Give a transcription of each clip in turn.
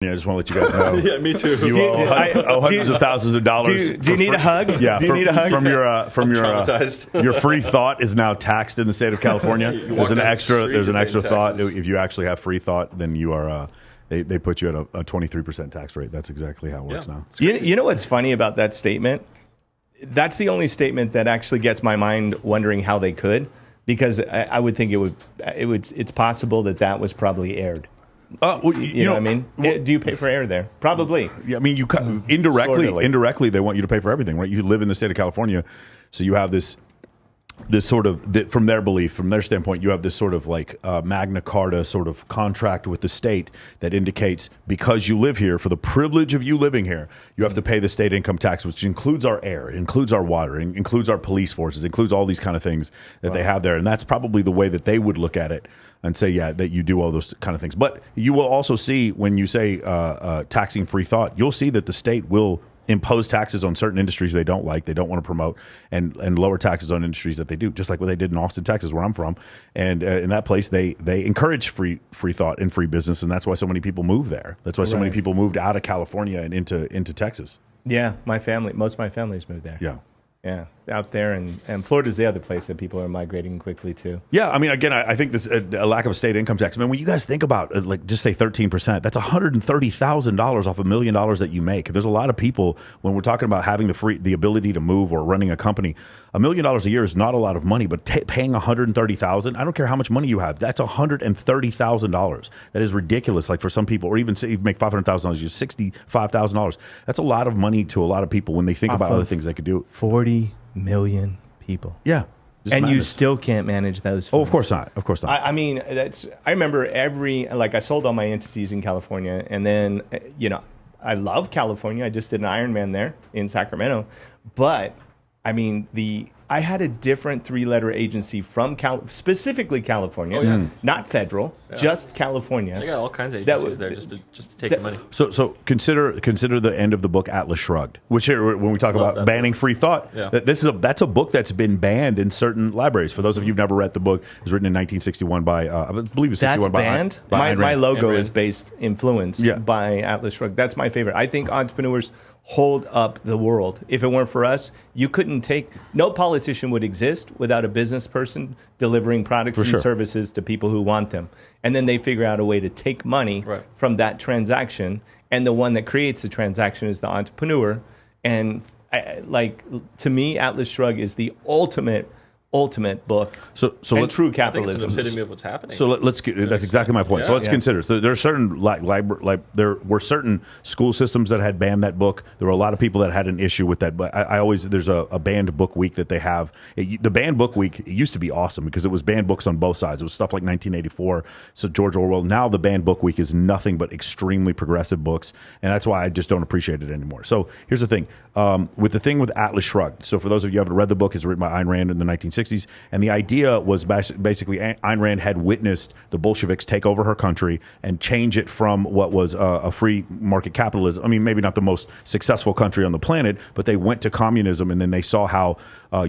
I just want to let you guys know. Yeah, me too. You owe hundreds of thousands of dollars. Do you need a hug? Yeah, do you need a hug? From your your free thought is now taxed in the state of California. There's an extra thought. If you actually have free thought, then you are. They put you at a 23% tax rate. That's exactly how it works now. You know what's funny about that statement? That's the only statement that actually gets my mind wondering how they could, because I would think it's possible that was probably aired. Well, you know what I mean? Do you pay for air there? Probably. Yeah, I mean, you indirectly they want you to pay for everything, right? You live in the state of California, so you have this sort of, from their belief, from their standpoint, you have this sort of like Magna Carta sort of contract with the state that indicates because you live here, for the privilege of you living here, you have to pay the state income tax, which includes our air, includes our water, includes our police forces, includes all these kind of things that they have there. And that's probably the way that they would look at it and say, yeah, that you do all those kind of things. But you will also see when you say taxing free thought, you'll see that the state will impose taxes on certain industries they don't like, they don't want to promote, and lower taxes on industries that they do, just like what they did in Austin, Texas, where I'm from. And in that place, they encourage free thought and free business, and that's why so many people move there. That's why so many people moved out of California and into Texas. Yeah, most of my family's moved there. Yeah, out there, and Florida's the other place that people are migrating quickly to. Yeah, I mean, again, I think this a lack of a state income tax. I mean, when you guys think about like just say 13%, that's $130,000 off $1 million that you make. There's a lot of people when we're talking about having the ability to move or running a company. $1 million a year is not a lot of money, but paying $130,000, I don't care how much money you have. That's $130,000. That is ridiculous. Like for some people, or even say you make $500,000, you're $65,000. That's a lot of money to a lot of people when they think about other things they could do. 40 million people. Yeah. And madness. You still can't manage those funds. Oh, of course not. Of course not. I mean, I remember I sold all my entities in California, and then, I love California. I just did an Ironman there in Sacramento. But, I mean, I had a different three-letter agency from specifically California, not federal, just California. They got all kinds of agencies there just to take the money. So consider the end of the book Atlas Shrugged, which here when we talk about banning free thought, that's a book that's been banned in certain libraries. For those of you who've never read the book, it was written in 1961 by I believe it was 61 by banned. My logo is influenced by Atlas Shrugged. That's my favorite. I think entrepreneurs hold up the world. If it weren't for us, no politician would exist without a business person delivering products and services to people who want them. And then they figure out a way to take money from that transaction, and the one that creates the transaction is the entrepreneur. And to me, Atlas Shrugged is the ultimate book. So and true capitalism. It's an epitome of what's happening. So let's get, that's exactly my point. So let's consider. So there are certain there were certain school systems that had banned that book. There were a lot of people that had an issue with that. But there's a banned book week that they have. The banned book week, it used to be awesome because it was banned books on both sides. It was stuff like 1984, so George Orwell. Now the banned book week is nothing but extremely progressive books, and that's why I just don't appreciate it anymore. So here's the thing. With the thing with Atlas Shrugged. So for those of you who haven't read the book, it's written by Ayn Rand in the 1960s. And the idea was basically Ayn Rand had witnessed the Bolsheviks take over her country and change it from what was a free market capitalism. I mean, maybe not the most successful country on the planet, but they went to communism, and then they saw how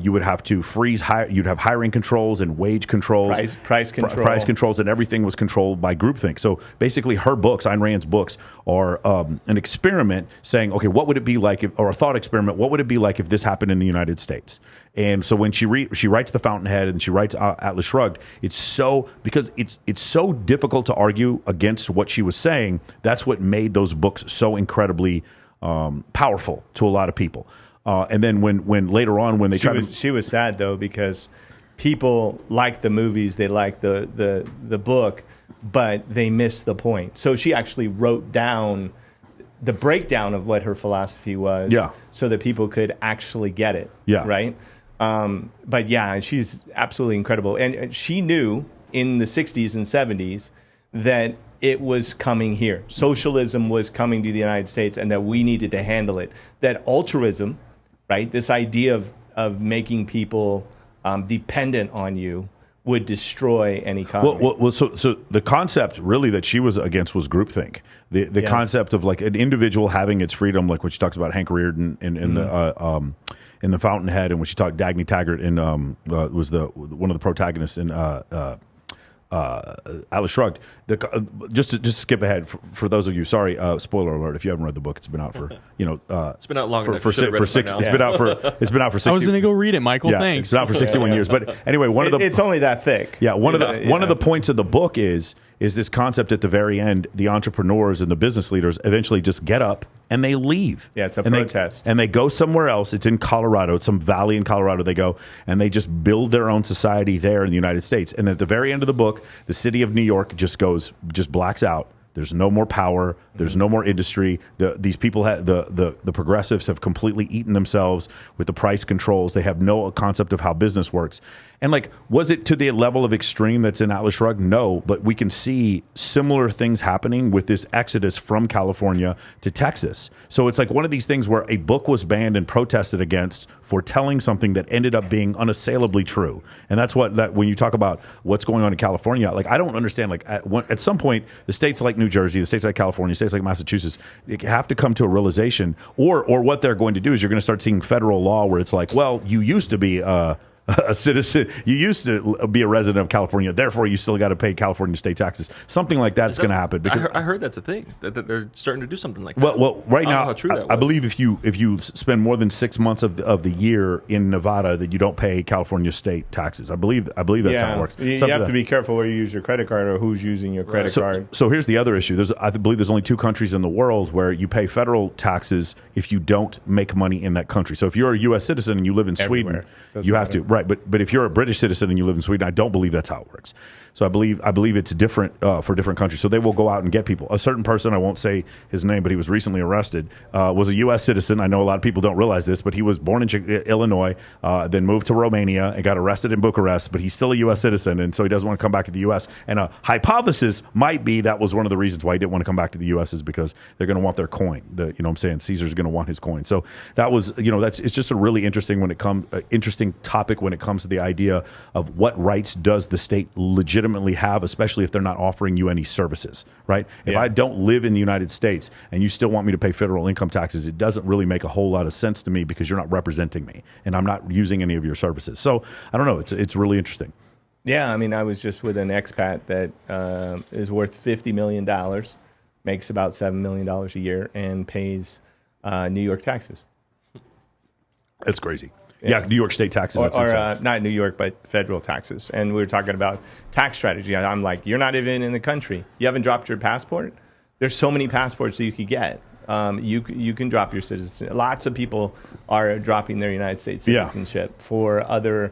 you would have to freeze, you'd have hiring controls and wage controls. Price controls, and everything was controlled by groupthink. So basically her books, Ayn Rand's books, are an experiment saying, okay, what would it be like or a thought experiment, what would it be like if this happened in the United States? And so when she writes The Fountainhead and she writes Atlas Shrugged, it's so difficult to argue against what she was saying. That's what made those books so incredibly powerful to a lot of people. And then when later on when she was sad though, because people like the movies, they like the book, but they missed the point. So she actually wrote down the breakdown of what her philosophy was, so that people could actually get it. Right. But yeah, she's absolutely incredible. And she knew in the 60s and 70s that it was coming here. Socialism was coming to the United States, and that we needed to handle it. That altruism, right, this idea of making people dependent on you, would destroy any economy. Well, so the concept really that she was against was groupthink. The concept of like an individual having its freedom, like what she talks about Hank Rearden in the Fountainhead, and when she talked Dagny Taggart in was one of the protagonists in Atlas Shrugged. Just to skip ahead for those of you. Sorry, spoiler alert. If you haven't read the book, it's been out for it's been out long enough. for 6. It's been out for 60. I was going to go read it, Michael. Thanks. It's been out for 61 years. But anyway, it's only that thick. Yeah, one of the points of the book is this concept at the very end. The entrepreneurs and the business leaders eventually just get up and they leave. Yeah, it's a protest. And they go somewhere else. It's in Colorado. It's some valley in Colorado. They go and they just build their own society there in the United States. And at the very end of the book, the city of New York just blacks out. There's no more power. There's no more industry. These people the progressives have completely eaten themselves with the price controls. They have no concept of how business works. And like, was it to the level of extreme that's in Atlas Shrugged? No, but we can see similar things happening with this exodus from California to Texas. So it's like one of these things where a book was banned and protested against for telling something that ended up being unassailably true. And that's that when you talk about what's going on in California, like I don't understand, like at some point, the states like New Jersey, the states like California, states like Massachusetts, they have to come to a realization, or what they're going to do is you're going to start seeing federal law where it's like, well, you used to be a citizen, you used to be a resident of California, therefore you still got to pay California state taxes. Something like that's going to happen. Because I heard that's a thing, that they're starting to do something like that. Well, right now, how true that I was. believe if you spend more than 6 months of the year in Nevada, that you don't pay California state taxes. I believe that's how it works. You have to be careful where you use your credit card or who's using your credit card. So here's the other issue. I believe there's only 2 countries in the world where you pay federal taxes if you don't make money in that country. So if you're a U.S. citizen and you live in Sweden, you have to. Right, but if you're a British citizen and you live in Sweden, I don't believe that's how it works. So I believe it's different for different countries. So they will go out and get people. A certain person, I won't say his name, but he was recently arrested, was a U.S. citizen. I know a lot of people don't realize this, but he was born in Illinois, then moved to Romania and got arrested in Bucharest, but he's still a U.S. citizen, and so he doesn't want to come back to the U.S. And a hypothesis might be that was one of the reasons why he didn't want to come back to the U.S. is because they're going to want their coin. You know what I'm saying? Caesar's going to want his coin. So that was, it's just a really interesting interesting topic when it comes to the idea of what rights does the state legitimately have, especially if they're not offering you any services, right? If I don't live in the United States and you still want me to pay federal income taxes, it doesn't really make a whole lot of sense to me because you're not representing me and I'm not using any of your services. So I don't know. It's really interesting. Yeah, I mean, I was just with an expat that is worth $50 million, makes about $7 million a year, and pays New York taxes. That's crazy. Yeah, New York state taxes. Or not New York, but federal taxes. And we were talking about tax strategy. I'm like, you're not even in the country. You haven't dropped your passport? There's so many passports that you could get. You can drop your citizenship. Lots of people are dropping their United States citizenship for other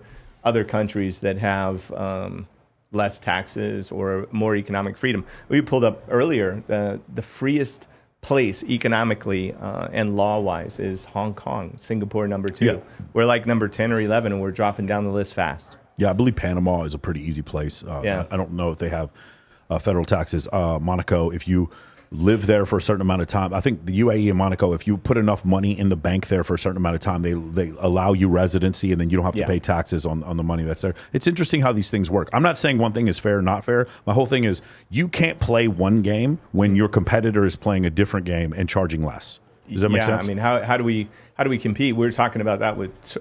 countries that have less taxes or more economic freedom. We pulled up earlier the freest place economically and law-wise is Hong Kong, Singapore number 2. Yeah. We're like number 10 or 11, and we're dropping down the list fast. Yeah, I believe Panama is a pretty easy place. I don't know if they have federal taxes. Monaco, if you live there for a certain amount of time, I think the UAE and Monaco, if you put enough money in the bank there for a certain amount of time, they allow you residency, and then you don't have to pay taxes on the money that's there. It's interesting how these things work. I'm not saying one thing is fair or not fair. My whole thing is you can't play one game when your competitor is playing a different game and charging less. Does that make sense? I mean, how do we compete? We were talking about that with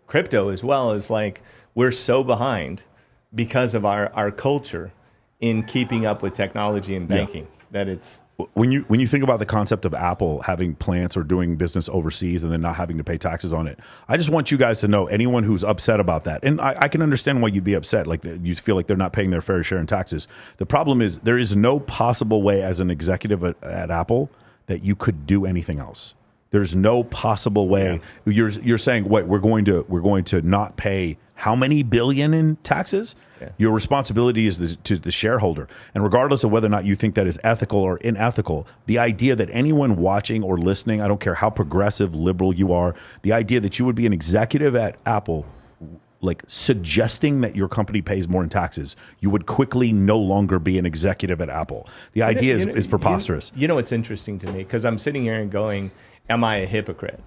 crypto as well. Is like we're so behind because of our culture in keeping up with technology and banking. That it's when you think about the concept of Apple having plants or doing business overseas and then not having to pay taxes on it, I just want you guys to know, anyone who's upset about that, and I can understand why you'd be upset, like you feel like they're not paying their fair share in taxes. The problem is there is no possible way as an executive at Apple that you could do anything else. There's no possible way. Yeah. You're saying, wait, we're going to not pay how many billion in taxes? Yeah. Your responsibility is to the shareholder. And regardless of whether or not you think that is ethical or unethical, the idea that anyone watching or listening, I don't care how progressive, liberal you are, the idea that you would be an executive at Apple, like suggesting that your company pays more in taxes, you would quickly no longer be an executive at Apple. The idea is preposterous. You know what's interesting to me? Because I'm sitting here and going, am I a hypocrite?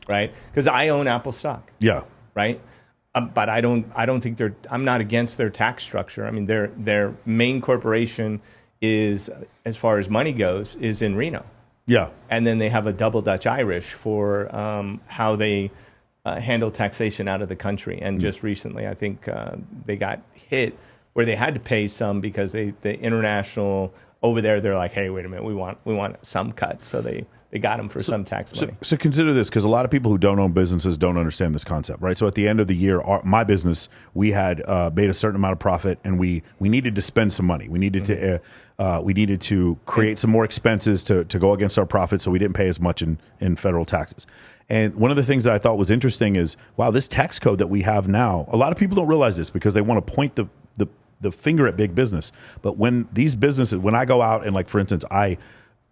Right? Because I own Apple stock. Yeah. Right? But I don't think I'm not against their tax structure. I mean, their main corporation is, as far as money goes, is in Reno. Yeah. And then they have a double Dutch Irish for how they handle taxation out of the country. And just recently, I think they got hit where they had to pay some because the international over there, they're like, hey, wait a minute, we want some cut. So they got them for some tax money. So consider this, because a lot of people who don't own businesses don't understand this concept, right? So at the end of the year, my business, we had made a certain amount of profit, and we needed to spend some money. We needed to create some more expenses to go against our profits, so we didn't pay as much in federal taxes. And one of the things that I thought was interesting is, wow, this tax code that we have now, a lot of people don't realize this because they want to point the finger at big business. But when these businesses, when I go out and, like, for instance, I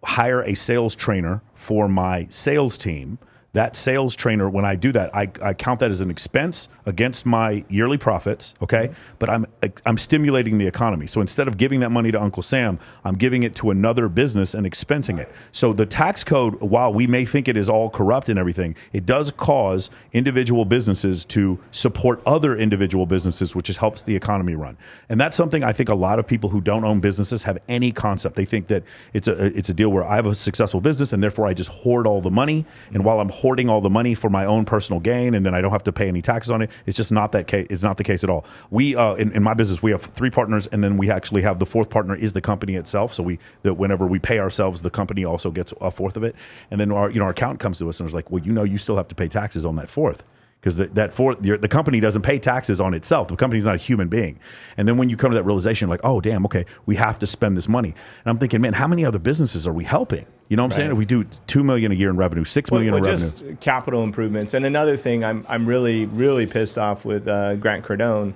hire a sales trainer for my sales team, that sales trainer, when I do that, I count that as an expense against my yearly profits, okay? But I'm stimulating the economy. So instead of giving that money to Uncle Sam, I'm giving it to another business and expensing it. So the tax code, while we may think it is all corrupt and everything, it does cause individual businesses to support other individual businesses, which just helps the economy run. And that's something I think a lot of people who don't own businesses have any concept. They think that it's a deal where I have a successful business and therefore I just hoard all the money. And while I'm hoarding all the money for my own personal gain, and then I don't have to pay any taxes on it. It's just not that case. It's not the case at all. We in my business, we have 3 partners, and then we actually have the 4th partner is the company itself. So whenever we pay ourselves, the company also gets a 4th of it. And then our accountant comes to us and is like, well, you still have to pay taxes on that 4th. Because that 4th, the company doesn't pay taxes on itself. The company's not a human being. And then when you come to that realization, like, oh, damn, okay, we have to spend this money. And I'm thinking, man, how many other businesses are we helping? You know what I'm saying? If we do $2 million a year in revenue, $6 million in revenue. Just capital improvements. And another thing, I'm really, really pissed off with Grant Cardone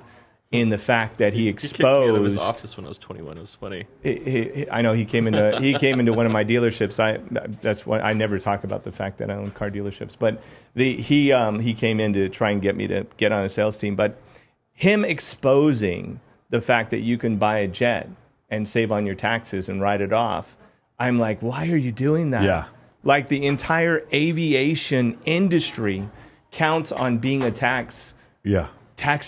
in the fact that he exposed. He kicked me out of his office when I was 21. It was funny. I know he came into one of my dealerships. That's why I never talk about the fact that I own car dealerships. But he came in to try and get me to get on a sales team. But him exposing the fact that you can buy a jet and save on your taxes and write it off, I'm like, why are you doing that? Yeah. Like the entire aviation industry counts on being a tax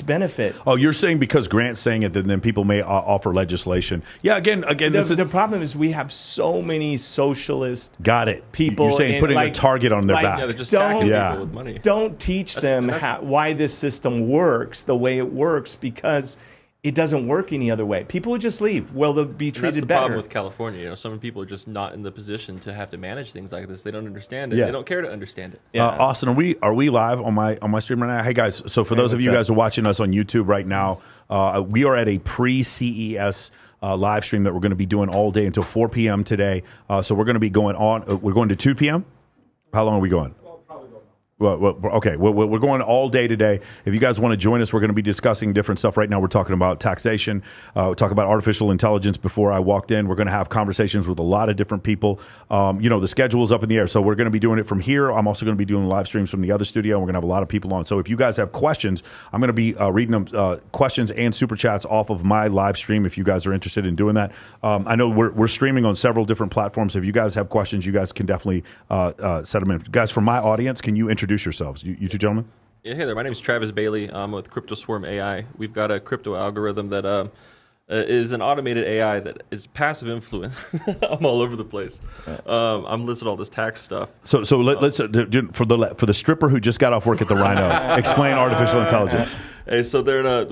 benefit. Oh, you're saying because Grant's saying it, then people may offer legislation. Yeah, again, the problem is we have so many socialist people. You're saying putting a target on their back. Yeah, they're just stacking people with money. Don't teach them why this system works the way it works, because it doesn't work any other way. People would just leave. Well, they'll be treated that's the better. Problem with California. Some people are just not in the position to have to manage things like this. They don't understand it. They don't care to understand it. Yeah. Austin, are we live on my stream right now? Hey guys, so for those of you guys who are watching us on YouTube right now, we are at a pre-CES live stream that we're going to be doing all day until 4 p.m. today. So we're going to be going on. We're going to 2 p.m. How long are we going? Okay, we're going all day today. If you guys want to join us, we're going to be discussing different stuff. Right now, we're talking about taxation. We talk about artificial intelligence. Before I walked in, we're going to have conversations with a lot of different people. The schedule is up in the air, so we're going to be doing it from here. I'm also going to be doing live streams from the other studio, and we're going to have a lot of people on. So if you guys have questions, I'm going to be reading them, questions and super chats off of my live stream if you guys are interested in doing that. I know we're streaming on several different platforms. So if you guys have questions, you guys can definitely set them in. Guys, for my audience, can you introduce yourselves, you 2 gentlemen? Yeah, hey there. My name is Travis Bailey. I'm with CryptoSwarm AI. We've got a crypto algorithm that is an automated AI that is passive influence. I'm all over the place. I'm listed all this tax stuff. So let's for the stripper who just got off work at the Rhino, explain artificial intelligence. Hey, so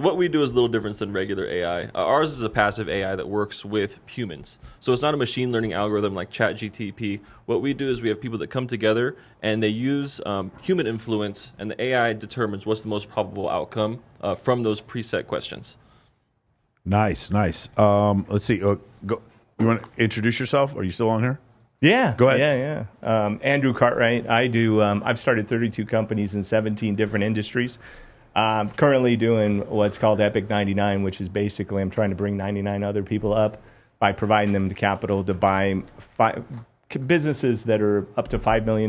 what we do is a little different than regular AI. Ours is a passive AI that works with humans. So it's not a machine learning algorithm like ChatGPT. What we do is we have people that come together and they use human influence, and the AI determines what's the most probable outcome from those preset questions. Nice. Let's see. You want to introduce yourself? Are you still on here? Yeah. Go ahead. Yeah. Andrew Cartwright. I've started 32 companies in 17 different industries. I'm currently doing what's called Epic 99, which is basically I'm trying to bring 99 other people up by providing them the capital to buy businesses that are up to $5 million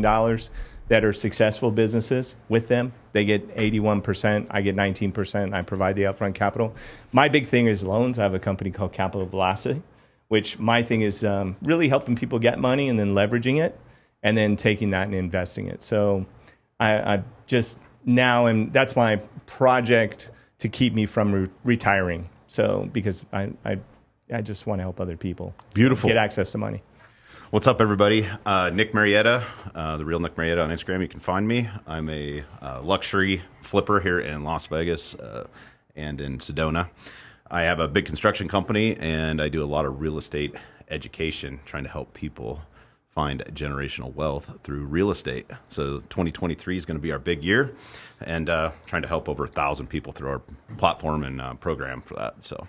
that are successful businesses with them. They get 81%, I get 19%, I provide the upfront capital. My big thing is loans. I have a company called Capital Velocity, which my thing is really helping people get money and then leveraging it and then taking that and investing it. So I just now, and that's my project to keep me from retiring. So because I just want to help other people. Beautiful. Get access to money. What's up, everybody? Nick Marietta, the real Nick Marietta on Instagram. You can find me. I'm a luxury flipper here in Las Vegas and in Sedona. I have a big construction company, and I do a lot of real estate education, trying to help people find generational wealth through real estate. So 2023 is going to be our big year, and trying to help over 1,000 people through our platform and program for that. So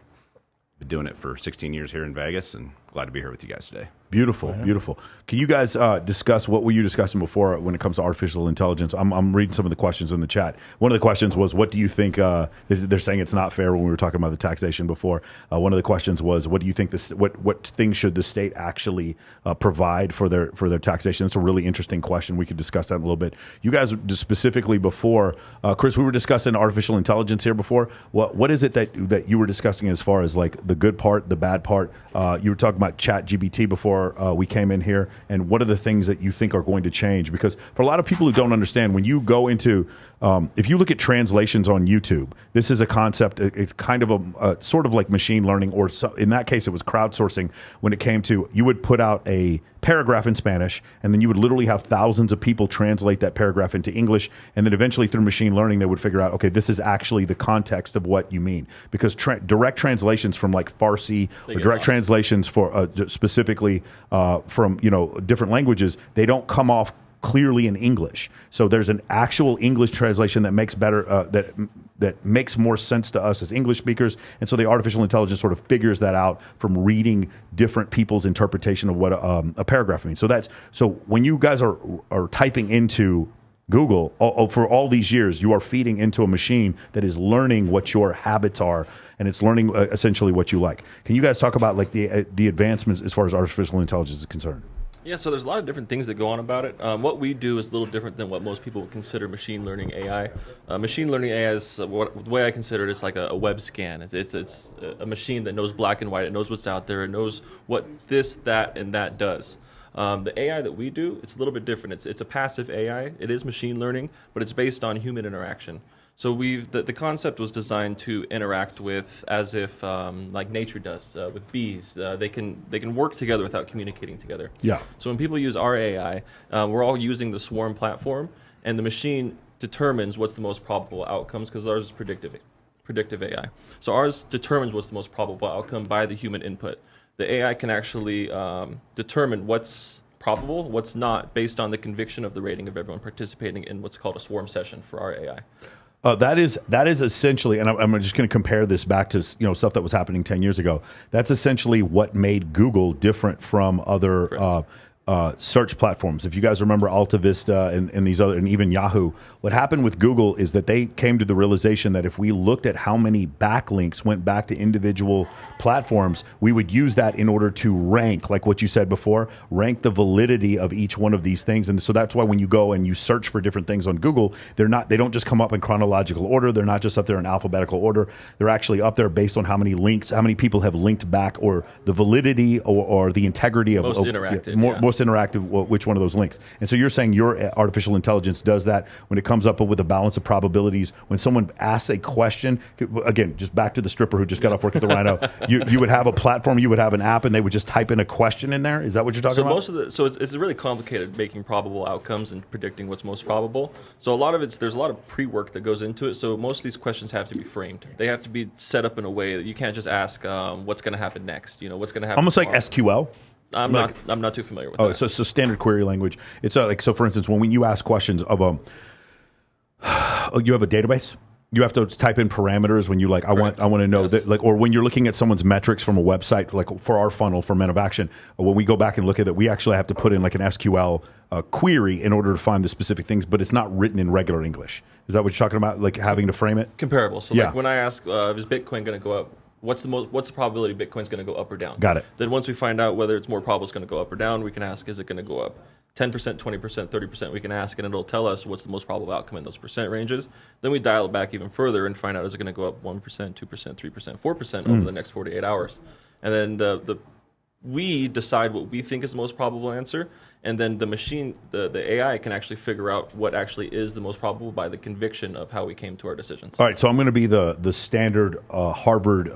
been doing it for 16 years here in Vegas, and glad to be here with you guys today. Beautiful, beautiful. Can you guys discuss what were you discussing before when it comes to artificial intelligence? I'm reading some of the questions in the chat. One of the questions was, what do you think, they're saying it's not fair when we were talking about the taxation before. One of the questions was, what do you think what things should the state actually provide for their taxation? That's a really interesting question. We could discuss that in a little bit. You guys just specifically before, Chris, we were discussing artificial intelligence here before. What is it that you were discussing as far as like the good part, the bad part? You were talking about ChatGPT before we came in here, and what are the things that you think are going to change? Because for a lot of people who don't understand, when you go into, if you look at translations on YouTube, this is a concept, it's kind of a sort of like machine learning, or in that case, it was crowdsourcing when it came to, you would put out a paragraph in Spanish, and then you would literally have thousands of people translate that paragraph into English, and then eventually through machine learning, they would figure out, okay, this is actually the context of what you mean. Because direct translations from like Farsi, or direct translations for specifically from different languages, they don't come off clearly in English. So there's an actual English translation that makes better that makes more sense to us as English speakers, and so the artificial intelligence sort of figures that out from reading different people's interpretation of what a paragraph means. So when you guys are typing into Google, for all these years, you are feeding into a machine that is learning what your habits are, and it's learning essentially what you like. Can you guys talk about like the advancements as far as artificial intelligence is concerned? Yeah, so there's a lot of different things that go on about it. What we do is a little different than what most people would consider machine learning AI. Machine learning AI is, the way I consider it, it's like a web scan. It's a machine that knows black and white. It knows what's out there. It knows what this, that, and that does. The AI that we do, it's a little bit different. It's a passive AI. It is machine learning, but it's based on human interaction. So the concept was designed to interact with as if like nature does with bees. They can work together without communicating together. Yeah. So when people use our AI, we're all using the Swarm platform, and the machine determines what's the most probable outcomes, because ours is predictive AI. So ours determines what's the most probable outcome by the human input. The AI can actually determine what's probable, what's not, based on the conviction of the rating of everyone participating in what's called a swarm session for our AI. That is essentially, and I'm just going to compare this back to stuff that was happening 10 years ago. That's essentially what made Google different from other search platforms. If you guys remember Alta Vista and these other, and even Yahoo, what happened with Google is that they came to the realization that if we looked at how many backlinks went back to individual platforms, we would use that in order to rank, like what you said before, rank the validity of each one of these things. And so that's why when you go and you search for different things on Google, they don't just come up in chronological order. They're not just up there in alphabetical order. They're actually up there based on how many links, how many people have linked back, or the validity or the integrity of most interactive. Most interactive, which one of those links. And so you're saying your artificial intelligence does that when it comes up with a balance of probabilities. When someone asks a question, again, just back to the stripper who just got off work at the Rhino, you would have a platform, you would have an app, and they would just type in a question in there. Is that what you're talking about? So it's really complicated making probable outcomes and predicting what's most probable. So a lot of there's a lot of pre-work that goes into it. So most of these questions have to be framed. They have to be set up in a way that you can't just ask what's going to happen next. What's going to happen almost tomorrow. Like SQL. I'm not too familiar with that. So standard query language. It's so for instance, when you ask questions of you have a database, you have to type in parameters when you I want to know that, or when you're looking at someone's metrics from a website, like for our funnel for Men of Action, when we go back and look at it, we actually have to put in like an SQL query in order to find the specific things, but it's not written in regular English. Is that what you're talking about? Like having to frame it? Comparable. So like when I ask, is Bitcoin going to go up? What's the probability Bitcoin's going to go up or down? Got it. Then once we find out whether it's more probable it's going to go up or down, we can ask, is it going to go up 10%, 20%, 30%? We can ask, and it'll tell us what's the most probable outcome in those percent ranges. Then we dial it back even further and find out, is it going to go up 1%, 2%, 3%, 4% over the next 48 hours? And then we decide what we think is the most probable answer, and then the machine, the AI, can actually figure out what actually is the most probable by the conviction of how we came to our decisions. All right, so I'm going to be the standard Harvard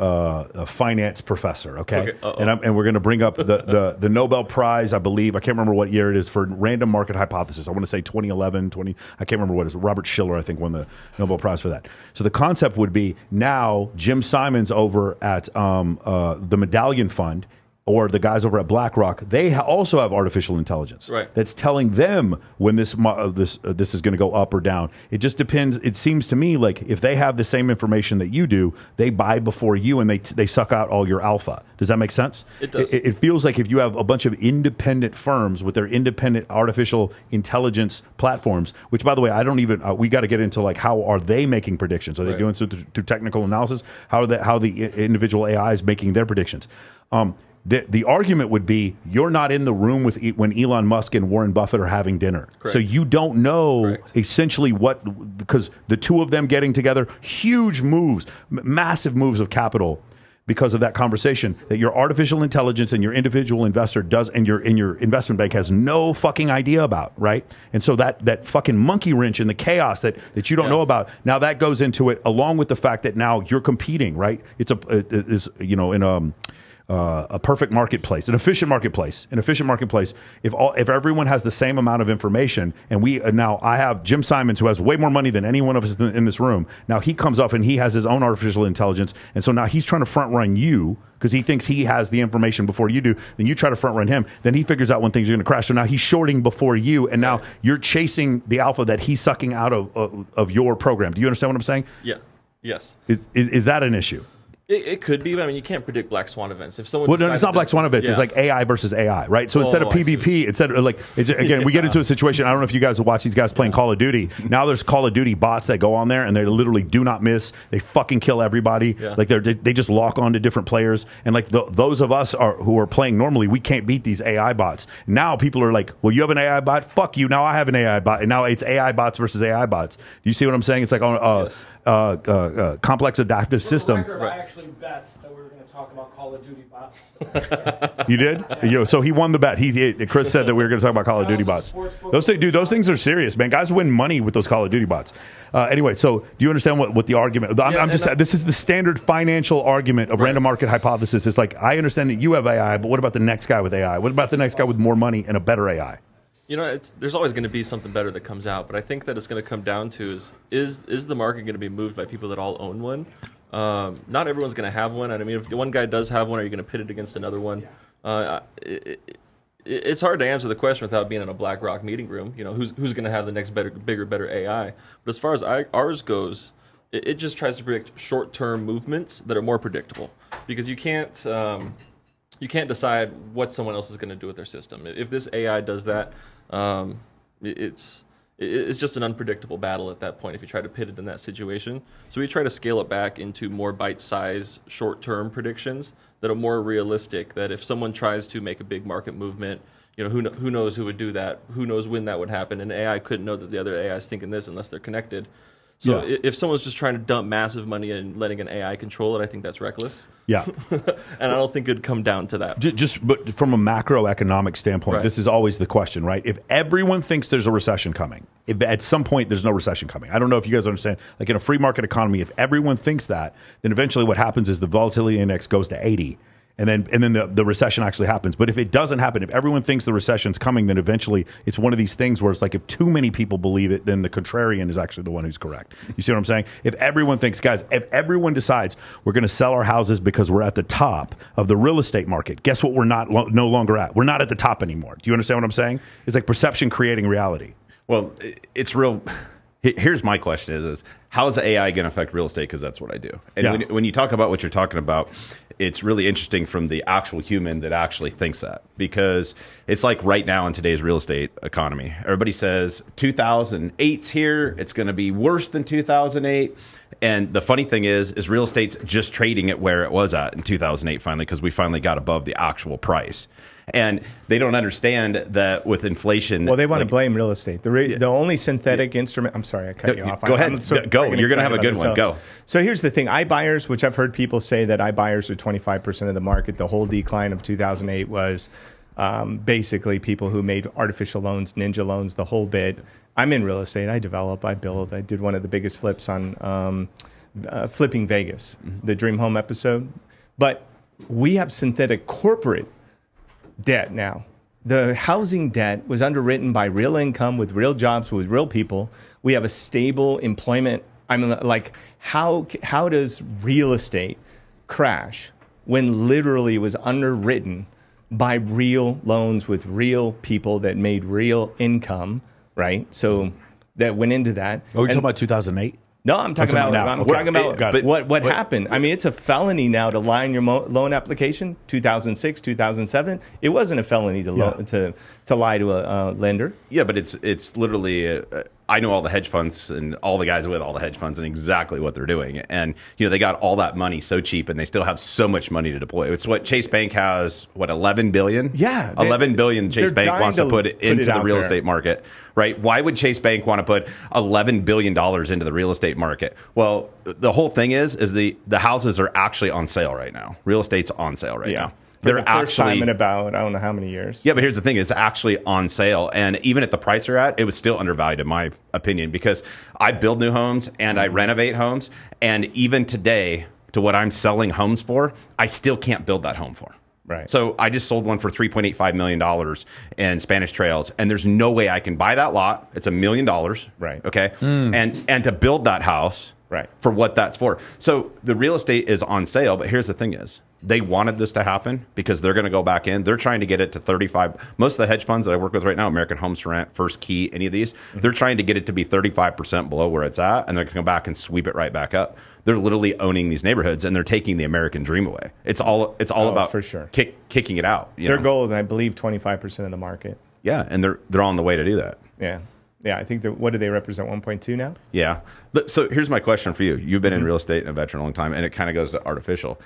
finance professor, okay? And we're going to bring up the Nobel Prize, I believe, I can't remember what year it is, for random market hypothesis. I want to say 2011, I can't remember what it is. Robert Shiller, I think, won the Nobel Prize for that. So the concept would be, now Jim Simons over at the Medallion Fund, or the guys over at BlackRock, they also have artificial intelligence that's telling them when this is going to go up or down. It just depends. It seems to me like if they have the same information that you do, they buy before you and they suck out all your alpha. Does that make sense? It does. It feels like if you have a bunch of independent firms with their independent artificial intelligence platforms, which, by the way, I don't even, we got to get into like, how are they making predictions? Are they doing so through technical analysis? How the individual AI is making their predictions? The argument would be, you're not in the room when Elon Musk and Warren Buffett are having dinner. Correct. So you don't know essentially because the two of them getting together, huge moves, massive moves of capital because of that conversation that your artificial intelligence and your individual investor does, and your investment bank has no fucking idea about, right? And so that fucking monkey wrench in the chaos that you don't know about, now that goes into it, along with the fact that now you're competing, right? It's in a perfect marketplace, an efficient marketplace. If everyone has the same amount of information, and now I have Jim Simons, who has way more money than any one of us in this room. Now he comes up and he has his own artificial intelligence, and so now he's trying to front run you because he thinks he has the information before you do. Then you try to front run him. Then he figures out when things are going to crash. So now he's shorting before you, and now you're chasing the alpha that he's sucking out of your program. Do you understand what I'm saying? Yeah. Yes. Is that an issue? It could be, but I mean, you can't predict black swan events. If someone no, it's not black swan events. It's like AI versus AI, right? So instead of PvP, again, we get into a situation. I don't know if you guys will watch these guys playing Call of Duty. Now there's Call of Duty bots that go on there, and they literally do not miss. They fucking kill everybody. Like they just lock on to different players, and like those of us who are playing normally, we can't beat these AI bots. Now people are like, well, you have an AI bot? Fuck you. Now I have an AI bot, and now it's AI bots versus AI bots. Do you see what I'm saying? It's like complex adaptive system. I actually bet that we were going to talk about Call of Duty bots. You did? So he won the bet. Chris said that we were going to talk about Call of Duty bots. Those things are serious, man. Guys win money with those Call of Duty bots. Anyway, so do you understand what the argument? This is the standard financial argument of random market hypothesis. It's like, I understand that you have AI, but what about the next guy with AI? What about the next guy with more money and a better AI? There's always going to be something better that comes out, but I think that it's going to come down to is the market going to be moved by people that all own one? Not everyone's going to have one. And I mean, if one guy does have one, are you going to pit it against another one? It's hard to answer the question without being in a BlackRock meeting room. Who's going to have the next bigger, better AI? But as far as ours goes, it just tries to predict short-term movements that are more predictable, because you can't decide what someone else is going to do with their system. If this AI does that, it's just an unpredictable battle at that point if you try to pit it in that situation. So we try to scale it back into more bite-sized, short-term predictions that are more realistic, that if someone tries to make a big market movement, who knows who would do that, who knows when that would happen, and AI couldn't know that the other AI is thinking this unless they're connected. So if someone's just trying to dump massive money and letting an AI control it, I think that's reckless. Yeah. And I don't think it'd come down to that. But from a macroeconomic standpoint, this is always the question, right? If everyone thinks there's a recession coming, if at some point there's no recession coming, I don't know if you guys understand, like in a free market economy, if everyone thinks that, then eventually what happens is the volatility index goes to 80. And then the recession actually happens. But if it doesn't happen, if everyone thinks the recession's coming, then eventually it's one of these things where it's like, if too many people believe it, then the contrarian is actually the one who's correct. You see what I'm saying? If everyone thinks, guys, if everyone decides we're going to sell our houses because we're at the top of the real estate market, guess what? We're no longer at. We're not at the top anymore. Do you understand what I'm saying? It's like perception creating reality. Well, it's real. Here's my question is how is AI going to affect real estate? Because that's what I do. And when you talk about what you're talking about, it's really interesting from the actual human that actually thinks that. Because it's like right now in today's real estate economy, everybody says 2008's here. It's going to be worse than 2008. And the funny thing is real estate's just trading at where it was at in 2008 finally, because we finally got above the actual price. And they don't understand that with inflation. Well, they want to blame real estate. The only synthetic instrument. I'm sorry, I cut you off. Go ahead. Go. You're going to have a good one. Go. So here's the thing. iBuyers, which I've heard people say that iBuyers are 25% of the market. The whole decline of 2008 was basically people who made artificial loans, ninja loans, the whole bit. I'm in real estate. I develop. I build. I did one of the biggest flips on Flipping Vegas, the Dream Home episode. But we have synthetic corporate debt now. The housing debt was underwritten by real income with real jobs with real people. We have a stable employment. I mean, like, how does real estate crash when literally it was underwritten by real loans with real people that made real income, right? So that went into that. Oh, you're talking about 2008? No, I'm talking about what happened. I mean, it's a felony now to lie in your loan application. 2006, 2007, it wasn't a felony to lie to a lender. Yeah, but it's literally. I know all the hedge funds and all the guys with all the hedge funds and exactly what they're doing. And they got all that money so cheap, and they still have so much money to deploy. It's what Chase Bank has. What, 11 billion? Yeah, 11 billion. Chase Bank wants to put into the real estate market, right? Why would Chase Bank want to put $11 billion into the real estate market? Well, the whole thing is the houses are actually on sale right now. Real estate's on sale right now. For the first time in about, I don't know how many years. Yeah, but here's the thing. It's actually on sale. And even at the price they're at, it was still undervalued in my opinion, because I build new homes and I renovate homes. And even today, to what I'm selling homes for, I still can't build that home for. Right. So I just sold one for $3.85 million in Spanish Trails. And there's no way I can buy that lot. It's $1 million. Right. Okay. And to build that house for what that's for. So the real estate is on sale. But here's the thing is, they wanted this to happen because they're going to go back in. They're trying to get it to 35. Most of the hedge funds that I work with right now, American Homes for Rent, First Key, any of these, they're trying to get it to be 35% below where it's at, and they're going to come back and sweep it right back up. They're literally owning these neighborhoods, and they're taking the American dream away. It's all about for sure. Kicking it out. Their goal is, I believe, 25% of the market. Yeah, and they're on the way to do that. Yeah. Yeah, I think what do they represent? 1.2 now? Yeah. So here's my question for you. You've been in real estate and a veteran a long time, and it kind of goes to artificial.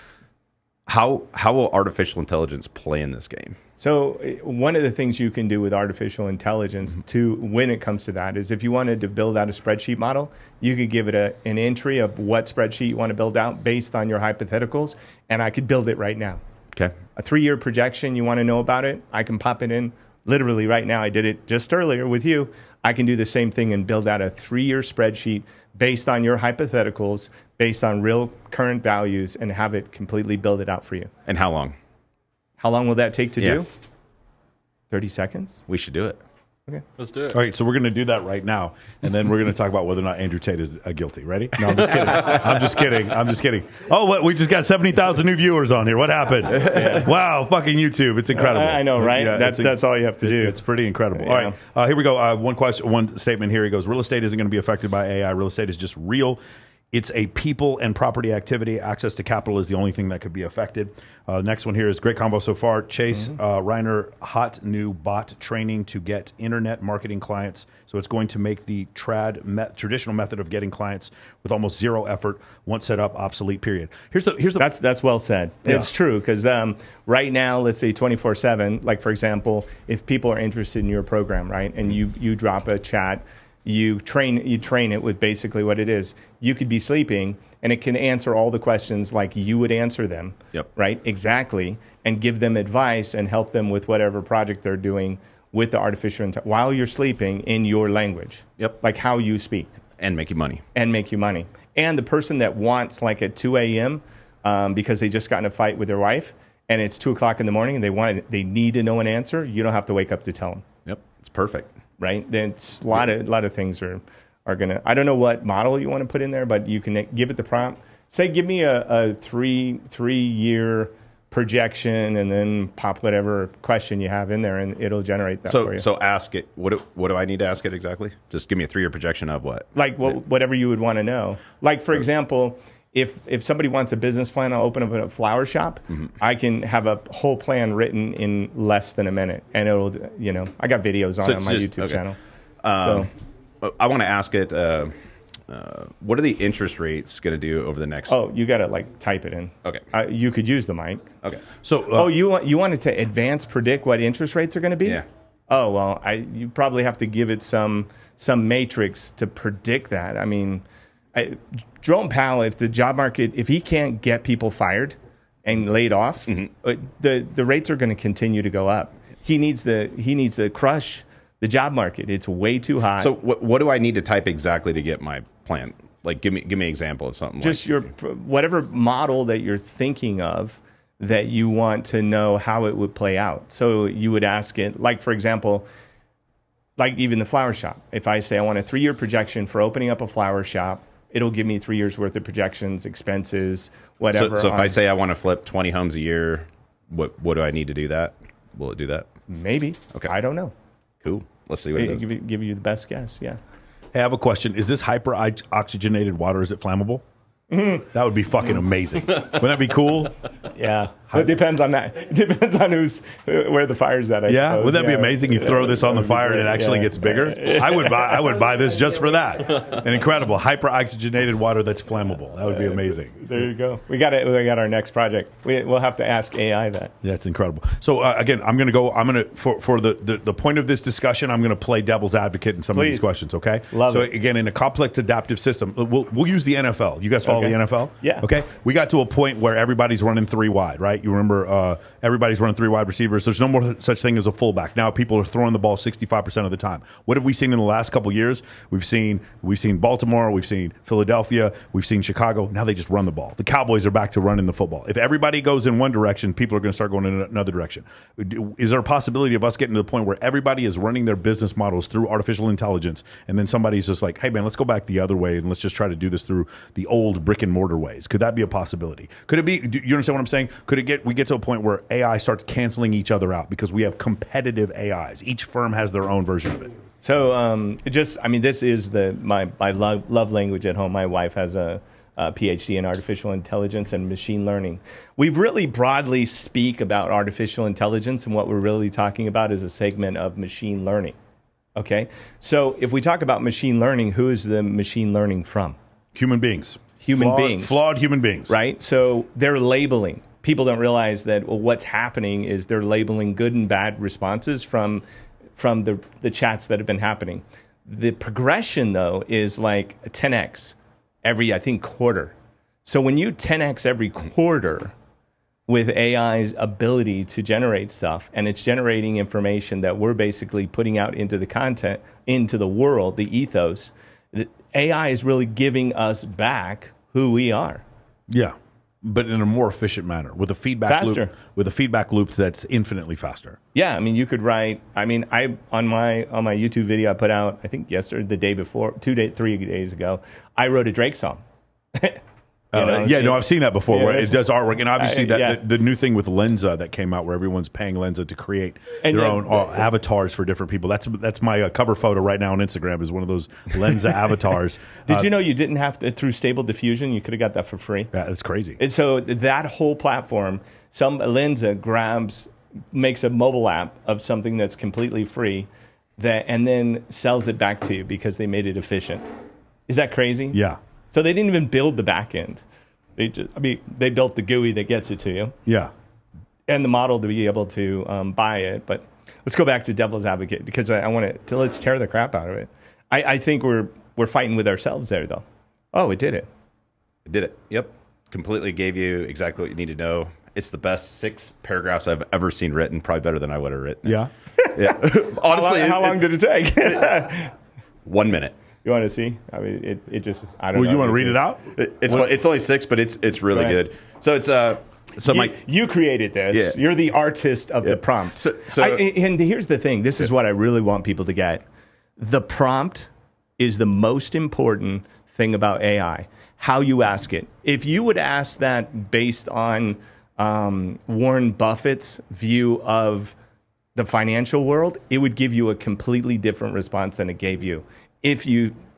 How will artificial intelligence play in this game? So one of the things you can do with artificial intelligence when it comes to that is, if you wanted to build out a spreadsheet model, you could give it an entry of what spreadsheet you want to build out based on your hypotheticals, and I could build it right now. Okay. A 3-year projection, you want to know about it, I can pop it in literally right now. I did it just earlier with you. I can do the same thing and build out a 3-year spreadsheet based on your hypotheticals, based on real current values, and have it completely build it out for you. And how long? How long will that take to do? 30 seconds? We should do it. Okay. Let's do it. All right, so we're going to do that right now, and then we're going to talk about whether or not Andrew Tate is guilty. Ready? No, I'm just kidding. I'm just kidding. Oh, what? We just got 70,000 new viewers on here. What happened? Wow, fucking YouTube. It's incredible. I know, right? Yeah, that's all you have to do. It's pretty incredible. All right, here we go. One statement here. He goes, real estate isn't going to be affected by AI. Real estate is just real. It's a people and property activity. Access to capital is the only thing that could be affected. Next one here is great combo so far. Chase Reiner, hot new bot training to get internet marketing clients. So it's going to make the traditional method of getting clients with almost zero effort, once set up, obsolete. Period. Here's the. That's well said. Yeah. It's true, because right now, let's say 24/7. Like, for example, if people are interested in your program, right, and you drop a chat. You train it with basically what it is. You could be sleeping, and it can answer all the questions like you would answer them. Yep. Right? Exactly. And give them advice and help them with whatever project they're doing with the artificial intelligence while you're sleeping in your language. Yep. Like how you speak. And make you money. And the person that wants, like at 2 a.m. Because they just got in a fight with their wife, and it's 2 o'clock in the morning, and they need to know an answer, you don't have to wake up to tell them. Yep. It's perfect. Right? Then a lot of things are gonna. I don't know what model you want to put in there, but you can give it the prompt. Say, give me a three-year projection, and then pop whatever question you have in there, and it'll generate that for you. So ask it. What do I need to ask it exactly? Just give me a 3-year projection of what? Like whatever you would want to know. Like, for example, if somebody wants a business plan, I'll open up a flower shop. I can have a whole plan written in less than a minute, and it'll, I got videos on my YouTube channel. So I want to ask it, what are the interest rates going to do over the next? Oh, you got to like type it in. Okay. You could use the mic. Okay. So, you wanted to advance predict what interest rates are going to be? Yeah. Oh well, you probably have to give it some matrix to predict that. I mean, Jerome Powell, if the job market, if he can't get people fired and laid off, the rates are going to continue to go up. He needs to crush the job market. It's way too high. So what do I need to type exactly to get my plan? Like, give me an example of something. Just your whatever model that you're thinking of that you want to know how it would play out. So you would ask it, like for example, like even the flower shop. If I say I want a 3-year projection for opening up a flower shop, it'll give me 3 years worth of projections, expenses, whatever. So if I say I want to flip 20 homes a year, what do I need to do that? Will it do that? Maybe. Okay. I don't know. Cool. Let's see what it does. Give you the best guess. Yeah. Hey, I have a question. Is this hyper oxygenated water? Is it flammable? That would be fucking amazing. Wouldn't that be cool? Yeah. It depends on that. It depends on where the fire's at. I suppose. Would that be amazing? You throw this on the fire and it actually gets bigger. I would buy this just for that. An incredible hyper oxygenated water that's flammable. That would be amazing. There you go. We got our next project. We'll have to ask AI that. Yeah, it's incredible. So again, I'm gonna for the point of this discussion, I'm gonna play devil's advocate in some of these questions. Okay. Love it. Again, in a complex adaptive system, we'll use the NFL. You guys follow the NFL? Yeah. Okay. We got to a point where everybody's running 3 wide, right? You remember everybody's running 3 wide receivers. There's no more such thing as a fullback. Now people are throwing the ball 65% of the time. What have we seen in the last couple of years? We've seen Baltimore, we've seen Philadelphia, we've seen Chicago. Now they just run the ball. The Cowboys are back to running the football. If everybody goes in one direction, people are going to start going in another direction. Is there a possibility of us getting to the point where everybody is running their business models through artificial intelligence, and then somebody's just like, hey man, let's go back the other way and let's just try to do this through the old brick and mortar ways? Could that be a possibility? Could it be? Do you understand what I'm saying? Could we get to a point where AI starts canceling each other out because we have competitive AIs? Each firm has their own version of it. So this is my love language at home. My wife has a PhD in artificial intelligence and machine learning. We've really broadly speak about artificial intelligence, and what we're really talking about is a segment of machine learning. Okay, so if we talk about machine learning, who is the machine learning from? Human beings. Flawed human beings. Right? So they're labeling. People don't realize that what's happening is they're labeling good and bad responses from the chats that have been happening. The progression, though, is like a 10x every, I think, quarter. So when you 10x every quarter with AI's ability to generate stuff, and it's generating information that we're basically putting out into the content, into the world, the ethos, the AI is really giving us back who we are. Yeah, but in a more efficient manner, with a feedback Faster. loop, with a feedback loop that's infinitely faster. Yeah, I mean, you could write. I mean, I on my YouTube video I put out, I think yesterday, the day before, 3 days ago, I wrote a Drake song. I've seen that before, where it does artwork, and obviously the new thing with Lensa that came out, where everyone's paying Lensa to create their own avatars for different people. That's my cover photo right now on Instagram, is one of those Lensa avatars. Did you know you didn't have to, through Stable Diffusion, you could have got that for free? Yeah, that's crazy. And so that whole platform, Lensa makes a mobile app of something that's completely free, and then sells it back to you because they made it efficient. Is that crazy? Yeah. So they didn't even build the back end. They built the GUI that gets it to you. Yeah. And the model to be able to buy it. But let's go back to devil's advocate, because I want to let's tear the crap out of it. I think we're fighting with ourselves there, though. Oh, it did it. It did it. Yep. Completely gave you exactly what you need to know. It's the best 6 paragraphs I've ever seen written. Probably better than I would have written. Yeah. Yeah. Honestly, how long did it take? 1 minute. You want to see? I mean, it just, I don't know. Well, you want to read it out? It's only 6, but it's really good. So it's you created this. Yeah. You're the artist of the prompt. And here's the thing. This is what I really want people to get. The prompt is the most important thing about AI. How you ask it. If you would ask that based on Warren Buffett's view of the financial world, it would give you a completely different response than it gave you. If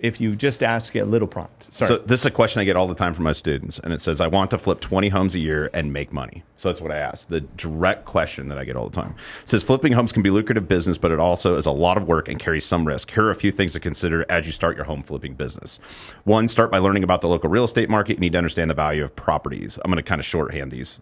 if you just ask a little prompt. Sorry. So this is a question I get all the time from my students, and it says, I want to flip 20 homes a year and make money. So that's what I ask. The direct question that I get all the time. It says, flipping homes can be lucrative business, but it also is a lot of work and carries some risk. Here are a few things to consider as you start your home flipping business. One, start by learning about the local real estate market. You need to understand the value of properties. I'm going to kind of shorthand these.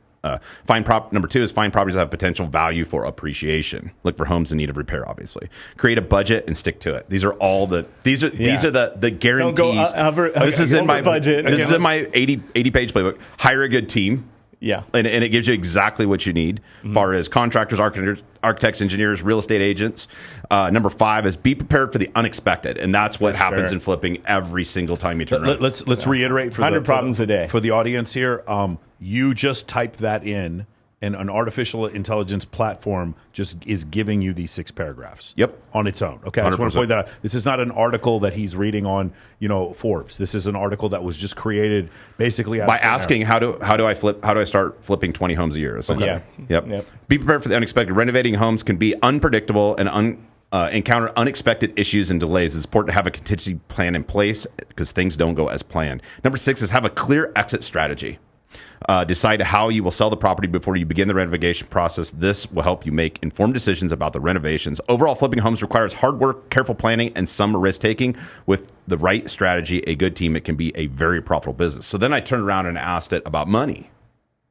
Number two is find properties that have potential value for appreciation. Look for homes in need of repair, obviously. Create a budget and stick to it. These are all the these are the guarantees. Don't go this is in my budget. This is in my 80 page playbook. Hire a good team. Yeah. And it gives you exactly what you need as far as contractors, architects, engineers, real estate agents. Number 5 is be prepared for the unexpected. And that's what happens in flipping every single time you turn around. Let's reiterate for 100 problems a day. For the audience here, you just type that in, and an artificial intelligence platform just is giving you these 6 paragraphs. Yep. On its own. Okay. I just want to point that out. This is not an article that he's reading on, Forbes. This is an article that was just created basically by asking how do I start flipping 20 homes a year? Okay. Yep. Be prepared for the unexpected. Renovating homes can be unpredictable and encounter unexpected issues and delays. It's important to have a contingency plan in place because things don't go as planned. Number 6 is have a clear exit strategy. Decide how you will sell the property before you begin the renovation process. This will help you make informed decisions about the renovations. Overall, flipping homes requires hard work, careful planning, and some risk taking. With the right strategy, a good team, it can be a very profitable business. So then I turned around and asked it about money,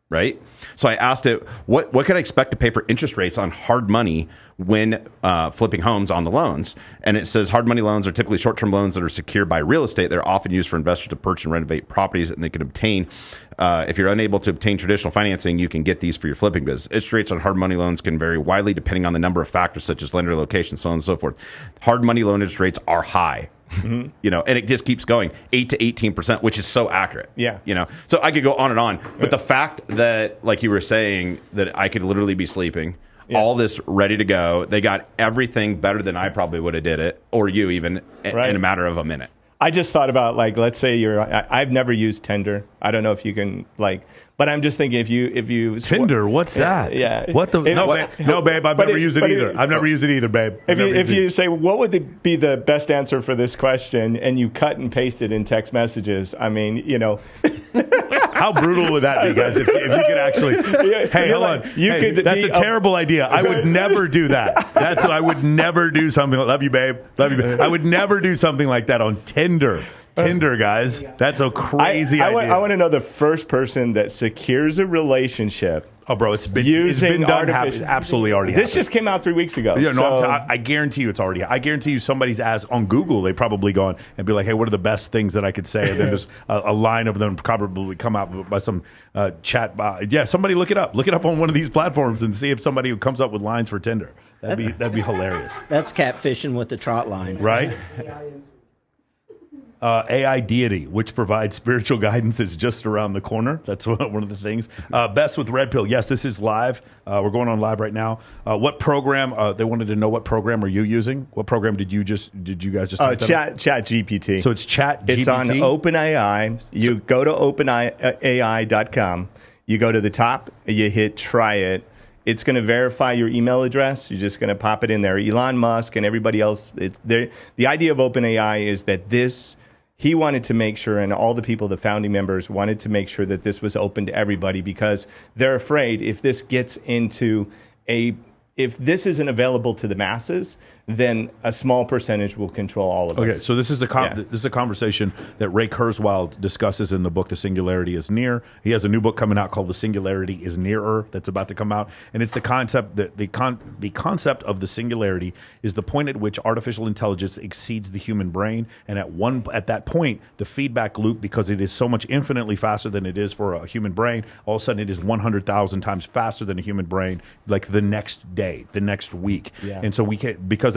right? So I asked it, what could I expect to pay for interest rates on hard money when flipping homes on the loans? And it says hard money loans are typically short-term loans that are secured by real estate. They're often used for investors to purchase and renovate properties, and they can obtain, if you're unable to obtain traditional financing, you can get these for your flipping business. Interest rates on hard money loans can vary widely depending on the number of factors such as lender location, so on and so forth. Hard money loan interest rates are high. Mm-hmm. And it just keeps going 8 to 18%, which is so accurate. Yeah. So I could go on and on, but the fact that, like you were saying, that I could literally be sleeping, all this ready to go, they got everything better than I probably would have did it, or you even, in a matter of a minute. I just thought about, let's say I've never used Tinder. I don't know if you can, but I'm just thinking if you Tinder, what's that? Yeah. What the? No, babe, I've never used it either. I've never used it either, babe. If you say, what would be the best answer for this question, and you cut and paste it in text messages, I mean, How brutal would that be, guys? If you could actually, hey, hold on. That's a terrible idea. I would never do that. I would never do something. Love you, babe. Love you, babe. I would never do something like that on Tinder. Tinder, guys. That's a crazy idea. I want to know the first person that secures a relationship. Oh, bro, it's been done. Absolutely already. This just came out 3 weeks ago. Yeah, no, I guarantee you it's already. I guarantee you somebody's asked on Google. They probably gone and be like, "Hey, what are the best things that I could say?" And then there's a line of them probably come out by some chat. Yeah, somebody look it up. Look it up on one of these platforms and see if somebody who comes up with lines for Tinder. That'd be hilarious. That's catfishing with the trot line, right? AI deity, which provides spiritual guidance, is just around the corner. That's one of the things. Best with Red Pill. Yes, this is live. We're going on live right now. What program? They wanted to know what program are you using? What program did you guys just? Chat GPT. So it's Chat GPT. It's on OpenAI. You go to OpenAI.com. You go to the top. You hit try it. It's going to verify your email address. You're just going to pop it in there. Elon Musk and everybody else. The idea of OpenAI is that he wanted to make sure, and all the people, the founding members, wanted to make sure that this was open to everybody because they're afraid if this gets into if this isn't available to the masses, then a small percentage will control all of us. Okay, so this is a conversation that Ray Kurzweil discusses in the book "The Singularity is Near." He has a new book coming out called "The Singularity is Nearer" that's about to come out, and it's the concept that the concept of the singularity is the point at which artificial intelligence exceeds the human brain, and at that point, the feedback loop, because it is so much infinitely faster than it is for a human brain, all of a sudden it is 100,000 times faster than a human brain, like the next day, the next week, and so we can because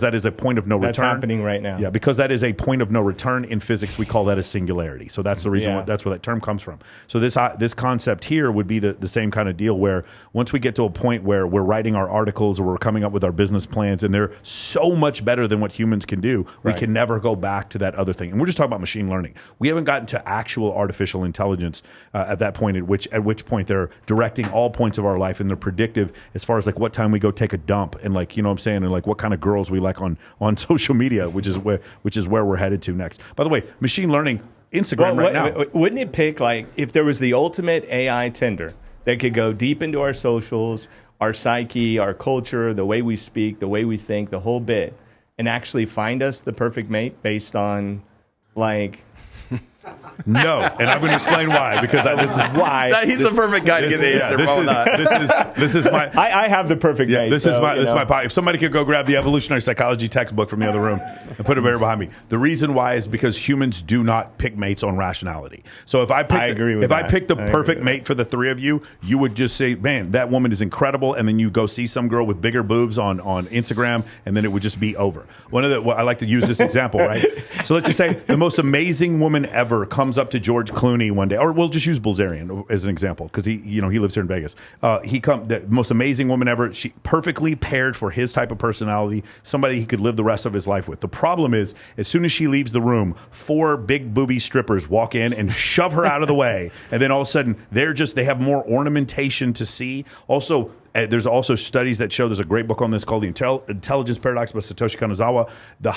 that is a point of no return. That's happening right now. Yeah, because that is a point of no return in physics. We call that a singularity. So that's the reason. That's where that term comes from. So this concept here would be the same kind of deal where once we get to a point where we're writing our articles or we're coming up with our business plans and they're so much better than what humans can do, we can never go back to that other thing. And we're just talking about machine learning. We haven't gotten to actual artificial intelligence at that point. At which point they're directing all points of our life and they're predictive as far as like what time we go take a dump and like what kind kind of girls we like on social media, which is where we're headed to next. By the way, machine learning, Instagram now. Wouldn't it pick, like, if there was the ultimate AI Tinder that could go deep into our socials, our psyche, our culture, the way we speak, the way we think, the whole bit, and actually find us the perfect mate based on, like... No, and I'm going to explain why, because this is why. He's the perfect guy to get the answer. This is my... I have the perfect mate. This is my point. If somebody could go grab the Evolutionary Psychology textbook from the other room and put it right behind me. The reason why is because humans do not pick mates on rationality. So if I picked the perfect mate for the three of you, you would just say, man, that woman is incredible, and then you go see some girl with bigger boobs on Instagram, and then it would just be over. I like to use this example, right? So let's just say the most amazing woman ever comes up to George Clooney one day, or we'll just use Bilzerian as an example because he lives here in Vegas. The most amazing woman ever. She perfectly paired for his type of personality, somebody he could live the rest of his life with. The problem is, as soon as she leaves the room, 4 big booby strippers walk in and shove her out of the way, and then all of a sudden they have more ornamentation to see. Also, there's also studies that show, there's a great book on this called The Intelligence Paradox by Satoshi Kanazawa. The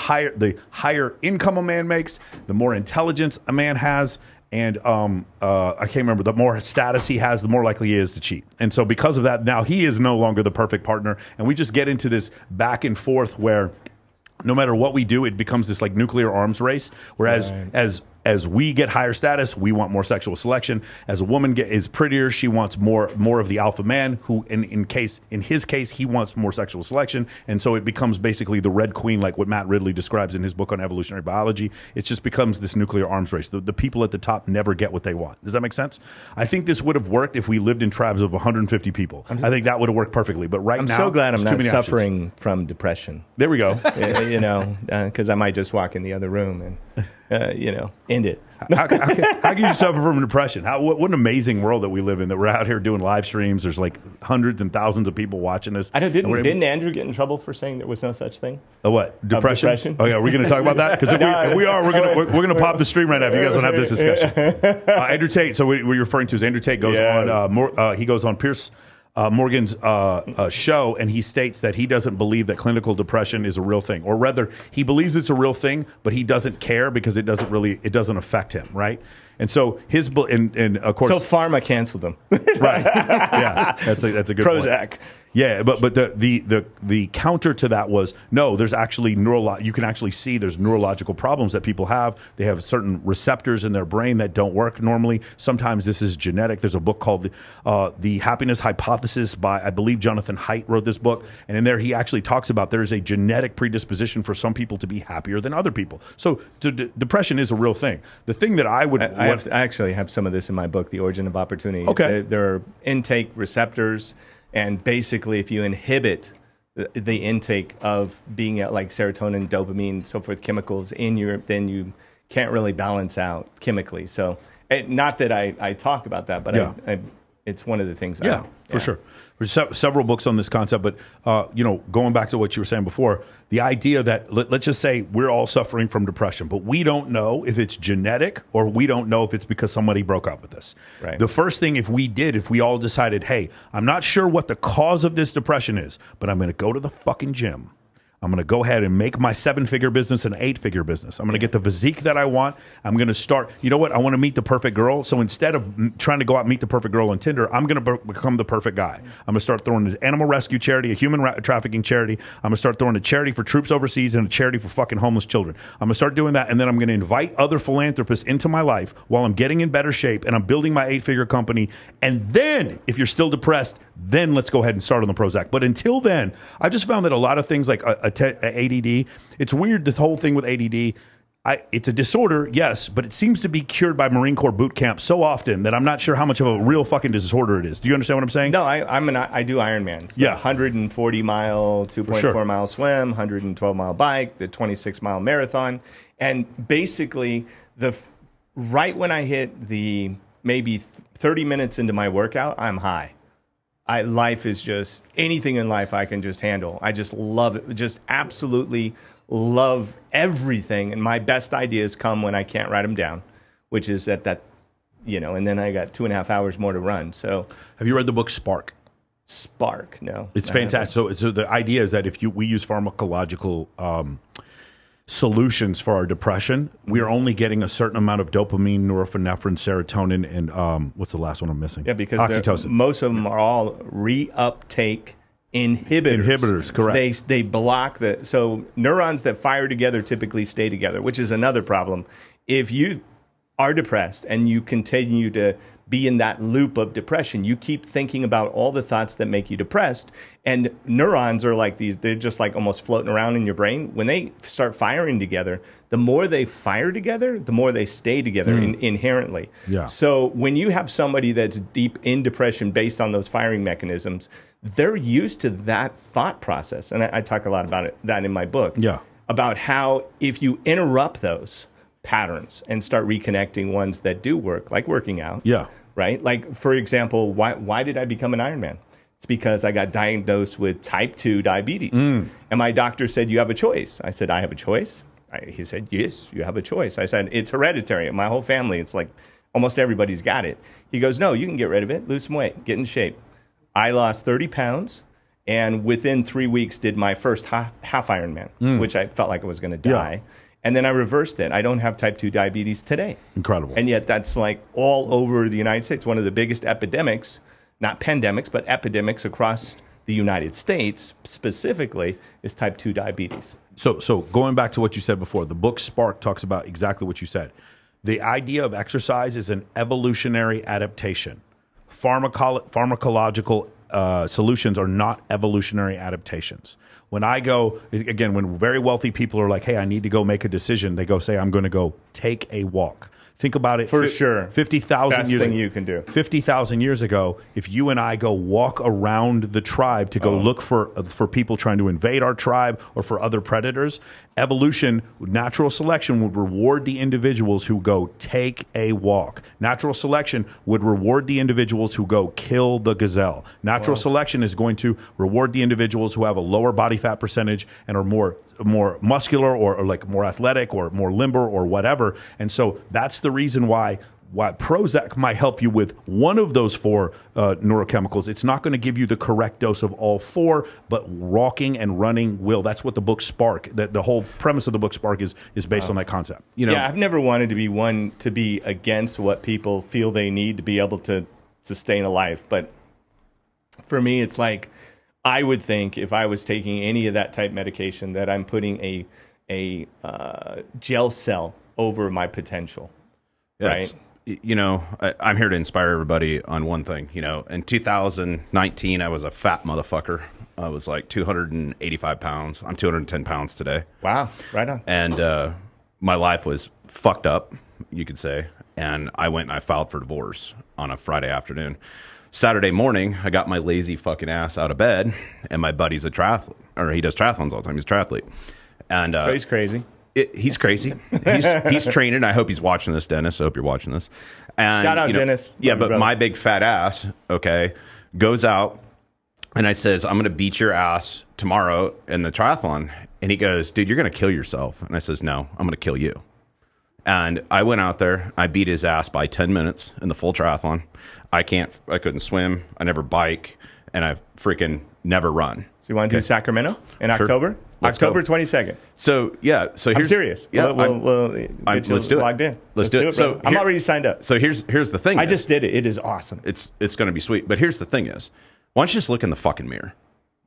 higher income a man makes, the more intelligence a man has, and I can't remember, the more status he has, the more likely he is to cheat. And so because of that, now he is no longer the perfect partner, and we just get into this back and forth where no matter what we do, it becomes this like nuclear arms race, whereas as we get higher status, we want more sexual selection. As a woman is prettier, she wants more of the alpha man, who in his case, he wants more sexual selection. And so it becomes basically the Red Queen, like what Matt Ridley describes in his book on evolutionary biology. It just becomes this nuclear arms race. The people at the top never get what they want. Does that make sense? I think this would have worked if we lived in tribes of 150 people. I think that would have worked perfectly. But now, I'm so glad I'm not suffering options. From depression. There we go. Because I might just walk in the other room and, end it. How can you suffer from depression? What an amazing world that we live in, that we're out here doing live streams. There's like hundreds and thousands of people watching us. Didn't Andrew get in trouble for saying there was no such thing? What? Depression? Oh yeah, we're going to talk about that? Because if we are, we're going to pop the stream right now if you guys want to have this discussion. Andrew Tate, so what you're referring to is Andrew Tate goes on, he goes on Pierce Morgan's show, and he states that he doesn't believe that clinical depression is a real thing, or rather, he believes it's a real thing, but he doesn't care because it doesn't affect him, right? And so and of course, so pharma canceled him, right? Yeah, that's a good Prozac. Point. Yeah, but the counter to that was, no, there's actually you can actually see there's neurological problems that people have. They have certain receptors in their brain that don't work normally. Sometimes this is genetic. There's a book called The Happiness Hypothesis by, I believe, Jonathan Haidt wrote this book. And in there he actually talks about there's a genetic predisposition for some people to be happier than other people. So depression is a real thing. The thing that I actually have some of this in my book, The Origin of Opportunity. Okay. There are intake receptors. And basically, if you inhibit the intake of being at like serotonin, dopamine, so forth, chemicals in then you can't really balance out chemically. So, not that I talk about that, but it's one of the things. For sure. There's several books on this concept, but going back to what you were saying before, the idea that let's just say we're all suffering from depression, but we don't know if it's genetic or we don't know if it's because somebody broke up with us. Right. The first thing, if we all decided, hey, I'm not sure what the cause of this depression is, but I'm going to go to the fucking gym. I'm going to go ahead and make my 7-figure business an 8-figure business. I'm going to get the physique that I want. I'm going to start, you know what? I want to meet the perfect girl. So instead of trying to go out and meet the perfect girl on Tinder, I'm going to become the perfect guy. I'm going to start throwing an animal rescue charity, a human trafficking charity. I'm going to start throwing a charity for troops overseas and a charity for fucking homeless children. I'm going to start doing that. And then I'm going to invite other philanthropists into my life while I'm getting in better shape and I'm building my 8-figure company. And then if you're still depressed, then let's go ahead and start on the Prozac. But until then, I just found that a lot of things like ADD, it's weird, the whole thing with ADD, it's a disorder, yes, but it seems to be cured by Marine Corps boot camp so often that I'm not sure how much of a real fucking disorder it is. Do you understand what I'm saying? No, I do Ironmans. The 140-mile, 2.4-mile swim, 112-mile bike, the 26-mile marathon. And basically, right when I hit the maybe 30 minutes into my workout, I'm high. Life is just, anything in life I can just handle. I just love it, just absolutely love everything. And my best ideas come when I can't write them down, which is and then I got 2.5 hours more to run. So, have you read the book Spark? Spark, no. It's fantastic. So the idea is that if we use pharmacological solutions for our depression, we are only getting a certain amount of dopamine, norepinephrine, serotonin, and what's the last one I'm missing? Yeah, because oxytocin. Most of them are all reuptake inhibitors. Inhibitors, correct. They block so neurons that fire together typically stay together, which is another problem. If you are depressed and you continue to be in that loop of depression, you keep thinking about all the thoughts that make you depressed, and neurons are like these, they're just like almost floating around in your brain. When they start firing together, the more they fire together, the more they stay together inherently. Yeah. So when you have somebody that's deep in depression based on those firing mechanisms, they're used to that thought process. And I talk a lot about that in my book. Yeah. About how if you interrupt those patterns and start reconnecting ones that do work, like working out. Yeah. Right? Like, for example, why did I become an Ironman? It's because I got diagnosed with type 2 diabetes. And my doctor said, you have a choice. I said, I have a choice? He said, yes, you have a choice. I said, it's hereditary. My whole family, it's like almost everybody's got it. He goes, no, you can get rid of it, lose some weight, get in shape. I lost 30 pounds, and within 3 weeks did my first half Ironman, which I felt like I was going to die. Yeah. And then I reversed it. I don't have type 2 diabetes today. Incredible. And yet that's like all over the United States. One of the biggest epidemics, not pandemics, but epidemics across the United States specifically is type 2 diabetes. So going back to what you said before, the book Spark talks about exactly what you said. The idea of exercise is an evolutionary adaptation. Pharmacological solutions are not evolutionary adaptations. When I go, again, when very wealthy people are like, hey, I need to go make a decision, they go say, I'm going to go take a walk. Think about it. For sure. 50,000 Best years thing you can do. 50,000 years ago, if you and I go walk around the tribe to go look for people trying to invade our tribe or for other predators, evolution, natural selection would reward the individuals who go take a walk. Natural selection would reward the individuals who go kill the gazelle. Natural selection is going to reward the individuals who have a lower body fat percentage and are more muscular or like more athletic or more limber or whatever. And so that's the reason why Prozac might help you with one of those four neurochemicals. It's not going to give you the correct dose of all four, but walking and running will. That's what the book Spark, the whole premise of the book Spark is based on that concept. You know? Yeah, I've never wanted to be one to be against what people feel they need to be able to sustain a life. But for me, it's like, I would think if I was taking any of that type medication that I'm putting a gel cell over my potential, right? You know, I'm here to inspire everybody on one thing. You know, in 2019, I was a fat motherfucker. I was like 285 pounds. I'm 210 pounds today. Wow, right on. And my life was fucked up, you could say. And I went and I filed for divorce on a Friday afternoon. Saturday morning, I got my lazy fucking ass out of bed, and my buddy's a triathlete, or he does triathlons all the time. He's a triathlete. And so he's crazy. He's crazy. He's training. I hope he's watching this, Dennis. I hope you're watching this. And, shout out, Dennis. Yeah, but my big fat ass, okay, goes out, and I says, I'm going to beat your ass tomorrow in the triathlon. And he goes, dude, you're going to kill yourself. And I says, no, I'm going to kill you. And I went out there. I beat his ass by 10 minutes in the full triathlon. I couldn't swim. I never bike. And I freaking never run. So you want to do Sacramento in October? October 22nd. So, yeah. So I'm serious. Yeah, let's do it. Logged in. Let's do it. So I'm already signed up. So here's the thing. I just did it. It is awesome. It's going to be sweet. But here's the thing is, why don't you just look in the fucking mirror?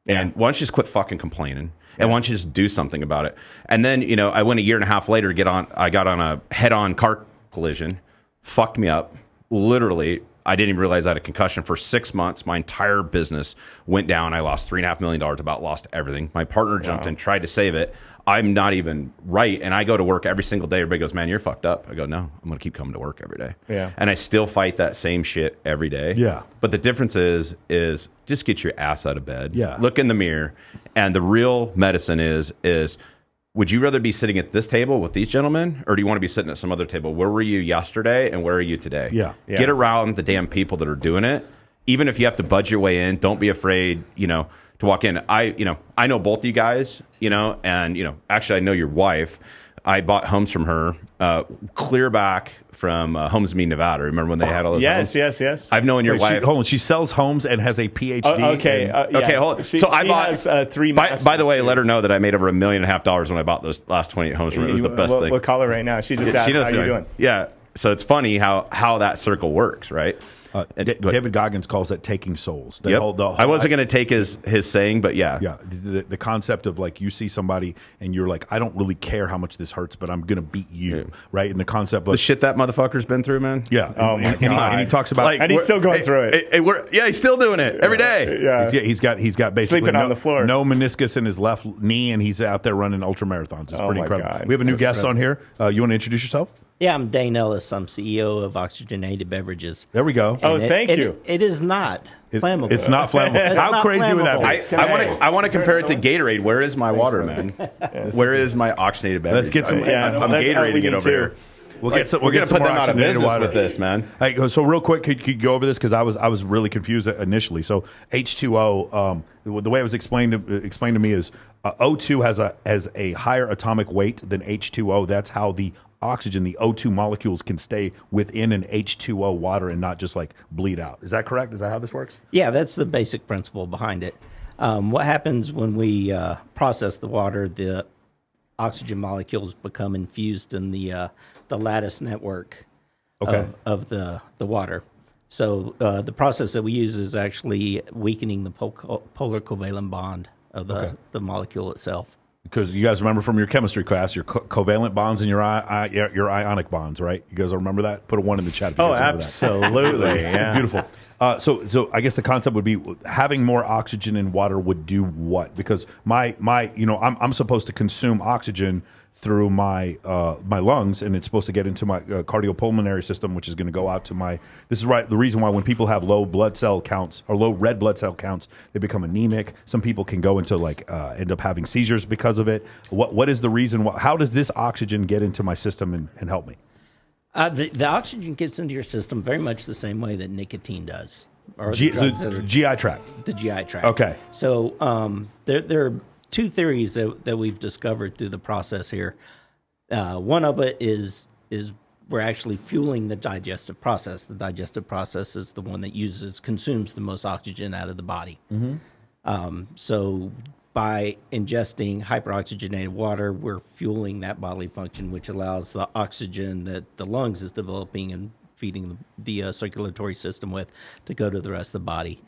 And why don't you just quit fucking complaining? And why don't you just do something about it? And then, you know, I went a year and a half later I got on a head-on car collision, fucked me up. Literally, I didn't even realize I had a concussion for 6 months. My entire business went down. I lost $3.5 million, about lost everything. My partner jumped in, tried to save it. I'm not even right. And I go to work every single day. Everybody goes, man, you're fucked up. I go, no, I'm going to keep coming to work every day. Yeah. And I still fight that same shit every day. Yeah. But the difference is just get your ass out of bed. Yeah. Look in the mirror. And the real medicine is would you rather be sitting at this table with these gentlemen, or do you want to be sitting at some other table? Where were you yesterday and where are you today? Yeah. Get around the damn people that are doing it. Even if you have to budge your way in, don't be afraid, you know, to walk in. I know both of you guys, you know, and, you know, actually I know your wife. I bought homes from her, clear back from Homes Me, Nevada. Remember when they had all those homes? Yes. I've known your wife. Hold on. She sells homes and has a PhD. Okay, hold on. So I bought has, 3 by the way, let her know that I made over $1.5 million when I bought those last 28 homes from her. It was the best thing. We'll call her right now. She just asked how you're doing. Yeah. So it's funny how that circle works, right? David Goggins calls it taking souls. Yep. I wasn't going to take his saying, but yeah. Yeah. The concept of like you see somebody and you're like, I don't really care how much this hurts, but I'm going to beat you, right? And the concept of the shit that motherfucker's been through, man. Yeah. Oh my God. And he talks about and he's still going through it. He's still doing it every day. Yeah. He's got basically sleeping on the floor. No meniscus in his left knee, and he's out there running ultra marathons. It's pretty incredible. God. We have a new guest on here. You want to introduce yourself? Yeah, I'm Dane Ellis. I'm CEO of Oxygenated Beverages. There we go. And you. It is not flammable. It's not flammable. How crazy would that be? I want to compare it to Gatorade. Where is my water, man? Where is my oxygenated beverage? Let's get some. I'm Gatorating it over here. We're going to put them out of business with this, man. Hey, so real quick, could you go over this because I was really confused initially. So H2O, the way it was explained to me is O2 has a higher atomic weight than H2O. That's how the oxygen, the O2 molecules can stay within an H2O water and not just like bleed out. Is that correct? Is that how this works? Yeah, that's the basic principle behind it. What happens when we process the water? The oxygen molecules become infused in the lattice network of the water. So the process that we use is actually weakening the polar covalent bond of the molecule itself. Because you guys remember from your chemistry class, your covalent bonds and your ionic bonds, right? You guys remember that? Put a 1 in the chat if you guys remember that. Absolutely. Yeah. Beautiful. So I guess the concept would be having more oxygen in water would do what? Because I'm supposed to consume oxygen through my lungs, and it's supposed to get into my cardiopulmonary system, which is going to go out to my. This is right. The reason why when people have low blood cell counts or low red blood cell counts, they become anemic. Some people can go into end up having seizures because of it. What is the reason? How does this oxygen get into my system and help me? The oxygen gets into your system very much the same way that nicotine does. Or GI tract. The GI tract. Okay. So there are 2 theories that we've discovered through the process here. One of it is we're actually fueling the digestive process. The digestive process is the one that consumes the most oxygen out of the body. Mm-hmm. So by ingesting hyperoxygenated water, we're fueling that bodily function, which allows the oxygen that the lungs is developing and feeding the circulatory system with to go to the rest of the body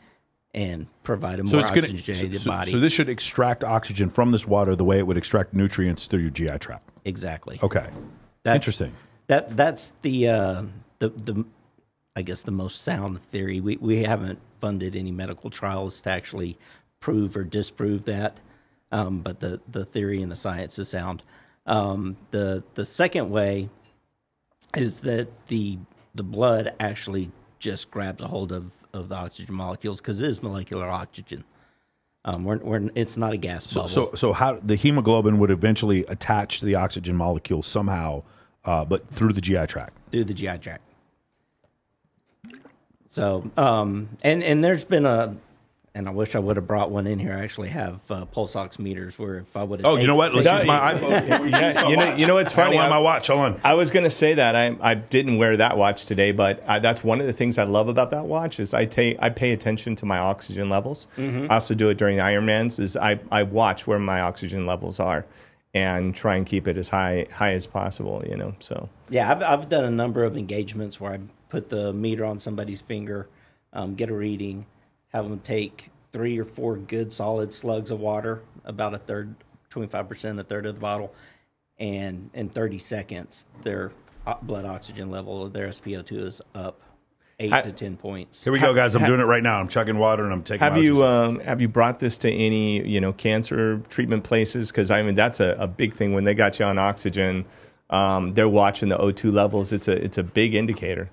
and provide a more oxygenated body. So this should extract oxygen from this water the way it would extract nutrients through your GI tract. Exactly. Okay. Interesting. That's the I guess the most sound theory. We haven't funded any medical trials to actually prove or disprove that, but the theory and the science is sound. The second way is that the blood actually just grabs a hold of the oxygen molecules because it is molecular oxygen. It's not a gas bubble. So how the hemoglobin would eventually attach to the oxygen molecule somehow, but through the GI tract. Through the GI tract. So and there's been and I wish I would have brought one in here. I actually have pulse ox meters where if I would have. Oh, you know what? Let's use my iPhone. Yeah, you know what's funny? I want my watch. Hold on. I was going to say that I didn't wear that watch today, but that's one of the things I love about that watch is I pay attention to my oxygen levels. Mm-hmm. I also do it during Ironmans. Is I watch where my oxygen levels are, and try and keep it as high as possible. So yeah, I've done a number of engagements where I put the meter on somebody's finger, get a reading, have them take 3 or 4 good solid slugs of water, about a third, 25%, a third of the bottle, and in 30 seconds, their blood oxygen level, their SpO2 is up 8 to 10 points. Here we go, guys. I'm doing it right now. I'm chugging water and I'm taking. Have you brought this to any cancer treatment places? Because that's a big thing when they got you on oxygen. They're watching the O2 levels. It's a big indicator.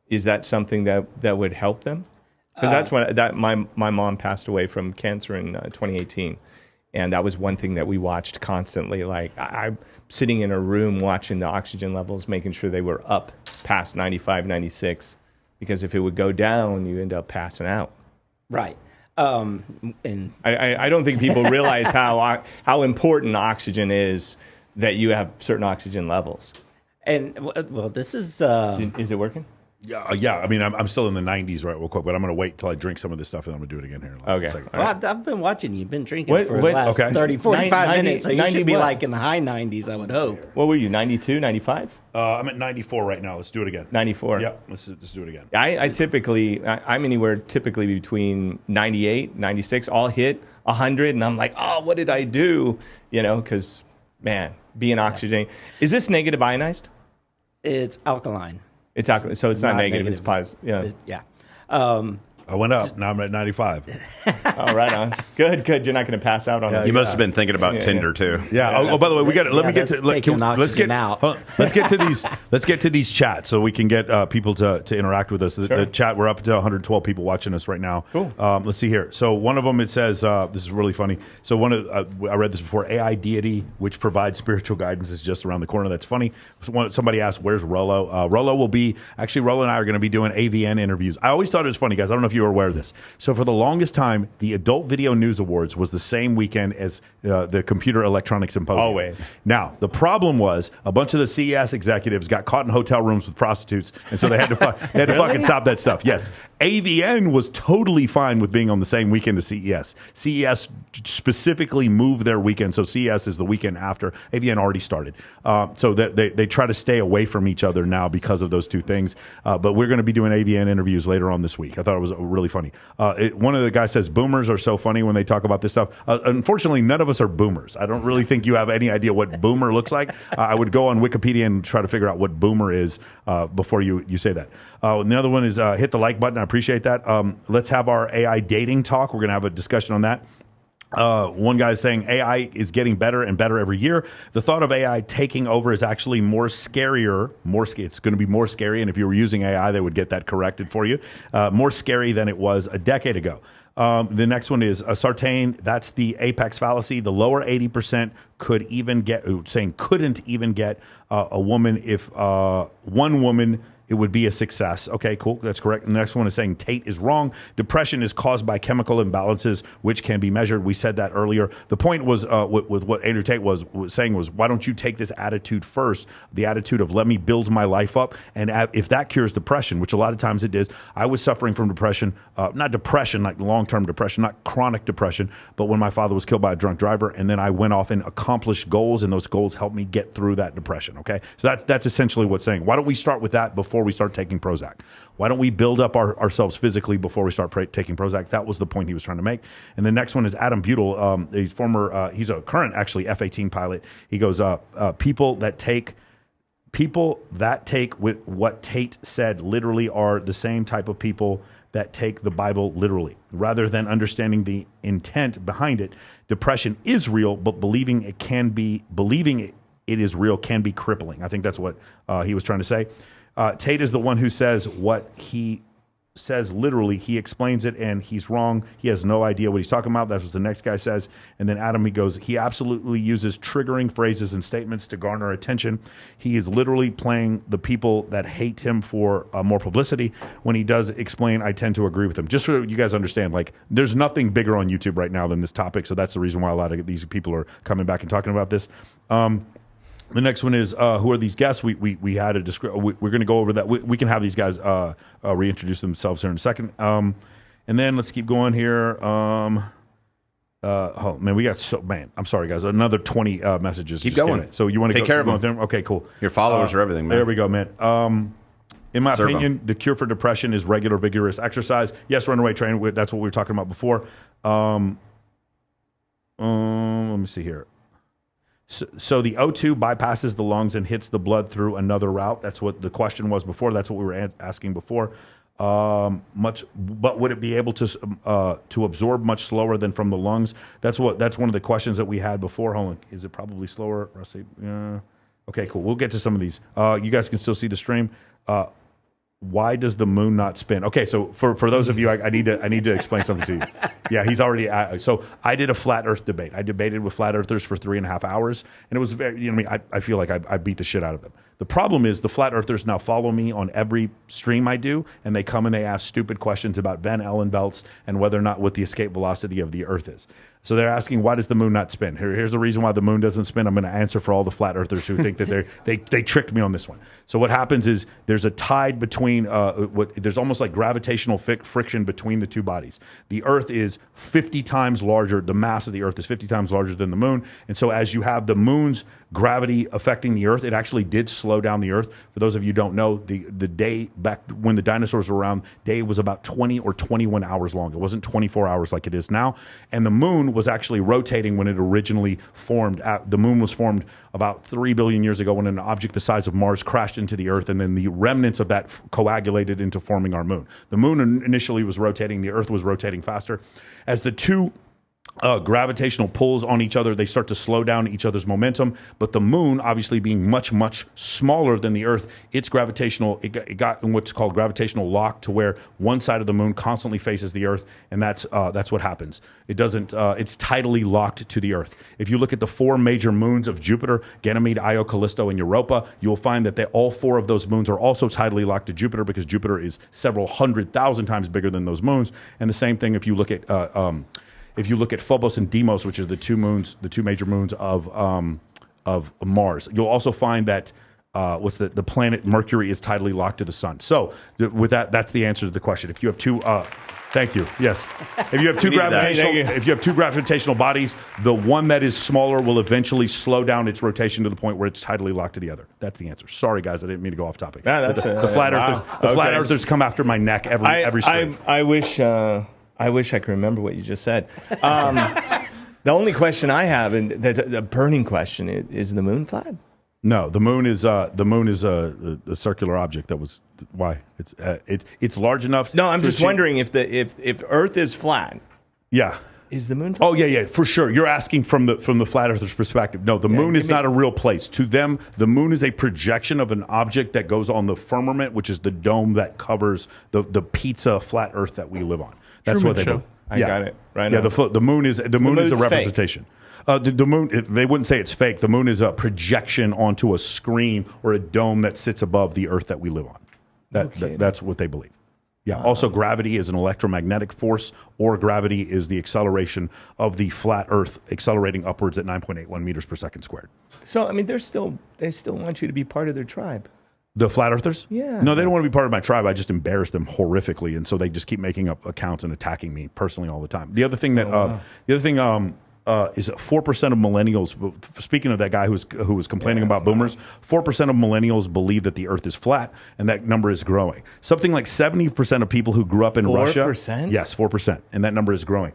Is that something that would help them? Because that's when my mom passed away from cancer in 2018, and that was one thing that we watched constantly. Like I'm sitting in a room watching the oxygen levels, making sure they were up past 95, 96, because if it would go down, you end up passing out. Right. And I don't think people realize how important oxygen is that you have certain oxygen levels. And well, this is Is it working? Yeah. I mean, I'm still in the 90s right real quick, but I'm going to wait till I drink some of this stuff and I'm going to do it again here. In Okay. a second. well, I've been watching you. You've been drinking What- for the what- last okay. 30, 45 90 minutes, so you 90 should be what? like in the high 90s, I would hope. What were you, 92, 95? I'm at 94 right now. Let's do it again. 94. Yeah, let's do it again. I'm anywhere typically between 98, 96. I'll hit 100, and I'm like, oh, what did I do? Because, man, being oxygenated. Is this negative ionized? It's alkaline. It's alkaline, so it's not negative. It's negative. positive. Yeah. I went up. Now I'm at 95. Oh, right on. Good. You're not going to pass out on us. You must have been thinking about Tinder too. Yeah. Oh, by the way, we got. Let me get that's to. taking oxygen out. Let's get to these. Let's get to these chats so we can get people to interact with us. The chat. We're up to 112 people watching us right now. Cool. Let's see here. So one of them, it says, this is really funny. So I read this before. AI deity, which provides spiritual guidance, is just around the corner. That's funny. Somebody asked, "Where's Rollo?" Rollo will be Rollo and I are going to be doing AVN interviews. I always thought it was funny, guys. I don't know if you were aware of this. So for the longest time, the Adult Video News Awards was the same weekend as the Computer Electronics Symposium. Always. Now, the problem was a bunch of the CES executives got caught in hotel rooms with prostitutes, and so they had to fucking stop that stuff. Yes. AVN was totally fine with being on the same weekend as CES. CES specifically moved their weekend, so CES is the weekend after. AVN already started. So they try to stay away from each other now because of those two things. But we're going to be doing AVN interviews later on this week. I thought it was really funny. One of the guys says boomers are so funny when they talk about this stuff. Unfortunately, none of us are boomers. I don't really think you have any idea what boomer looks like. I would go on Wikipedia and try to figure out what boomer is before you say that. The other one is hit the like button. I appreciate that. Let's have our AI dating talk. We're going to have a discussion on that. One guy is saying AI is getting better and better every year. The thought of AI taking over is actually more scarier. It's going to be more scary. And if you were using AI, they would get that corrected for you. More scary than it was a decade ago. The next one is Sartain. That's the apex fallacy. The lower 80% couldn't even get a woman. If one woman, it would be a success. Okay, cool. That's correct. The next one is saying Tate is wrong. Depression is caused by chemical imbalances, which can be measured. We said that earlier. The point was with what Andrew Tate was saying was, why don't you take this attitude first, the attitude of let me build my life up. And if that cures depression, which a lot of times it is, I was suffering from depression, not depression, like long-term depression, not chronic depression, but when my father was killed by a drunk driver, and then I went off and accomplished goals, and those goals helped me get through that depression, okay? So that's essentially what's saying. Why don't we start with that before we start taking Prozac? Why don't we build up ourselves physically before we start taking Prozac? That was the point he was trying to make. And the next one is Adam Butel. He's a current actually F-18 pilot. He goes, people that take with what Tate said literally are the same type of people that take the Bible literally. Rather than understanding the intent behind it, depression is real, but believing it is real can be crippling. I think that's what he was trying to say. Tate is the one who says what he says literally. He explains it and he's wrong. He has no idea what he's talking about. That's what the next guy says. And then Adam, he goes, he absolutely uses triggering phrases and statements to garner attention. He is literally playing the people that hate him for more publicity. When he does explain, I tend to agree with him. Just so you guys understand, like, there's nothing bigger on YouTube right now than this topic. So that's the reason why a lot of these people are coming back and talking about this. The next one is who are these guests? We had a we're going to go over that. We can have these guys reintroduce themselves here in a second. And then let's keep going here. Oh man, we got I'm sorry guys. Another 20 messages. Keep going. Kidding. So you want to take care of them? Okay, cool. Your followers are everything, man. There we go, man. In my opinion, the cure for depression is regular, vigorous exercise. Yes, runaway train. That's what we were talking about before. Let me see here. So the O2 bypasses the lungs and hits the blood through another route. That's what the question was before. That's what we were asking before. But would it be able to absorb much slower than from the lungs? That's one of the questions that we had before. Hold on, is it probably slower? Okay, cool. We'll get to some of these. You guys can still see the stream. Why does the moon not spin? Okay, so for those of you, I need to explain something to you. Yeah, he's already. So I did a flat Earth debate. I debated with flat earthers for 3.5 hours, and it was very. I feel like I beat the shit out of them. The problem is the flat earthers now follow me on every stream I do, and they come and they ask stupid questions about Van Allen belts and whether or not what the escape velocity of the Earth is. So they're asking, why does the moon not spin? Here's the reason why the moon doesn't spin. I'm going to answer for all the flat earthers who think that they tricked me on this one. So what happens is there's a tide between, there's almost like gravitational friction between the two bodies. The Earth is 50 times larger. The mass of the Earth is 50 times larger than the moon. And so as you have the moon's gravity affecting the Earth, it actually did slow down the Earth. For those of you who don't know, the day back when the dinosaurs were around, day was about 20 or 21 hours long. It wasn't 24 hours like it is now. And the moon was actually rotating when it originally formed. The moon was formed about 3 billion years ago when an object the size of Mars crashed into the Earth, and then the remnants of that coagulated into forming our moon. The moon initially was rotating. The Earth was rotating faster. As the two gravitational pulls on each other, they start to slow down each other's momentum. But the moon, obviously being much, much smaller than the Earth, it got in what's called gravitational lock, to where one side of the moon constantly faces the Earth, and that's what happens. It doesn't. It's tidally locked to the Earth. If you look at the 4 major moons of Jupiter, Ganymede, Io, Callisto, and Europa, you'll find that all 4 of those moons are also tidally locked to Jupiter, because Jupiter is several 100,000 times bigger than those moons. And the same thing if you look at Phobos and Deimos, which are the two major moons of Mars. You'll also find that the planet Mercury is tidally locked to the sun. So with that's the answer to the question. If you have two, thank you. Yes, if you have two gravitational bodies, the one that is smaller will eventually slow down its rotation to the point where it's tidally locked to the other. That's the answer. Sorry, guys, I didn't mean to go off topic. The flat earthers come after my neck every stream. I wish I could remember what you just said. The only question I have, and the burning question, is the moon flat? No, the moon is a circular object. That was why it's large enough. No, I'm just wondering if Earth is flat. Yeah. Is the moon flat? Oh yeah, for sure. You're asking from the flat earther's perspective. No, the moon is not a real place. To them, the moon is a projection of an object that goes on the firmament, which is the dome that covers the pizza flat Earth that we live on. That's what they do. I got it. Right. Yeah, the moon is a representation. The moon, they wouldn't say it's fake. The moon is a projection onto a screen or a dome that sits above the Earth that we live on. That's what they believe. Yeah. Also, gravity is an electromagnetic force, or gravity is the acceleration of the flat Earth accelerating upwards at 9.81 meters per second squared. So, I mean, they still want you to be part of their tribe. The flat earthers? Yeah. No, they don't want to be part of my tribe. I just embarrass them horrifically, and so they just keep making up accounts and attacking me personally all the time. The other thing is 4% of millennials. Speaking of that guy who was complaining about boomers, 4% of millennials believe that the Earth is flat, and that number is growing. Something like 70% of people who grew up in Russia. 4%? Yes, 4%, and that number is growing.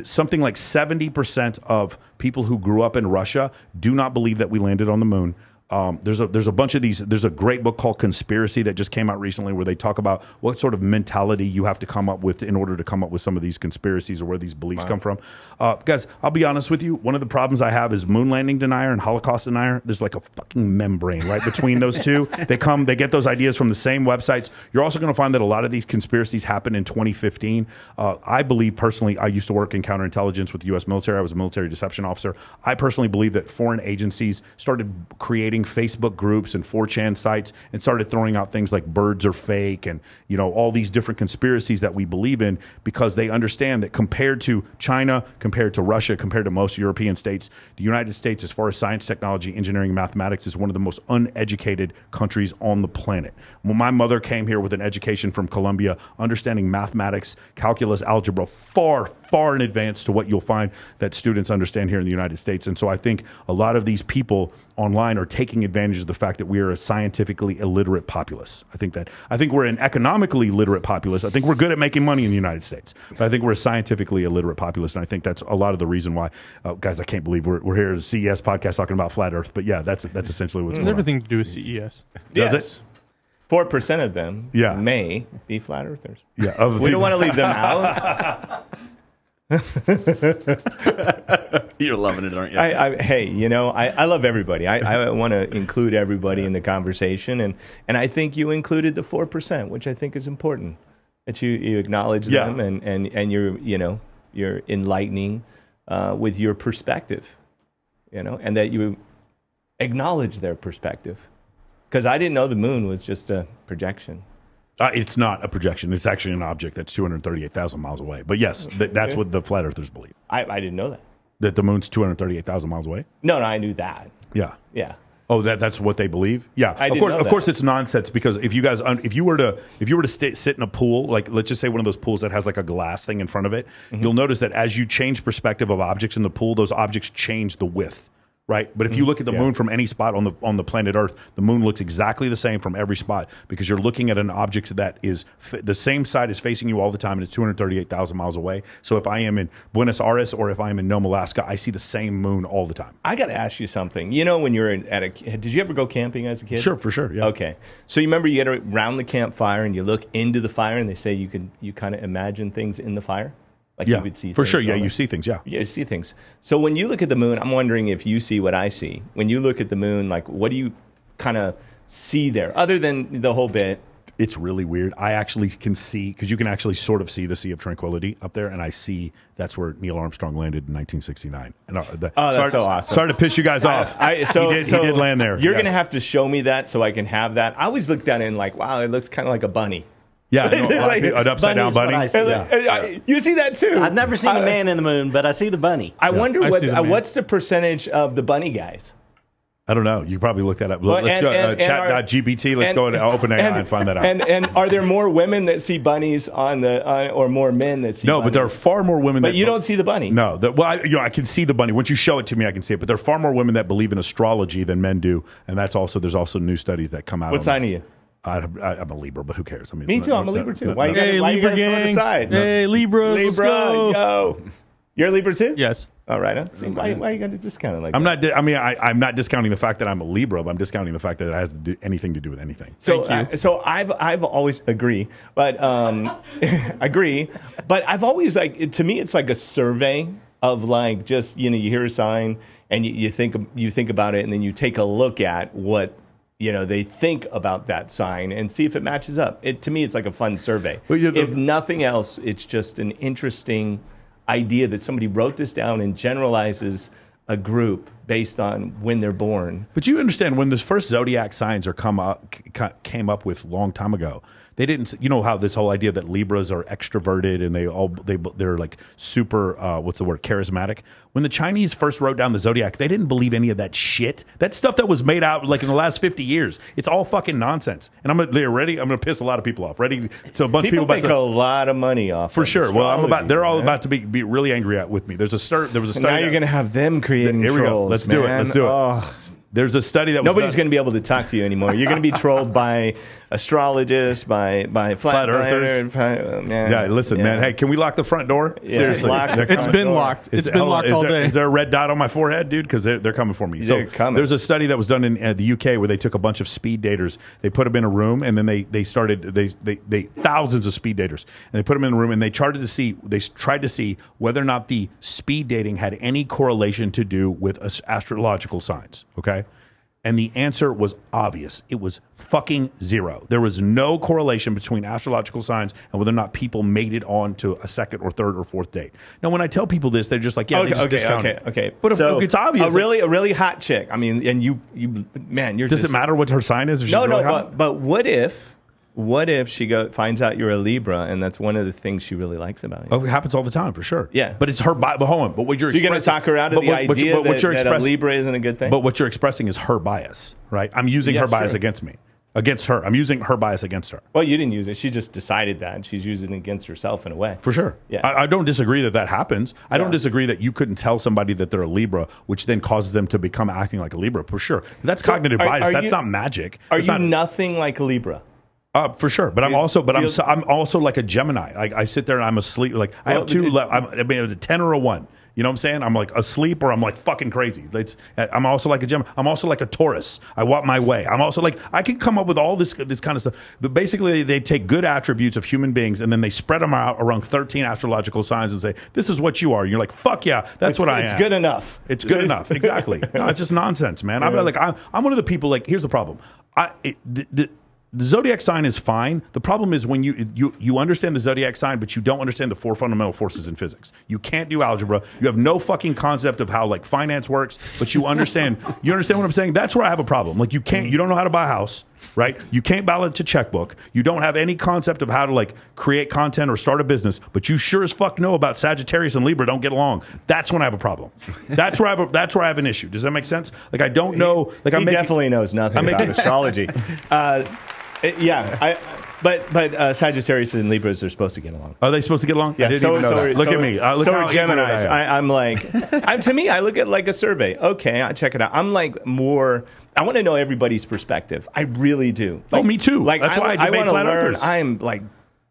Something like 70% of people who grew up in Russia do not believe that we landed on the moon. There's a bunch of these. There's a great book called Conspiracy that just came out recently, where they talk about what sort of mentality you have to come up with in order to come up with some of these conspiracies or where these beliefs come from. Guys, I'll be honest with you. One of the problems I have is moon landing denier and Holocaust denier. There's like a fucking membrane right between those two. They get those ideas from the same websites. You're also going to find that a lot of these conspiracies happened in 2015. I believe personally, I used to work in counterintelligence with the U.S. military. I was a military deception officer. I personally believe that foreign agencies started creating Facebook groups and 4chan sites and started throwing out things like birds are fake and all these different conspiracies that we believe in, because they understand that compared to China, compared to Russia, compared to most European states, the United States, as far as science, technology, engineering, and mathematics, is one of the most uneducated countries on the planet. When my mother came here with an education from Columbia, understanding mathematics, calculus, algebra far in advance to what you'll find that students understand here in the United States. And so I think a lot of these people online are taking advantage of the fact that we are a scientifically illiterate populace. I think we're an economically literate populace. I think we're good at making money in the United States, but I think we're a scientifically illiterate populace, and I think that's a lot of the reason why. Guys, I can't believe we're here at a CES podcast talking about flat Earth, but yeah, that's essentially what's going on. It's everything to do with CES. Does it? 4% of them may be flat earthers. Yeah, we don't want to leave them out. You're loving it, aren't you? I love everybody. I want to include everybody in the conversation, and I think you included the 4%, which I think is important. That you acknowledge them and you're enlightening with your perspective, and that you acknowledge their perspective. Because I didn't know the moon was just a projection. It's not a projection. It's actually an object that's 238,000 miles away. But yes, that's what the flat earthers believe. I didn't know that. That the moon's 238,000 miles away? No, I knew that. Yeah. Yeah. Oh, that's what they believe. Yeah, of course, it's nonsense because if you were to sit in a pool, like let's just say one of those pools that has like a glass thing in front of it, you'll notice that as you change perspective of objects in the pool, those objects change the width. Right, but if you look at the moon from any spot on the planet Earth, the moon looks exactly the same from every spot because you're looking at an object that is the same side is facing you all the time, and it's 238,000 miles away. So if I am in Buenos Aires or if I am in Nome, Alaska, I see the same moon all the time. I got to ask you something. You know, when you're did you ever go camping as a kid? Sure, for sure. Yeah. Okay, so you remember you get around the campfire and you look into the fire, and they say you kind of imagine things in the fire. Like yeah, you would see for sure. Yeah, you see things. Yeah, you see things. So when you look at the moon, I'm wondering if you see what I see. When you look at the moon, like what do you kind of see there, other than the whole bit? It's really weird. I actually can see because you can actually sort of see the Sea of Tranquility up there, and I see that's where Neil Armstrong landed in 1969. And that's so awesome. Sorry to piss you guys off. He did land there. You're gonna have to show me that so I can have that. I always look down and like, wow, it looks kind of like a bunny. Yeah, an upside down bunny. You see that too. I've never seen a man in the moon, but I see the bunny. I wonder what's the percentage of the bunny guys? I don't know. You probably look that up. Let's go chat.gpt. Let's go to OpenAI and find that out. And are there more women that see bunnies or more men that see bunnies? No, but there are far more women But you don't see the bunny. No. I can see the bunny. Once you show it to me, I can see it. But there are far more women that believe in astrology than men do. And there's also new studies that come out. What sign are you? I'm a Libra, but who cares? I mean, me too. I'm a Libra too. Why you Libra got to throw it aside? Hey, Libra, let's go. Yo. You're a Libra too? Yes. All right. Why you got to discount it like I'm that? I'm not discounting the fact that I'm a Libra, but I'm discounting the fact that it has to do anything to do with anything. So I've always agree, but agree, but I've always to me it's like a survey of like just you hear a sign and you think about it and then you take a look at what they think about that sign and see if it matches up. To me, it's like a fun survey. If nothing else, it's just an interesting idea that somebody wrote this down and generalizes a group based on when they're born. But you understand when the first zodiac signs came up with long time ago, they didn't. You know how this whole idea that Libras are extroverted and they're like super charismatic. When the Chinese first wrote down the zodiac, they didn't believe any of that shit. That stuff that was made out like in the last 50 years. It's all fucking nonsense. And I'm gonna piss a lot of people off. Ready? So a bunch of people make a lot of money off for sure. Well, they're all about to be really angry with me. There was a study. Now you're gonna have them creating trolls. Here we go. Let's do it. Oh. There's a study that nobody's going to be able to talk to you anymore. You're going to be trolled by astrologists, by flat earthers. Man. Hey, can we lock the front door? Yeah, seriously, it's been locked. It's been locked all day. Is there a red dot on my forehead, dude? Because they're coming for me. So there's a study that was done in the UK where they took a bunch of speed daters. They put them in a room, and then they thousands of speed daters, and they put them in a room, and they tried to see whether or not the speed dating had any correlation to do with astrological signs. Okay. And the answer was obvious. It was fucking zero. There was no correlation between astrological signs and whether or not people made it on to a second or third or fourth date. Now, when I tell people this, they're just like, yeah, okay. But so it's obvious. A really hot chick. I mean, and you're does it matter what her sign is? But what if she finds out you're a Libra and that's one of the things she really likes about you? Oh, it happens all the time for sure. Yeah, but it's her. But hold on. But what you're going to talk her out of the idea that a Libra isn't a good thing. But what you're expressing is her bias, right? I'm using her bias against her. I'm using her bias against her. Well, you didn't use it. She just decided that. She's using it against herself in a way. For sure. Yeah. I don't disagree that happens. I don't disagree that you couldn't tell somebody that they're a Libra, which then causes them to become acting like a Libra. For sure. That's cognitive bias. That's not magic. Are you nothing like a Libra? For sure, but I'm also like a Gemini. I sit there and I'm asleep. Like I have two left. I mean, a 10 or a 1. You know what I'm saying? I'm like asleep or I'm like fucking crazy. I'm also like a Gemini. I'm also like a Taurus. I walk my way. I'm also like I can come up with all this kind of stuff. Basically, they take good attributes of human beings and then they spread them out around 13 astrological signs and say this is what you are. And you're like fuck yeah, that's what I am. It's good enough. It's good enough. Exactly. No, it's just nonsense, man. I'm one of the people. Like here's the problem. The zodiac sign is fine. The problem is when you understand the zodiac sign, but you don't understand the 4 fundamental forces in physics. You can't do algebra. You have no fucking concept of how like finance works, but you understand what I'm saying? That's where I have a problem. Like you don't know how to buy a house. right? You can't balance a checkbook. You don't have any concept of how to like create content or start a business, but you sure as fuck know about Sagittarius and Libra don't get along. That's when I have a problem. That's where I have an issue. Does that make sense? Like I don't know. Like he definitely knows nothing about astrology. But Sagittarius and Libras are supposed to get along. Are they supposed to get along? Yeah, I didn't even know that. Look at me. Look so how are Geminis. I'm like, to me, I look at like a survey. Okay, I check it out. I'm like more. I want to know everybody's perspective. I really do. Like, me too. Like that's why I debate flat earthers. I'm like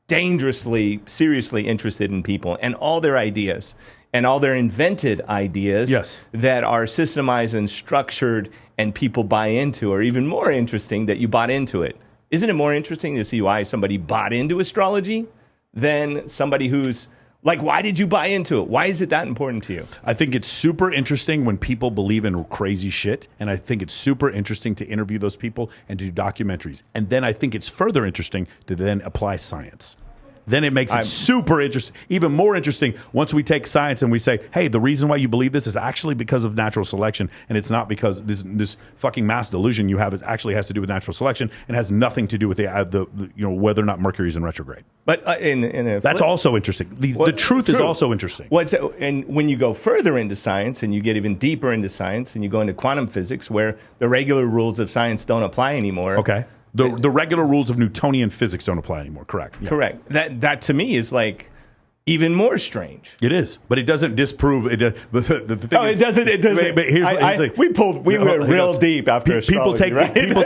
dangerously, seriously interested in people and all their ideas and all their invented ideas that are systemized and structured and people buy into, or even more interesting that you bought into it. Isn't it more interesting to see why somebody bought into astrology than somebody who's like, why did you buy into it? Why is it that important to you? I think it's super interesting when people believe in crazy shit. And I think it's super interesting to interview those people and do documentaries. And then I think it's further interesting to then apply science. Then it makes it super interesting, even more interesting once we take science and we say, hey, the reason why you believe this is actually because of natural selection, and it's not because this fucking mass delusion you have is actually has to do with natural selection and has nothing to do with the whether or not Mercury's in retrograde. But that's also interesting. The truth is also interesting. And when you go further into science and you get even deeper into science and you go into quantum physics where the regular rules of science don't apply anymore. Okay. The regular rules of Newtonian physics don't apply anymore. Correct. Yeah. Correct. That to me is like even more strange. It is, but it doesn't disprove it. The thing it doesn't. It doesn't. But we went real deep after astrology. People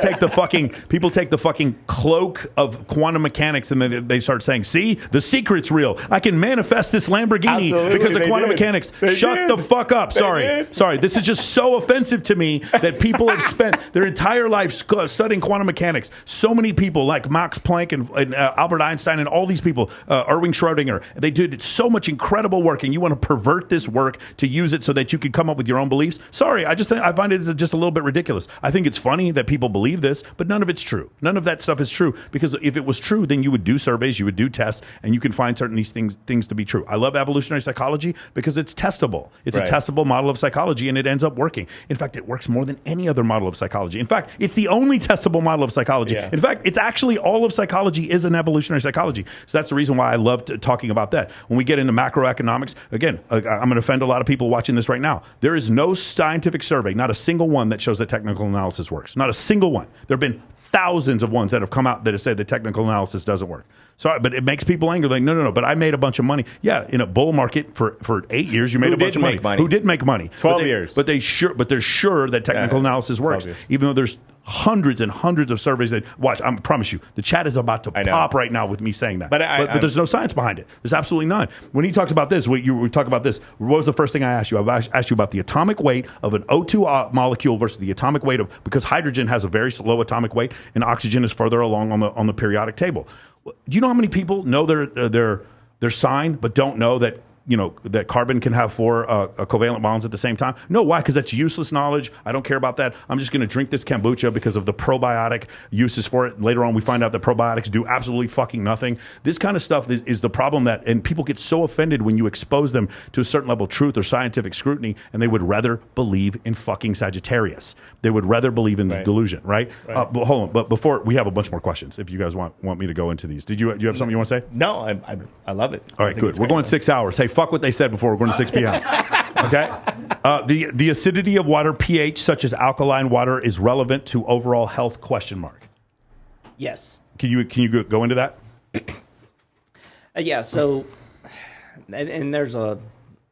take the fucking cloak of quantum mechanics and then they start saying, "See, the secret's real. I can manifest this Lamborghini because of quantum mechanics." Shut the fuck up. Sorry. This is just so offensive to me that people have spent their entire life studying quantum mechanics. So many people like Max Planck and Albert Einstein and all these people, Erwin Schrödinger, they did so much incredible work, and you want to pervert this work to use it so that you can come up with your own beliefs. Sorry, I find it just a little bit ridiculous. I think it's funny that people believe this, but none of it's true. None of that stuff is true, because if it was true, then you would do surveys, you would do tests, and you can find certain these things to be true. I love evolutionary psychology because it's testable. It's a testable model of psychology, and it ends up working. In fact, it works more than any other model of psychology. In fact, it's the only testable model of psychology. Yeah. In fact, it's actually all of psychology is an evolutionary psychology. So that's the reason why I love talking about that. When we get into macroeconomics, again, I'm going to offend a lot of people watching this right now. There is no scientific survey, not a single one, that shows that technical analysis works. Not a single one. There have been thousands of ones that have come out that have said that technical analysis doesn't work. Sorry, but it makes people angry. Like, no, but I made a bunch of money. Yeah, in a bull market for 8 years, you made a bunch of money. Who did make money? 12 years. But they're sure that technical analysis works, even though there's hundreds and hundreds of surveys that watch. I promise you, the chat is about to pop right now with me saying that. But there's no science behind it. There's absolutely none. When he talks about this, we talk about this. What was the first thing I asked you? I asked you about the atomic weight of an O2 molecule versus the atomic weight of, because hydrogen has a very low atomic weight and oxygen is further along on the periodic table. Do you know how many people know their sign but don't know that that carbon can have 4 covalent bonds at the same time? No, why? Because that's useless knowledge. I don't care about that. I'm just going to drink this kombucha because of the probiotic uses for it. Later on, we find out that probiotics do absolutely fucking nothing. This kind of stuff is the problem and people get so offended when you expose them to a certain level of truth or scientific scrutiny, and they would rather believe in fucking Sagittarius. They would rather believe in the delusion, right? But hold on. But before, we have a bunch more questions if you guys want me to go into these. Do you have something you want to say? No, I love it. All right, good. We're going 6 hours. Hey, fuck what they said before. We're going to 6 p.m. Okay? The acidity of water, pH, such as alkaline water, is relevant to overall health, ? Yes. Can you go into that? Yeah, so, and there's on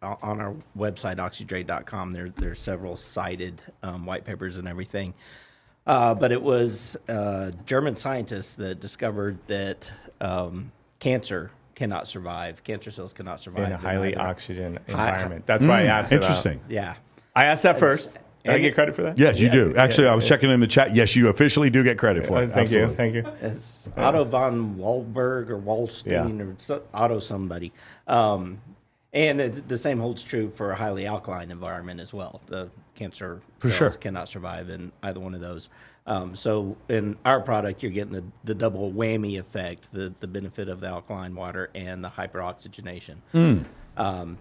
our website, oxygenation.com, there's several cited white papers and everything. But it was German scientists that discovered that cancer cells cannot survive in a highly oxygen environment. That's why I asked about. Interesting. Yeah. I asked that first. Did I get credit for that? Yes, you do. Actually, I was checking in the chat. Yes, you officially do get credit for it. Thank you. It's Otto von Waldberg or Waldstein or Otto somebody. And the same holds true for a highly alkaline environment as well. The cancer cells cannot survive in either one of those. So in our product, you're getting the double whammy effect, the benefit of the alkaline water and the hyperoxygenation.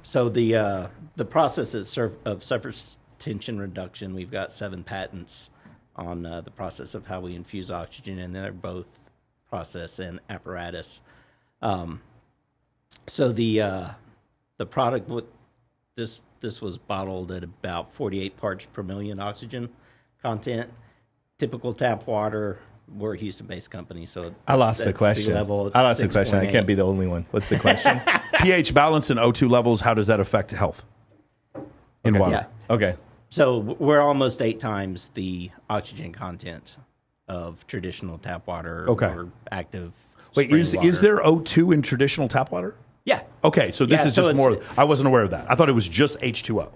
So the process of surface tension reduction, we've got 7 patents on the process of how we infuse oxygen, and they're both process and apparatus. So the product, this was bottled at about 48 parts per million oxygen content. Typical tap water. We're a Houston-based company, so I lost the question. I lost the question. I can't be the only one. What's the question? pH balance and O2 levels. How does that affect health in water? Yeah. Okay. So we're almost 8 times the oxygen content of traditional tap water or active. Wait, is there O2 in traditional tap water? Yeah. Okay, so this is so just more. I wasn't aware of that. I thought it was just H2O.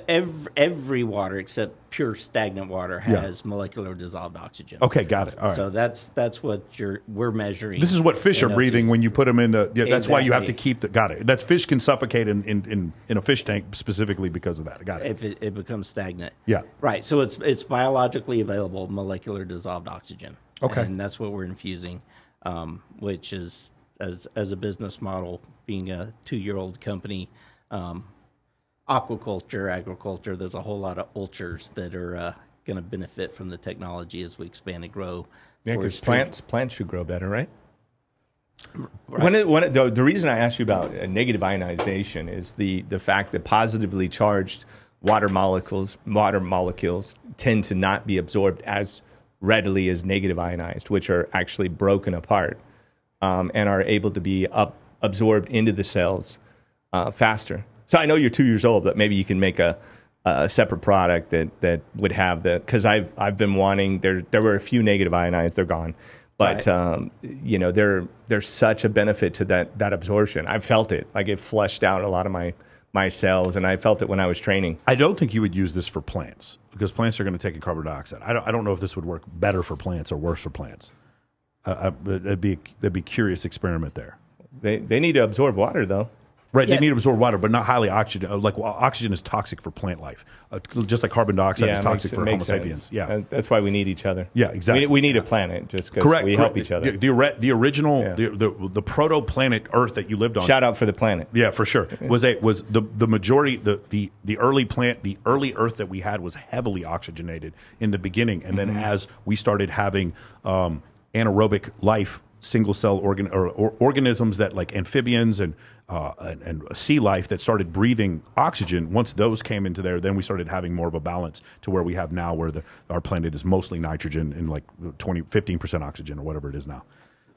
Every water except pure stagnant water has molecular dissolved oxygen. Okay, got it. All right. So that's what we're measuring. This is what fish are breathing when you put them in the. Yeah, that's why you have to Exactly. keep the. Got it. That fish can suffocate in a fish tank specifically because of that. Got it. if it becomes stagnant. Yeah. Right. So it's biologically available molecular dissolved oxygen. Okay. And that's what we're infusing, which is as a business model, being a 2-year-old company. Aquaculture, agriculture, there's a whole lot of ultures that are going to benefit from the technology as we expand and grow. Yeah, because plants should grow better, right? Right. The reason I asked you about negative ionization is the fact that positively charged water molecules tend to not be absorbed as readily as negative ionized, which are actually broken apart and are able to be absorbed into the cells faster. So I know you're 2 years old, but maybe you can make a separate product that would have because I've been wanting. There were a few negative ionized, they're gone, but right. There's such a benefit to that absorption. I've felt it, like it flushed out a lot of my cells, and I felt it when I was training. I don't think you would use this for plants because plants are going to take in carbon dioxide. I don't know if this would work better for plants or worse for plants. That'd be a curious experiment there. They need to absorb water though. Right, they need to absorb water, but not highly oxygen. Oxygen is toxic for plant life, just like carbon dioxide is toxic for Homo sapiens. Yeah, that's why we need each other. Yeah, exactly. We need a planet just because we help each other. The original, the proto-planet Earth that you lived on. Shout out for the planet. Yeah, for sure. Was the majority the early Earth that we had was heavily oxygenated in the beginning, and then as we started having anaerobic life, single cell organisms that like amphibians and sea life that started breathing oxygen. Once those came into there, then we started having more of a balance to where we have now, where our planet is mostly nitrogen and like 15% oxygen or whatever it is now,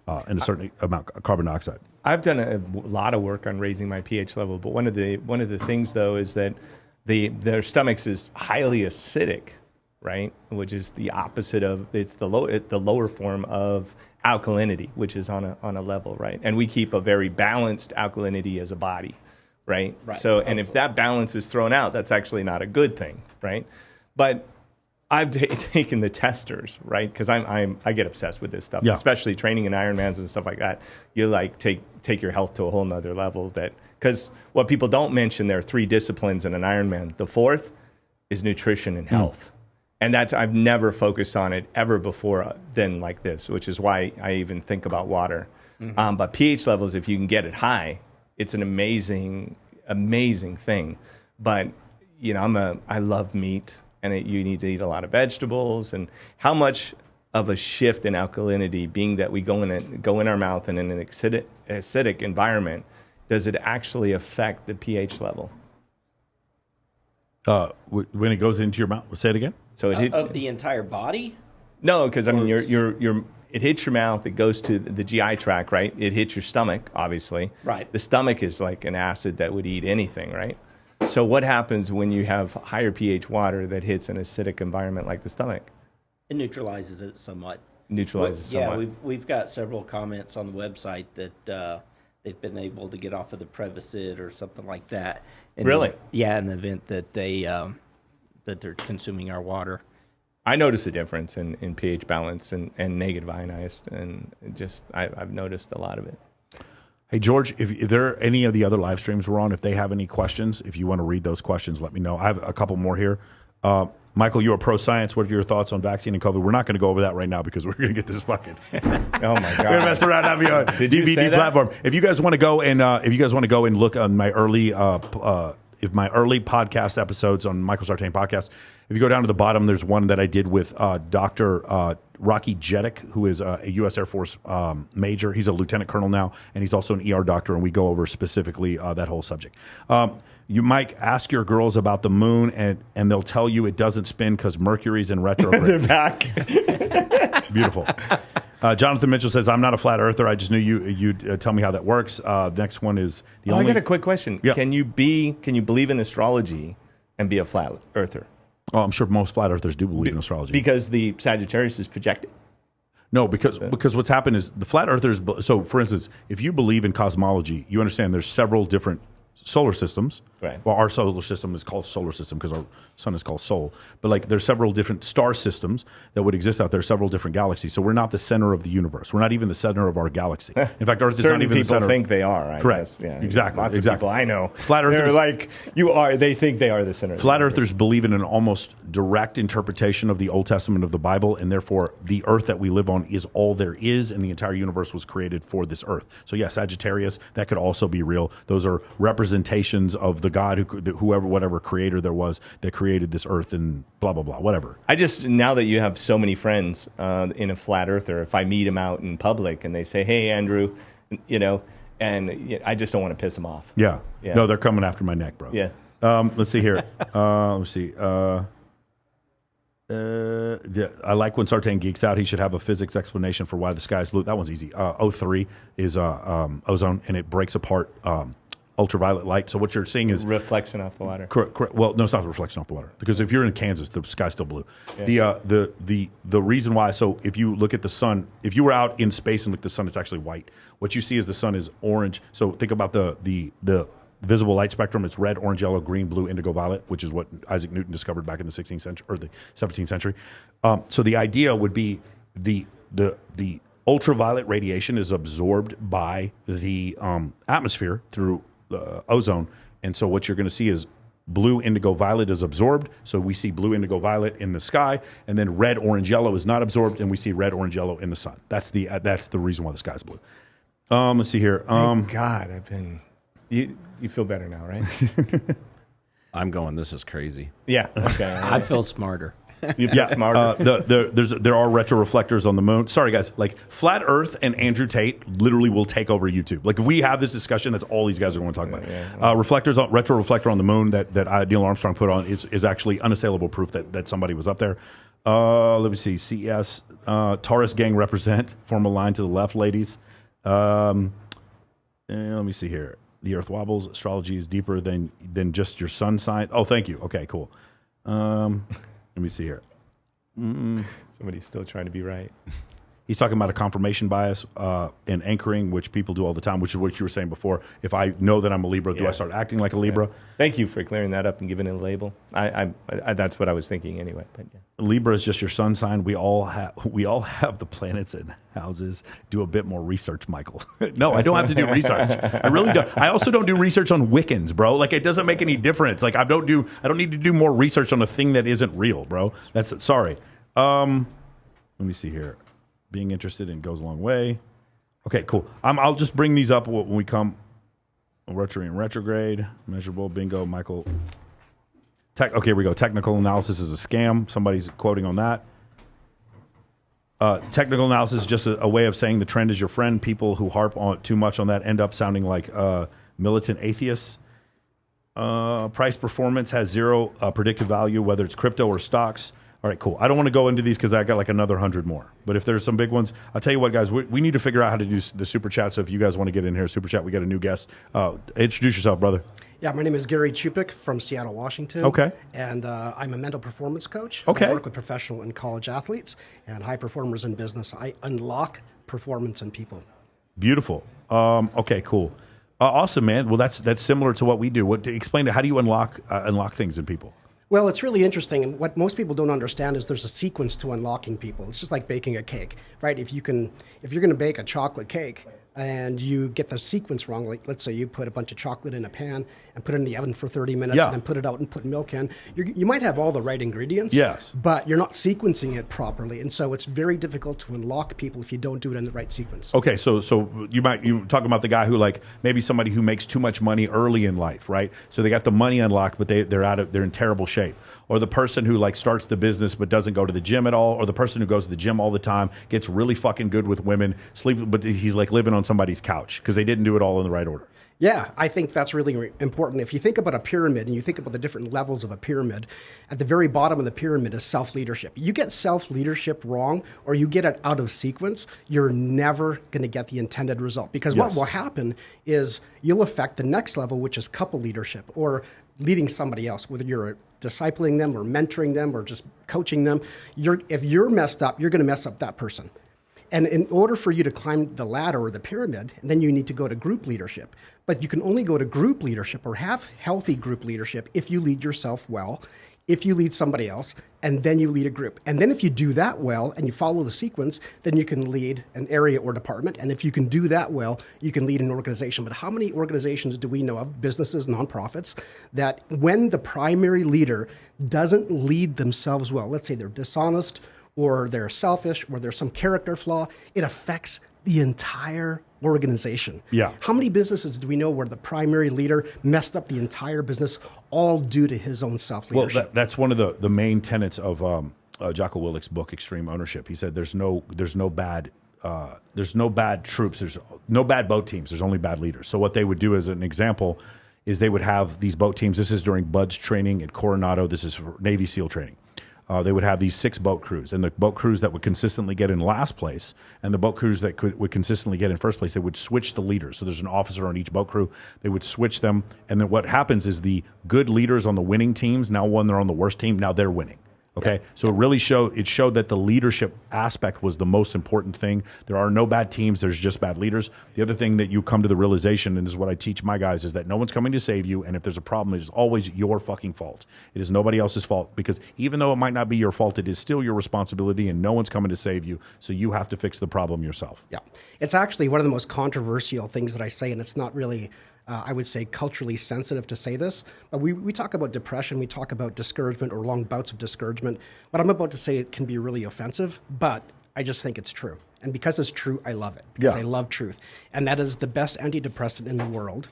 and a certain amount of carbon dioxide. I've done a lot of work on raising my pH level, but one of the things though is that their stomachs is highly acidic, right? Which is the opposite of the lower form of alkalinity, which is on a level, right? And we keep a very balanced alkalinity as a body, right? So, and if that balance is thrown out, that's actually not a good thing, right? But I've taken the testers, right? Because I get obsessed with this stuff, especially training in Ironmans and stuff like that. You like take your health to a whole nother level. Because what people don't mention, there are 3 disciplines in an Ironman. The 4th is nutrition and health. And I've never focused on it ever before than like this, which is why I even think about water. But pH levels, if you can get it high, it's an amazing, amazing thing. But I love meat, and you need to eat a lot of vegetables. And how much of a shift in alkalinity, being that we go in our mouth and in an acidic environment, does it actually affect the pH level? When it goes into your mouth, say it again. So of the entire body? No, because I mean, it hits your mouth, it goes to the GI tract, right? It hits your stomach, obviously. Right. The stomach is like an acid that would eat anything, right? So what happens when you have higher pH water that hits an acidic environment like the stomach? It neutralizes it somewhat. Somewhat. Yeah, we've got several comments on the website that they've been able to get off of the Prevacid or something like that. Really? In the event that they're consuming our water. I notice a difference in pH balance and negative ionized, and I've noticed a lot of it. Hey, George, if there are any of the other live streams we're on, if they have any questions, if you want to read those questions, let me know. I have a couple more here. Michael, you're a pro-science. What are your thoughts on vaccine and COVID? We're not going to go over that right now because we're going to get this fucking. Oh my God! We're going to mess around having a Did you DVD say that? platform. If you guys want to go and look on my early if my early podcast episodes on Michael Sartain podcast, if you go down to the bottom, there's one that I did with Dr. Rocky Jeddick, who is a U.S. Air Force major. He's a lieutenant colonel now, and he's also an ER doctor, and we go over specifically that whole subject. You might ask your girls about the moon, and they'll tell you it doesn't spin because Mercury's in retrograde. They're back. Beautiful. Jonathan Mitchell says, I'm not a flat earther. I just knew you'd tell me how that works. Next one is the only... I got a quick question. Yeah. Can you believe in astrology and be a flat earther? Oh, I'm sure most flat earthers do believe in astrology. Because the Sagittarius is projected. No, because what's happened is the flat earthers... So, for instance, if you believe in cosmology, you understand there's several different solar systems. Right. Well, our solar system is called solar system because our sun is called Sol. But like there's several different star systems that would exist out there, several different galaxies. So we're not the center of the universe. We're not even the center of our galaxy. In fact, Earth is not even the center. Certain people think they are. I Correct. guess. Yeah, Exactly. Lots Exactly. of people I know. Flat earthers, they're like, you are. They think they are the center. Flat earthers believe in an almost direct interpretation of the Old Testament of the Bible, and therefore the Earth that we live on is all there is, and the entire universe was created for this Earth. So yeah, Sagittarius, that could also be real. Those are representations of the God, whatever creator there was that created this Earth, and blah blah blah, whatever. I just, now that you have so many friends in a flat earther, if I meet them out in public and they say, "Hey, Andrew," and I just don't want to piss them off. Yeah. Yeah. No, they're coming after my neck, bro. Yeah. Let's see here. Let's see. Yeah, I like when Sartain geeks out. He should have a physics explanation for why the sky is blue. That one's easy. O3 is ozone, and it breaks apart ultraviolet light. So what you're seeing is Reflection off the water. correct. Well, no, it's not a reflection off the water, because if you're in Kansas, the sky's still blue. Yeah. The reason why. So if you look at the sun, if you were out in space and look at the sun, it's actually white. What you see is the sun is orange. So think about the visible light spectrum. It's red, orange, yellow, green, blue, indigo, violet, which is what Isaac Newton discovered back in the 16th century or the 17th century. So the idea would be the ultraviolet radiation is absorbed by the atmosphere through ozone, and so what you're going to see is blue, indigo, violet is absorbed. So we see blue, indigo, violet in the sky, and then red, orange, yellow is not absorbed, and we see red, orange, yellow in the sun. That's the reason why the sky's blue. Let's see here. God, I've been. You feel better now, right? I'm going, this is crazy. Yeah. Okay. I feel smarter. You feel smarter. There are retroreflectors on the moon. Sorry, guys. Like Flat Earth and Andrew Tate literally will take over YouTube. Like if we have this discussion, that's all these guys are going to talk about. Retroreflector on the moon that Neil Armstrong put on is actually unassailable proof that somebody was up there. Let me see. CES Taurus gang represent. Form a line to the left, ladies. And let me see here. The Earth wobbles. Astrology is deeper than just your sun sign. Oh, thank you. Okay, cool. Let me see here. Somebody's still trying to be right. He's talking about a confirmation bias and anchoring, which people do all the time, which is what you were saying before. If I know that I'm a Libra, do I start acting like a Libra? Thank you for clearing that up and giving it a label. I that's what I was thinking anyway. But yeah. Libra is just your sun sign. We all have the planets and houses. Do a bit more research, Michael. No, I don't have to do research. I really don't. I also don't do research on Wiccans, bro. Like it doesn't make any difference. Like I don't need to do more research on a thing that isn't real, bro. That's sorry. Let me see here. Being interested in goes a long way. Okay, cool. I'll just bring these up when we come. Mercury and retrograde, measurable, bingo, Michael. Okay, here we go. Technical analysis is a scam. Somebody's quoting on that. Technical analysis is just a way of saying the trend is your friend. People who harp on too much on that end up sounding like militant atheists. Price performance has zero predictive value, whether it's crypto or stocks. All right, cool. I don't want to go into these because I got like another 100 more. But if there's some big ones, I'll tell you what, guys, we need to figure out how to do the super chat. So if you guys want to get in here, super chat, we got a new guest. Introduce yourself, brother. Yeah, my name is Gary Chupik from Seattle, Washington. Okay. And I'm a mental performance coach. Okay. I work with professional and college athletes and high performers in business. I unlock performance in people. Beautiful. Okay, cool. Awesome, man. Well, that's similar to what we do. Explain how do you unlock things in people? Well, it's really interesting, and what most people don't understand is there's a sequence to unlocking people. It's just like baking a cake, right? If you're going to bake a chocolate cake, and you get the sequence wrong, like let's say you put a bunch of chocolate in a pan and put it in the oven for 30 minutes Yeah. and then put it out and put milk in, you might have all the right ingredients, Yes. but you're not sequencing it properly. And so it's very difficult to unlock people if you don't do it in the right sequence. Okay, so you talking about the guy who, like, maybe somebody who makes too much money early in life, right? So they got the money unlocked, but they're in terrible shape. Or the person who, like, starts the business but doesn't go to the gym at all, or the person who goes to the gym all the time, gets really fucking good with women, but he's like living on somebody's couch because they didn't do it all in the right order. Yeah, I think that's really important. If you think about a pyramid and you think about the different levels of a pyramid, at the very bottom of the pyramid is self-leadership. You get self-leadership wrong or you get it out of sequence, you're never going to get the intended result. Because what will happen is you'll affect the next level, which is couple leadership or leading somebody else, whether you're discipling them or mentoring them or just coaching them. If you're messed up, you're going to mess up that person. And in order for you to climb the ladder or the pyramid, then you need to go to group leadership. But you can only go to group leadership or have healthy group leadership if you lead yourself well, if you lead somebody else, and then you lead a group. And then if you do that well and you follow the sequence, then you can lead an area or department. And if you can do that well, you can lead an organization. But how many organizations do we know of, businesses, nonprofits, that when the primary leader doesn't lead themselves well, let's say they're dishonest, or they're selfish, or there's some character flaw, it affects the entire organization. Yeah. How many businesses do we know where the primary leader messed up the entire business, all due to his own self-leadership? Well, that's one of the main tenets of Jocko Willick's book, Extreme Ownership. He said there's no bad troops, there's no bad boat teams, there's only bad leaders. So what they would do as an example is they would have these boat teams. This is during Bud's training at Coronado. This is for Navy SEAL training. They would have these 6 boat crews, and the boat crews that would consistently get in last place and the boat crews that would consistently get in first place, they would switch the leaders. So there's an officer on each boat crew. They would switch them, and then what happens is the good leaders on the winning teams, now when they're on the worst team, now they're winning. Okay, so it really showed that the leadership aspect was the most important thing. There are no bad teams, there's just bad leaders. The other thing that you come to the realization, and this is what I teach my guys, is that no one's coming to save you, and if there's a problem, it is always your fucking fault. It is nobody else's fault, because even though it might not be your fault, it is still your responsibility, and no one's coming to save you, so you have to fix the problem yourself. Yeah, it's actually one of the most controversial things that I say, and it's not really I would say culturally sensitive to say this, but we talk about depression, we talk about discouragement or long bouts of discouragement. What I'm about to say, it can be really offensive, but I just think it's true. And because it's true, I love it. Because I love truth. And that is the best antidepressant in the world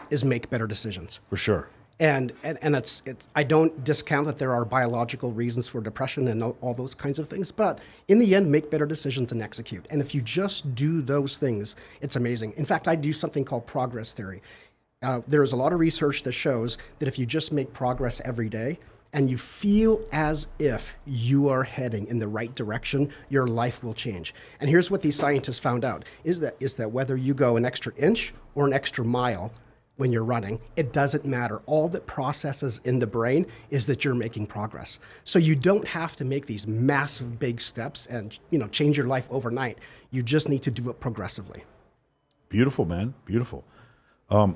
is make better decisions. For sure. And it's I don't discount that there are biological reasons for depression and all those kinds of things, but in the end, make better decisions and execute. And if you just do those things, it's amazing. In fact, I do something called progress theory. There's a lot of research that shows that if you just make progress every day and you feel as if you are heading in the right direction, your life will change. And here's what these scientists found out, is that whether you go an extra inch or an extra mile, when you're running, it doesn't matter. All that processes in the brain is that you're making progress. So you don't have to make these massive big steps and change your life overnight. You just need to do it progressively. Beautiful, man. Beautiful.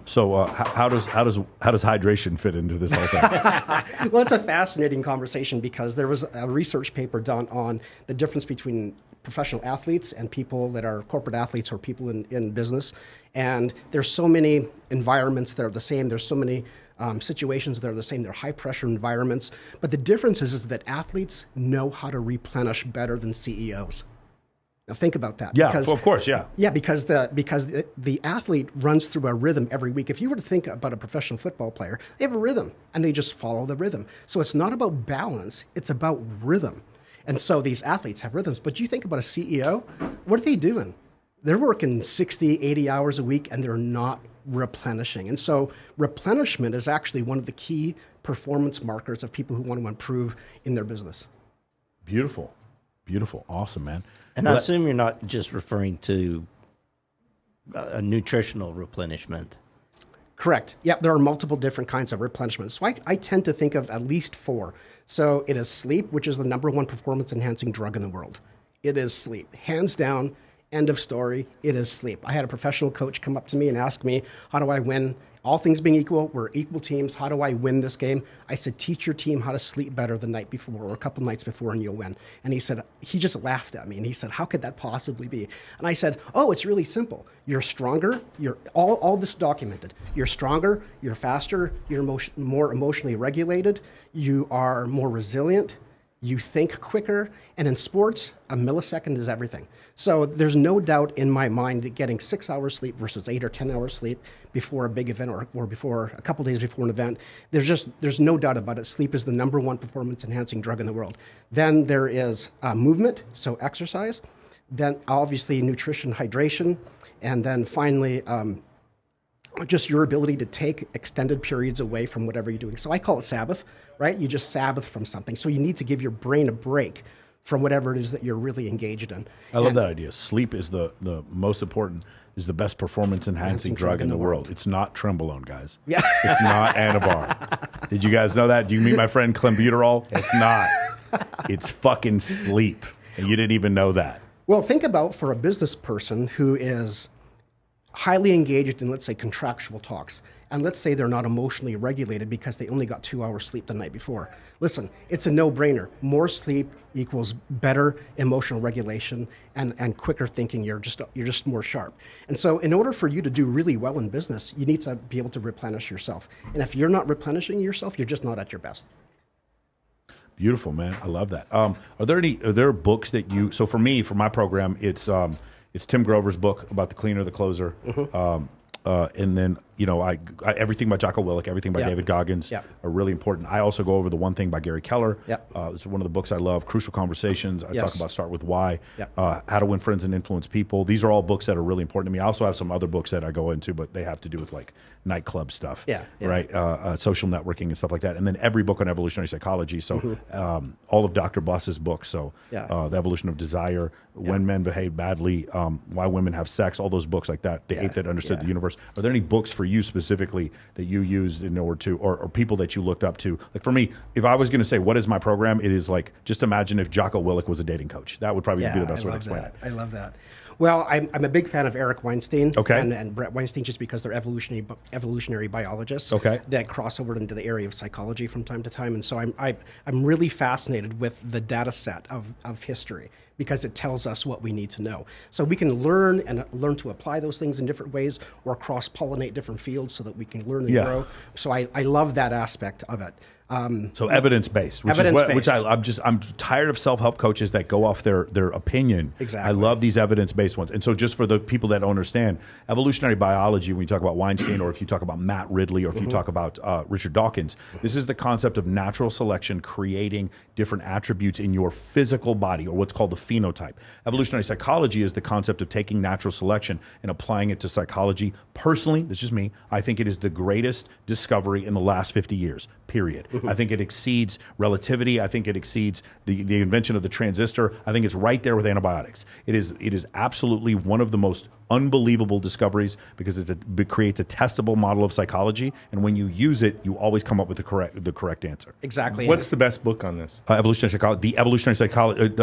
So how does hydration fit into this whole thing? Well, it's a fascinating conversation because there was a research paper done on the difference between professional athletes and people that are corporate athletes or people in business. And there's so many environments that are the same. There's so many situations that are the same. They're high pressure environments. But the difference is that athletes know how to replenish better than CEOs. Now think about that. Yeah, of course, yeah. Yeah, because the athlete runs through a rhythm every week. If you were to think about a professional football player, they have a rhythm, and they just follow the rhythm. So it's not about balance, it's about rhythm. And so these athletes have rhythms. But you think about a CEO, what are they doing? They're working 60, 80 hours a week, and they're not replenishing. And so replenishment is actually one of the key performance markers of people who want to improve in their business. Beautiful. Beautiful. Awesome, man. And I assume you're not just referring to a nutritional replenishment. Correct. Yeah, there are multiple different kinds of replenishment. So I tend to think of at least 4. So it is sleep, which is the #1 performance-enhancing drug in the world. It is sleep, hands down. End of story. It is sleep. I had a professional coach come up to me and ask me, how do I win? All things being equal, we're equal teams. How do I win this game? I said, teach your team how to sleep better the night before or a couple nights before and you'll win. And he said, he just laughed at me and he said, how could that possibly be? And I said, oh, it's really simple. You're stronger. You're all this documented. You're stronger. You're faster. You're more emotionally regulated. You are more resilient. You think quicker. And in sports, a millisecond is everything. So there's no doubt in my mind that getting 6 hours sleep versus 8 or 10 hours sleep before a big event or before a couple days before an event, there's no doubt about it. Sleep is the #1 performance enhancing drug in the world. Then there is movement, so exercise. Then obviously nutrition, hydration. And then finally, just your ability to take extended periods away from whatever you're doing. So I call it Sabbath, right? You just Sabbath from something. So you need to give your brain a break from whatever it is that you're really engaged in. I love that idea. Sleep is the most important, is the best performance enhancing drug in the world. It's not Trenbolone, guys. Yeah. It's not Anabar. Did you guys know that? Do you meet my friend Clenbuterol? It's not. It's fucking sleep. And you didn't even know that. Well, think about for a business person who is highly engaged in, let's say, contractual talks, and let's say they're not emotionally regulated because they only got 2 hours sleep the night before. Listen, it's a no-brainer. More sleep equals better emotional regulation and quicker thinking. You're just more sharp. And so in order for you to do really well in business, you need to be able to replenish yourself. And if you're not replenishing yourself, you're just not at your best. Beautiful, man. I love that. Are there books that you, so for me, for my program, it's Tim Grover's book about the cleaner, the closer. Mm-hmm. And then, I everything by Jocko Willink, everything by David Goggins are really important. I also go over the One Thing by Gary Keller. It's one of the books I love. Crucial Conversations. I talk about Start With Why. How to Win Friends and Influence People. These are all books that are really important to me. I also have some other books that I go into, but they have to do with like nightclub stuff, right? Social networking and stuff like that. And then every book on evolutionary psychology. So all of Dr. Buss's books. So The Evolution of Desire, When Men Behave Badly, Why Women Have Sex, all those books like that. The Ape That Understood the Universe. Are there any books for you specifically that you used in order to, or people that you looked up to? Like for me, if I was going to say, what is my program? It is like, just imagine if Jocko Willink was a dating coach. That would probably be the best way to explain it. I love that. Well, I'm a big fan of Eric Weinstein and Brett Weinstein just because they're evolutionary biologists that cross over into the area of psychology from time to time. And so I'm really fascinated with the data set of history because it tells us what we need to know. So we can learn to apply those things in different ways or cross-pollinate different fields so that we can learn and grow. So I love that aspect of it. So evidence-based, which I'm tired of self-help coaches that go off their opinion. Exactly. I love these evidence-based ones. And so just for the people that don't understand, evolutionary biology, when you talk about Weinstein or if you talk about Matt Ridley or if you talk about Richard Dawkins, this is the concept of natural selection creating different attributes in your physical body, or what's called the phenotype. Evolutionary psychology is the concept of taking natural selection and applying it to psychology. Personally, this is just me, I think it is the greatest discovery in the last 50 years, period. I think it exceeds relativity. I think it exceeds the invention of the transistor. I think it's right there with antibiotics. It is absolutely one of the most unbelievable discoveries because it creates a testable model of psychology, and when you use it, you always come up with the correct answer. Exactly. What's the best book on this? Evolutionary psychology. The evolutionary psychology.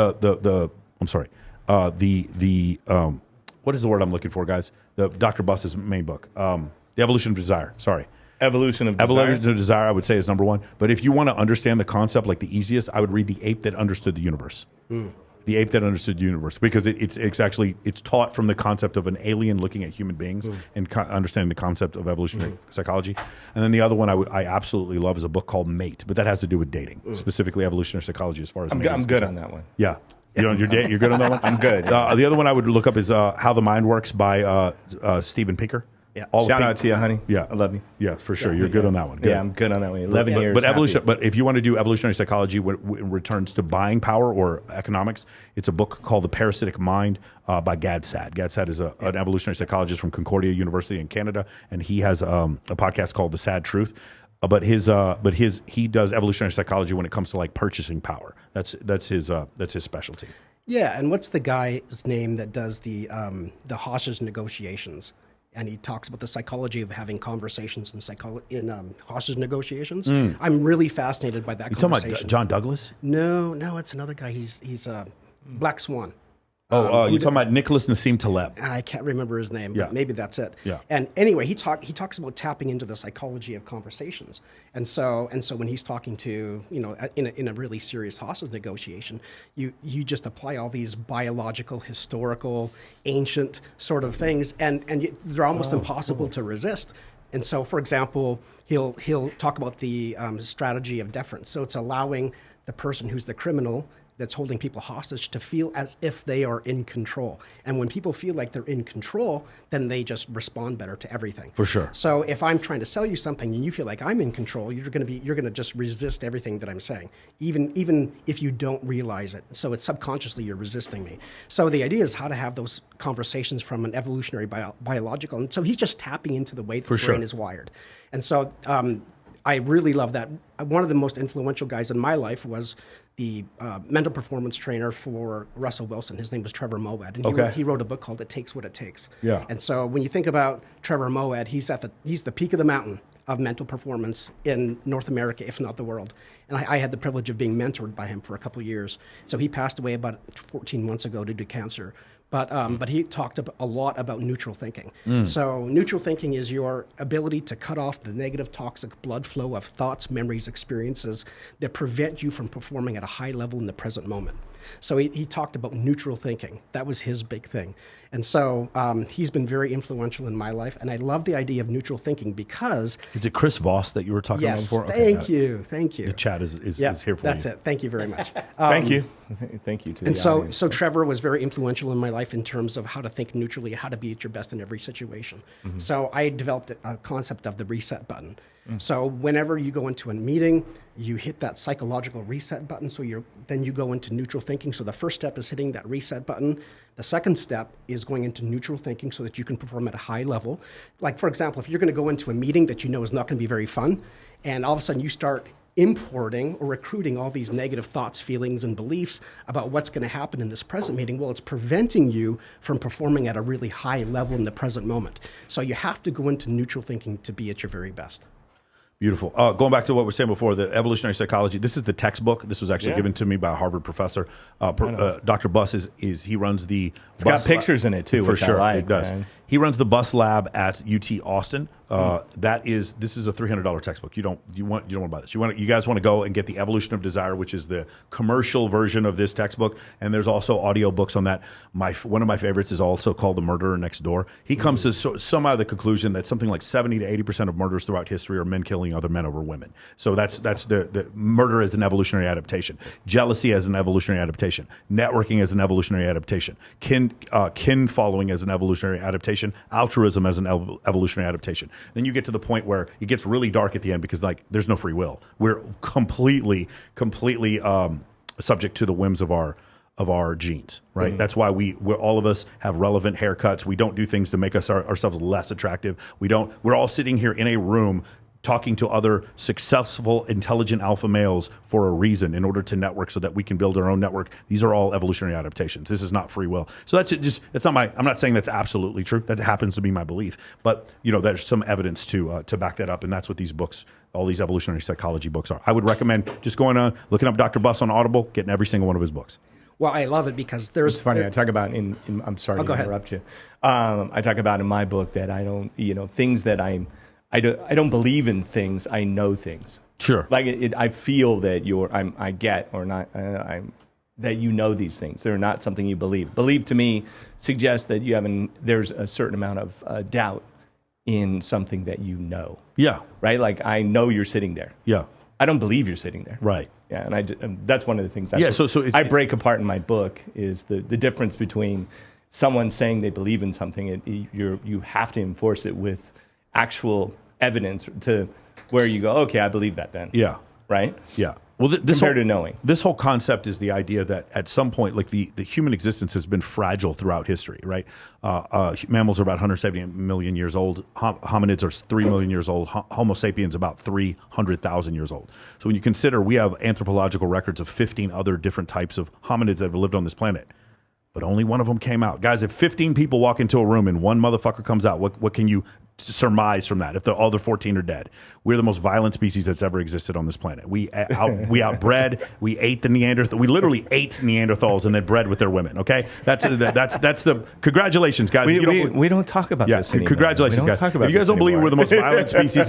I'm sorry. What is the word I'm looking for, guys? The Dr. Buss's main book. The Evolution of Desire. Sorry. Evolution of Desire, I would say, is #1. But if you want to understand the concept, like the easiest, I would read The Ape That Understood the Universe. The Ape That Understood the Universe, because it's taught from the concept of an alien looking at human beings and understanding the concept of evolutionary psychology. And then the other one I absolutely love is a book called Mate, but that has to do with dating, specifically evolutionary psychology as far as I'm good on that one. Yeah. You're good on that one? I'm good. The other one I would look up is How the Mind Works by Steven Pinker. Yeah. Shout out to you, honey. Yeah. I love you. Yeah, for sure. You're good on that one. Good. Yeah, I'm good on that one. 11 years. But if you want to do evolutionary psychology when it returns to buying power or economics, it's a book called The Parasitic Mind by Gad Saad. Gad Saad is an evolutionary psychologist from Concordia University in Canada, and he has a podcast called The Sad Truth. But he does evolutionary psychology when it comes to like purchasing power. That's his specialty. Yeah, and what's the guy's name that does the hostage negotiations? And he talks about the psychology of having conversations in hostage negotiations. I'm really fascinated by that conversation. You talking about John Douglas? No, it's another guy. He's Black Swan. You're talking about Nicholas Nassim Taleb. I can't remember his name, Yeah. but maybe that's it. Yeah. And anyway, he talks about tapping into the psychology of conversations. And so when he's talking to, in a really serious hostage negotiation, you just apply all these biological, historical, ancient sort of things, and they're almost impossible to resist. And so, for example, he'll talk about the strategy of deference. So it's allowing the person who's the criminal that's holding people hostage to feel as if they are in control. And when people feel like they're in control, then they just respond better to everything. For sure. So if I'm trying to sell you something and you feel like I'm in control, you're going to just resist everything that I'm saying, even if you don't realize it. So it's subconsciously you're resisting me. So the idea is how to have those conversations from an evolutionary biological. And so he's just tapping into the way the brain is wired. And so I really love that. One of the most influential guys in my life was the mental performance trainer for Russell Wilson. His name was Trevor Moawad, and he wrote a book called "It Takes What It Takes." Yeah. And so when you think about Trevor Moawad, he's the peak of the mountain of mental performance in North America, if not the world. And I had the privilege of being mentored by him for a couple of years. So he passed away about 14 months ago due to cancer. But he talked a lot about neutral thinking. So neutral thinking is your ability to cut off the negative, toxic blood flow of thoughts, memories, experiences that prevent you from performing at a high level in the present moment. So he talked about neutral thinking. That was his big thing. And so he's been very influential in my life. And I love the idea of neutral thinking because... Is it Chris Voss that you were talking about before? Thank you. The chat is here for you. That's it. Thank you very much. Thank you. Thank you to the audience. So Trevor was very influential in my life in terms of how to think neutrally, how to be at your best in every situation. So I developed a concept of the reset button. So whenever you go into a meeting, you hit that psychological reset button. So then you go into neutral thinking. So the first step is hitting that reset button. The second step is going into neutral thinking so that you can perform at a high level. Like, for example, if you're going to go into a meeting that you know is not going to be very fun, and all of a sudden you start importing or recruiting all these negative thoughts, feelings, and beliefs about what's going to happen in this present meeting, well, it's preventing you from performing at a really high level in the present moment. So you have to go into neutral thinking to be at your very best. Beautiful. Going back to what we were saying before, the evolutionary psychology. This is the textbook. This was actually given to me by a Harvard professor. Dr. Buss he runs the. It's got pictures in it too, for which sure. I like, it does. Man. He runs the Buss Lab at UT Austin. This is a $300 textbook. You don't want to buy this. You guys want to go and get the Evolution of Desire, which is the commercial version of this textbook. And there's also audio books on that. One of my favorites is also called The Murderer Next Door. He comes to somehow the conclusion that something like 70 to 80% of murders throughout history are men killing other men over women. So that's the murder as an evolutionary adaptation, jealousy as an evolutionary adaptation, networking as an evolutionary adaptation, kin following as an evolutionary adaptation, altruism as an evolutionary adaptation. Then you get to the point where it gets really dark at the end because there's no free will. We're completely subject to the whims of our genes, right? That's why we're all of us have relevant haircuts. We don't do things to make us ourselves less attractive. We're all sitting here in a room talking to other successful, intelligent alpha males for a reason, in order to network so that we can build our own network. These are all evolutionary adaptations. This is not free will. So that's not I'm not saying that's absolutely true. That happens to be my belief. But there's some evidence to back that up, and that's what these books, all these evolutionary psychology books are. I would recommend just going on, looking up Dr. Buss on Audible, getting every single one of his books. Well, I love it because there's... It's funny. I talk about I'm sorry to interrupt you. I talk about in my book that I don't, things that I don't believe in things. I know things. Sure. Like I feel that that you know these things. They're not something you believe. Believe to me suggests that there's a certain amount of doubt in something that you know. Yeah. Right. Like I know you're sitting there. Yeah. I don't believe you're sitting there. Right. Yeah. And that's one of the things. I break apart in my book is the difference between someone saying they believe in something. You have to enforce it with actual evidence to where you go, okay, I believe that then. Yeah. Right? Yeah. Well, compared to knowing. This whole concept is the idea that at some point, like the human existence has been fragile throughout history, right? Mammals are about 170 million years old. Hominids are 3 million years old. Homo sapiens about 300,000 years old. So when you consider we have anthropological records of 15 other different types of hominids that have lived on this planet, but only one of them came out. Guys, if 15 people walk into a room and one motherfucker comes out, what can you surmise from that if the other 14 are dead. We're the most violent species that's ever existed on this planet. We outbred. We ate the Neanderthals. We literally ate Neanderthals and then bred with their women. Okay, that's the congratulations, guys. We don't talk about this anymore. Congratulations, guys. If you guys don't believe we're the most violent species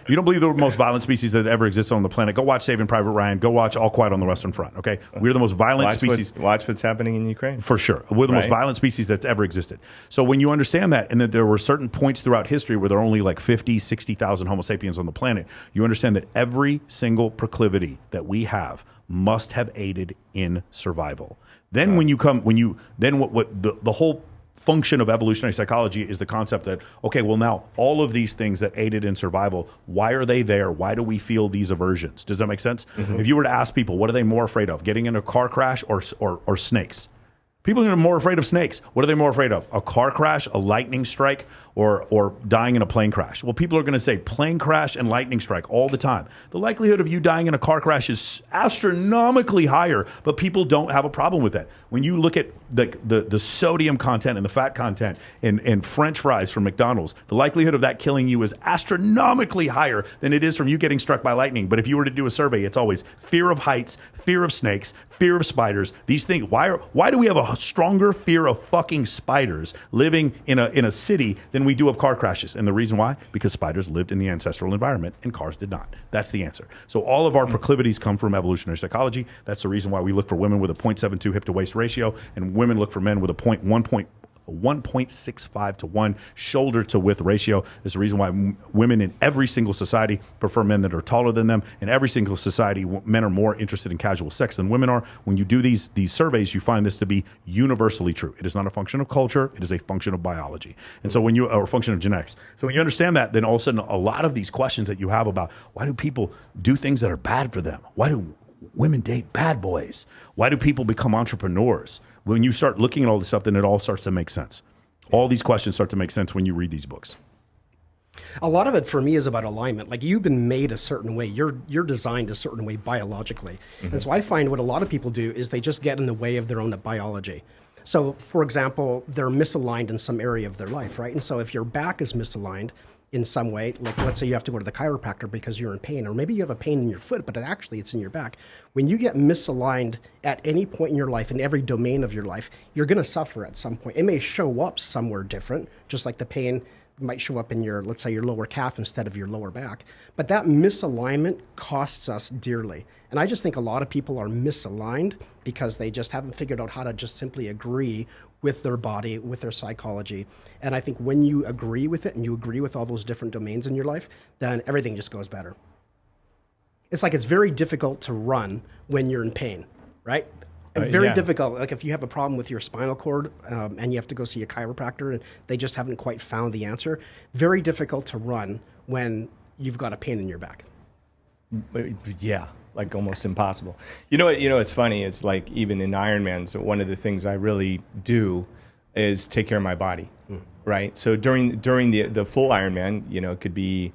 you don't believe the most violent species that ever existed on the planet, go watch Saving Private Ryan. Go watch All Quiet on the Western Front. Okay, we're the most violent species. Watch what's happening in Ukraine. For sure, we're the most violent species that's ever existed. So when you understand that, and that there were certain points throughout history where there are only like 50, 60,000 Homo sapiens on the planet, you understand that every single proclivity that we have must have aided in survival. Then the whole function of evolutionary psychology is the concept that, okay, well now all of these things that aided in survival, why are they there? Why do we feel these aversions? Does that make sense? If you were to ask people, what are they more afraid of? Getting in a car crash or snakes? People are more afraid of snakes. What are they more afraid of? A car crash, a lightning strike, or dying in a plane crash? Well, people are going to say plane crash and lightning strike all the time. The likelihood of you dying in a car crash is astronomically higher, but people don't have a problem with that. When you look at the sodium content and the fat content in French fries from McDonald's, the likelihood of that killing you is astronomically higher than it is from you getting struck by lightning. But if you were to do a survey, it's always fear of heights, fear of snakes, fear of spiders. These things. Why do we have a stronger fear of fucking spiders living in a city than we do of car crashes? And the reason why? Because spiders lived in the ancestral environment and cars did not. That's the answer. So all of our proclivities come from evolutionary psychology. That's the reason why we look for women with a 0.72 hip to waist ratio, and women look for men with a 1.65 to 1 shoulder to width ratio. Is the reason why women in every single society prefer men that are taller than them. In every single society, men are more interested in casual sex than women are. When you do these surveys, you find this to be universally true. It is not a function of culture. It is a function of biology. And so or a function of genetics. So when you understand that, then all of a sudden, a lot of these questions that you have about why do people do things that are bad for them? Why do women date bad boys? Why do people become entrepreneurs? When you start looking at all this stuff, then it all starts to make sense. All these questions start to make sense when you read these books. A lot of it for me is about alignment. Like, you've been made a certain way. You're designed a certain way biologically. And so I find what a lot of people do is they just get in the way of their own biology. So, for example, they're misaligned in some area of their life, right? And so if your back is misaligned in some way, like let's say you have to go to the chiropractor because you're in pain, or maybe you have a pain in your foot, but actually it's in your back. When you get misaligned at any point in your life, in every domain of your life, you're going to suffer at some point. It may show up somewhere different, just like the pain might show up in your, let's say, your lower calf instead of your lower back. But that misalignment costs us dearly. And I just think a lot of people are misaligned because they just haven't figured out how to just simply agree with their body, with their psychology. And I think when you agree with it and you agree with all those different domains in your life, then everything just goes better. It's like it's very difficult to run when you're in pain, right? And very difficult. Like if you have a problem with your spinal cord and you have to go see a chiropractor and they just haven't quite found the answer, very difficult to run when you've got a pain in your back. Yeah, like almost impossible. You know, it's funny. It's like even in Ironman, so one of the things I really do is take care of my body, right? So during the full Ironman, it could be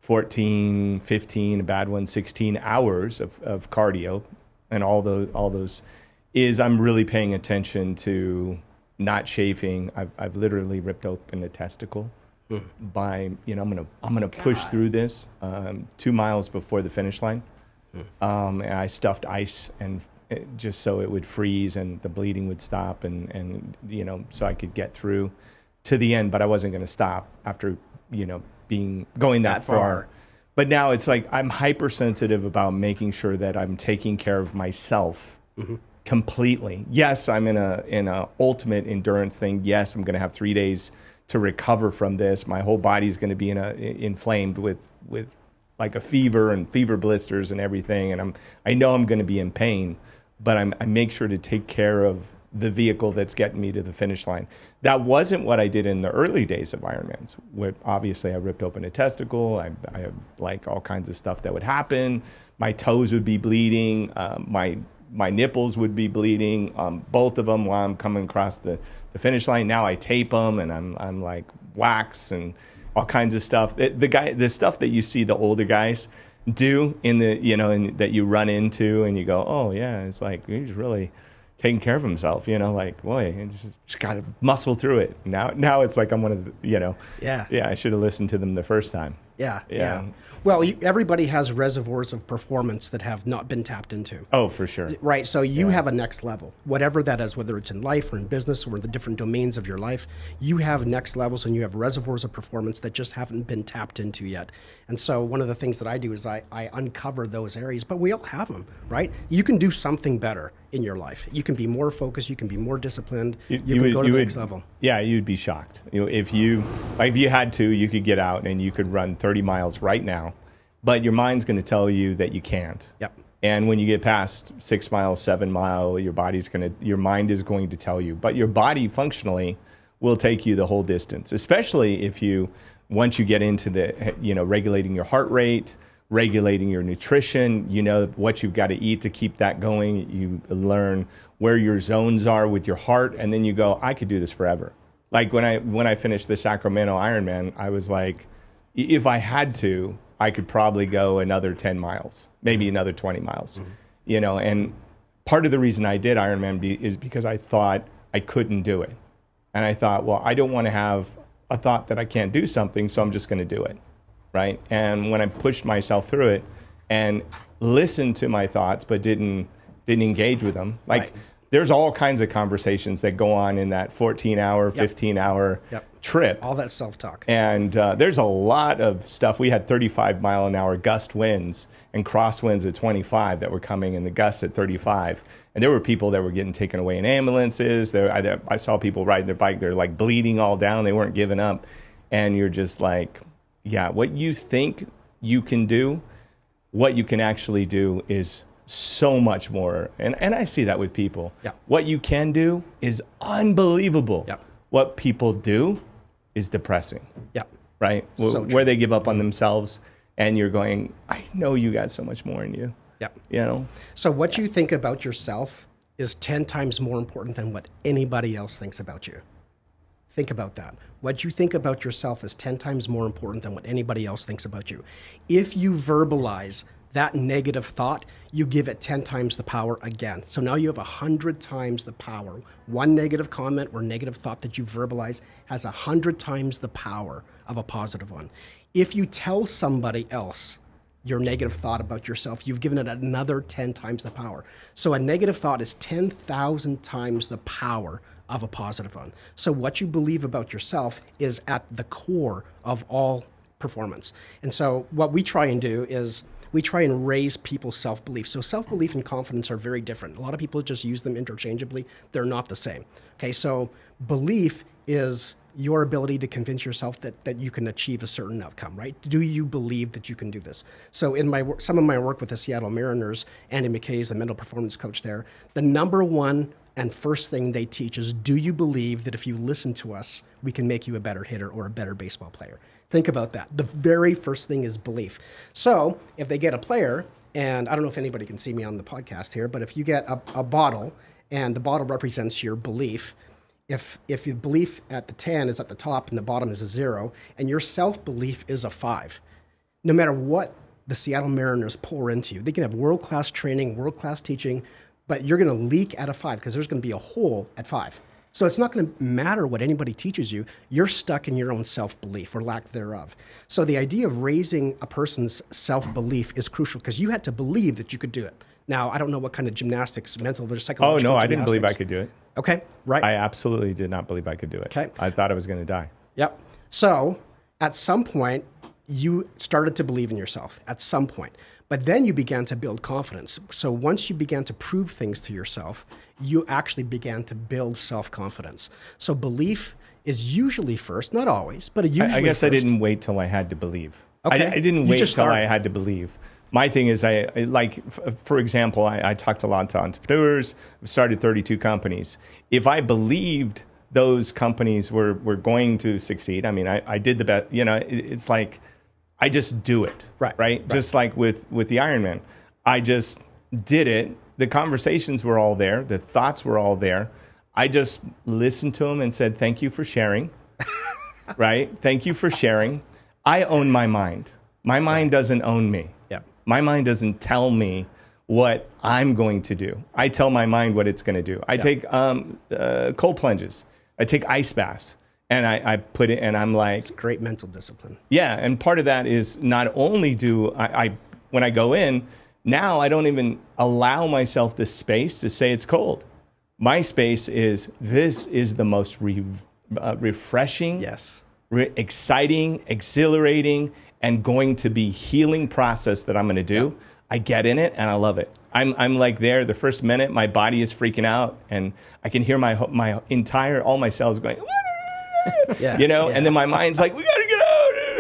14, 15, a bad one, 16 hours of cardio, and all those is I'm really paying attention to not chafing. I've literally ripped open a testicle by, I'm gonna push through this 2 miles before the finish line. And I stuffed ice and just so it would freeze and the bleeding would stop and so I could get through to the end, but I wasn't going to stop after, going that far. But now it's like I'm hypersensitive about making sure that I'm taking care of myself completely. Yes, I'm in a ultimate endurance thing. Yes, I'm going to have 3 days to recover from this. My whole body's going to be inflamed with like a fever and fever blisters and everything. And I know I'm going to be in pain, but I make sure to take care of the vehicle that's getting me to the finish line. That wasn't what I did in the early days of Ironmans, where obviously I ripped open a testicle. I had like all kinds of stuff that would happen. My toes would be bleeding. My nipples would be bleeding, both of them while I'm coming across the finish line. Now I tape them and I'm like wax and all kinds of stuff. The stuff that you see the older guys do in that you run into and you go, oh yeah, it's like he's really taking care of himself, like, boy, just got to muscle through it. Now it's like I'm one of the, Yeah. I should have listened to them the first time. Yeah. Well, everybody has reservoirs of performance that have not been tapped into. Oh, for sure. Right. So you have a next level, whatever that is, whether it's in life or in business or in the different domains of your life, you have next levels and you have reservoirs of performance that just haven't been tapped into yet. And so one of the things that I do is I uncover those areas, but we all have them, right? You can do something better in your life. You can be more focused. You can be more disciplined. You can go to the next level. Yeah, you'd be shocked. If you had to, you could get out and you could run 30 miles right now, but your mind's going to tell you that you can't. Yep. And when you get past 6 miles, 7 mile, your mind is going to tell you. But your body functionally will take you the whole distance, especially if once you get into the, regulating your heart rate, regulating your nutrition, what you've got to eat to keep that going. You learn where your zones are with your heart, and then you go, I could do this forever. Like when I finished the Sacramento Ironman, I was like, if I had to, I could probably go another 10 miles, maybe another 20 miles, and part of the reason I did Ironman is because I thought I couldn't do it. And I thought, well, I don't want to have a thought that I can't do something, so I'm just going to do it. Right. And when I pushed myself through it and listened to my thoughts, but didn't engage with them, there's all kinds of conversations that go on in that 14-hour, 15-hour trip. All that self-talk. And there's a lot of stuff. We had 35-mile-an-hour gust winds and crosswinds at 25 that were coming, and the gusts at 35. And there were people that were getting taken away in ambulances. I saw people riding their bike. They're like bleeding all down. They weren't giving up. And you're just like, yeah, what you think you can do, what you can actually do is so much more. And I see that with people. Yeah. What you can do is unbelievable. Yeah. What people do is depressing. Yeah. Right? So where they give up on themselves, and you're going, I know you got so much more in you. Yeah. So what you think about yourself is 10 times more important than what anybody else thinks about you. Think about that. What you think about yourself is 10 times more important than what anybody else thinks about you. If you verbalize that negative thought, you give it 10 times the power again. So now you have 100 times the power. One negative comment or negative thought that you verbalize has 100 times the power of a positive one. If you tell somebody else your negative thought about yourself, you've given it another 10 times the power. So a negative thought is 10,000 times the power of a positive one. So what you believe about yourself is at the core of all performance. And so what we try and do is we try and raise people's self-belief. So self-belief and confidence are very different. A lot of people just use them interchangeably. They're not the same. Okay, so belief is your ability to convince yourself that you can achieve a certain outcome, right? Do you believe that you can do this? So in some of my work with the Seattle Mariners, Andy McKay is the mental performance coach there, the number one and first thing they teach is, do you believe that if you listen to us, we can make you a better hitter or a better baseball player? Think about that. The very first thing is belief. So if they get a player, and I don't know if anybody can see me on the podcast here, but if you get a bottle and the bottle represents your belief, if your belief at the 10 is at the top and the bottom is a 0, and your self-belief is a 5, no matter what the Seattle Mariners pour into you, they can have world-class training, world-class teaching, but you're going to leak at a 5 because there's going to be a hole at 5. So it's not going to matter what anybody teaches you. You're stuck in your own self-belief or lack thereof. So the idea of raising a person's self-belief is crucial because you had to believe that you could do it. Now, I don't know what kind of gymnastics, mental or psychological I didn't believe I could do it. Okay, right. I absolutely did not believe I could do it. Okay. I thought I was going to die. Yep. So at some point, you started to believe in yourself at some point. But then you began to build confidence. So once you began to prove things to yourself, you actually began to build self-confidence. So belief is usually first, not always, but usually I guess first. I didn't wait till I had to believe. Okay. I didn't wait till I had to believe. My thing is, for example, I talked a lot to entrepreneurs. I've started 32 companies. If I believed those companies were going to succeed, I mean, I did the best. It's like I just do it, right? Just like with the Ironman, I just did it. The conversations were all there. The thoughts were all there. I just listened to them and said, "Thank you for sharing." Right? Thank you for sharing. I own my mind. My mind doesn't own me. Yeah. My mind doesn't tell me what I'm going to do. I tell my mind what it's going to do. I take cold plunges. I take ice baths. And I put it, and I'm like... It's great mental discipline. Yeah, and part of that is not only do I when I go in, now I don't even allow myself the space to say it's cold. My space is, this is the most refreshing, exciting, exhilarating, and going to be healing process that I'm going to do. Yeah. I get in it, and I love it. I'm like there, the first minute, my body is freaking out, and I can hear all my cells going... and then my mind's like, we gotta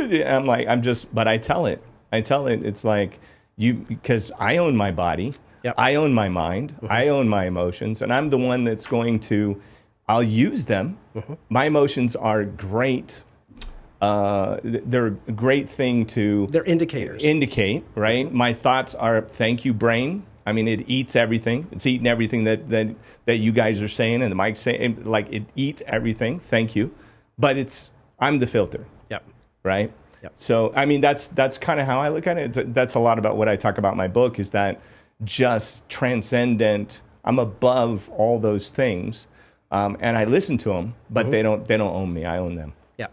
get out. But I tell it, it's like, because I own my body, I own my mind, I own my emotions, and I'm the one that's I'll use them. My emotions are great. They're a great thing they're indicators. Indicate, right? My thoughts are, thank you, brain. I mean, it eats everything. It's eating everything that you guys are saying and the mic's saying. Like, it eats everything. Thank you. But I'm the filter. Yep. Right? Yep. So, I mean, that's kind of how I look at it. That's a lot about what I talk about in my book, is that just transcendent. I'm above all those things. And I listen to them, but they don't own me. I own them. Yeah.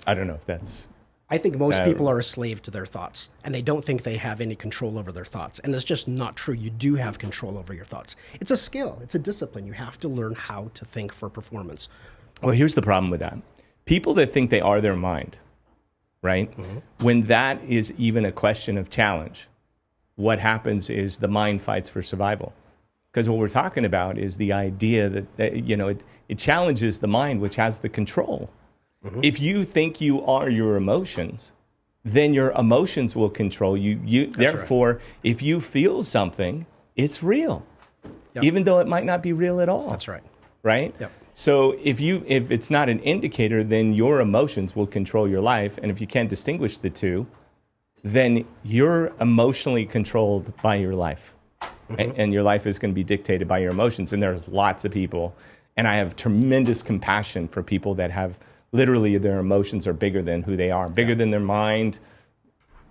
I don't know if that's... I think most people are a slave to their thoughts, and they don't think they have any control over their thoughts. And it's just not true. You do have control over your thoughts. It's a skill. It's a discipline. You have to learn how to think for performance. Well, here's the problem with that. People that think they are their mind, right? When that is even a question of challenge, what happens is the mind fights for survival. Because what we're talking about is the idea that it challenges the mind, which has the control. If you think you are your emotions, then your emotions will control you. Therefore, if you feel something, it's real, even though it might not be real at all. That's right. Right? Yep. So if it's not an indicator, then your emotions will control your life. And if you can't distinguish the two, then you're emotionally controlled by your life. And your life is going to be dictated by your emotions. And there's lots of people, and I have tremendous compassion for people that have literally their emotions are bigger than who they are, bigger than their mind.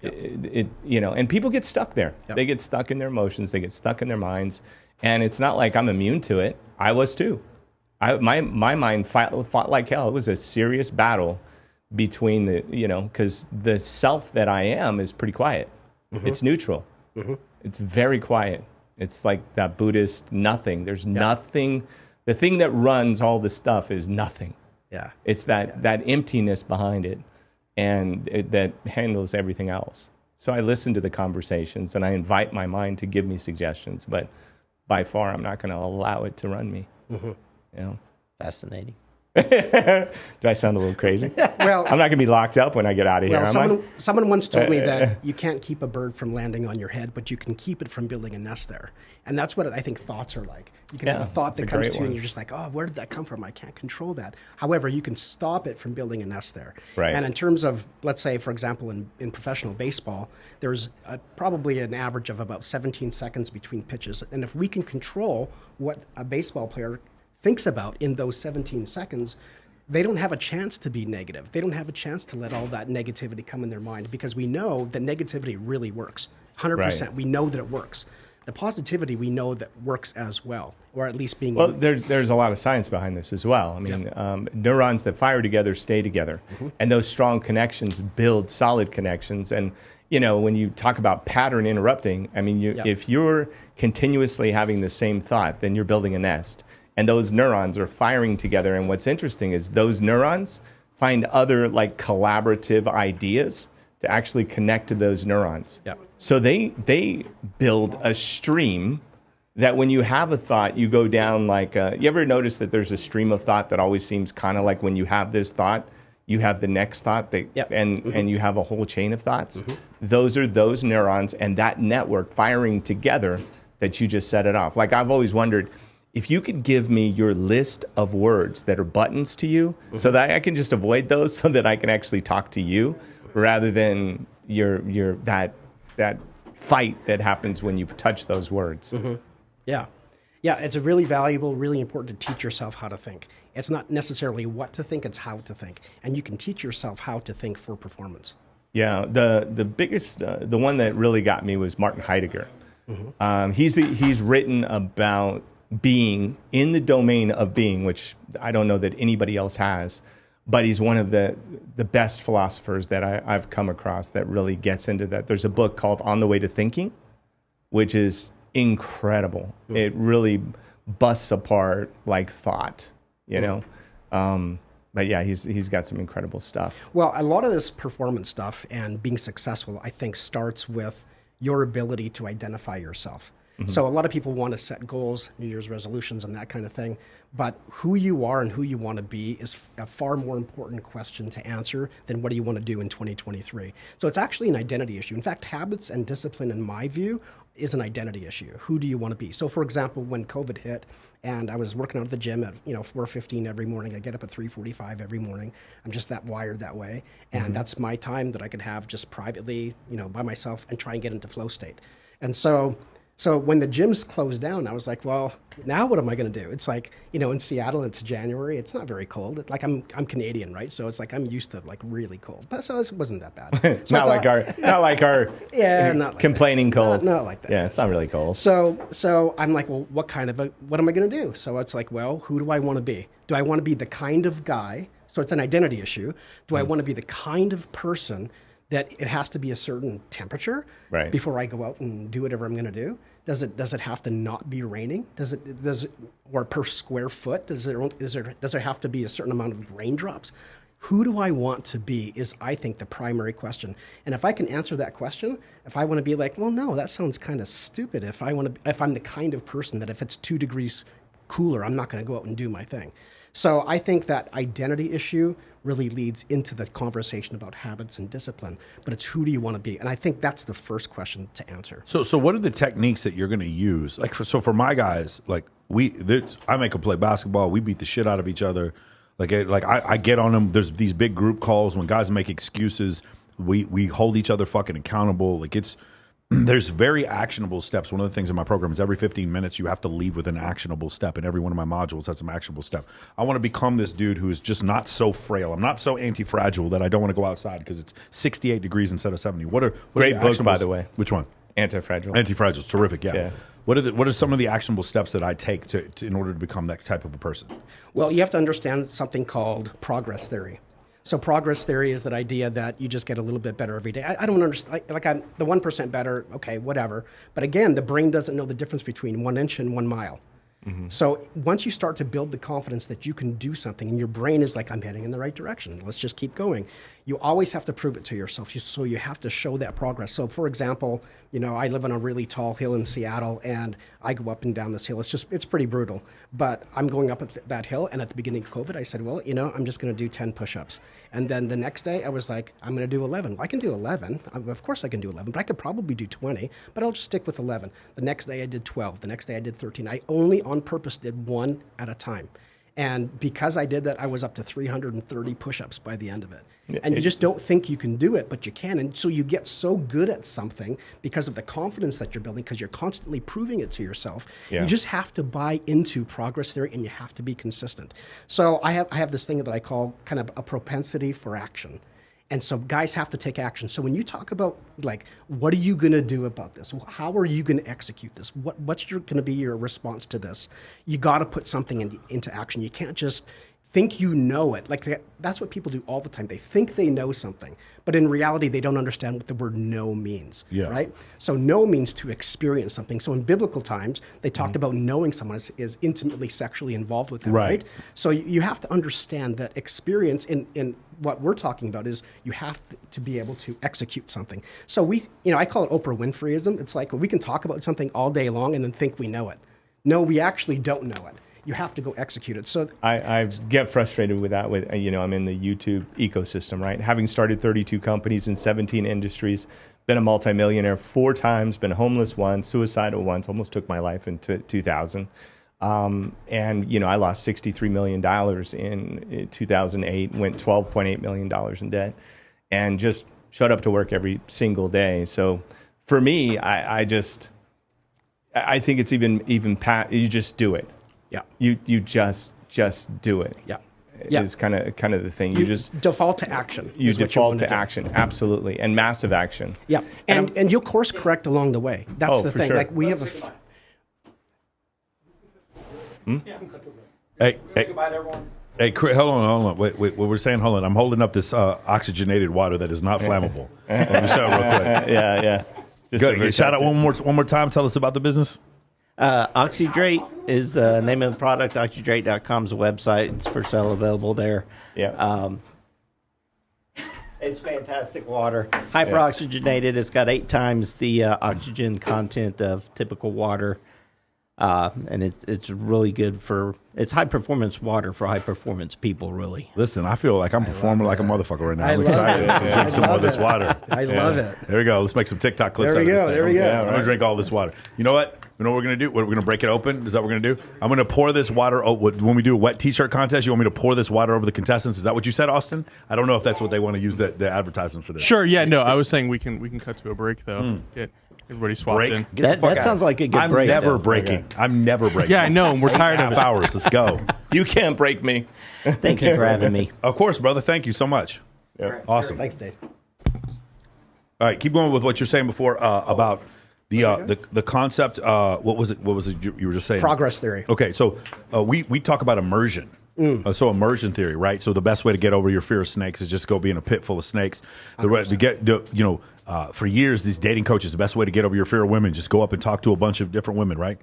And people get stuck there. They get stuck in their emotions. They get stuck in their minds. And it's not like I'm immune to it. I was too. My mind fought like hell. It was a serious battle between because the self that I am is pretty quiet. It's neutral. It's very quiet. It's like that Buddhist nothing. There's nothing. The thing that runs all the stuff is nothing. Yeah. It's that emptiness behind it, and that handles everything else. So I listen to the conversations, and I invite my mind to give me suggestions, but by far I'm not going to allow it to run me. Fascinating. Do I sound a little crazy? Well, I'm not going to be locked up when I get out of here. Someone once told me that you can't keep a bird from landing on your head, but you can keep it from building a nest there. And that's what I think thoughts are like. You can have a thought that comes to you and you're just like, oh, where did that come from? I can't control that. However, you can stop it from building a nest there. Right. And in terms of, let's say, for example, in professional baseball, there's probably an average of about 17 seconds between pitches. And if we can control what a baseball player thinks about in those 17 seconds, they don't have a chance to be negative. They don't have a chance to let all that negativity come in their mind, because we know that negativity really works. 100%. Right. We know that it works. The positivity we know that works as well, or at least being... Well, there's a lot of science behind this as well. I mean, neurons that fire together stay together. And those strong connections build solid connections. And, when you talk about pattern interrupting, I mean, if you're continuously having the same thought, then you're building a nest. And those neurons are firing together. And what's interesting is those neurons find other collaborative ideas to actually connect to those neurons. Yep. So they build a stream that when you have a thought, you go down you ever notice that there's a stream of thought that always seems kind of like when you have this thought, you have the next thought, and you have a whole chain of thoughts? Those are those neurons and that network firing together that you just set it off. I've always wondered, if you could give me your list of words that are buttons to you, so that I can just avoid those, so that I can actually talk to you, rather than that fight that happens when you touch those words. Yeah, it's a really valuable, really important to teach yourself how to think. It's not necessarily what to think, it's how to think. And you can teach yourself how to think for performance. Yeah, the biggest, the one that really got me was Martin Heidegger. He's written about being in the domain of being, which I don't know that anybody else has, but he's one of the best philosophers that I've come across that really gets into that. There's a book called On the Way to Thinking, which is incredible. It really busts apart like thought, you know. But yeah, he's got some incredible stuff. Well, a lot of this performance stuff and being successful, I think, starts with your ability to identify yourself. So a lot of people want to set goals, New Year's resolutions and that kind of thing, but who you are and who you want to be is a far more important question to answer than what do you want to do in 2023. So it's actually an identity issue. In fact, habits and discipline, in my view, is an identity issue. Who do you want to be? So for example, when COVID hit and I was working out at the gym at 4:15 every morning, I get up at 3:45 every morning. I'm just that wired that way. And that's my time that I could have just privately, by myself and try and get into flow state. And so when the gyms closed down, I was like, well, now what am I going to do? It's like, in Seattle, it's January. It's not very cold. Like I'm Canadian, right? So it's like I'm used to like really cold. But so it wasn't that bad. So not like our yeah, not like complaining that. cold. Not like that. Yeah, it's not really cold. So I'm like, well, what am I going to do? So it's like, well, who do I want to be? Do I want to be the kind of guy? So it's an identity issue. Do I want to be the kind of person that it has to be a certain temperature before I go out and do whatever I'm going to do? Does it have to not be raining? Does it or per square foot? Does there have to be a certain amount of raindrops? Who do I want to be is, I think, the primary question. And if I can answer that question, if I want to be like, well, no, that sounds kind of stupid. If I'm the kind of person that if it's 2 degrees cooler, I'm not going to go out and do my thing. So I think that identity issue really leads into the conversation about habits and discipline, but it's who do you want to be? And I think that's the first question to answer. So what are the techniques that you're going to use? Like, for my guys, like I make them play basketball. We beat the shit out of each other. I get on them. There's these big group calls when guys make excuses. We hold each other fucking accountable. There's very actionable steps. One of the things in my program is every 15 minutes you have to leave with an actionable step, and every one of my modules has some actionable step. I want to become this dude who is just not so frail. I'm not so anti-fragile that I don't want to go outside because it's 68 degrees instead of 70. What are Great book, by the way. Which one? Anti-Fragile. Anti-Fragile is terrific, yeah. What are some of the actionable steps that I take to in order to become that type of a person? Well, you have to understand something called progress theory. So progress theory is that idea that you just get a little bit better every day. I don't understand, I'm the 1% better, okay, whatever. But again, the brain doesn't know the difference between 1 inch and 1 mile. So once you start to build the confidence that you can do something and your brain is like, I'm heading in the right direction, let's just keep going. You always have to prove it to yourself. So you have to show that progress. So for example, I live on a really tall hill in Seattle and I go up and down this hill. It's pretty brutal, but I'm going up that hill. And at the beginning of COVID, I said, well, I'm just going to do 10 push-ups. And then the next day I was like, I'm going to do 11. Well, I can do 11. Of course I can do 11, but I could probably do 20, but I'll just stick with 11. The next day I did 12. The next day I did 13. I only on purpose did one at a time. And because I did that, I was up to 330 push-ups by the end of it. And you just don't think you can do it, but you can. And so you get so good at something because of the confidence that you're building, because you're constantly proving it to yourself. You just have to buy into progress theory and you have to be consistent. So I have this thing that I call kind of a propensity for action. And so guys have to take action. So when you talk about what are you going to do about this? How are you going to execute this? What's going to be your response to this? You got to put something into action. You can't just think you know it. That's what people do all the time. They think they know something, but in reality, they don't understand what the word know means, right? So know means to experience something. So in biblical times, they talked about knowing someone is intimately sexually involved with them, right? So you have to understand that experience in what we're talking about is you have to be able to execute something. So I call it Oprah Winfreyism. It's like we can talk about something all day long and then think we know it. No, we actually don't know it. You have to go execute it. So I get frustrated with that. I'm in the YouTube ecosystem, right? Having started 32 companies in 17 industries, been a multimillionaire 4 times, been homeless once, suicidal once, almost took my life in 2000. And I lost $63 million in 2008, went $12.8 million in debt, and just showed up to work every single day. So for me, I think it's even you just do it. Yeah. You just do it. Yeah. is kind of the thing. You just default to action. You is what default want to do. action, absolutely, and massive action. Yeah, and you'll course correct along the way. That's the for thing. sure. Like we have Hey, Say goodbye to everyone. hey, Chris, hold on. Wait, what we're saying, hold on. I'm holding up this oxygenated water that is not flammable. Let me show it real quick. Yeah. Just a Good. Shout out one more time. Tell us about the business. Oxydrate is the name of the product. Oxydrate.com is a website. It's for sale, available there. Yeah. It's fantastic water. Hyperoxygenated. It's got 8 times the oxygen content of typical water. And it's really good for, it's high performance water for high performance people, really. Listen, I feel like I'm performing like a motherfucker right now. I'm love excited it. to drink some more of this water. I love it. There we go. Let's make some TikTok clips There we out of this go, thing. there we go. I'm going to drink all this water. You know what? You know what we're going to do? We're going to break it open. Is that what we're going to do? I'm going to pour this water. When we do a wet t-shirt contest, you want me to pour this water over the contestants? Is that what you said, Austin? I don't know if that's what they want to use the advertisement for this. Sure. Yeah. No, I was saying we can cut to a break though. Get everybody swapped in. Get the fuck That out. sounds like a good I'm break. never though. breaking. I'm never breaking. Yeah, I know. And we're tired of Half it. hours. Let's go. You can't break me. Thank you for having me. Of course, brother. Thank you so much. Awesome. Thanks, Dave. All right, keep going with what you're saying before about the concept. What was it you were just saying? Progress theory. Okay, so we talk about immersion. So immersion theory, right? So the best way to get over your fear of snakes is just go be in a pit full of snakes. For years, these dating coaches, the best way to get over your fear of women, just go up and talk to a bunch of different women, right?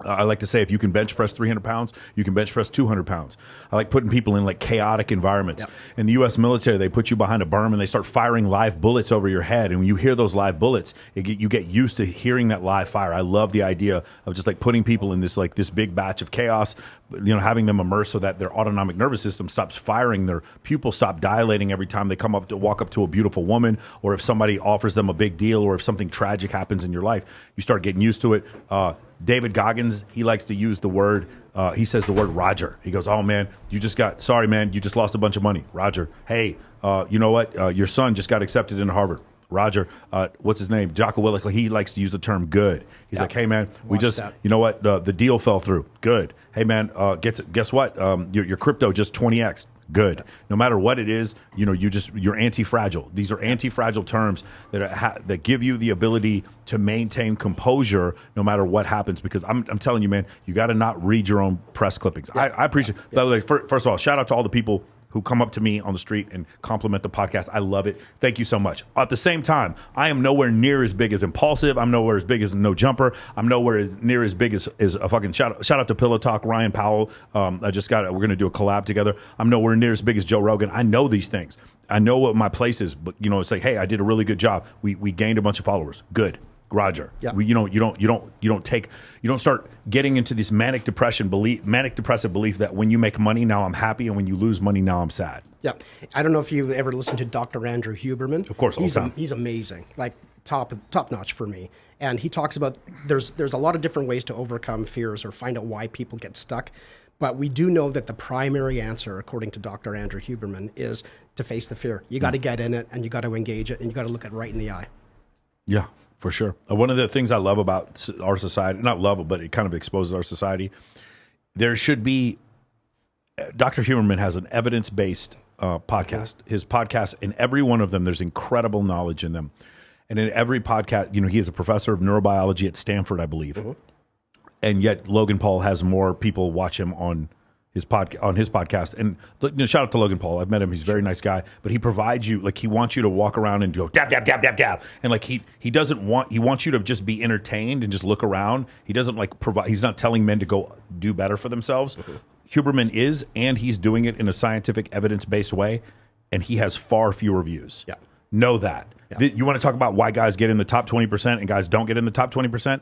I like to say if you can bench press 300 pounds, you can bench press 200 pounds. I like putting people in like chaotic environments. Yep. In the U.S. military, they put you behind a berm and they start firing live bullets over your head. And when you hear those live bullets, you get used to hearing that live fire. I love the idea of just like putting people in this big batch of chaos, having them immerse so that their autonomic nervous system stops firing, their pupils stop dilating every time they walk up to a beautiful woman, or if somebody offers them a big deal, or if something tragic happens in your life, you start getting used to it. David Goggins, he likes to use the word, he says the word Roger. He goes, oh man, you just lost a bunch of money. Roger. Hey, you know what? Your son just got accepted into Harvard. Roger. What's his name? Jocko Willink, he likes to use the term good. He's like, hey man, you know what? The deal fell through. Good. Hey man, guess what? Your crypto just 20x. Good. No matter what it is, you're anti-fragile. These are anti-fragile terms that give you the ability to maintain composure no matter what happens. Because I'm telling you, man, you got to not read your own press clippings. Yeah. I appreciate. By the way, first of all, shout out to all the people who come up to me on the street and compliment the podcast. I love it. Thank you so much. At the same time, I am nowhere near as big as Impulsive. I'm nowhere as big as No Jumper. I'm nowhere near as big as a fucking shout out to Pillow Talk, Ryan Powell. We're going to do a collab together. I'm nowhere near as big as Joe Rogan. I know these things. I know what my place is, but it's like, hey, I did a really good job. We gained a bunch of followers. Good. Roger. Yeah. You don't start getting into this manic depressive belief that when you make money, now I'm happy, and when you lose money, now I'm sad. Yeah. I don't know if you've ever listened to Dr. Andrew Huberman. Of course, all the time. He's amazing, like top notch for me. And he talks about there's a lot of different ways to overcome fears or find out why people get stuck. But we do know that the primary answer, according to Dr. Andrew Huberman, is to face the fear. You got to get in it, and you got to engage it, and you got to look it right in the eye. Yeah. For sure. One of the things I love about our society, not love it, but it kind of exposes our society. There should be, Dr. Huberman has an evidence-based podcast. His podcast, in every one of them, there's incredible knowledge in them. And in every podcast, he is a professor of neurobiology at Stanford, I believe. Mm-hmm. And yet Logan Paul has more people watch him on his podcast. And shout out to Logan Paul. I've met him. He's a very nice guy. But he provides you, he wants you to walk around and go dab, dab, dab, dab, dab. And he wants you to just be entertained and just look around. He doesn't he's not telling men to go do better for themselves. Mm-hmm. Huberman is, and he's doing it in a scientific, evidence-based way. And he has far fewer views. Yeah. Know that. Yeah. You want to talk about why guys get in the top 20% and guys don't get in the top 20%?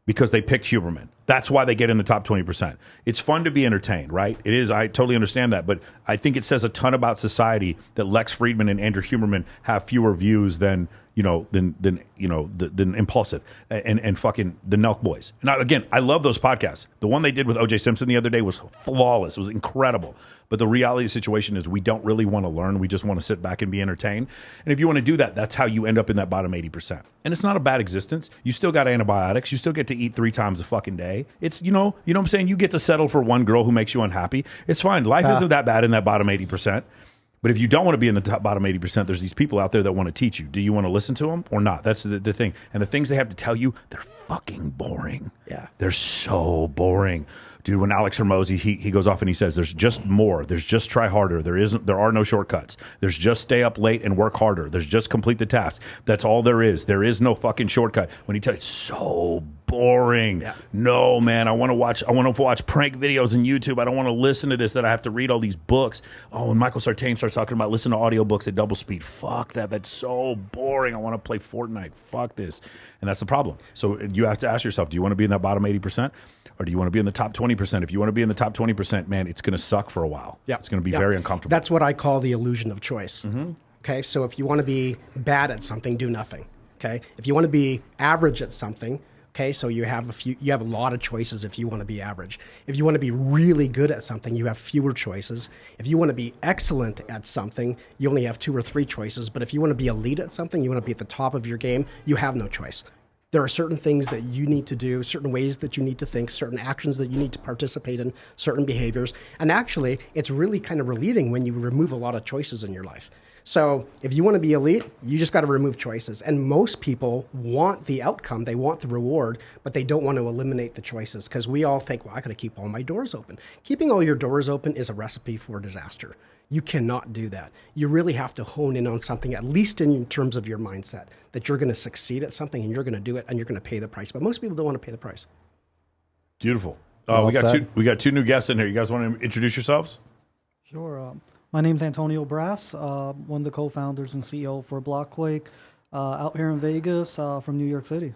Because they picked Huberman. That's why they get in the top 20%. It's fun to be entertained, right? It is. I totally understand that. But I think it says a ton about society that Lex Friedman and Andrew Huberman have fewer views than, than impulsive and fucking the Nelk Boys. Now, again, I love those podcasts. The one they did with O.J. Simpson the other day was flawless. It was incredible. But the reality of the situation is we don't really want to learn. We just want to sit back and be entertained. And if you want to do that, that's how you end up in that bottom 80%. And it's not a bad existence. You still got antibiotics. You still get to eat 3 times a fucking day. It's, you know what I'm saying? You get to settle for one girl who makes you unhappy. It's fine. Life isn't that bad in that bottom 80%. But if you don't want to be in the bottom 80%, there's these people out there that want to teach you. Do you want to listen to them or not? That's the thing. And the things they have to tell you, they're fucking boring. Yeah. They're so boring. Dude, when Alex Hormozy, he goes off and he says, there's just more. There's just try harder. There are no shortcuts. There's just stay up late and work harder. There's just complete the task. That's all there is. There is no fucking shortcut. When he tells you, it's so boring. Yeah. No, man, I want to watch prank videos on YouTube. I don't want to listen to this, that I have to read all these books. Oh, and Michael Sartain starts talking about listening to audiobooks at double speed. Fuck that. That's so boring. I want to play Fortnite. Fuck this. And that's the problem. So you have to ask yourself, do you want to be in that bottom 80%? Or do you want to be in the top 20%? If you want to be in the top 20%, man, it's going to suck for a while. Yeah. It's going to be very uncomfortable. That's what I call the illusion of choice. Okay, so if you want to be bad at something, do nothing. Okay, if you want to be average at something, okay, so you have a lot of choices if you want to be average. If you want to be really good at something, you have fewer choices. If you want to be excellent at something, you only have 2 or 3 choices. But if you want to be elite at something, you want to be at the top of your game, you have no choice. There are certain things that you need to do, certain ways that you need to think, certain actions that you need to participate in, certain behaviors. And actually, it's really kind of relieving when you remove a lot of choices in your life. So if you want to be elite, you just got to remove choices. And most people want the outcome, they want the reward, but they don't want to eliminate the choices because we all think, well, I got to keep all my doors open. Keeping all your doors open is a recipe for disaster. You cannot do that. You really have to hone in on something, at least in terms of your mindset, that you're going to succeed at something and you're going to do it and you're going to pay the price. But most people don't want to pay the price. Beautiful. We got 2 new guests in here. You guys want to introduce yourselves? Sure. My name's Antonio Brass, one of the co-founders and CEO for Blockquake, out here in Vegas from New York City.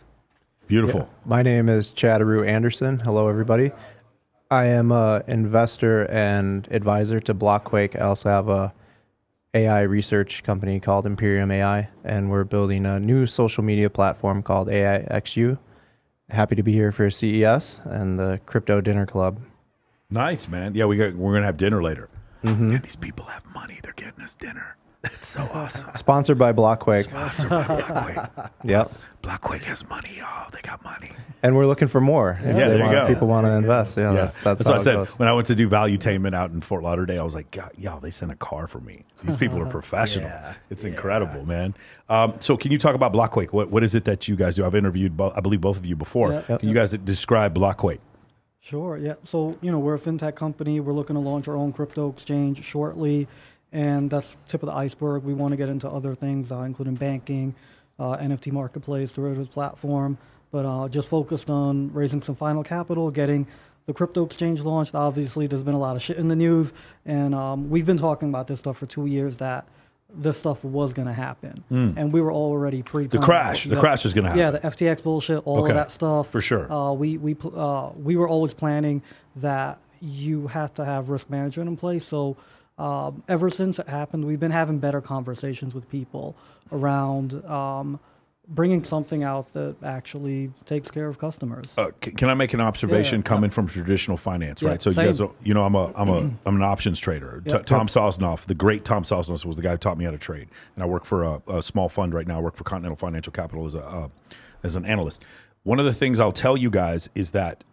Beautiful. Yeah. My name is Chadaru Anderson. Hello, everybody. I am an investor and advisor to Blockquake. I also have a AI research company called Imperium AI, and we're building a new social media platform called AIXU. Happy to be here for CES and the Crypto Dinner Club. Nice, man. Yeah, we're going to have dinner later. And these people have money. They're getting us dinner. It's so awesome. Sponsored by Blockquake. Sponsored by Blockquake. Yep. Blockquake has money. Oh, they got money. And we're looking for more. If people want to invest. Yeah, that's what I said. When I went to do Valuetainment out in Fort Lauderdale, I was like, God, they sent a car for me. These people are professional. It's incredible, man. So can you talk about Blockquake? What is it that you guys do? I've interviewed, I believe, both of you before. Can you guys describe Blockquake? Sure, yeah. So, we're a fintech company. We're looking to launch our own crypto exchange shortly, and that's tip of the iceberg. We want to get into other things, including banking, NFT marketplace, derivatives platform, but just focused on raising some final capital, getting the crypto exchange launched. Obviously, there's been a lot of shit in the news, and we've been talking about this stuff for 2 years that this stuff was going to happen, and we were already the crash was going to happen. Yeah, the FTX bullshit, all of that stuff. For sure. We were always planning that you have to have risk management in place. So ever since it happened, we've been having better conversations with people around bringing something out that actually takes care of customers. Can I make an observation coming from traditional finance, right? So same. You guys, I'm an options trader. Tom Sosnoff, the great Tom Sosnoff, was the guy who taught me how to trade. And I work for a small fund right now. I work for Continental Financial Capital as an analyst. One of the things I'll tell you guys is that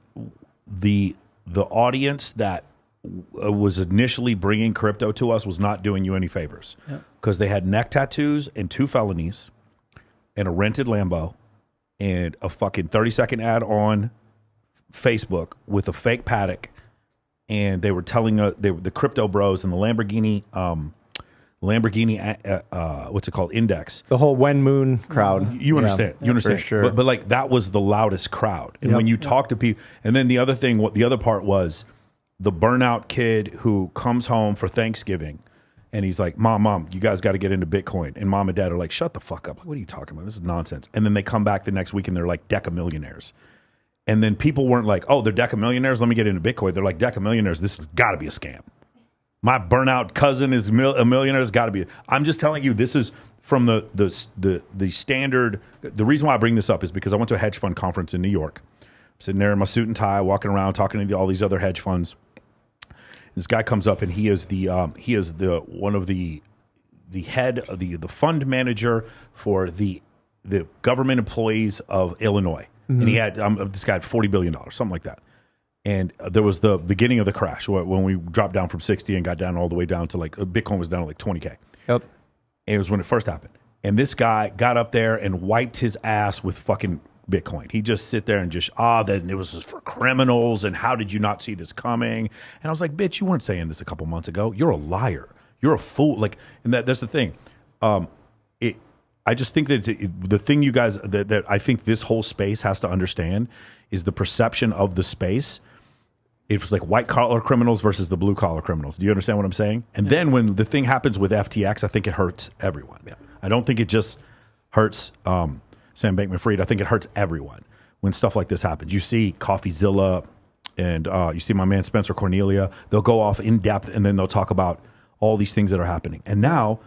the audience that was initially bringing crypto to us was not doing you any favors because they had neck tattoos and 2 felonies and a rented Lambo and a fucking 30-second ad on Facebook with a fake paddock, and they were telling the crypto bros and the Lamborghini what's it called, index, the whole When Moon crowd. You understand? You understand? For sure. But like that was the loudest crowd, and when you talk to people, and then the other part was the burnout kid who comes home for Thanksgiving. And he's like, Mom, you guys got to get into Bitcoin. And Mom and Dad are like, shut the fuck up. What are you talking about? This is nonsense. And then they come back the next week and they're like Deca millionaires. And then people weren't like, oh, they're Deca millionaires. Let me get into Bitcoin. They're like, Deca millionaires. This has got to be a scam. My burnout cousin is a millionaire. It's got to be. I'm just telling you, this is from the standard. The reason why I bring this up is because I went to a hedge fund conference in New York. I'm sitting there in my suit and tie, walking around, talking to all these other hedge funds. This guy comes up, and he is the head of the fund manager for the government employees of Illinois, and he had this guy had $40 billion, something like that. And there was the beginning of the crash when we dropped down from 60 and got down all the way down to like Bitcoin was down to like 20K. Yep. And it was when it first happened. And this guy got up there and wiped his ass with fucking Bitcoin. He just sit there and just, then it was just for criminals. And how did you not see this coming? And I was like, bitch, you weren't saying this a couple months ago. You're a liar. You're a fool. Like, and that's the thing. I just think that the thing you guys, that I think this whole space has to understand is the perception of the space. It was like white collar criminals versus the blue collar criminals. Do you understand what I'm saying? And then when the thing happens with FTX, I think it hurts everyone. Yeah. I don't think it just hurts Sam Bankman-Fried. I think it hurts everyone when stuff like this happens. You see CoffeeZilla and you see my man Spencer Cornelia. They'll go off in depth and then they'll talk about all these things that are happening. And now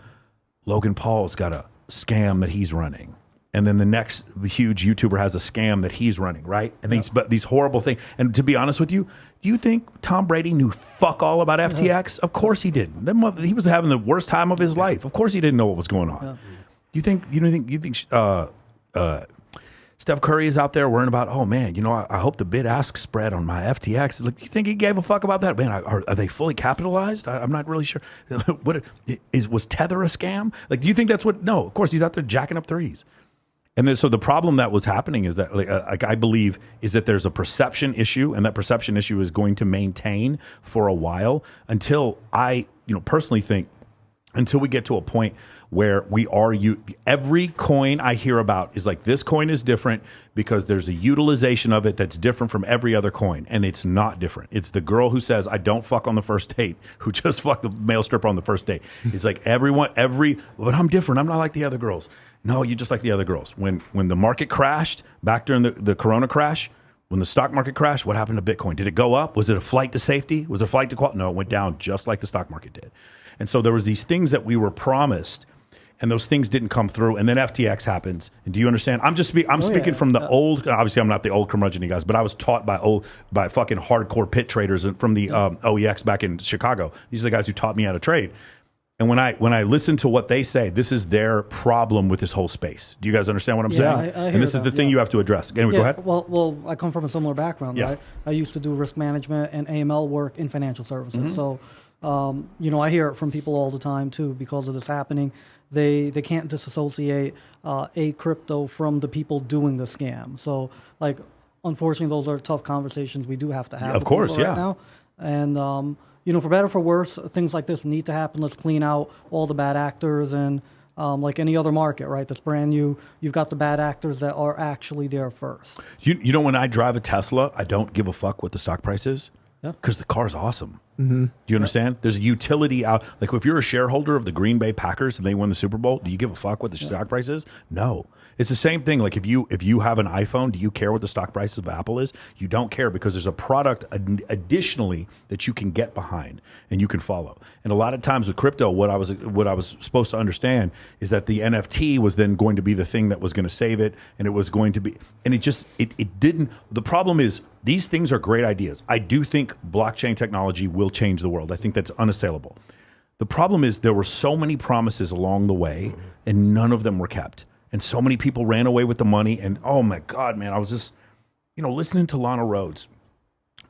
Logan Paul's got a scam that he's running. And then the next huge YouTuber has a scam that he's running, right? And these horrible things. And to be honest with you, do you think Tom Brady knew fuck all about FTX? Of course he didn't. He was having the worst time of his life. Of course he didn't know what was going on. You think Steph Curry is out there worrying about, oh man, I hope the bid-ask spread on my FTX. Like, you think he gave a fuck about that? Man, are they fully capitalized? I'm not really sure. Was Tether a scam? Like, do you think that's what? No, of course he's out there jacking up threes. And then, so the problem that was happening is that, I believe, is that there's a perception issue, and that perception issue is going to maintain for a while until I, personally think, until we get to a point where every coin I hear about is like, this coin is different because there's a utilization of it that's different from every other coin, and it's not different. It's the girl who says, I don't fuck on the first date, who just fucked the male stripper on the first date. It's like but I'm different. I'm not like the other girls. No, you just like the other girls. When the market crashed, back during the Corona crash, when the stock market crashed, what happened to Bitcoin? Did it go up? Was it a flight to safety? Was it a flight to quality? No, it went down just like the stock market did. And so there was these things that we were promised, and those things didn't come through. And then FTX happens. And do you understand? I'm speaking from the old. Obviously, I'm not the old curmudgeon guys, but I was taught by fucking hardcore pit traders from the OEX back in Chicago. These are the guys who taught me how to trade. And when I listen to what they say, this is their problem with this whole space. Do you guys understand what I'm saying? And this is the thing you have to address. Anyway, go ahead. Well, I come from a similar background, right? I used to do risk management and AML work in financial services. Mm-hmm. So, I hear it from people all the time too, because of this happening. They can't disassociate a crypto from the people doing the scam. So, like, unfortunately, those are tough conversations we do have to have. Of course, right now. And for better or for worse, things like this need to happen. Let's clean out all the bad actors, and like any other market, right, that's brand new, you've got the bad actors that are actually there first. When I drive a Tesla, I don't give a fuck what the stock price is, because the car is awesome. Mm-hmm. Do you understand? There's a utility out. Like, if you're a shareholder of the Green Bay Packers and they win the Super Bowl, do you give a fuck what the stock price is? No. It's the same thing. Like, if you have an iPhone, do you care what the stock price of Apple is? You don't care, because there's a product additionally that you can get behind and you can follow. And a lot of times with crypto, what I was supposed to understand is that the NFT was then going to be the thing that was going to save it, and it was going to be, and it didn't. The problem is, these things are great ideas. I do think blockchain technology will change the world. I think that's unassailable. The problem is, there were so many promises along the way, and none of them were kept. And so many people ran away with the money. And oh my God, man, I was just, listening to Lana Rhoades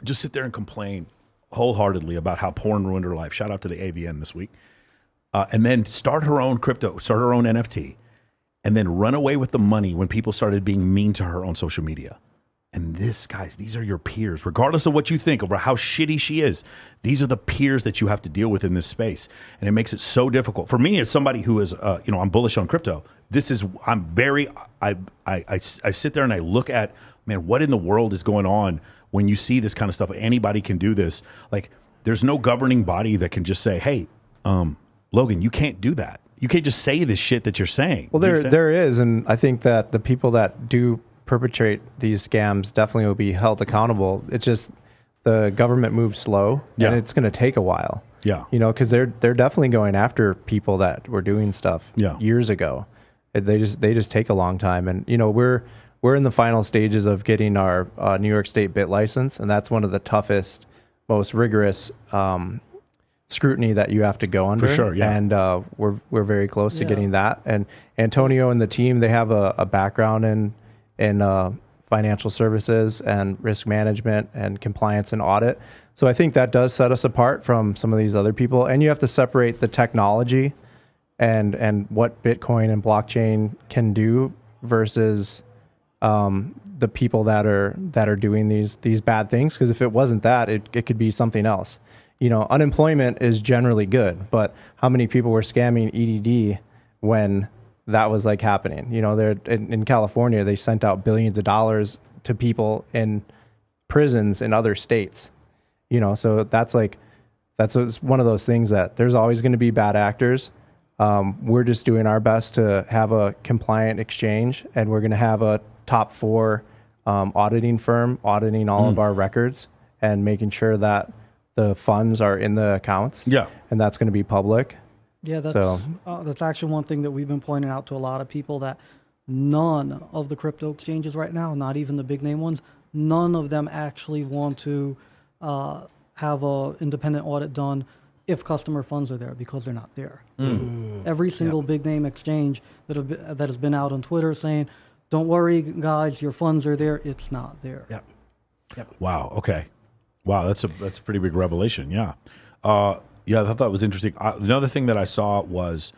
just sit there and complain wholeheartedly about how porn ruined her life. Shout out to the AVN this week. And then start her own crypto, start her own NFT, and then run away with the money when people started being mean to her on social media. And these are your peers, regardless of what you think about how shitty she is. These are the peers that you have to deal with in this space. And it makes it so difficult. For me, as somebody who is, I'm bullish on crypto, I sit there and I look at, man, what in the world is going on when you see this kind of stuff? Anybody can do this. Like, there's no governing body that can just say, hey, Logan, you can't do that. You can't just say this shit that you're saying. Well, there is. And I think that the people that do perpetrate these scams definitely will be held accountable. It's just the government moves slow, and it's going to take a while. Yeah. Because they're definitely going after people that were doing stuff years ago. They just take a long time, and we're in the final stages of getting our New York State bit license, and that's one of the toughest, most rigorous scrutiny that you have to go under. For sure, yeah. And we're very close to getting that. And Antonio and the team, they have a background in financial services and risk management and compliance and audit. So I think that does set us apart from some of these other people. And you have to separate the technology and what Bitcoin and blockchain can do versus the people that are doing these bad things. Because if it wasn't that, it could be something else. Unemployment is generally good, but how many people were scamming EDD when that was like happening? They're in California, they sent out billions of dollars to people in prisons in other states. So that's one of those things that there's always going to be bad actors. We're just doing our best to have a compliant exchange, and we're going to have a top 4 auditing firm auditing all of our records and making sure that the funds are in the accounts. Yeah. And that's going to be public. Yeah, that's actually one thing that we've been pointing out to a lot of people, that none of the crypto exchanges right now, not even the big name ones, none of them actually want to have a independent audit done if customer funds are there, because they're not there. Every single big name exchange that has been out on Twitter saying, "Don't worry, guys, your funds are there," it's not there. Yep. Wow. Okay. Wow, that's a pretty big revelation. Yeah. I thought that was interesting. Another thing that I saw was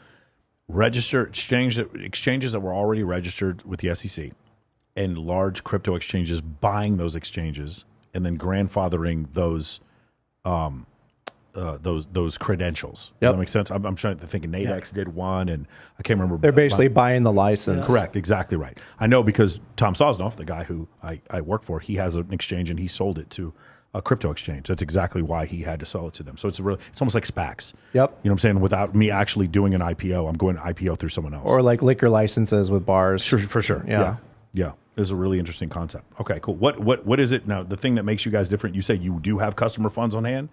exchanges that were already registered with the SEC, and large crypto exchanges buying those exchanges and then grandfathering those credentials. Does that make sense? I'm trying to think. Nadex did one, and I can't remember. They're basically buying the license. Correct. Exactly right. I know, because Tom Sosnoff, the guy who I work for, he has an exchange and he sold it to a crypto exchange. That's exactly why he had to sell it to them. So it's almost like SPACs. Yep. You know what I'm saying? Without me actually doing an IPO, I'm going to IPO through someone else. Or like liquor licenses with bars. Sure, for sure. Yeah. It's a really interesting concept. Okay, cool. What is it now? The thing that makes you guys different, you say you do have customer funds on hand?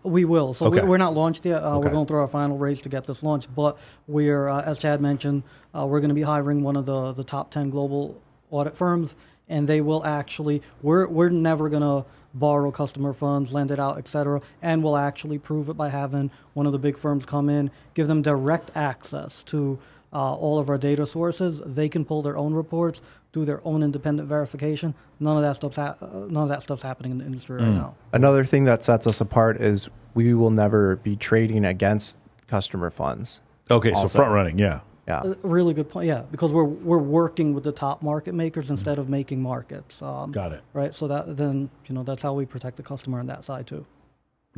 We will. So Okay. we're not launched yet. We're going through our final race to get this launched. But we're, as Chad mentioned, we're going to be hiring one of the top 10 global audit firms, and they will actually, we're never going to borrow customer funds, lend it out, etc. And we'll actually prove it by having one of the big firms come in, give them direct access to all of our data sources. They can pull their own reports, do their own independent verification. None of that stuff's happening in the industry right now. Another thing that sets us apart is we will never be trading against customer funds. Okay, also. so front running, yeah. Yeah. Really good point. Yeah, because we're working with the top market makers instead of making markets. Got it. Right. So that's how we protect the customer on that side too.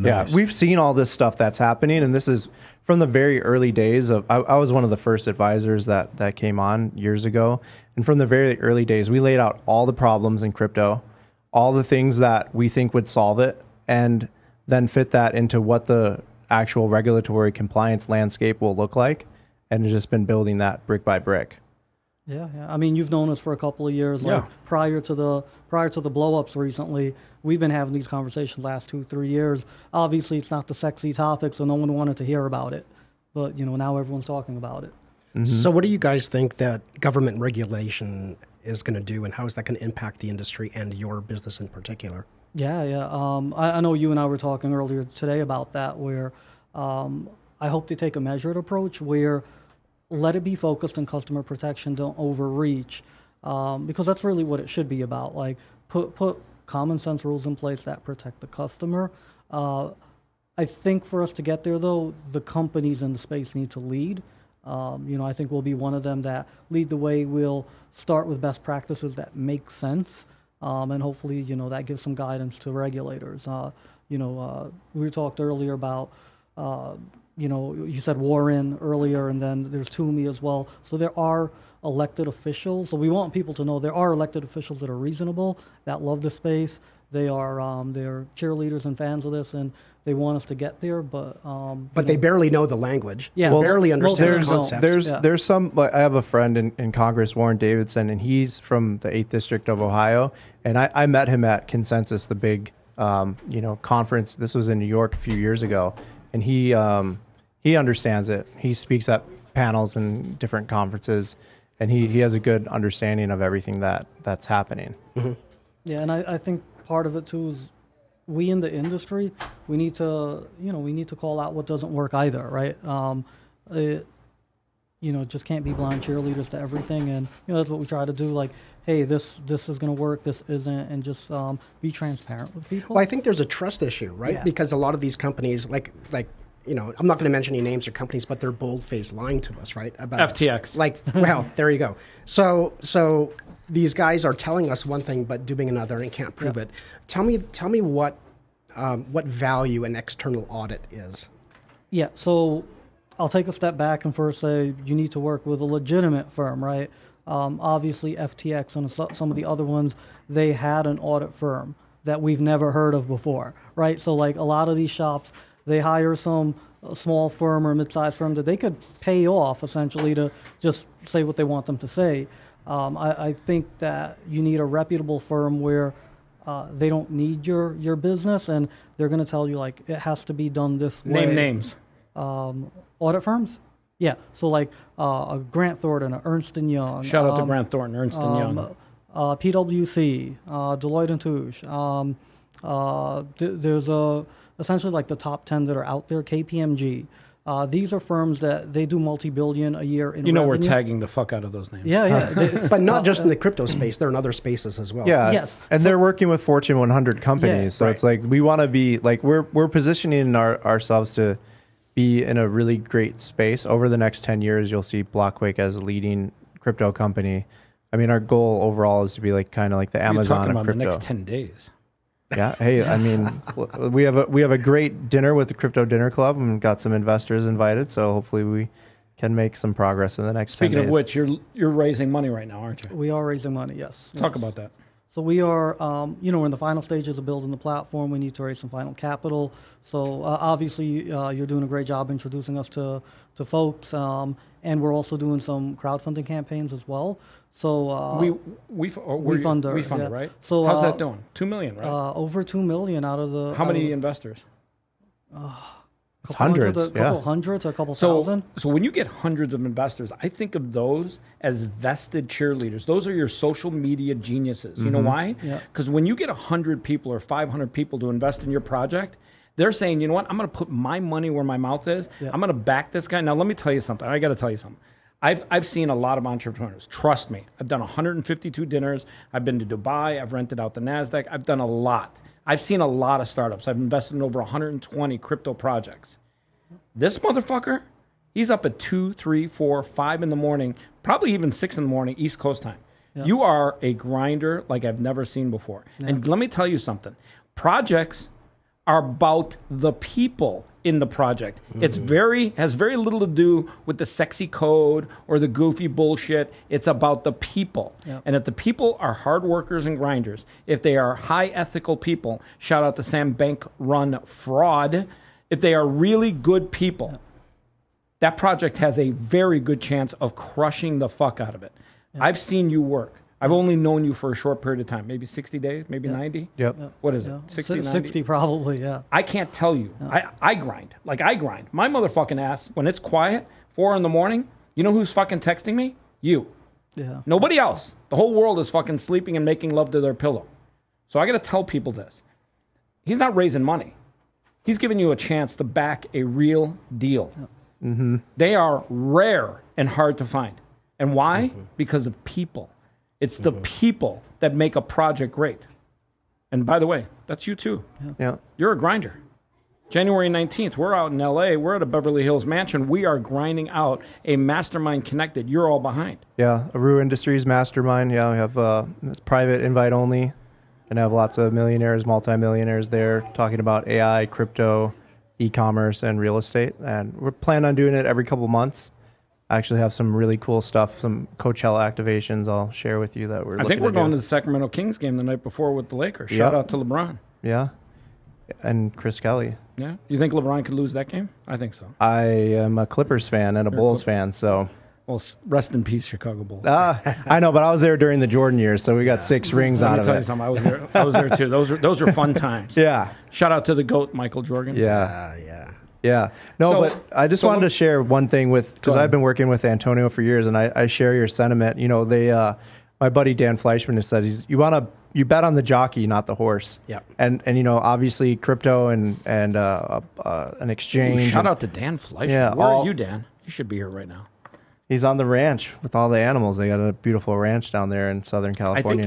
Nice. Yeah, we've seen all this stuff that's happening, and this is from the very early days of. I was one of the first advisors that came on years ago, and from the very early days, we laid out all the problems in crypto, all the things that we think would solve it, and then fit that into what the actual regulatory compliance landscape will look like, and it's just been building that brick by brick. Yeah. I mean, you've known us for a couple of years. Like prior to the blow-ups recently, we've been having these conversations last 2-3 years. Obviously, it's not the sexy topic, so no one wanted to hear about it. But now everyone's talking about it. Mm-hmm. So, what do you guys think that government regulation is going to do, and how is that going to impact the industry and your business in particular? Yeah. I know you and I were talking earlier today about that, where I hope to take a measured approach where let it be focused on customer protection, don't overreach, because that's really what it should be about. Like put common sense rules in place that protect the customer. I think for us to get there, though, the companies in the space need to lead. I think we'll be one of them that lead the way. We'll start with best practices that make sense, and hopefully, that gives some guidance to regulators. We talked earlier about, you said Warren earlier, and then there's Toomey as well. So there are elected officials. So we want people to know there are elected officials that are reasonable, that love the space. They're cheerleaders and fans of this, and they want us to get there. But they barely know the language. Yeah, they barely understand the concepts. There's some. Like, I have a friend in Congress, Warren Davidson, and he's from the 8th District of Ohio. And I met him at Consensus, the big conference. This was in New York a few years ago. and he understands it. He speaks at panels and different conferences, and he has a good understanding of everything that's happening. Mm-hmm. Yeah, and I think part of it too is we in the industry, we need to call out what doesn't work either, right? Just can't be blind cheerleaders to everything, and that's what we try to do. Like, hey, this is going to work, this isn't, and just be transparent with people. Well, I think there's a trust issue, right? Yeah. Because a lot of these companies, like I'm not going to mention any names or companies, but they're bold-faced lying to us, right? About FTX. Well, there you go. So these guys are telling us one thing but doing another and can't prove it. Tell me what value an external audit is. Yeah, so I'll take a step back and first say you need to work with a legitimate firm, right? Obviously, FTX and some of the other ones, they had an audit firm that we've never heard of before, right? So like a lot of these shops, they hire some small firm or mid-sized firm that they could pay off essentially to just say what they want them to say. I think that you need a reputable firm where they don't need your business, and they're going to tell you like it has to be done this way. Name names. Audit firms? Yeah. So like a Grant Thornton, a Ernst & Young. Shout out to Grant Thornton, Ernst & Young. PwC, Deloitte & Touche. There's essentially like the top 10 that are out there, KPMG. These are firms that they do multi-billion a year in revenue. We're tagging the fuck out of those names. Yeah. But not just in the crypto space, they're in other spaces as well. Yeah. Yes. And they're working with Fortune 100 companies. Yeah, so right. it's like we want to be like we're positioning ourselves to be in a really great space. Over the next 10 years, you'll see Blockquake as a leading crypto company. I mean, our goal overall is to be like kind of like the Amazon of crypto. The next 10 days. Yeah. Hey, I mean, we have a great dinner with the Crypto Dinner Club, and got some investors invited. So hopefully we can make some progress in the next 10 days. Speaking of which, you're raising money right now, aren't you? We are raising money, yes. Talk about that. So we are, we're in the final stages of building the platform. We need to raise some final capital. So obviously, you're doing a great job introducing us to folks, and we're also doing some crowdfunding campaigns as well. So we fund it, right? So how's that doing? 2 million, right? Over 2 million out of the. How many investors? Hundreds, a couple hundred to a couple thousand. So when you get hundreds of investors, I think of those as vested cheerleaders. Those are your social media geniuses. You know why? Because when you get 100 people or 500 people to invest in your project, they're saying, you know what? I'm going to put my money where my mouth is. Yeah. I'm going to back this guy. Now, let me tell you something. I got to tell you something. I've seen a lot of entrepreneurs. Trust me. I've done 152 dinners. I've been to Dubai. I've rented out the NASDAQ. I've done a lot. I've seen a lot of startups. I've invested in over 120 crypto projects. This motherfucker, he's up at 2, 3, 4, 5 in the morning, probably even 6 in the morning, East Coast time. Yeah. You are a grinder like I've never seen before. Yeah. And let me tell you something. Projects are about the people in the project. It's has very little to do with the sexy code or the goofy bullshit. It's about the people. Yep. And if the people are hard workers and grinders, if they are high ethical people, shout out to Sam Bank-run fraud, if they are really good people, yep, that project has a very good chance of crushing the fuck out of it. Yep. I've seen you work. I've only known you for a short period of time, maybe 60 days, maybe 90. Yep. What is it? 60, 90? 60 probably, yeah. I can't tell you. I grind. Like I grind. My motherfucking ass, when it's quiet, 4 in the morning, you know who's fucking texting me? You. Yeah. Nobody else. The whole world is fucking sleeping and making love to their pillow. So I got to tell people this. He's not raising money. He's giving you a chance to back a real deal. Mm-hmm. They are rare and hard to find. And why? Because of people. It's the people that make a project great. And by the way, that's you too. Yeah. You're a grinder. January 19th, we're out in LA. We're at a Beverly Hills mansion. We are grinding out a mastermind connected. You're all behind. Yeah. Aru Industries mastermind. Yeah. We have it's private invite only. Gonna have lots of millionaires, multimillionaires there talking about AI, crypto, e-commerce, and real estate. And we're planning on doing it every couple months. I actually have some really cool stuff, some Coachella activations I'll share with you that we're I think we're going to the Sacramento Kings game the night before with the Lakers. Shout out to LeBron. Yeah. And Chris Kelly. Yeah. You think LeBron could lose that game? I think so. I am a Clippers fan and a Bulls fan, so. Well, rest in peace, Chicago Bulls. I know, but I was there during the Jordan years, so we got 6 rings out of it. Let me tell you something. I was there too. Those are fun times. Yeah. Shout out to the GOAT, Michael Jordan. Yeah. Yeah. No, So- but I just so wanted let- to share one thing because ahead. I've been working with Antonio for years, and I share your sentiment. You know, my buddy Dan Fleischman has said you bet on the jockey, not the horse. Yeah. And you know, obviously crypto and an exchange. Shout and out to Dan Fleischman. Yeah, Where all- are you, Dan? You should be here right now. He's on the ranch with all the animals. They got a beautiful ranch down there in Southern California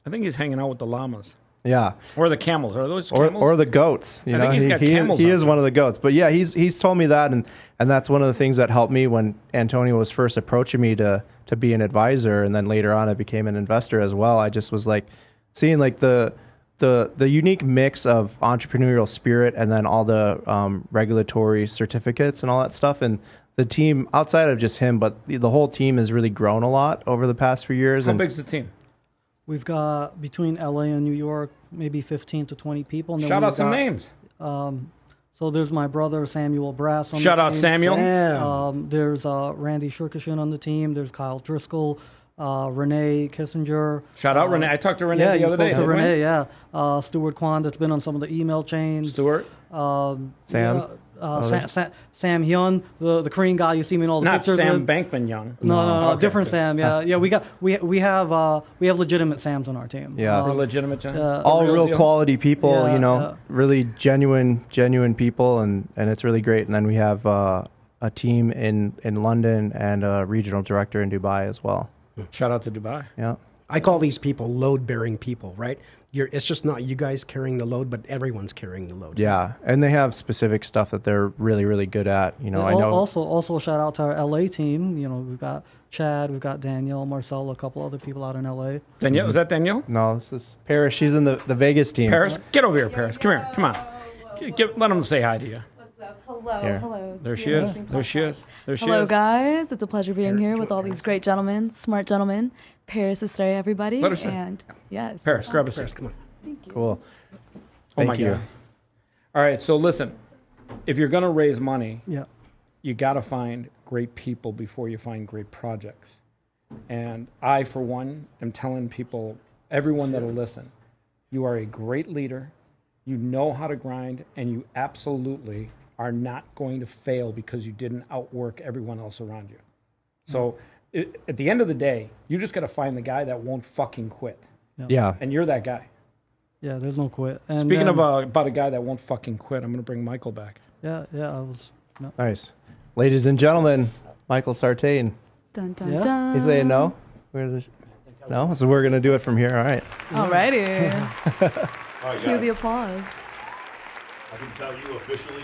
I think he's hanging out with the llamas Yeah. or the camels. Are those Or, camels? or the goats. You I know, think he's got camels he out is there. one of the goats. But yeah, he's told me that, and that's one of the things that helped me when Antonio was first approaching me to be an advisor, and then later on I became an investor as well. I just was like seeing like the unique mix of entrepreneurial spirit and then all the regulatory certificates and all that stuff, and the team outside of just him, but the whole team has really grown a lot over the past few years. How And big's the team? We've got between LA and New York, maybe 15 to 20 people. And then Shout we've out some got, names. So there's my brother Samuel Brass on Shout the out team. Samuel. There's Randy Shurkishin on the team. There's Kyle Driscoll, Renee Kissinger. Shout out Renee. I talked to Renee Yeah, the you other day. spoke to didn't we? Renee. Yeah, Stuart Kwan that's been on some of the email chains. Stuart. Sam? Sam Hyun, the Korean guy you see me in all the Not pictures Sam with. Bankman Young. No, Okay, different good. Sam. Yeah, we have legitimate Sams on our team. Yeah. Legitimate. John? all real real deal? quality people, Yeah, you know, yeah. really genuine people, and it's really great. And then we have a team in London and a regional director in Dubai as well. Shout out to Dubai. Yeah. I call these people load-bearing people, right? It's just not you guys carrying the load, but everyone's carrying the load. Yeah, and they have specific stuff that they're really, really good at. You know, I know. Also shout out to our LA team. You know, we've got Chad, we've got Danielle, Marcel, a couple other people out in LA. Danielle, is that Danielle? No, this is Paris. She's in the Vegas team. Paris, get over here, Paris. Come here. Come on. Let them say hi to you. What's up? Hello, Here. hello. There she is. There she is. There she Hello, is. guys. It's a pleasure being here with all these great gentlemen, smart gentlemen. Paris is there, everybody. Let her sit. And yes. Paris, grab a seat. Come on. Cool. Oh Thank my you. God. All right. So listen, if you're going to raise money, Yeah. you got to find great people before you find great projects. And I, for one, am telling people, everyone that'll listen, you are a great leader. You know how to grind, and you absolutely are not going to fail because you didn't outwork everyone else around you. So at the end of the day, you just got to find the guy that won't fucking quit. Yeah. And you're that guy. Yeah, there's no quit. And Speaking then, about a guy that won't fucking quit, I'm going to bring Michael back. yeah, I was. No. Nice. Ladies and gentlemen, Michael Sartain. Dun, dun, Yeah. dun. He's saying no? No? So we're going to do it from here. All right. Alrighty. Cue the applause. I can tell you officially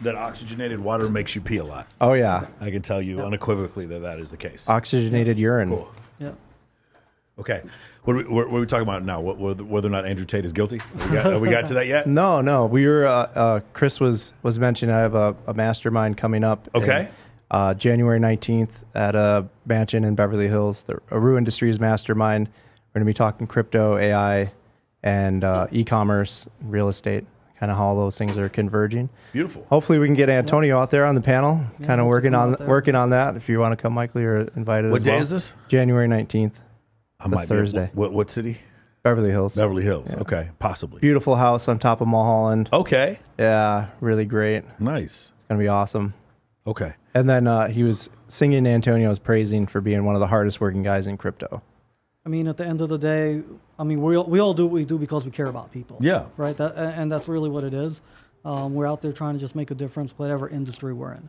that oxygenated water makes you pee a lot. Oh, yeah. I can tell you unequivocally that is the case. Oxygenated urine. Cool. Yeah. Okay. What are we talking about now? Whether or not Andrew Tate is guilty? Have we got to that yet? No. We were, Chris was mentioning I have a mastermind coming up. Okay. January 19th at a mansion in Beverly Hills, the Aru Industries Mastermind. We're going to be talking crypto, AI, and e-commerce, real estate, kind of how all those things are converging. Beautiful. Hopefully we can get Antonio out there on the panel, kind of working come out on there. that. If you want to come, Michael, you're invited What as well. day is this? January 19th. I might Thursday. Be, what city? Beverly Hills. Beverly Hills. Okay, possibly. Beautiful house on top of Mulholland. Okay. Yeah, really great. Nice. It's going to be awesome. Okay. And then he was singing Antonio's praising for being one of the hardest working guys in crypto. I mean, at the end of the day, I mean, we all do what we do because we care about people. Yeah. Right. And that's really what it is. We're out there trying to just make a difference, whatever industry we're in.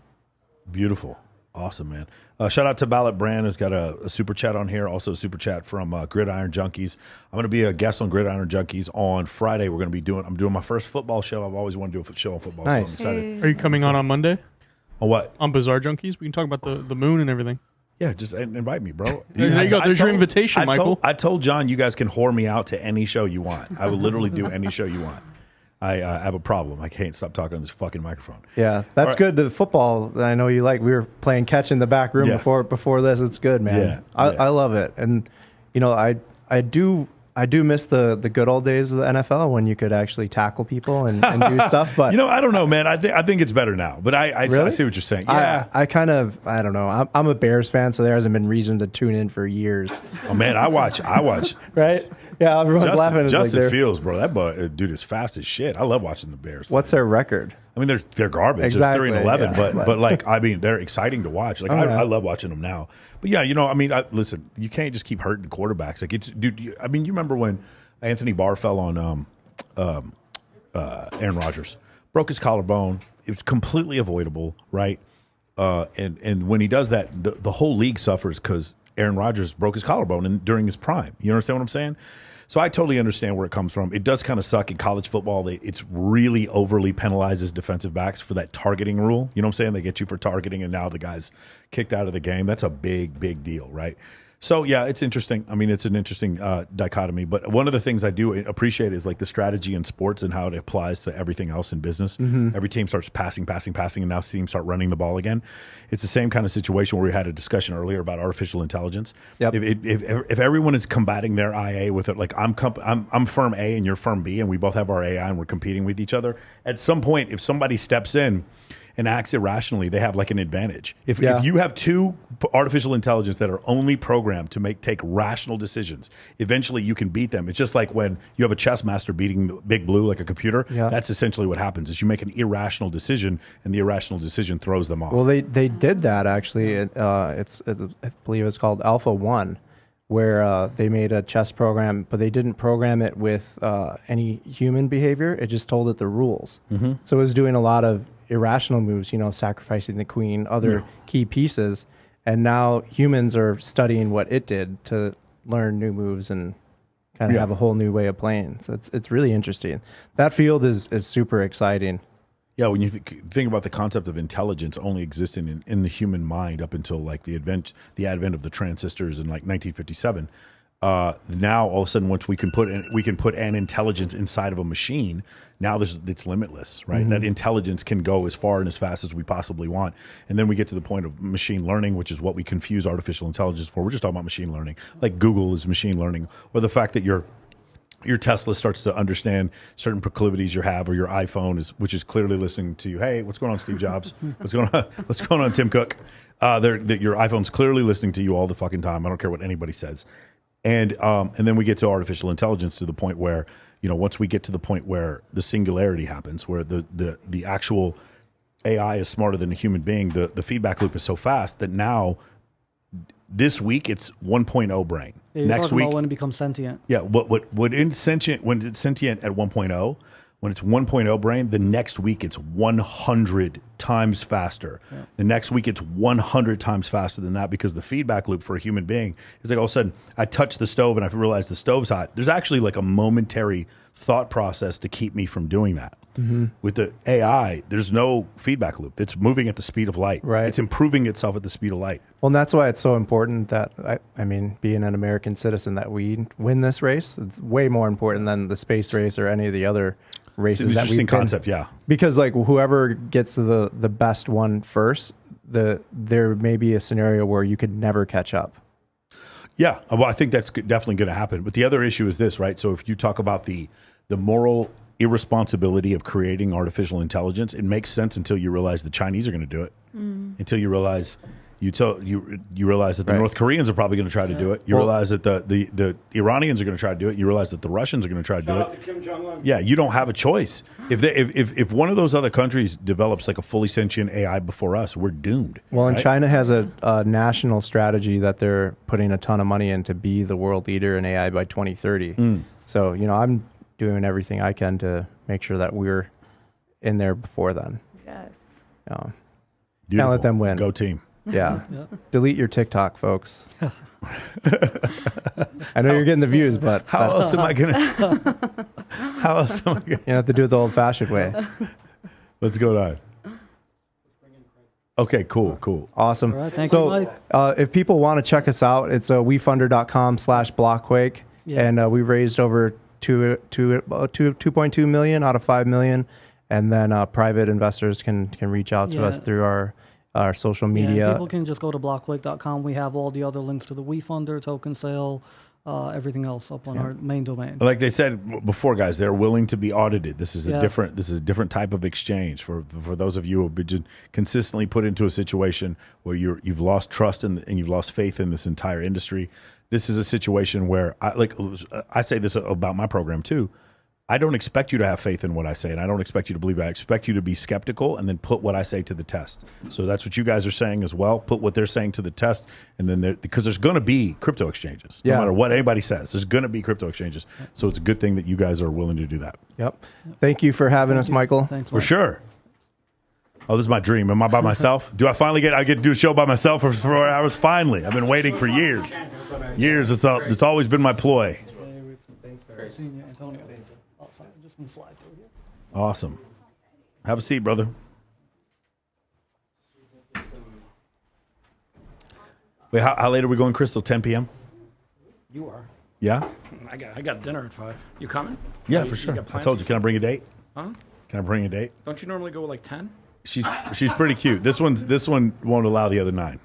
Beautiful. Awesome, man. Shout out to Ballot Brand, who's got a super chat on here. Also a super chat from Gridiron Junkies. I'm going to be a guest on Gridiron Junkies on Friday. I'm doing my first football show. I've always wanted to do a show on football. Nice. So I'm excited. Are you coming on Monday? On what? On Bizarre Junkies? We can talk about the moon and everything. Yeah, just invite me, bro. There you go. There's your invitation, Michael. I told John you guys can whore me out to any show you want. I will literally do any show you want. I have a problem. I can't stop talking on this fucking microphone. Yeah, that's right. good. The football that I know you like. We were playing catch in the back room Yeah. before this. It's good, man. Yeah, I love it. And you know, I do miss the good old days of the NFL when you could actually tackle people and do stuff. But You know, I don't know, man. I think it's better now. But I Really? see what you're saying. Yeah. I don't know. I'm a Bears fan, so there hasn't been reason to tune in for years. Oh man, I watch. Right? Yeah, everyone's laughing. It's Justin like Fields, bro. That dude is fast as shit. I love watching the Bears play. what's their record? I mean, they're garbage. Exactly, They're 3-11, yeah. but like, I mean, they're exciting to watch. Like, I love watching them now. But yeah, I mean, listen, you can't just keep hurting quarterbacks. Like, dude. I mean, you remember when Anthony Barr fell on Aaron Rodgers, broke his collarbone. It was completely avoidable, right? And when he does that, the whole league suffers because Aaron Rodgers broke his collarbone during his prime. You understand what I'm saying? So I totally understand where it comes from. It does kind of suck in college football. It's really overly penalizes defensive backs for that targeting rule. You know what I'm saying? They get you for targeting, and now the guy's kicked out of the game. That's a big, big deal, right? So yeah, it's interesting. I mean, it's an interesting dichotomy. But one of the things I do appreciate is like the strategy in sports and how it applies to everything else in business. Every team starts passing, and now teams start running the ball again. It's the same kind of situation where we had a discussion earlier about artificial intelligence. Yep. If everyone is combating their IA with it, like I'm firm A and you're firm B, and we both have our AI and we're competing with each other. At some point, if somebody steps in and acts irrationally, they have like an advantage. If you have two artificial intelligence that are only programmed to take rational decisions, eventually you can beat them. It's just like when you have a chess master beating the Big Blue like a computer. Yeah. That's essentially what happens is you make an irrational decision, and the irrational decision throws them off. Well, they did that actually. I believe it's called Alpha 1, where they made a chess program, but they didn't program it with any human behavior. It just told it the rules. So it was doing a lot of irrational moves, sacrificing the queen, other key pieces. And now humans are studying what it did to learn new moves and kind of have a whole new way of playing. So it's really interesting. That field is super exciting. Yeah, when you think about the concept of intelligence only existing in the human mind up until like the advent of the transistors in like 1957, now all of a sudden once we can put an intelligence inside of a machine, now it's limitless, right? That intelligence can go as far and as fast as we possibly want, and then we get to the point of machine learning, which is what we confuse artificial intelligence for. We're just talking about machine learning, like Google is machine learning, or the fact that your Tesla starts to understand certain proclivities you have, or your iPhone which is clearly listening to you. Hey, what's going on, Steve Jobs? What's going on, Tim Cook? Your iPhone's clearly listening to you all the fucking time. I don't care what anybody says. And then we get to artificial intelligence to the point where, once we get to the point where the singularity happens, where the actual AI is smarter than a human being, the feedback loop is so fast that now this week it's 1.0 brain. Yeah, next week when it becomes sentient. Yeah, when it's sentient at 1.0, when it's 1.0 brain, the next week it's 100 times faster. Yeah. The next week it's 100 times faster than that, because the feedback loop for a human being is like all of a sudden I touch the stove and I realize the stove's hot. There's actually like a momentary thought process to keep me from doing that. With the AI, there's no feedback loop. It's moving at the speed of light. Right. It's improving itself at the speed of light. Well, and that's why it's so important that, I mean, being an American citizen, that we win this race. It's way more important than the space race or any of the other races. It's an that interesting we've been. concept, yeah. Because like whoever gets to the best one first, there may be a scenario where you could never catch up. Yeah, well, I think that's definitely going to happen. But the other issue is this, right? So if you talk about the moral irresponsibility of creating artificial intelligence, it makes sense until you realize the Chinese are going to do it. Until you realize you realize that the North Koreans are probably going to try to do it. You realize that the Iranians are going to try to do it. You realize that the Russians are going to try to do it. Shout out to Kim Jong-un. Yeah, you don't have a choice. If one of those other countries develops like a fully sentient AI before us, we're doomed. Well, and right? China has a national strategy that they're putting a ton of money in to be the world leader in AI by 2030. So, I'm doing everything I can to make sure that we're in there before then. Yes. Can't Beautiful. let them win. Go team. Yeah. Delete your TikTok, folks. I know you're getting the views, but How else am I gonna? You have to do it the old-fashioned way. What's going on? Okay, cool. Awesome. All right, thank you, Mike. If people want to check us out, it's wefunder.com/blockquake. Yeah. And we've raised over 2.2 million out of 5 million. And then private investors can reach out to us through our social media. Yeah, people can just go to blockquake.com. We have all the other links to the WeFunder, token sale, everything else up on our main domain. Like they said before, guys, they're willing to be audited. This is a different type of exchange for those of you who have been consistently put into a situation where you've lost trust and you've lost faith in this entire industry. this is a situation where I say this about my program too. I don't expect you to have faith in what I say, and I don't expect you to believe it. I expect you to be skeptical and then put what I say to the test. So that's what you guys are saying as well. Put what they're saying to the test, and then because there's going to be crypto exchanges. No matter what anybody says, there's going to be crypto exchanges. So it's a good thing that you guys are willing to do that. Yep. Thank you for having us, Michael. Thanks, For sure. Oh, this is my dream. Am I by myself? Do I finally I get to do a show by myself for 4 hours? Finally. I've been waiting for years. Years. It's always been my ploy. Awesome. Have a seat, brother. Wait, how late are we going, Crystal? 10 p.m.? You are. Yeah? I got dinner at 5. You coming? Yeah, for sure. I told you. Can I bring a date? Huh? Can I bring a date? Don't you normally go with like 10? She's pretty cute. This one won't allow the other 9.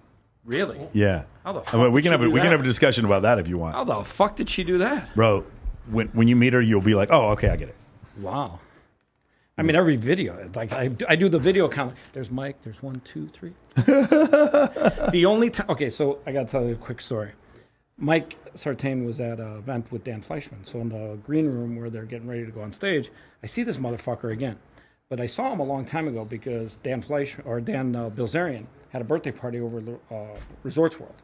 Really? Yeah. How the fuck I mean, we did can she do have that? a discussion about that if you want. How the fuck did she do that? Bro, when you meet her, you'll be like, oh, okay, I get it. Wow. I mean, every video, like I do the video count. There's Mike. There's 1, 2, 3. The only time. Okay, so I got to tell you a quick story. Mike Sartain was at an event with Dan Fleischman. So in the green room where they're getting ready to go on stage, I see this motherfucker again. But I saw him a long time ago because Dan Bilzerian had a birthday party over Resorts World.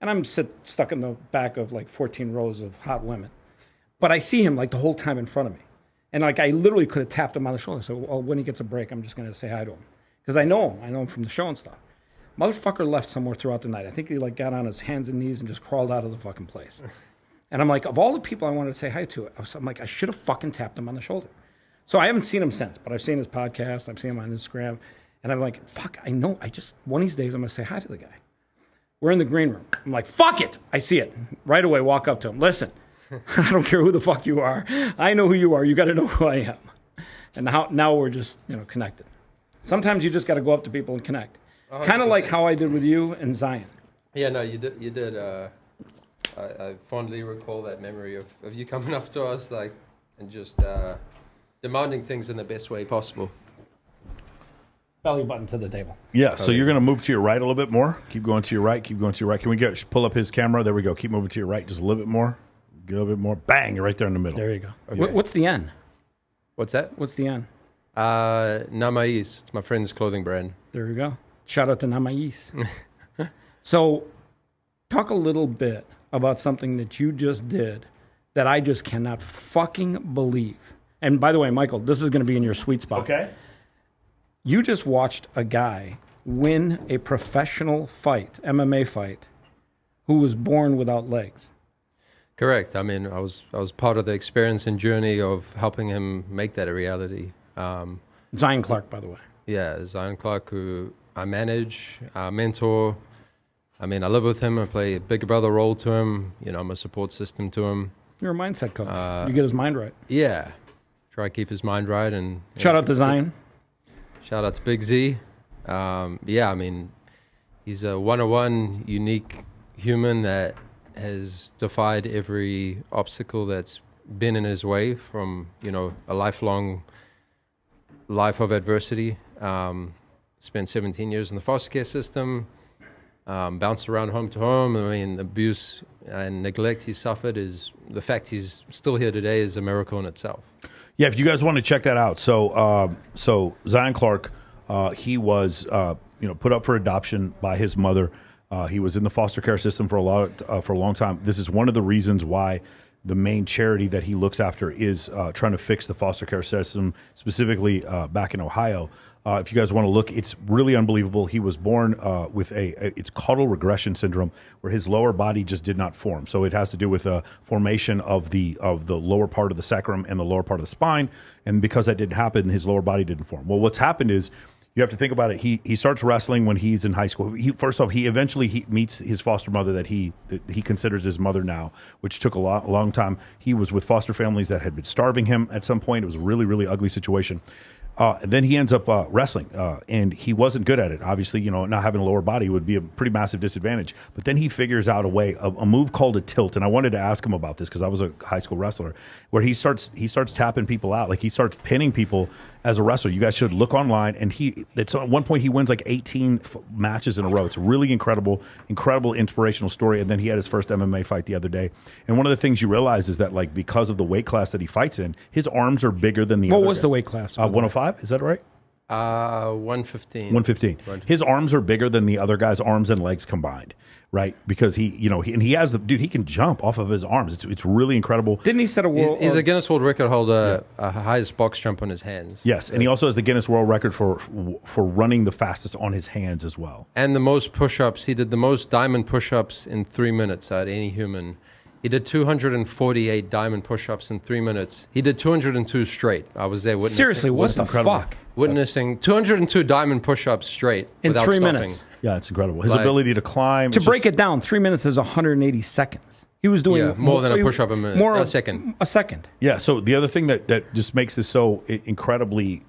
And I'm stuck in the back of like 14 rows of hot women. But I see him like the whole time in front of me. And like I literally could have tapped him on the shoulder. So when he gets a break, I'm just going to say hi to him. Because I know him. I know him from the show and stuff. Motherfucker left somewhere throughout the night. I think he like got on his hands and knees and just crawled out of the fucking place. And I'm like, of all the people I wanted to say hi to, I'm like, I should have fucking tapped him on the shoulder. So I haven't seen him since, but I've seen his podcast. I've seen him on Instagram. And I'm like, fuck, I know. One of these days I'm going to say hi to the guy. We're in the green room. I'm like, fuck it. I see it. Right away, walk up to him. Listen. I don't care who the fuck you are. I know who you are. You got to know who I am. And now we're just connected. Sometimes you just got to go up to people and connect. Kind of like how I did with you and Zion. Yeah, no, you did. I fondly recall that memory of you coming up to us and just demanding things in the best way possible. Belly button to the table. Yeah, so you're going to move to your right a little bit more. Keep going to your right. Keep going to your right. Can we pull up his camera? There we go. Keep moving to your right just a little bit more. A little bit more. Bang, you're right there in the middle. There you go. Okay. What's the N? What's that? What's the N? Namais. It's my friend's clothing brand. There we go. Shout out to Namais. So, talk a little bit about something that you just did that I just cannot fucking believe. And by the way, Michael, this is going to be in your sweet spot. Okay. You just watched a guy win a professional fight, MMA fight, who was born without legs. Correct. I mean, I was part of the experience and journey of helping him make that a reality. Zion Clark, by the way. Yeah, Zion Clark, who I manage, mentor. I mean, I live with him. I play a big brother role to him. I'm a support system to him. You're a mindset coach. You get his mind right. Yeah. Try to keep his mind right. And shout out to Zion. Shout out to Big Z. Yeah, I mean, he's a one-on-one, unique human that has defied every obstacle that's been in his way from, a lifelong life of adversity. Spent 17 years in the foster care system, bounced around home to home. I mean, abuse and neglect he suffered the fact he's still here today is a miracle in itself. Yeah, if you guys want to check that out. So Zion Clark, he was, put up for adoption by his mother. He was in the foster care system for a long time. This is one of the reasons why the main charity that he looks after is trying to fix the foster care system, specifically back in Ohio. If you guys want to look, it's really unbelievable. He was born with it's caudal regression syndrome, where his lower body just did not form. So it has to do with formation of the lower part of the sacrum and the lower part of the spine. And because that didn't happen, his lower body didn't form. Well, what's happened is, you have to think about it. He starts wrestling when he's in high school. First off, he eventually meets his foster mother that he considers his mother now, which took a long time. He was with foster families that had been starving him at some point. It was a really, really ugly situation. Then he ends up wrestling, and he wasn't good at it. Obviously, not having a lower body would be a pretty massive disadvantage. But then he figures out a way, a move called a tilt. And I wanted to ask him about this because I was a high school wrestler, where he starts tapping people out. Like he starts pinning people, as a wrestler. You guys should look online. And at one point he wins like 18 matches in a row. It's a really incredible inspirational story. And then he had his first MMA fight the other day. And one of the things you realize is that like because of the weight class that he fights in, his arms are bigger than the What other was guy. the weight class? 105, is that right? 115. 115. His arms are bigger than the other guy's arms and legs combined, right? Because he has he can jump off of his arms. It's really incredible. Didn't he set a world? He's a Guinness World Record holder, highest box jump on his hands. Yes, and he also has the Guinness World Record for running the fastest on his hands as well. And the most push-ups. He did the most diamond push-ups in 3 minutes out of any human. He did 248 diamond push-ups in 3 minutes. He did 202 straight. I was there witnessing. Seriously, what the fuck? Witnessing 202 diamond push-ups straight In without 3 stopping. minutes. Yeah, it's incredible. His ability to climb. To break it down, 3 minutes is 180 seconds. He was doing more than a push-up a second. A second. Yeah. So the other thing that just makes this so incredibly,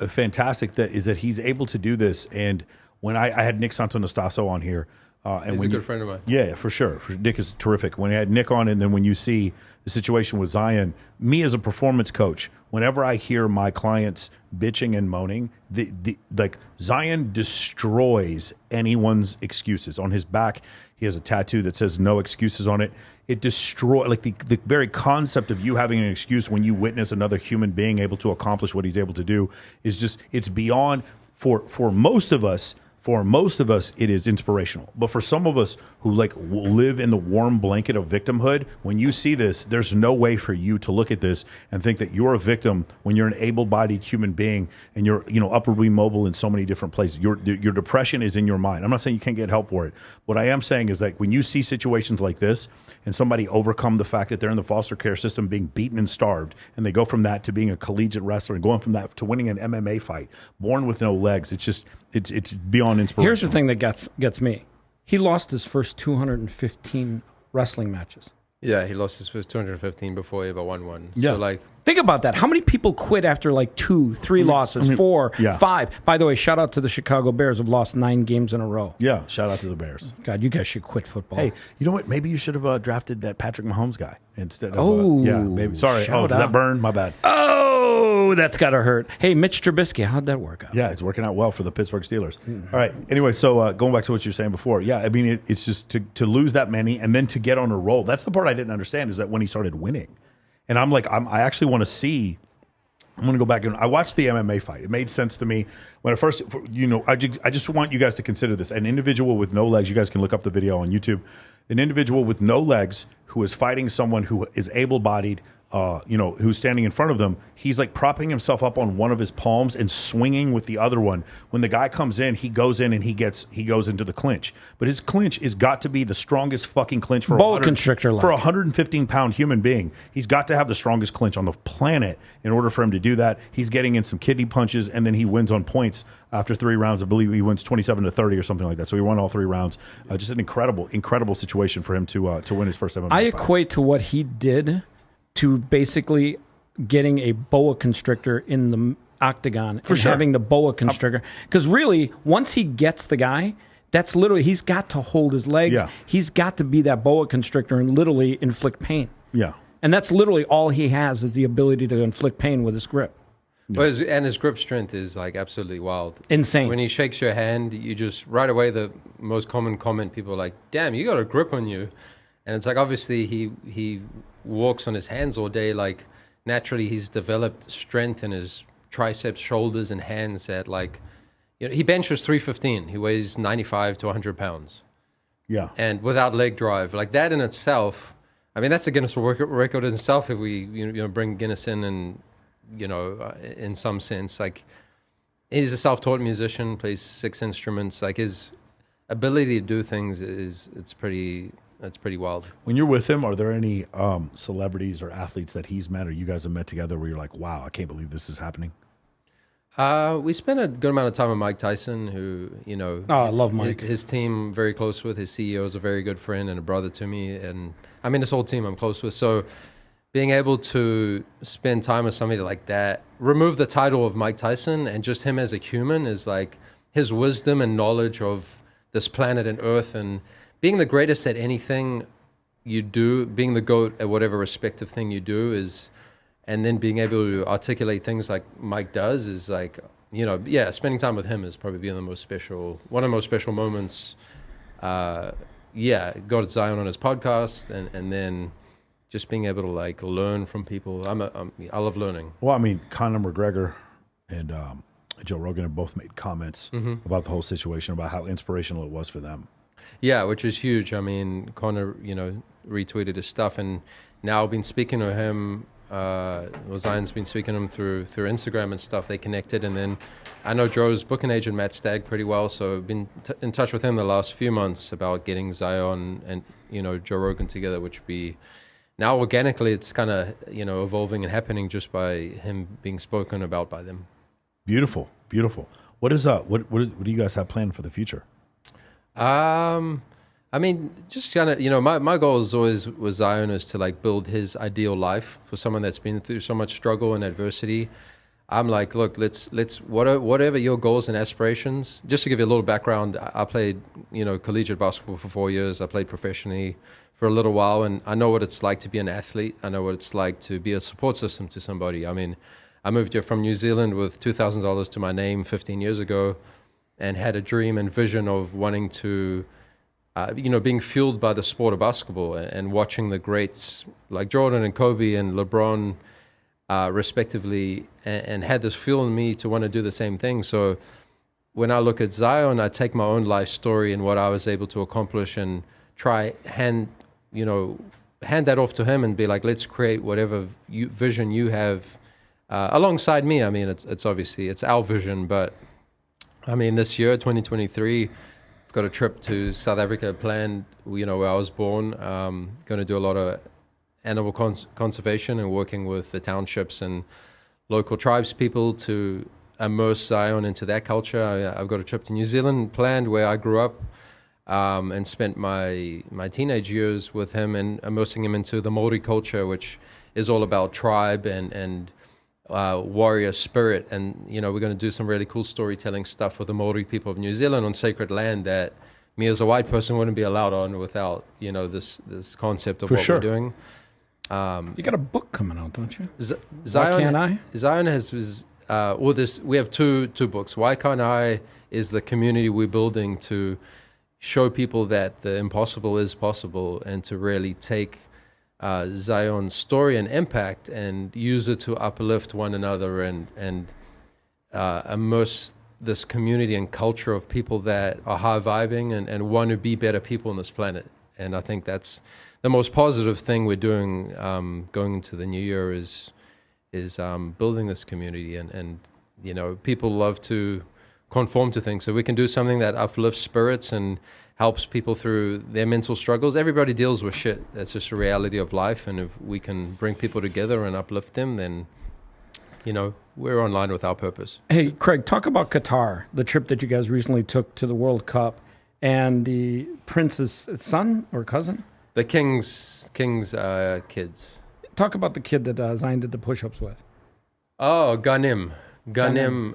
fantastic is that he's able to do this. And when I had Nick Santonastasso on here, and He's when a good friend of mine. Yeah, for sure. Nick is terrific. When I had Nick on, and then when you see the situation with Zion, me as a performance coach, whenever I hear my clients bitching and moaning, like Zion destroys anyone's excuses. On his back, he has a tattoo that says "No excuses" on it. It destroys like the very concept of you having an excuse when you witness another human being able to accomplish what he's able to do is just it's beyond for most of us. For most of us, it is inspirational. But for some of us who live in the warm blanket of victimhood, when you see this, there's no way for you to look at this and think that you're a victim when you're an able-bodied human being and you're upwardly mobile in so many different places. Your depression is in your mind. I'm not saying you can't get help for it. What I am saying is that when you see situations like this and somebody overcome the fact that they're in the foster care system being beaten and starved, and they go from that to being a collegiate wrestler and going from that to winning an MMA fight, born with no legs, it's beyond inspiration. Here's the thing that gets me. He lost his first 215 wrestling matches. Yeah, he lost his first 215 before he ever won one. Yeah. So think about that. How many people quit after 2, 3 losses, 4, 5? By the way, shout out to the Chicago Bears who've lost 9 games in a row. Yeah, shout out to the Bears. God, you guys should quit football. Hey, you know what? Maybe you should have drafted that Patrick Mahomes guy instead of. Oh, yeah, maybe. Sorry. Does that burn? My bad. Oh, that's gotta hurt. Hey, Mitch Trubisky, how'd that work out? Yeah, it's working out well for the Pittsburgh Steelers. All right. Anyway, so going back to what you were saying before, yeah, I mean, it's just to lose that many and then to get on a roll. That's the part I didn't understand is that when he started winning, and I actually want to see. I'm going to go back and I watched the MMA fight. It made sense to me when at first, I just want you guys to consider this. An individual with no legs, you guys can look up the video on YouTube. An individual with no legs who is fighting someone who is able-bodied, who's standing in front of them. He's like propping himself up on one of his palms and swinging with the other one. When the guy comes in, he goes in and he goes into the clinch. But his clinch has got to be the strongest fucking clinch for boa constrictor for a 115-pound human being. He's got to have the strongest clinch on the planet in order for him to do that. He's getting in some kidney punches, and then he wins on points after 3 rounds. I believe he wins 27-30 or something like that. So he won all 3 rounds. Just an incredible situation for him to win his first MMA I fight. equate to what he did to basically getting a boa constrictor in the octagon and having the boa constrictor. Because really, once he gets the guy, that's literally, he's got to hold his legs. Yeah. He's got to be that boa constrictor and literally inflict pain. Yeah. And that's literally all he has is the ability to inflict pain with his grip. Yeah. Well, his grip strength is absolutely wild. Insane. When he shakes your hand, you just, right away, the most common comment, people are like, damn, you got a grip on you. And it's obviously he walks on his hands all day. Naturally, he's developed strength in his triceps, shoulders, and hands at he benches 315. He weighs 95 to 100 pounds. Yeah. And without leg drive. That in itself, I mean, that's a Guinness World Record in itself if we bring Guinness in and, in some sense. He's a self-taught musician, plays 6 instruments. His ability to do things it's pretty wild. When you're with him, are there any celebrities or athletes that he's met or you guys have met together where you're like, wow, I can't believe this is happening? We spent a good amount of time with Mike Tyson, who, I love Mike. His team, very close with. His CEO is a very good friend and a brother to me. And I mean, this whole team I'm close with. So being able to spend time with somebody like that, remove the title of Mike Tyson and just him as a human is his wisdom and knowledge of this planet and Earth and being the greatest at anything you do, being the GOAT at whatever respective thing you do is and then being able to articulate things like Mike does is like, spending time with him has probably been one of the most special moments. Got Zion on his podcast, and then just being able to like learn from people. I love learning. Well, I mean, Conor McGregor and Joe Rogan have both made comments about the whole situation, about how inspirational it was for them. Yeah, which is huge. I mean, Conor, retweeted his stuff, and now I've been speaking to him. Zion's been speaking to him through Instagram and stuff. They connected, and then I know Joe's booking agent Matt Stagg pretty well, so I've been in touch with him the last few months about getting Zion and Joe Rogan together, which would be now organically it's kind of evolving and happening just by him being spoken about by them. Beautiful. What do you guys have planned for the future? I mean, just kind of, my goal is always with Zion is to like build his ideal life for someone that's been through so much struggle and adversity. I'm like, look, let's whatever your goals and aspirations. Just to give you a little background, I played, collegiate basketball for 4 years. I played professionally for a little while, and I know what it's like to be an athlete. I know what it's like to be a support system to somebody. I mean, I moved here from New Zealand with $2,000 to my name 15 years ago, and had a dream and vision of wanting to. Being fueled by the sport of basketball and watching the greats like Jordan and Kobe and LeBron, respectively, and had this fuel in me to want to do the same thing. So when I look at Zion, I take my own life story and what I was able to accomplish and try hand that off to him and be like, let's create whatever vision you have alongside me. I mean, it's obviously it's our vision, but I mean, this year, 2023. Got a trip to South Africa planned, where I was born. Going to do a lot of animal conservation and working with the townships and local tribes people to immerse Zion into that culture. I've got a trip to New Zealand planned where I grew up and spent my teenage years with him and immersing him into the Maori culture, which is all about tribe and warrior spirit, and we're going to do some really cool storytelling stuff for the Maori people of New Zealand on sacred land that me as a white person wouldn't be allowed on without this concept of what we're doing. You got a book coming out, don't you? Zion, Why Can't I? Zion has we have two books. Why Can't I is the community we're building to show people that the impossible is possible, and to really take Zion's story and impact and use it to uplift one another and immerse this community and culture of people that are high vibing and want to be better people on this planet. And I think that's the most positive thing we're doing going into the new year is building this community, and people love to conform to things, so we can do something that uplifts spirits and helps people through their mental struggles. Everybody deals with shit. That's just a reality of life. And if we can bring people together and uplift them, then, we're online with our purpose. Hey, Craig, talk about Qatar, the trip that you guys recently took to the World Cup, and the prince's son or cousin? The king's kids. Talk about the kid that Zion did the push-ups with. Oh, Ghanim. Ghanim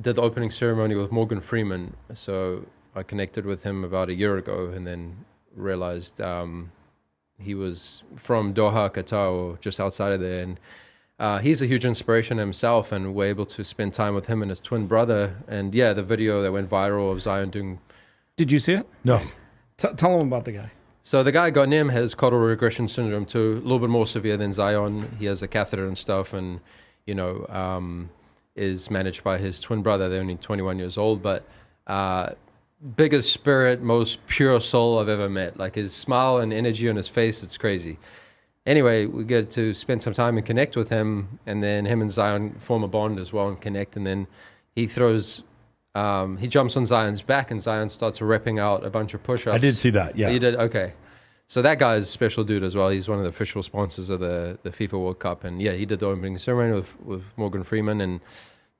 did the opening ceremony with Morgan Freeman. So I connected with him about a year ago, and then realized he was from Doha, Qatar, or just outside of there. And he's a huge inspiration himself, and we're able to spend time with him and his twin brother. And yeah, the video that went viral of Zion doing... Did you see it? No. Tell him about the guy. So the guy, Ghanim, has caudal regression syndrome too, a little bit more severe than Zion. He has a catheter and stuff, and, is managed by his twin brother. They're only 21 years old, but... biggest spirit, most pure soul I've ever met. Like his smile and energy on his face, it's crazy. Anyway, we get to spend some time and connect with him, and then him and Zion form a bond as well and connect, and then he jumps on Zion's back, and Zion starts repping out a bunch of push-ups. I did see that, yeah. You did? Okay. So that guy's a special dude as well. He's one of the official sponsors of the FIFA World Cup, and yeah, he did the opening ceremony with Morgan Freeman, and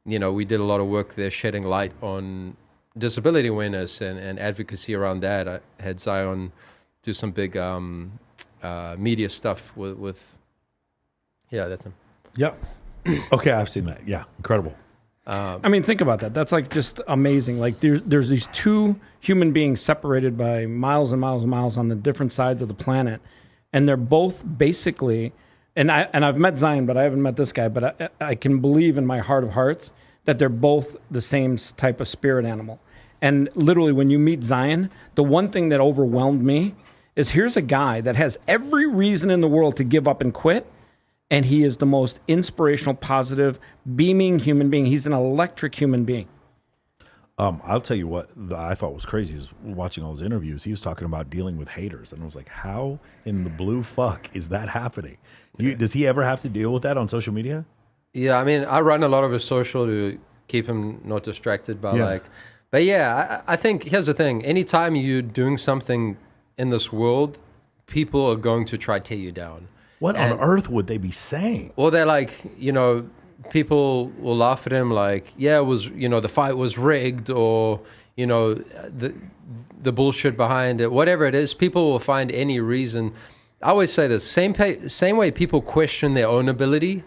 we did a lot of work there shedding light on disability awareness and advocacy around that. I had Zion do some big media stuff with that's him. Yep. Okay, I've seen that. Yeah, incredible. I mean, think about that. That's like just amazing. Like there's these two human beings separated by miles and miles and miles on the different sides of the planet, and they're both basically and I've met Zion, but I haven't met this guy. But I can believe in my heart of hearts that they're both the same type of spirit animal. And literally, when you meet Zion, the one thing that overwhelmed me is here's a guy that has every reason in the world to give up and quit, and he is the most inspirational, positive, beaming human being. He's an electric human being. I'll tell you what I thought was crazy is watching all his interviews. He was talking about dealing with haters, and I was like, "How in the blue fuck is that happening?" Does he ever have to deal with that on social media? Yeah, I mean, I run a lot of his social to keep him not distracted by But yeah, I think here's the thing: anytime you're doing something in this world, people are going to try to tear you down. What on earth would they be saying? Well, they're like, people will laugh at him like, yeah, it was, the fight was rigged, or, the bullshit behind it, whatever it is, people will find any reason. I always say this, same way people question their own ability,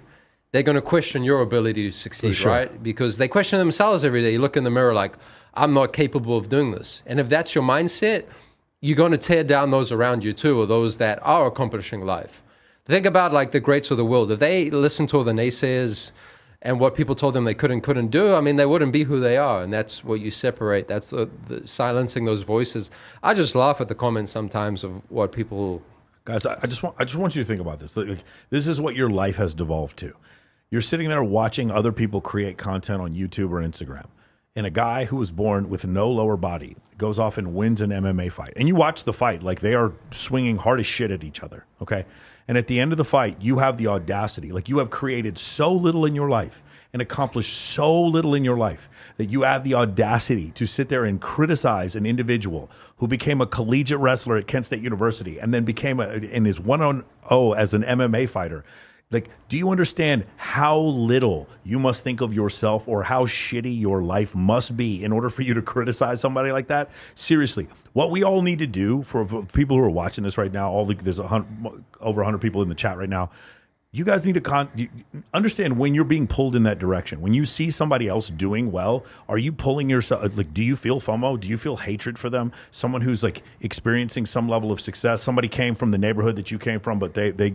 they're going to question your ability to succeed, sure. Right? Because they question themselves every day. You look in the mirror like, I'm not capable of doing this. And if that's your mindset, you're going to tear down those around you too, or those that are accomplishing life. Think about like the greats of the world. If they listened to all the naysayers and what people told them they couldn't do, I mean, they wouldn't be who they are. And that's what you separate. That's the silencing those voices. I just laugh at the comments sometimes of what people... Guys, I just want you to think about this. Like, this is what your life has devolved to. You're sitting there watching other people create content on YouTube or Instagram. And a guy who was born with no lower body goes off and wins an MMA fight. And you watch the fight, like they are swinging hard as shit at each other, okay? And at the end of the fight, you have the audacity, like you have created so little in your life and accomplished so little in your life that you have the audacity to sit there and criticize an individual who became a collegiate wrestler at Kent State University and then became in his 1-0 as an MMA fighter. Like, do you understand how little you must think of yourself or how shitty your life must be in order for you to criticize somebody like that? Seriously, what we all need to do for people who are watching this right now, there's over 100 people in the chat right now. You guys need to understand when you're being pulled in that direction. When you see somebody else doing well, are you pulling yourself? Like, do you feel FOMO? Do you feel hatred for them? Someone who's like experiencing some level of success. Somebody came from the neighborhood that you came from, but they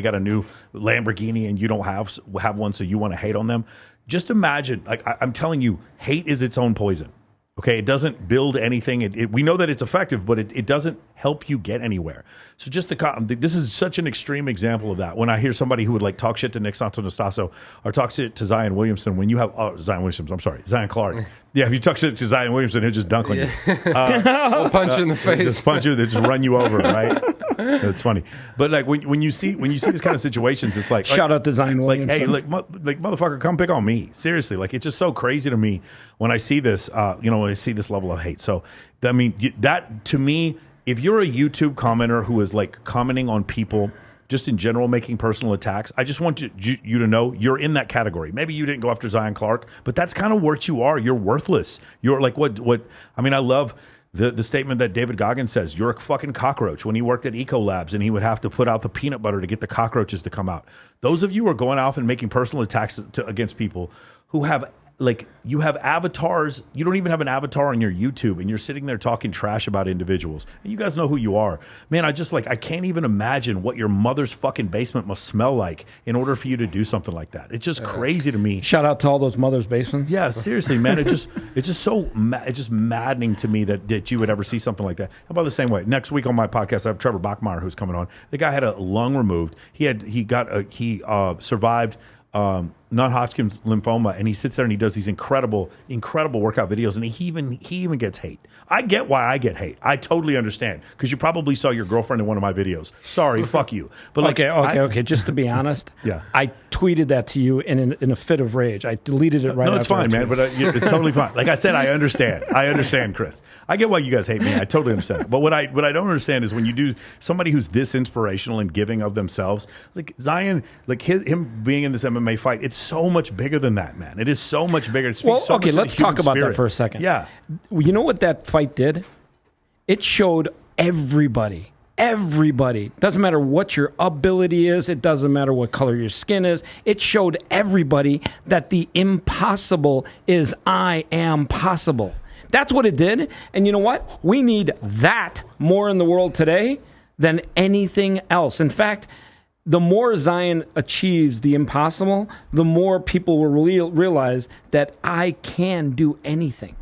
got a new Lamborghini and you don't have one, so you want to hate on them. Just imagine, like I'm telling you, hate is its own poison. Okay, it doesn't build anything. We know that it's effective, but it doesn't help you get anywhere. So this is such an extreme example of that. When I hear somebody who would like talk shit to Nick Santonastasso or talk shit to Zion Williamson, when you have Zion Clark. Yeah, if you talk shit to Zion Williamson, he'll just dunk on you. He'll punch you in the face. Just punch you. They just run you over, right? It's funny, but like when you see these kind of situations, it's like shout out to Zion Williamson. Like, hey, like motherfucker, come pick on me. Seriously, like it's just so crazy to me when I see this. When I see this level of hate. So I mean, that to me, if you're a YouTube commenter who is like commenting on people just in general, making personal attacks, I just want you to know you're in that category. Maybe you didn't go after Zion Clark, but that's kind of what you are. You're worthless. You're like what I mean, I love the statement that David Goggins says, you're a fucking cockroach, when he worked at Ecolabs and he would have to put out the peanut butter to get the cockroaches to come out. Those of you who are going off and making personal attacks against people who have, like, you have avatars, you don't even have an avatar on your YouTube, and you're sitting there talking trash about individuals. And you guys know who you are. Man, I can't even imagine what your mother's fucking basement must smell like in order for you to do something like that. It's just crazy to me. Shout out to all those mothers' basements. Yeah, seriously, man. It's just maddening to me that you would ever see something like that. How about the same way? Next week on my podcast, I have Trevor Bachmeyer who's coming on. The guy had a lung removed. He survived non-Hodgkin's lymphoma, and he sits there and he does these incredible workout videos, and he even gets hate. I get why I get hate. I totally understand, because you probably saw your girlfriend in one of my videos. Sorry, fuck you. But like, okay. Just to be honest, yeah, I tweeted that to you in a fit of rage. I deleted it right. No, it's fine, man. But it's totally fine. Like I said, I understand. I understand, Chris. I get why you guys hate me. I totally understand. But what I don't understand is when you do somebody who's this inspirational and giving of themselves, like Zion, like him being in this MMA fight, it's so much bigger than that, man. It is so much bigger. It speaks so much to the let's talk about spirit. that for a second. Yeah. You know what that fight did? It showed everybody. Doesn't matter what your ability is. It doesn't matter what color your skin is. It showed everybody that the impossible is I am possible. That's what it did. And you know what? We need that more in the world today than anything else. In fact, the more Zion achieves the impossible, the more people will realize that I can do anything.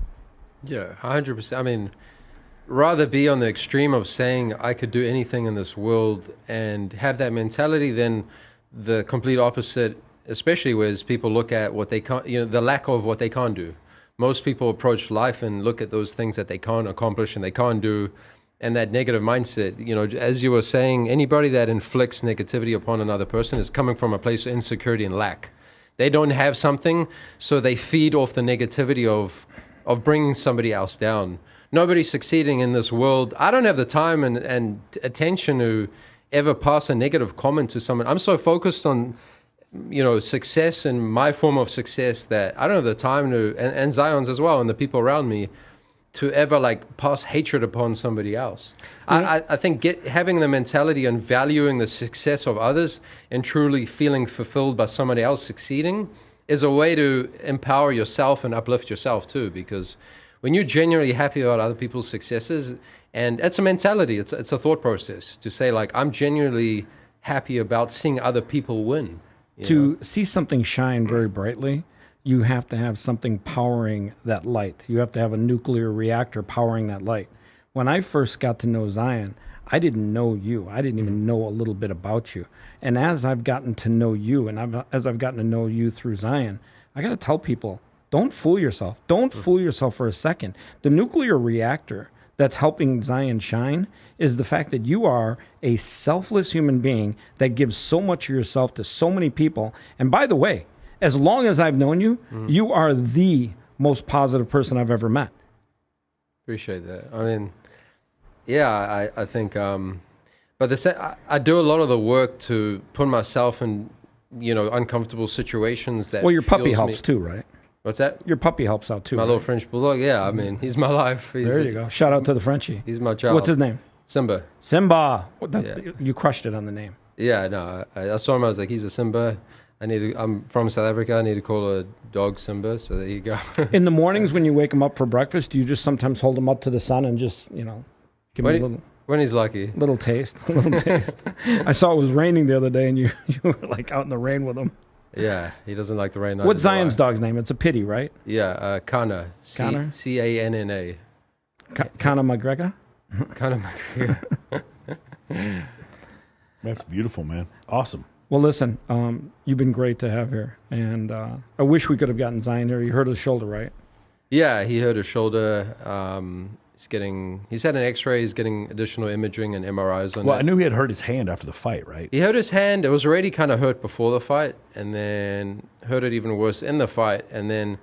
Yeah, 100%. I mean, rather be on the extreme of saying I could do anything in this world and have that mentality than the complete opposite, especially whereas people look at what they can't, the lack of what they can't do. Most people approach life and look at those things that they can't accomplish and they can't do, and that negative mindset, as you were saying, anybody that inflicts negativity upon another person is coming from a place of insecurity and lack. They don't have something, so they feed off the negativity of bringing somebody else down. Nobody's succeeding in this world. I don't have the time and attention to ever pass a negative comment to someone. I'm so focused on, success and my form of success that I don't have the time to, and Zion's as well, and the people around me, to ever pass hatred upon somebody else. I think having the mentality and valuing the success of others and truly feeling fulfilled by somebody else succeeding is a way to empower yourself and uplift yourself too, because when you're genuinely happy about other people's successes, and it's a mentality, it's a thought process to say I'm genuinely happy about seeing other people win. To see something shine very brightly, you have to have something powering that light. You have to have a nuclear reactor powering that light. When I first got to know Zion, I didn't know you. I didn't even know a little bit about you. And as I've gotten to know you, and as I've gotten to know you through Zion, I got to tell people, don't fool yourself. Don't fool yourself for a second. The nuclear reactor that's helping Zion shine is the fact that you are a selfless human being that gives so much of yourself to so many people. And by the way, as long as I've known you, you are the most positive person I've ever met. Appreciate that. I mean, yeah, I think, but I do a lot of the work to put myself in, uncomfortable situations that. Well, your puppy helps too, right? What's that? Your puppy helps out too. My little French bulldog. Yeah, I mean, he's my life. There you go. Shout out to the Frenchie. He's my child. What's his name? Simba. Simba. You crushed it on the name. Yeah, no. I saw him. I was like, he's a Simba. I'm from South Africa. I need to call a dog Simba. So there you go. In the mornings when you wake him up for breakfast, do you just sometimes hold him up to the sun and just, give him a little. When he's lucky. Little taste. I saw it was raining the other day, and you were out in the rain with him. Yeah, he doesn't like the rain. What's Zion's dog's name? It's a pity, right? Yeah, Kana. Connor? Canna. Conor McGregor? Conor McGregor. That's beautiful, man. Awesome. Well, listen, you've been great to have here, and I wish we could have gotten Zion here. You hurt his shoulder, right? Yeah, he hurt his shoulder. He's had an X-ray. He's getting additional imaging and MRIs on it. Well, I knew he had hurt his hand after the fight, right? He hurt his hand. It was already kind of hurt before the fight, and then hurt it even worse in the fight. And then,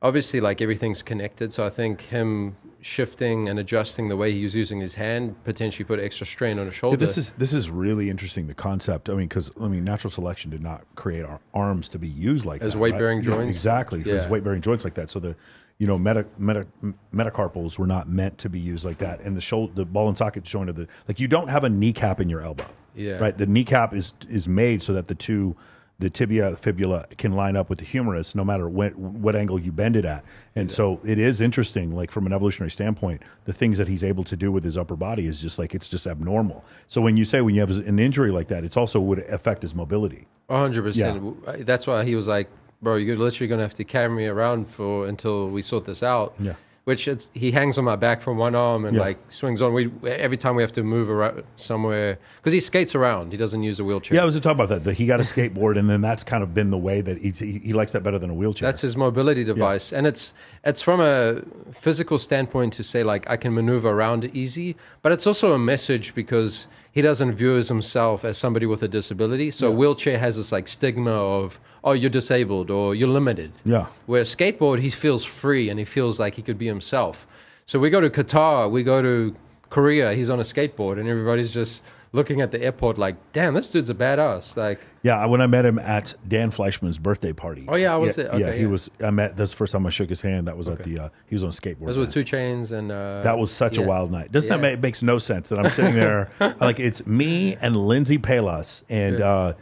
obviously, everything's connected. So I think him shifting and adjusting the way he was using his hand potentially put extra strain on his shoulder. Yeah, this is really interesting. The concept. Because natural selection did not create our arms to be used like as that, weight-bearing right? joints. Exactly, yeah. As weight-bearing joints like that. So the metacarpals were not meant to be used like that, and the ball and socket joint of you don't have a kneecap in your elbow, right? The kneecap is made so that the tibia, fibula can line up with the humerus, no matter what angle you bend it at. And so it is interesting, from an evolutionary standpoint, the things that he's able to do with his upper body is just it's just abnormal. So when you have an injury like that, it's also would affect his mobility. 100%. Yeah. That's why he was like, bro, you're literally going to have to carry me around until we sort this out. Yeah. Which he hangs on my back from one arm and swings on. Every time we have to move around somewhere, because he skates around. He doesn't use a wheelchair. Yeah, I was talking about that. That he got a skateboard, and then that's kind of been the way that he likes that better than a wheelchair. That's his mobility device, and it's from a physical standpoint to say I can maneuver around easy, but it's also a message because he doesn't view himself as somebody with a disability. So a wheelchair has this stigma of, oh, you're disabled or you're limited. Yeah. Where a skateboard, he feels free and he feels like he could be himself. So we go to Qatar, we go to Korea, he's on a skateboard and everybody's just looking at the airport damn, this dude's a badass. Yeah, when I met him at Dan Fleischman's birthday party. Oh yeah, I was there. Okay, he was. That's the first time I shook his hand. That was at the. He was on a skateboard. It was with 2 Chainz and. That was such a wild night. Doesn't that makes no sense that I'm sitting there it's me and Lindsay Palas and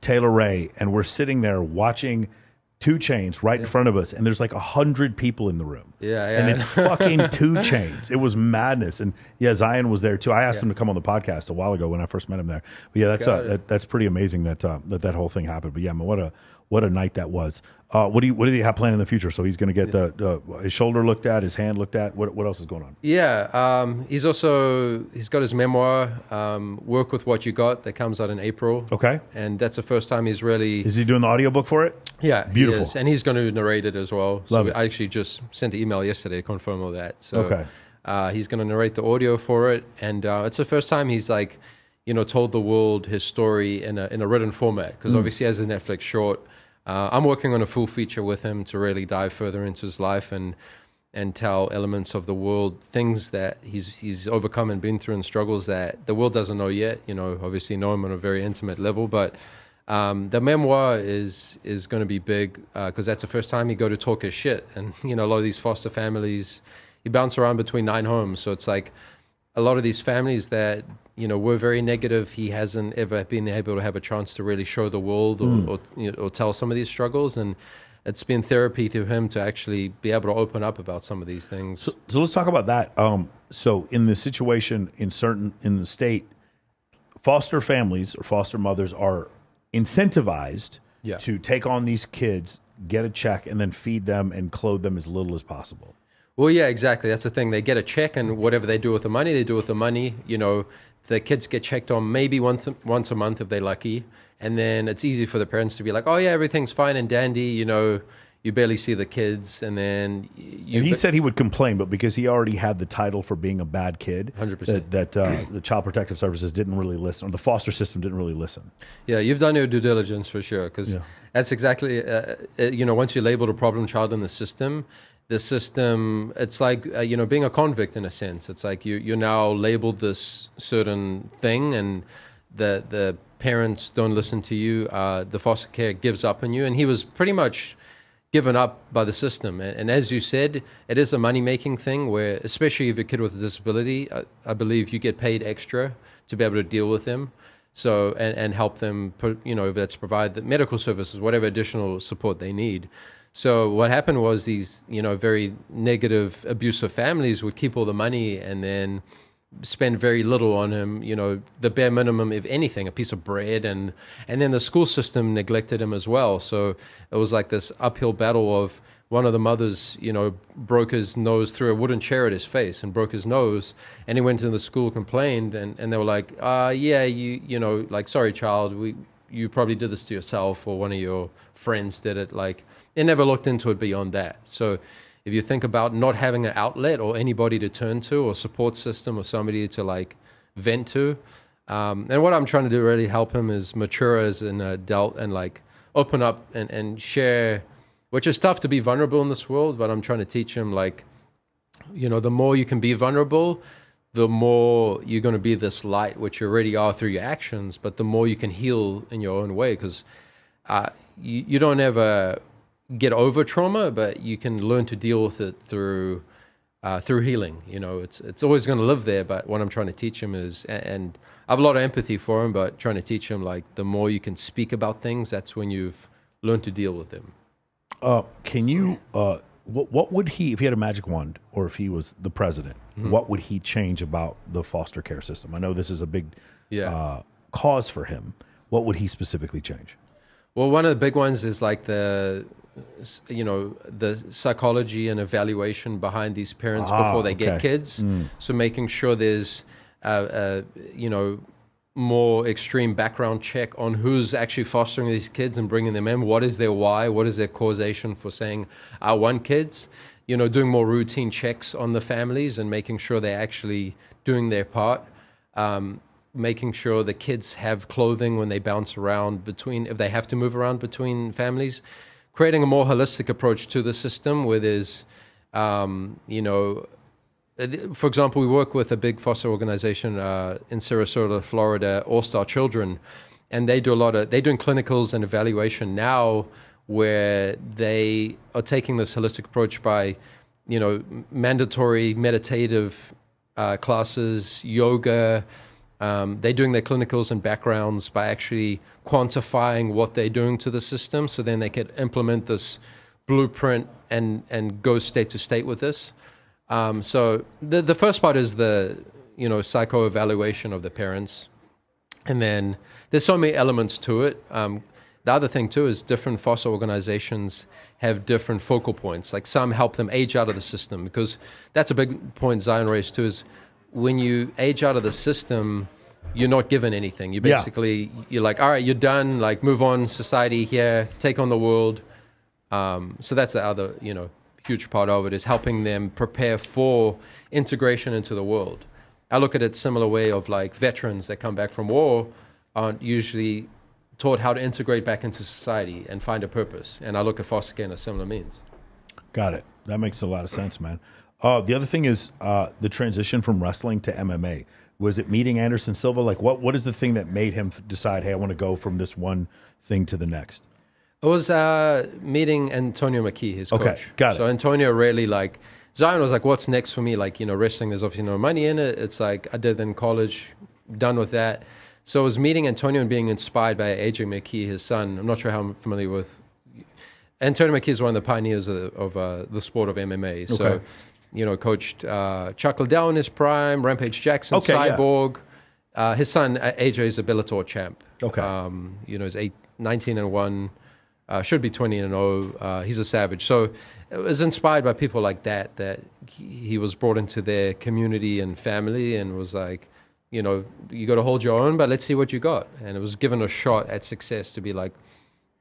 Taylor Ray, and we're sitting there watching 2 Chainz right in front of us, and there's like 100 people in the room. Yeah. And it's fucking 2 Chainz. It was madness. And yeah, Zion was there too. I asked him to come on the podcast a while ago when I first met him there. But yeah, that's pretty amazing that whole thing happened. But yeah, man, what a night that was. What do you have planned in the future? So he's going to get his shoulder looked at, his hand looked at. What else is going on? Yeah, he's got his memoir, Work With What You Got, that comes out in April. Okay. And that's the first time he's really... Is he doing the audiobook for it? Yeah, beautiful. He is. And he's going to narrate it as well. Love So it. I actually just sent an email yesterday to confirm all that. So okay. He's going to narrate the audio for it, and it's the first time he's like, told the world his story in a written format, because obviously as a Netflix short. I'm working on a full feature with him to really dive further into his life and tell elements of the world, things that he's overcome and been through, and struggles that the world doesn't know yet. Obviously know him on a very intimate level, but the memoir is going to be big because that's the first time he go to talk his shit. And a lot of these foster families, he bounced around between 9 homes, so it's like a lot of these families that were very negative. He hasn't ever been able to have a chance to really show the world or tell some of these struggles, and it's been therapy to him to actually be able to open up about some of these things. So let's talk about that. So in the situation in the state, foster families or foster mothers are incentivized to take on these kids, get a check, and then feed them and clothe them as little as possible. Well, yeah, exactly. That's the thing. They get a check, and whatever they do with the money, they do with the money. The kids get checked on maybe once a month if they're lucky, and then it's easy for the parents to be like, "Oh yeah, everything's fine and dandy." You barely see the kids, and then he said he would complain, but because he already had the title for being a bad kid, 100%, that the Child Protective Services didn't really listen, or the foster system didn't really listen. Yeah, you've done your due diligence for sure, because that's exactly once you labeled a problem child in the system, it's like being a convict in a sense. It's like you're now labeled this certain thing, and the parents don't listen to you. The foster care gives up on you, and he was pretty much given up by the system. And as you said, it is a money-making thing where, especially if you're a kid with a disability, I believe you get paid extra to be able to deal with them. So and help them, if that's provide the medical services, whatever additional support they need. So what happened was these, very negative, abusive families would keep all the money and then spend very little on him, the bare minimum, if anything, a piece of bread. And then the school system neglected him as well. So it was like this uphill battle of one of the mothers, broke his nose through a wooden chair at his face and broke his nose. And he went to the school, complained, and they were like, sorry, child, you probably did this to yourself, or one of your friends did it. Like, they never looked into it beyond that. So if you think about not having an outlet or anybody to turn to, or support system, or somebody to vent to, and what I'm trying to do really help him is mature as an adult and open up and share, which is tough to be vulnerable in this world, but I'm trying to teach him the more you can be vulnerable, the more you're going to be this light, which you already are through your actions, but the more you can heal in your own way, because you don't ever get over trauma, but you can learn to deal with it through healing. It's always going to live there, but what I'm trying to teach him is, and I have a lot of empathy for him, but trying to teach him the more you can speak about things, that's when you've learned to deal with them. Can you, what would he, if he had a magic wand, or if he was the president, what would he change about the foster care system? I know this is a big cause for him. What would he specifically change? Well, one of the big ones is the psychology and evaluation behind these parents before they get kids. So making sure there's, more extreme background check on who's actually fostering these kids and bringing them in. What is their why? What is their causation for saying, I want kids? Doing more routine checks on the families and making sure they're actually doing their part. Making sure the kids have clothing when they bounce around if they have to move around between families. Creating a more holistic approach to the system where there's, for example, we work with a big foster organization in Sarasota, Florida, All Star Children, and they're doing clinicals and evaluation now where they are taking this holistic approach by, mandatory meditative classes, yoga, They're doing their clinicals and backgrounds by actually quantifying what they're doing to the system, so then they can implement this blueprint and go state to state with this. So the first part is the psycho-evaluation of the parents, and then there's so many elements to it. The other thing too is different foster organizations have different focal points. Like some help them age out of the system, because that's a big point Zion raised too, is when you age out of the system, you're not given anything. You basically, you're like, all right, you're done, like move on, society here, take on the world. So that's the other, huge part of it, is helping them prepare for integration into the world. I look at it similar way of like veterans that come back from war aren't usually taught how to integrate back into society and find a purpose. And I look at foster care in a similar means. Got it. That makes a lot of sense, man. The other thing is the transition from wrestling to MMA. Was it meeting Anderson Silva? Like, what is the thing that made him decide, hey, I want to go from this one thing to the next? It was meeting Antonio McKee, his coach. Okay, got it. So Antonio really Zion was like, what's next for me? Like, wrestling, there's obviously no money in it. It's like I did in college, done with that. So I was meeting Antonio and being inspired by AJ McKee, his son. I'm not sure how I'm familiar with. Antonio McKee is one of the pioneers of the sport of MMA. So, coached Chuck Liddell in his prime, Rampage Jackson, Cyborg. Yeah. His son, AJ, is a Bellator champ. Okay. He's 19-1, should be 20-0. He's a savage. So it was inspired by people like that he was brought into their community and family and was like, you got to hold your own, but let's see what you got. And it was given a shot at success to be like,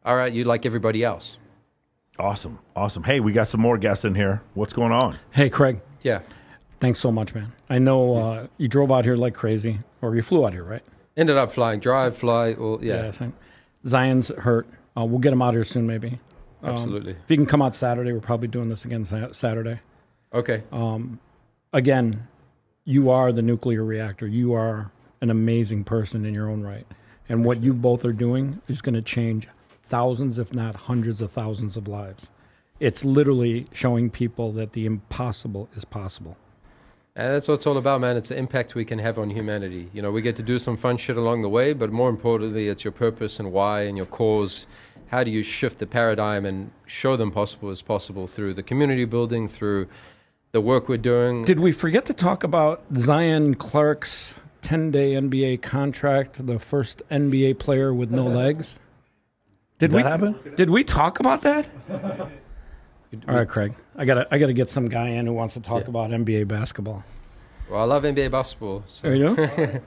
all right, you like everybody else. Awesome. Hey, we got some more guests in here. What's going on? Hey, Craig. Yeah. Thanks so much, man. I know you drove out here like crazy, or you flew out here, right? Ended up flying, fly. Well, yeah. Same. Zion's hurt. We'll get him out here soon, maybe. Absolutely. If you can come out Saturday, we're probably doing this again Saturday. Okay. Again, you are the nuclear reactor. You are an amazing person in your own right. And what you both are doing is going to change thousands, if not hundreds of thousands of lives. It's literally showing people that the impossible is possible. And that's what it's all about, man. It's the impact we can have on humanity. We get to do some fun shit along the way, but more importantly, it's your purpose and why and your cause. How do you shift the paradigm and show them possible is possible through the community building, through the work we're doing. Did we forget to talk about Zion Clark's 10-day NBA contract, the first NBA player with no legs? Did that happen? Did we talk about that? All right, Craig. I gotta get some guy in who wants to talk about NBA basketball. Well, I love NBA basketball. So. There you go.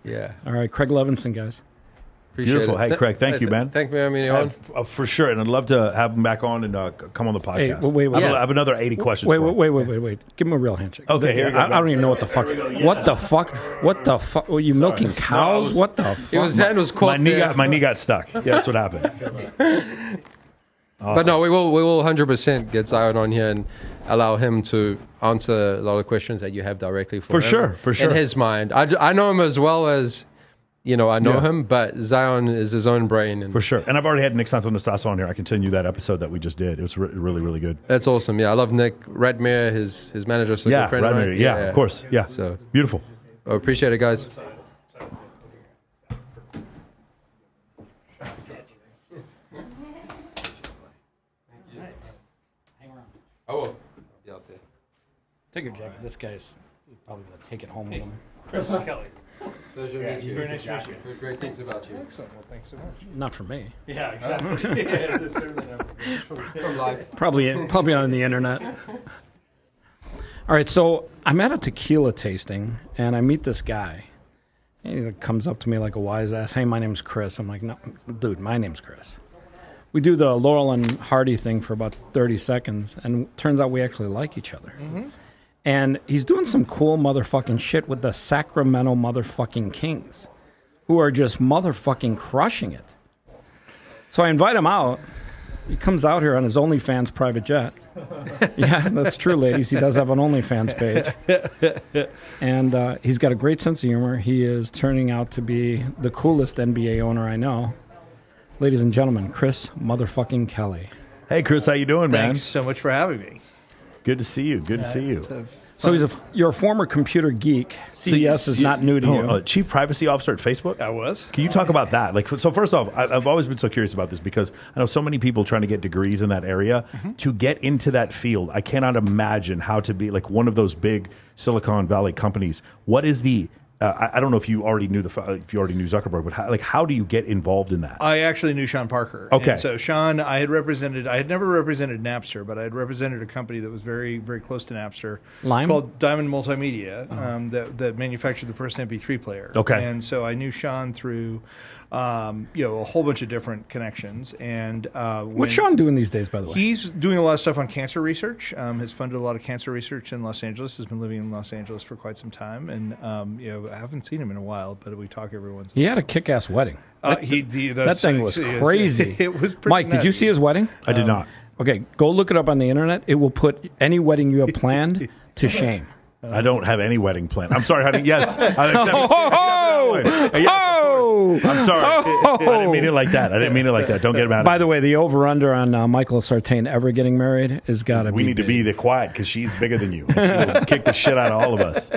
Yeah. All right, Craig Levinson, guys. Appreciate Beautiful. it. Hey, Craig, thank you, man. Thank you for having me on. For sure, and I'd love to have him back on and come on the podcast. Hey, wait. I have another 80 questions. Wait. Give him a real handshake. Okay, here we go. I don't even know what the fuck. What the fuck? What the fuck? Were you milking cows? What the fuck? His hand was caught my knee got stuck. Yeah, that's what happened. Awesome. But no, we will 100% get Zion on here and allow him to answer a lot of questions that you have directly for him. For sure. In his mind. I know him as well as, I know him, but Zion is his own brain. And for sure. And I've already had Nick Santos on here. I continue that episode that we just did. It was really, really good. That's awesome. Yeah, I love Nick. Radmir, his manager. So good friend Radmir. of Yeah, of course. Yeah. So beautiful. I appreciate it, guys. I will be out there. Take your jacket. This guy's probably going to take it home with him. Chris Kelly. Pleasure to meet you. Very nice to meet you. Heard great things about you. Excellent. Well, thanks so much. Not for me. Yeah, exactly. From life. Probably on the internet. All right, so I'm at a tequila tasting, and I meet this guy. And he comes up to me like a wise ass. Hey, my name's Chris. I'm like, no, dude, my name's Chris. We do the Laurel and Hardy thing for about 30 seconds, and turns out we actually like each other. Mm-hmm. And he's doing some cool motherfucking shit with the Sacramento motherfucking Kings, who are just motherfucking crushing it. So I invite him out. He comes out here on his OnlyFans private jet. Yeah, that's true, ladies. He does have an OnlyFans page. And he's got a great sense of humor. He is turning out to be the coolest NBA owner I know. Ladies and gentlemen, Chris motherfucking Kelly. Hey, Chris, how you doing, man? Thanks so much for having me. Good to see you. Good to see you. It's a So you're a former computer geek. CES is not new to you. Chief Privacy Officer at Facebook? I was. Can you talk about that? Like, so first off, I've always been so curious about this because I know so many people trying to get degrees in that area. To get into that field, I cannot imagine how to be like one of those big Silicon Valley companies. What is the I don't know if you already knew Zuckerberg, but how do you get involved in that? I actually knew Sean Parker. Okay. And so Sean, I had never represented Napster, but I had represented a company that was very, very close to Napster called Diamond Multimedia that manufactured the first MP3 player. Okay. And so I knew Sean through a whole bunch of different connections. And what's Sean doing these days, by the way? He's doing a lot of stuff on cancer research. Has funded a lot of cancer research in Los Angeles. Has been living in Los Angeles for quite some time, and I haven't seen him in a while, but we talk every once in a while. He had a kick-ass wedding. That thing was crazy. It was pretty Mike, did you see his wedding? I did not. Okay, go look it up on the internet. It will put any wedding you have planned to shame. I don't have any wedding plan. I'm sorry, honey. Yes. I'm sorry. I didn't mean it like that. Don't get mad at me. By the way, the over-under on Michael Sartain ever getting married has got to be We need to be the quiet because she's bigger than you. And she'll kick the shit out of all of us.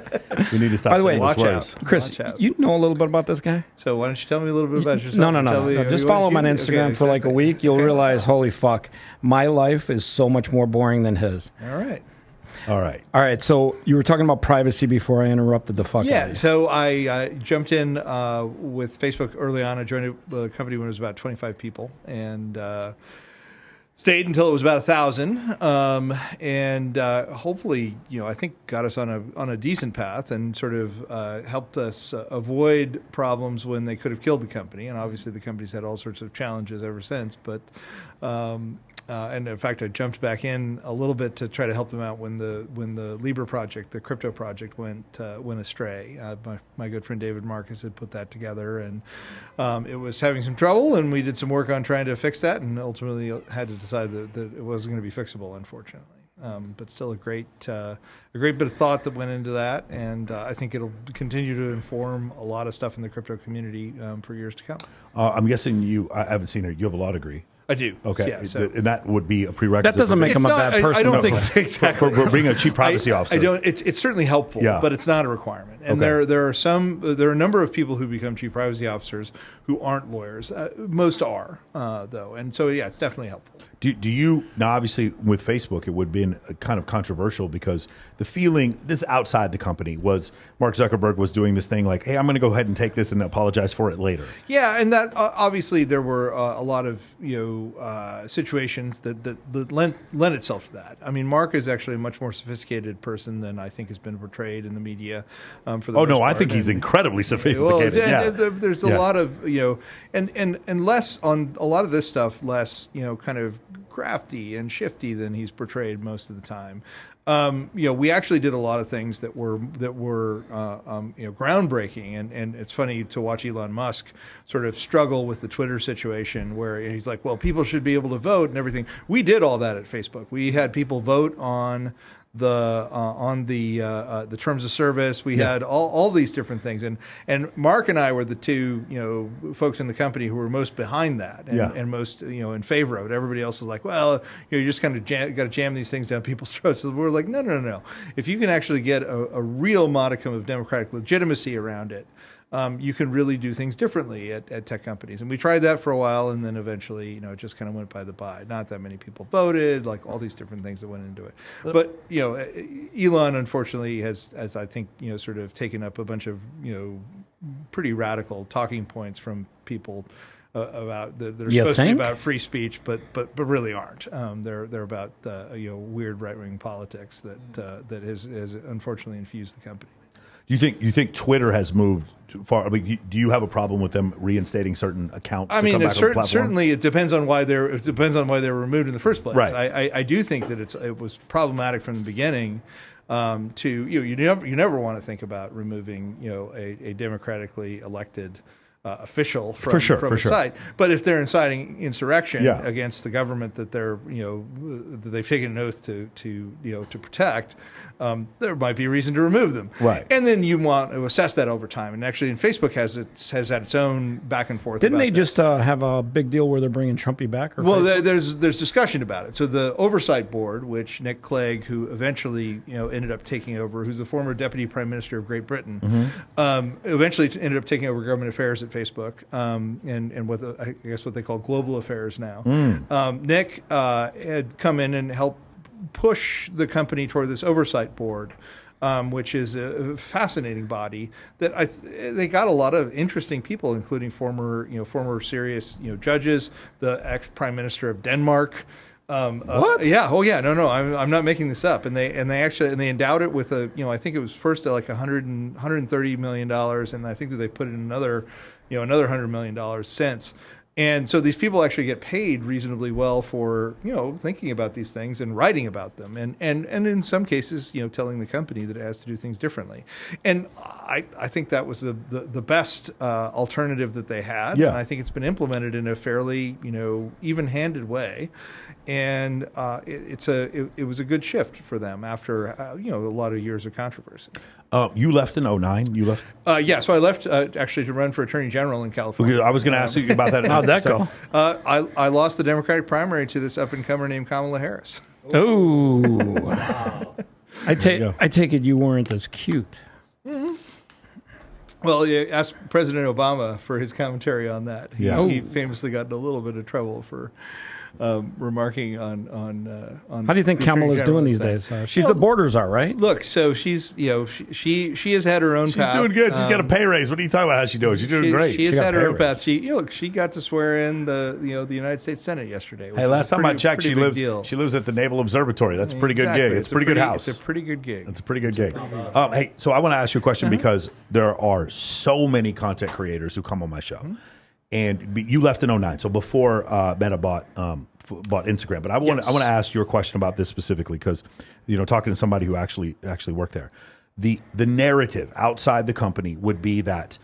We need to stop. By the way, watch out. Chris, you know a little bit about this guy? So why don't you tell me a little bit about yourself? No. Just follow him on Instagram for like a week. You'll realize, holy fuck, my life is so much more boring than his. All right. All right. So you were talking about privacy before I interrupted the fuck out of you. Yeah. So I jumped in with Facebook early on. I joined the company when it was about 25 people and stayed until it was about 1,000. And hopefully, I think got us on a decent path and sort of helped us avoid problems when they could have killed the company. And obviously, the company's had all sorts of challenges ever since. But and in fact, I jumped back in a little bit to try to help them out when the Libra project, the crypto project, went astray. My good friend David Marcus had put that together, and it was having some trouble. And we did some work on trying to fix that, and ultimately had to decide that it wasn't going to be fixable, unfortunately. But still a great bit of thought that went into that, and I think it'll continue to inform a lot of stuff in the crypto community for years to come. I'm guessing I haven't seen her. You have a law degree. I do. Okay. Yeah, so And that would be a prerequisite. That doesn't make him a bad person. I don't think so, exactly. For being a chief privacy officer. I don't. It's certainly helpful, but it's not a requirement. And there are a number of people who become chief privacy officers who aren't lawyers. Most are, though. And so, it's definitely helpful. Do you, now obviously with Facebook, it would have been kind of controversial because the feeling, this outside the company, was Mark Zuckerberg was doing this thing like, hey, I'm going to go ahead and take this and apologize for it later. Yeah, and that obviously there were a lot of situations that lent itself to that. I mean, Mark is actually a much more sophisticated person than I think has been portrayed in the media. For the most part. I think he's incredibly sophisticated. There's a lot of and less on a lot of this stuff, less kind of crafty and shifty than he's portrayed most of the time. We actually did a lot of things that were groundbreaking, and it's funny to watch Elon Musk sort of struggle with the Twitter situation where he's like, well, people should be able to vote and everything. We did all that at Facebook. We had people vote on the terms of service. We had all these different things, and Mark and I were the two folks in the company who were most behind that and most in favor of it. Everybody else was like, well, you just kind of got to jam these things down people's throats. So we're like, no. If you can actually get a real modicum of democratic legitimacy around it, you can really do things differently at tech companies. And we tried that for a while, and then eventually, it just kind of went by the by. Not that many people voted, like all these different things that went into it. But, Elon, unfortunately, has I think, sort of taken up a bunch of, pretty radical talking points from people about that are supposed to be about free speech, but really aren't. They're about weird right-wing politics that has unfortunately infused the company. You think Twitter has moved too far? I mean, do you have a problem with them reinstating certain accounts? I mean, certainly it depends on why they were removed in the first place. Right. I do think that it was problematic from the beginning. You never want to think about removing a democratically elected official from, For sure, from for a sure. site. But if they're inciting insurrection Yeah. against the government that they're, that they've taken an oath to protect, there might be a reason to remove them. Right. And then you want to assess that over time. And actually, Facebook has had its own back and forth. Didn't about they this. just have a big deal where they're bringing Trumpy back? Or Well, Facebook? there's discussion about it. So the oversight board, which Nick Clegg, who eventually ended up taking over, who's the former deputy prime minister of Great Britain, eventually ended up taking over government affairs at Facebook, and I guess what they call global affairs now. Nick had come in and helped push the company toward this oversight board. Which is a fascinating body that they got a lot of interesting people, including former serious judges, the ex prime minister of Denmark. What? Yeah. Oh, yeah. No. I'm not making this up. And they endowed it with I think it was first like $130 million, and I think that they put in another $100 million since. And so these people actually get paid reasonably well for thinking about these things and writing about them, and in some cases telling the company that it has to do things differently. And I think that was the best alternative that they had. Yeah. And I think it's been implemented in a fairly even-handed way, and it was a good shift for them after a lot of years of controversy. You left in 2009. You left. Yeah, so I left actually to run for Attorney General in California. I was going to ask you about that. How'd that go? I lost the Democratic primary to this up-and-comer named Kamala Harris. Oh. I take it you weren't as cute. Well, ask President Obama for his commentary on that. He famously got in a little bit of trouble for remarking on. How do you think Kamala's doing these days? She's the borders are, right? Look, so she's she has had her own path. She's doing good. She's got a pay raise. What are you talking about? How's she doing? She's doing great. She has had her own path. She got to swear in the United States Senate yesterday. Hey, last time I checked, she lives at the Naval Observatory. That's a pretty good gig. It's a pretty good house. It's a pretty good gig. It's a pretty good gig. Hey, so I want to ask you a question because there are so many content creators who come on my show. And you left in 2009, so before Meta bought Instagram. But I want to ask you a question about this specifically because, talking to somebody who actually worked there, the narrative outside the company would be that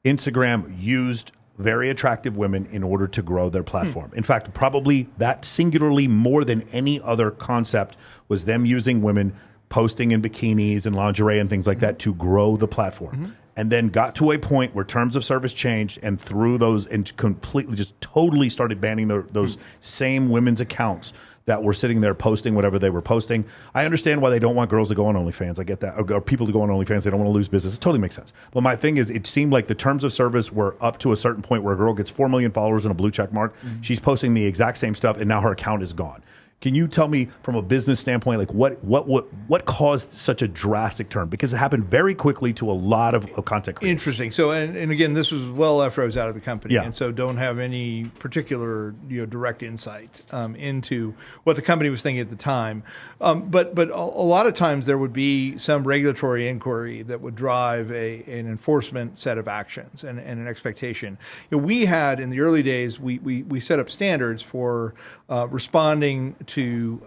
Instagram used very attractive women in order to grow their platform. In fact, probably that singularly more than any other concept was them using women posting in bikinis and lingerie and things like that to grow the platform. And then got to a point where terms of service changed and through those and completely just totally started banning those same women's accounts that were sitting there posting whatever they were posting. I understand why they don't want girls to go on OnlyFans. I get that. Or people to go on OnlyFans. They don't want to lose business. It totally makes sense. But my thing is, it seemed like the terms of service were up to a certain point where a girl gets 4 million followers and a blue check mark. She's posting the exact same stuff and now her account is gone. Can you tell me from a business standpoint, like what caused such a drastic turn? Because it happened very quickly to a lot of content creators. Interesting. So, and again, this was well after I was out of the company, Yeah. and so don't have any particular direct insight into what the company was thinking at the time. But a lot of times there would be some regulatory inquiry that would drive an enforcement set of actions and an expectation. We had in the early days we set up standards for responding to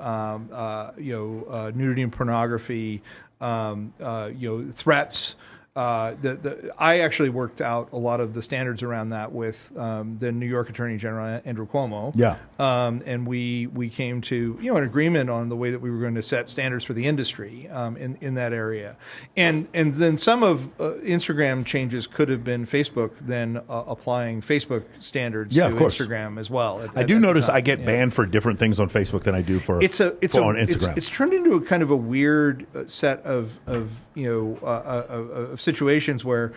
nudity and pornography, threats. I actually worked out a lot of the standards around that with the New York Attorney General Andrew Cuomo. Yeah. And we came to an agreement on the way that we were going to set standards for the industry in that area. And then some of Instagram changes could have been Facebook then applying Facebook standards to Instagram as well. I do notice I get banned for different things on Facebook than I do for on Instagram. It's turned into a kind of a weird set of situations where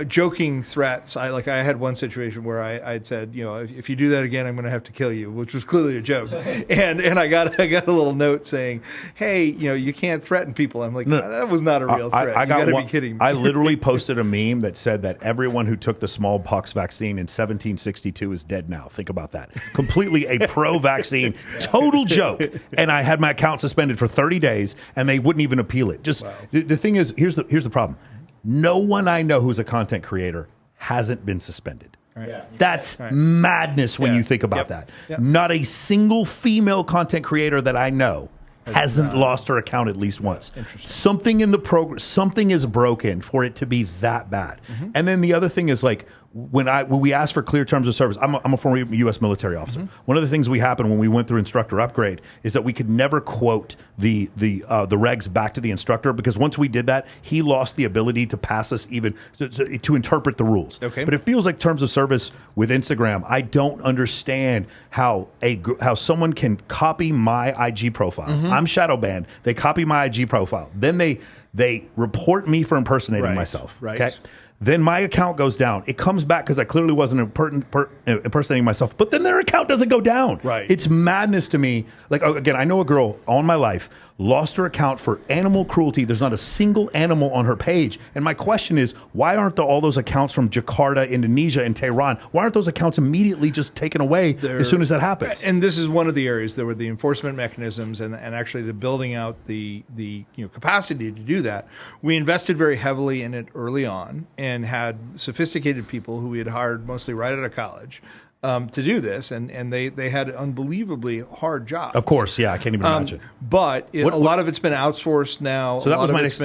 joking threats. I had one situation where I'd said if you do that again I'm going to have to kill you, which was clearly a joke, and I got a little note saying, hey, you can't threaten people. I'm like, no, that was not a real threat. You got to be kidding me. I literally posted a meme that said that everyone who took the smallpox vaccine in 1762 is dead now. Think about that. Completely a pro-vaccine, total joke. And I had my account suspended for 30 days, and they wouldn't even appeal it. Just the thing is, here's the problem. No one I know who's a content creator hasn't been suspended. Right. Yeah. That's madness when you think about that. Yep. Not a single female content creator that I know hasn't lost her account at least once. Something in the program, something is broken for it to be that bad. And then the other thing is, like, when we asked for clear terms of service, I'm a former U.S. military officer. One of the things we happened when we went through instructor upgrade is that we could never quote the regs back to the instructor, because once we did that, he lost the ability to pass us even to interpret the rules. Okay. But it feels like terms of service with Instagram. I don't understand how someone can copy my IG profile. I'm shadow banned. They copy my IG profile. Then they report me for impersonating myself. Right. Okay. Then my account goes down. It comes back because I clearly wasn't impersonating myself. But then their account doesn't go down. Right. It's madness to me. Like, again, I know a girl all my life lost her account for animal cruelty. There's not a single animal on her page. And my question is, why aren't all those accounts from Jakarta, Indonesia, and Tehran, why aren't those accounts immediately just taken away as soon as that happens? And this is one of the areas there were the enforcement mechanisms and actually the building out the capacity to do that. We invested very heavily in it early on and had sophisticated people who we had hired mostly right out of college to do this, and they had an unbelievably hard job. Of course, yeah, I can't even imagine. But a lot of it's been outsourced now. So that was my next.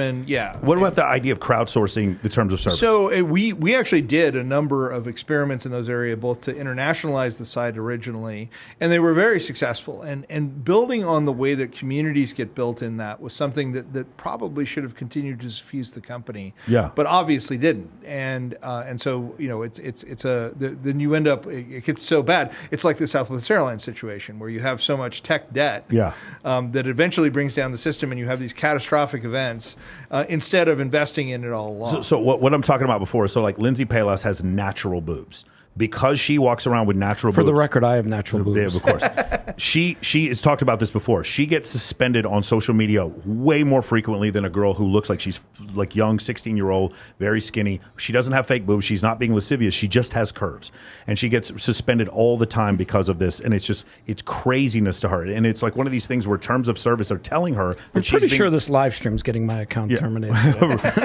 What about the idea of crowdsourcing the terms of service? So we actually did a number of experiments in those areas, both to internationalize the site originally, and they were very successful. And building on the way that communities get built in that was something that probably should have continued to suffuse the company. Yeah. But obviously didn't. And so then you end up. It gets so bad. It's like the Southwest Airlines situation where you have so much tech debt that eventually brings down the system, and you have these catastrophic events instead of investing in it all along. So what I'm talking about before, so like Lindsay Palas has natural boobs. Because she walks around with natural boobs. For the record, I have natural boobs. Of course. She has talked about this before. She gets suspended on social media way more frequently than a girl who looks like she's like young, 16-year-old, very skinny. She doesn't have fake boobs. She's not being lascivious. She just has curves. And she gets suspended all the time because of this. And it's craziness to her. And it's like one of these things where terms of service are telling her that I'm pretty sure this live stream's getting my account terminated.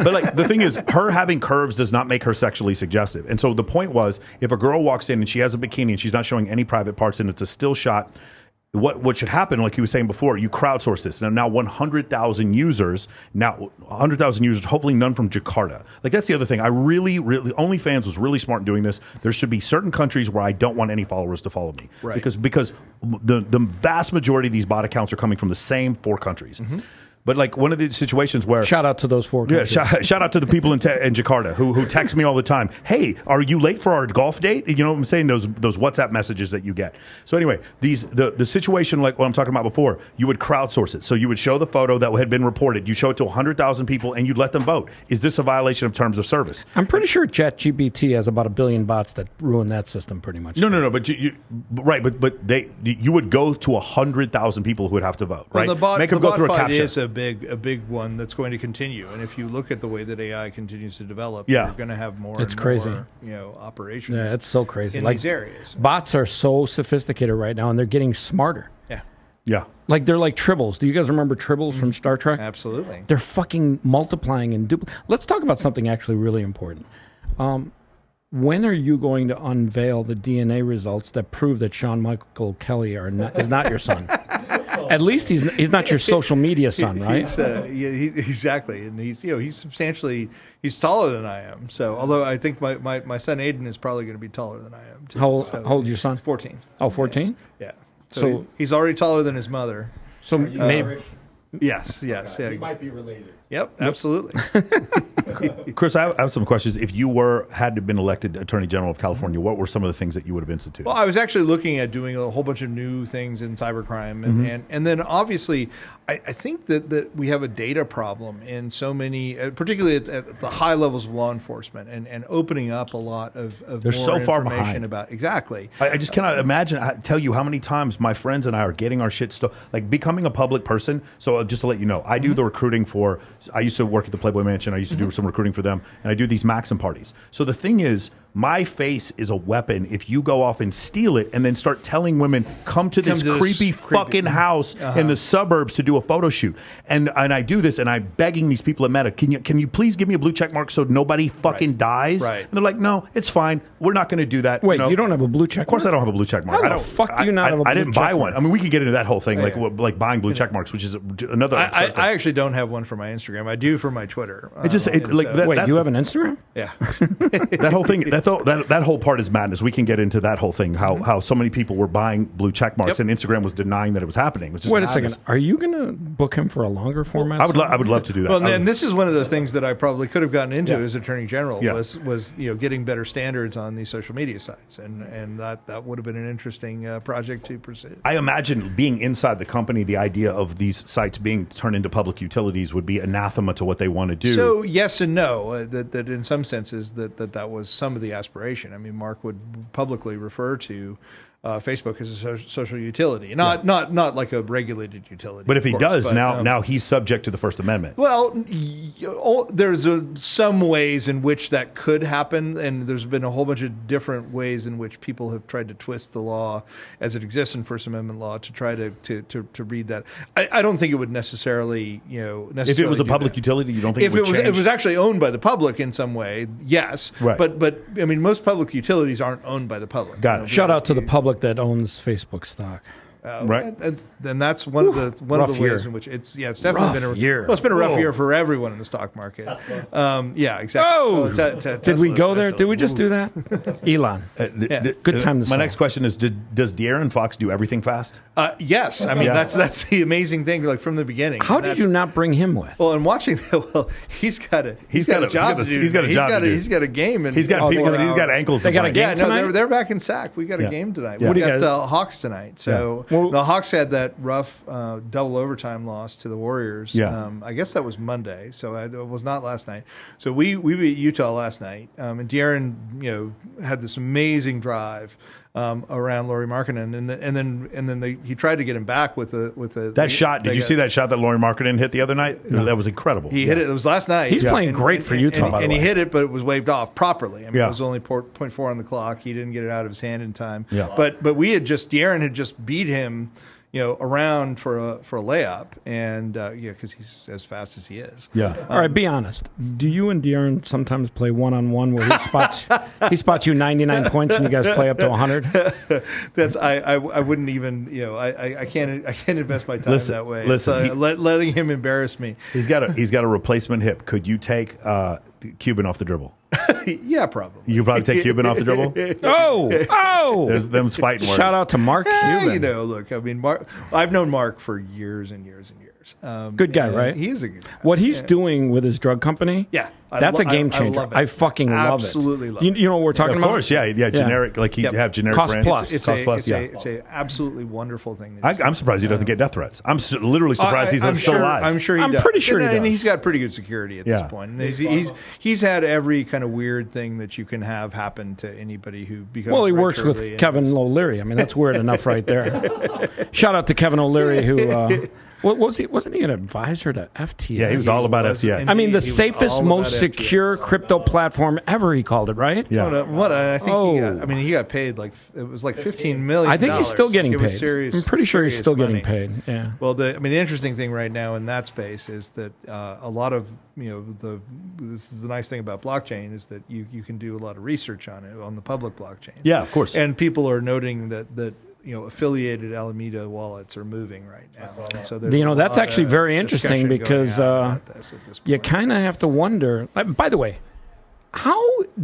But like the thing is, her having curves does not make her sexually suggestive. And so the point was, if a girl walks in and she has a bikini and she's not showing any private parts and it's a still shot, what should happen, like you were saying before, you crowdsource this. Now 100,000 users, hopefully none from Jakarta. Like that's the other thing. I really, OnlyFans was really smart in doing this. There should be certain countries where I don't want any followers to follow me. Right. Because the vast majority of these bot accounts are coming from the same 4 countries. But like one of the situations where shout out to those 4 countries. Yeah, shout out to the people in Jakarta who text me all the time. Hey, are you late for our golf date? You know what I'm saying? Those WhatsApp messages that you get. So anyway, the situation like what I'm talking about before, you would crowdsource it. So you would show the photo that had been reported. You show it to 100,000 people and you'd let them vote. Is this a violation of terms of service? I'm pretty sure ChatGPT has about 1 billion bots that ruin that system pretty much. No. But you would go to 100,000 people who would have to vote, right? Well, Make them go through a captcha. Is a big one that's going to continue, and if you look at the way that AI continues to develop, you're going to have more. It's and crazy. More, operations. Yeah, it's so crazy in these areas. Bots are so sophisticated right now, and they're getting smarter. Yeah. Like they're like tribbles. Do you guys remember tribbles from Star Trek? Absolutely. They're fucking multiplying and Let's talk about something actually really important. When are you going to unveil the DNA results that prove that Sean Michael Kelly is not your son? At least he's not your social media son, right? Exactly, and he's substantially taller than I am. So although I think my son Aiden is probably going to be taller than I am too. How old is your son? 14. Oh, 14? Yeah. So he's already taller than his mother. So maybe. Yes. He might be related. Yep, absolutely. Chris, I have some questions. If you had been elected Attorney General of California, what were some of the things that you would have instituted? Well, I was actually looking at doing a whole bunch of new things in cybercrime. And then obviously, I think that we have a data problem in so many, particularly at the high levels of law enforcement and opening up a lot of They're more so far information behind. about. Exactly. I just cannot tell you how many times my friends and I are getting our shit like becoming a public person. So just to let you know, I do the recruiting I used to work at the Playboy Mansion. I used to do some recruiting for them, and I do these Maxim parties. So the thing is, my face is a weapon if you go off and steal it and then start telling women, come to this creepy fucking house in the suburbs to do a photo shoot. And I do this, and I'm begging these people at Meta, can you please give me a blue check mark so nobody fucking dies? Right. And they're like, no, it's fine. We're not going to do that. Wait, you don't have a blue check mark? Of course I don't have a blue check mark. How the fuck do you not have a blue check mark? I didn't buy one. I mean, we could get into that whole thing, like buying blue check marks, which is another. I actually don't have one for my Instagram. I do for my Twitter. Wait, you have an Instagram? Yeah. That whole thing that whole part is madness. We can get into that whole thing. How so many people were buying blue check marks, and Instagram was denying that it was happening. It was just Wait madness. a second. Are you going to book him for a longer format? I would love to do that. Well, and this is one of the things that I probably could have gotten into as Attorney General Yeah. was getting better standards on these social media sites, and that would have been an interesting project to pursue. I imagine being inside the company, the idea of these sites being turned into public utilities would be anathema to what they want to do. So yes and no. That in some senses that was some of the aspiration. I mean, Mark would publicly refer to Facebook as a social utility, not like a regulated utility. But if he does, but, now he's subject to the First Amendment. Well, there's some ways in which that could happen, and there's been a whole bunch of different ways in which people have tried to twist the law as it exists in First Amendment law to try to read that. I don't think it would necessarily, If it was a public utility, you don't think if it would change? it was actually owned by the public in some way, yes. Right. But I mean, most public utilities aren't owned by the public. Got it. Shout out to the public that owns Facebook stock. Right. And that's one of the ways in which it's definitely been a year. Well, it's been a rough year for everyone in the stock market. Yeah, exactly. Oh, did we go there? Did we just do that? Elon. Good time to My next question is: does De'Aaron Fox do everything fast? Yes, I mean that's the amazing thing. Like from the beginning. How did you not bring him with? Well, and watching he's got a job to do. He's got a job to do. He's got a game. And He's got people. He's got ankles. They got a game tonight? they're back in SAC. We got a game tonight. Yeah. We got the Hawks tonight. So the Hawks had that rough double overtime loss to the Warriors. Yeah. I guess that was Monday, so it was not last night. So we beat Utah last night, and De'Aaron had this amazing drive around Lauri Markkanen, and then he tried to get him back with that shot. Did you see that shot that Lauri Markkanen hit the other night? No. That was incredible. He hit it. It was last night. He's playing great for Utah, by the way. And he hit it, but it was waved off properly. I mean, it was only 0.4 on the clock. He didn't get it out of his hand in time. Yeah. But De'Aaron had just beat him around for a layup, and because he's as fast as he is. Yeah. All right, be honest. Do you and De'Aaron sometimes play one-on-one where he spots you 99 points and you guys play up to 100? That's I wouldn't even I can't invest my time that way. Listen, letting him embarrass me. He's got a replacement hip. Could you take Cuban off the dribble? Yeah, probably. You probably take Cuban off the dribble. Oh! There's them's fighting words. Shout out to Mark Cuban. Look, I mean, I've known Mark for years and years and years. Good guy, right? He is a good guy. What he's doing with his drug company, that's a game changer. I fucking love it. Absolutely love it. You know what we're talking about? Of course, yeah. Generic, like you have generic Cost brands. plus. It's a absolutely wonderful thing. I'm surprised he doesn't get death threats. I'm literally surprised he's still alive. I'm sure he does. I'm pretty sure he does. And he's got pretty good security at this point. And he's had every kind of weird thing that you can have happen to anybody who becomes. Well, he works with Kevin O'Leary. I mean, that's weird enough right there. Shout out to Kevin O'Leary, who wasn't he an advisor to FTX? Yeah, he was all about FTX. I mean, the safest, most secure crypto platform ever. He called it, right? Yeah. I think he got paid like it was like $15 million. I think he's still getting paid. I'm pretty sure he's still getting money. paid. Yeah. Well, the interesting thing right now in that space is that a lot of this is the nice thing about blockchain is that you can do a lot of research on it on the public blockchains. Yeah, of course. And people are noting that affiliated Alameda wallets are moving right now. And so that's actually very interesting because you kind of have to wonder. By the way, how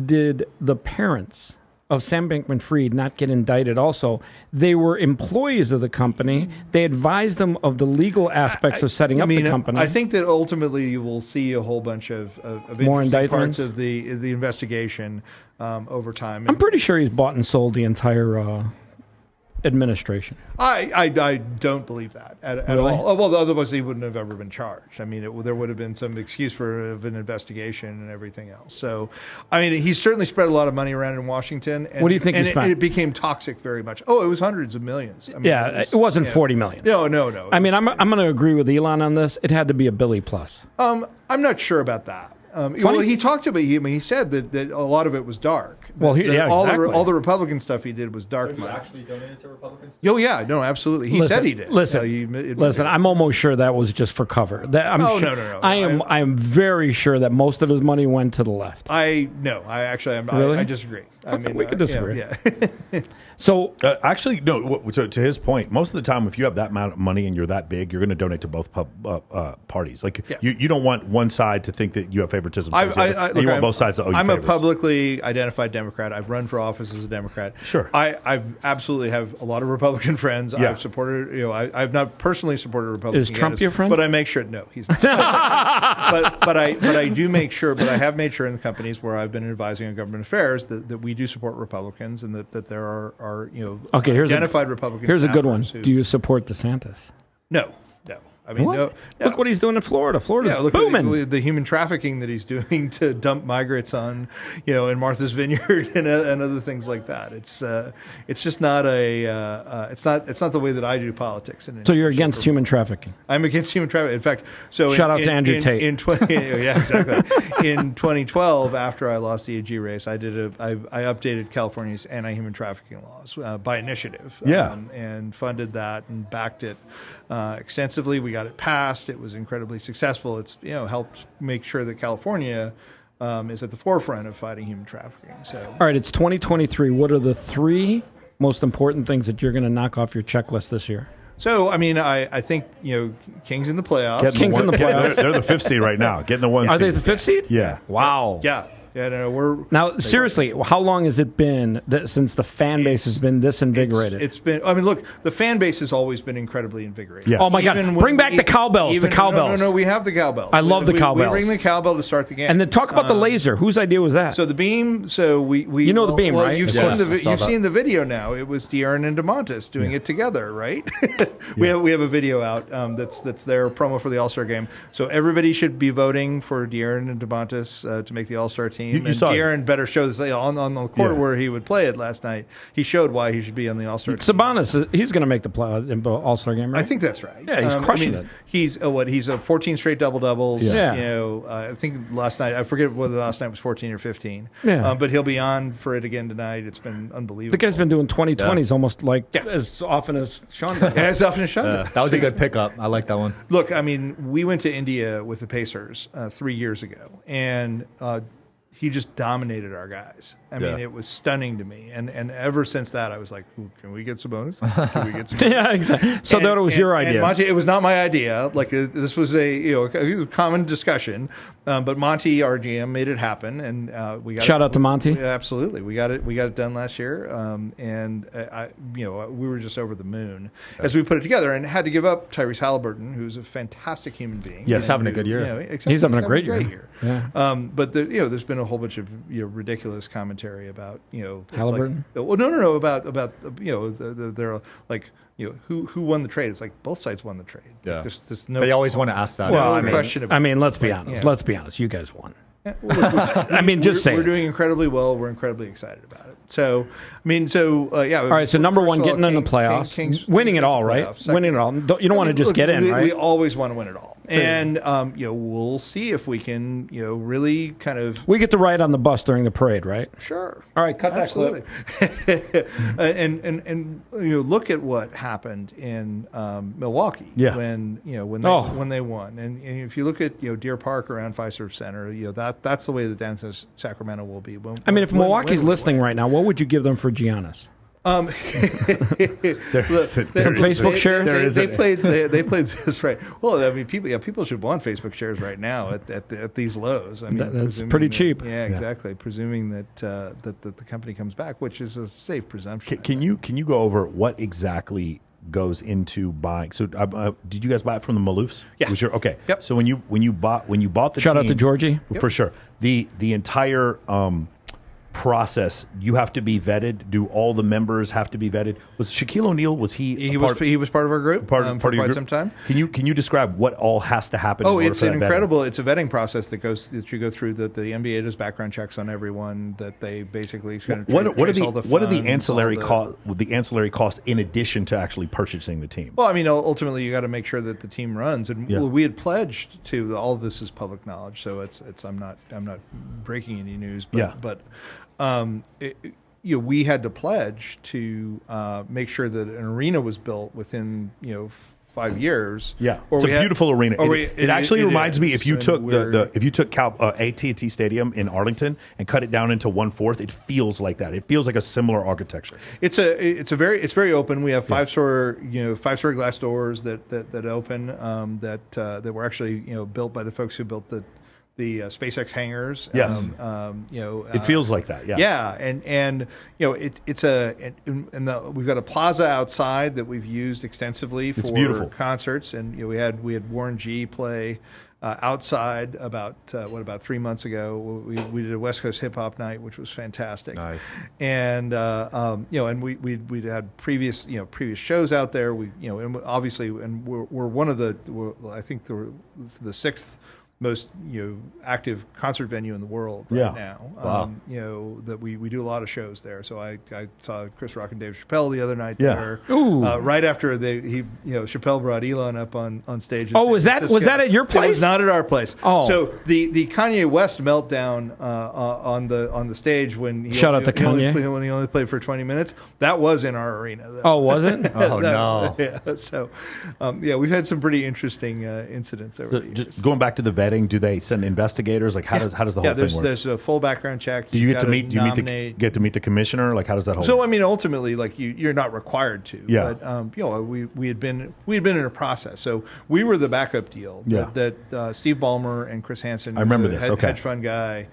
did the parents of Sam Bankman-Fried not get indicted also? They were employees of the company. They advised them of the legal aspects of setting up the company. I think that ultimately you will see a whole bunch of more indictments parts of the investigation over time. I'm pretty sure he's bought and sold the entire administration. I don't believe that at all. Well, otherwise he wouldn't have ever been charged. I mean, there would have been some excuse for an investigation and everything else. So, I mean, he certainly spread a lot of money around in Washington. And, what do you think he spent? It became toxic very much. Oh, it was hundreds of millions. I mean, it wasn't 40 million. No. I mean, I'm going to agree with Elon on this. It had to be a Billy plus. I'm not sure about that. Well, he talked about. He said that a lot of it was dark. Well, all the Republican stuff he did was dark money. He actually donated to Republicans? Oh yeah, no, absolutely. He said he did. Listen. I'm almost sure that was just for cover. No. I am very sure that most of his money went to the left. I disagree. We could disagree. So actually, no. So to his point, most of the time, if you have that amount of money and you're that big, you're going to donate to both parties. Like you don't want one side to think that you have favoritism. You want both sides to owe you I'm favors. a publicly identified Democrat. I've run for office as a Democrat. Sure. I absolutely have a lot a lot of Republican friends. Yeah. I've supported, I've not personally supported Republican Is Trump your friend? But I make sure, no, he's not. but I do make sure, but I have made sure in the companies where I've been advising on government affairs that we do support Republicans and that there are okay, identified Republicans. Here's a good one. Do you support DeSantis? No. I mean, no. Look what he's doing in Florida. Florida's look booming. At the human trafficking that he's doing to dump migrants on, in Martha's Vineyard and other things like that. It's just not it's not the way that I do politics. So you're against human trafficking? I'm against human trafficking. In fact, so shout out to Andrew Tate. Yeah, exactly. In 2012, after I lost the AG race, I updated California's anti-human trafficking laws by initiative. And funded that and backed it extensively. We got it passed. It was incredibly successful. It's helped make sure that California is at the forefront of fighting human trafficking. So, all right, it's 2023. What are the 3 most important things that you're going to knock off your checklist this year? So, I mean, I think Kings in the playoffs. Kings in the playoffs. They're the 5th seed right now. Getting the 1 seed. Are they the 5th seed? Yeah. Wow. Yeah. Yeah, no, we're now seriously. How long has it been since the fan base has been this invigorated? It's been. I mean, look, the fan base has always been incredibly invigorated. Yes. Oh my God! Bring back the cowbells. The cowbells. No, we have the cowbells. I love the cowbells. We ring the cowbell to start the game. And then talk about the laser. Whose idea was that? So the beam. So we the beam, right? You've seen the video now. It was De'Aaron and DeMontis doing it together, right? We have a video out that's their promo for the All-Star game. So everybody should be voting for De'Aaron and DeMontis to make the All-Star team. You saw De'Aaron better show this on the court where he would play it last night. He showed why he should be on the All-Star team. Sabonis, he's going to make the All-Star game, right? I think that's right. Yeah, he's crushing it. He's he's a 14 straight double-doubles. Yeah. I think last night, I forget whether last night was 14 or 15. Yeah. But he'll be on for it again tonight. It's been unbelievable. The guy's been doing 2020s almost as often as Sean does. As often as Sean does. That was a good pickup. I like that one. Look, I mean, we went to India with the Pacers 3 years ago, and he just dominated our guys. I mean, it was stunning to me. And ever since that, I was like, can we get Sabonis? Can we get Sabonis? Yeah, exactly. So that was your idea. And Monty, it was not my idea. Like, this was a common discussion. But Monty, our GM, made it happen. And we got Shout out to Monty. Absolutely. We got it done last year. We were just over the moon as we put it together, and had to give up Tyrese Halliburton, who's a fantastic human being. Yes, he's having a good year. He's having a great year. Yeah. But there's been a whole bunch of ridiculous commentary about Halliburton. Like, no about they're like who won the trade. It's like both sides won the trade. Yeah. There's no. They always want to ask that. Well, question about I mean, let's be honest. Let's be honest. You guys won. I mean, just say we're doing incredibly well. We're incredibly excited about it. So, I mean, yeah. All right. So number one, getting in the playoffs, winning it all, right? Winning it all. You don't want to just get in, right? We always want to win it all. And we'll see if we can, really kind of. We get to ride on the bus during the parade, right? Sure. All right, cut Absolutely. That clip. and look at what happened in Milwaukee. Yeah. When they won, and if you look at Deer Park around Fiserv Center, that's the way the dance Sacramento will be. If Milwaukee's listening right now, what would you give them for Giannis? Some Facebook shares. They played this right. Well, I mean, people should want Facebook shares right now at these lows. I mean, that's pretty cheap. Yeah, exactly. Presuming that the company comes back, which is a safe presumption. Can you go over what exactly goes into buying? So, did you guys buy it from the Maloofs? Yeah. Okay. Yep. So when you bought the shout team, out to Georgie for sure. The entire process, you have to be vetted. Do all the members have to be vetted? Was Shaquille O'Neal? He was part of our group for quite some time. Can you describe what all has to happen? Oh, it's an incredible. It's a vetting process that you go through. That the NBA does background checks on everyone. That they basically kind of what are the ancillary costs? The ancillary costs in addition to actually purchasing the team. Well, I mean, ultimately you got to make sure that the team runs, and we had pledged to all of this is public knowledge, so it's I'm not breaking any news, but we had to pledge to make sure that an arena was built within 5 years. Yeah, it's a beautiful arena. It actually reminds me, if you took if you took AT&T Stadium in Arlington and cut it down into 1/4, it feels like that. It feels like a similar architecture. It's very open. We have 5-story glass doors that open that were actually built by the folks who built the SpaceX hangars. Yes. It feels like that. Yeah. Yeah, and we've got a plaza outside that we've used extensively for concerts, and we had Warren G play outside about 3 months ago. We did a West Coast hip hop night, which was fantastic. Nice. And and we had previous shows out there. And obviously, and we're one of I think the sixth most active concert venue in the world right now. Wow. That we do a lot of shows there. So I saw Chris Rock and Dave Chappelle the other night there. Right after Chappelle brought Elon up on stage. Was that at your place? It was not at our place. Oh. So the Kanye West meltdown on the stage when he only played for 20 minutes, that was in our arena. Oh, was it? Oh no. Yeah. So we've had some pretty interesting incidents over the years. Just going back to the vetting, do they send investigators? Like how does the whole thing work? There's a full background check. Do you get to meet the commissioner? Like how does that whole So I mean, ultimately, like you're not required to. Yeah. But we had been in a process. So we were the backup deal that Steve Ballmer and Chris Hansen, I remember this. Hedge fund guy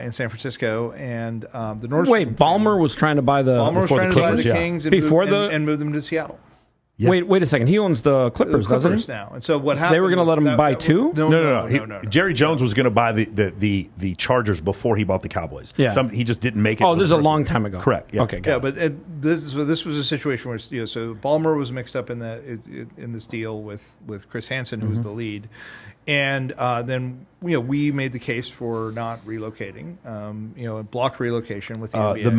in San Francisco, and the North. Wait, Ballmer was trying to buy the Kings and move them to Seattle. Yeah. Wait a second. He owns the Clippers, doesn't he? Now, and so what happened? They were going to let him buy two? No. Jerry Jones was going to buy the Chargers before he bought the Cowboys. Yeah. He just didn't make it. Oh, this is a long time ago. Correct. Yeah. Okay. But this was a situation where so Ballmer was mixed up in this deal with Chris Hansen, who was the lead, and then we made the case for not relocating, blocked relocation with the NBA. The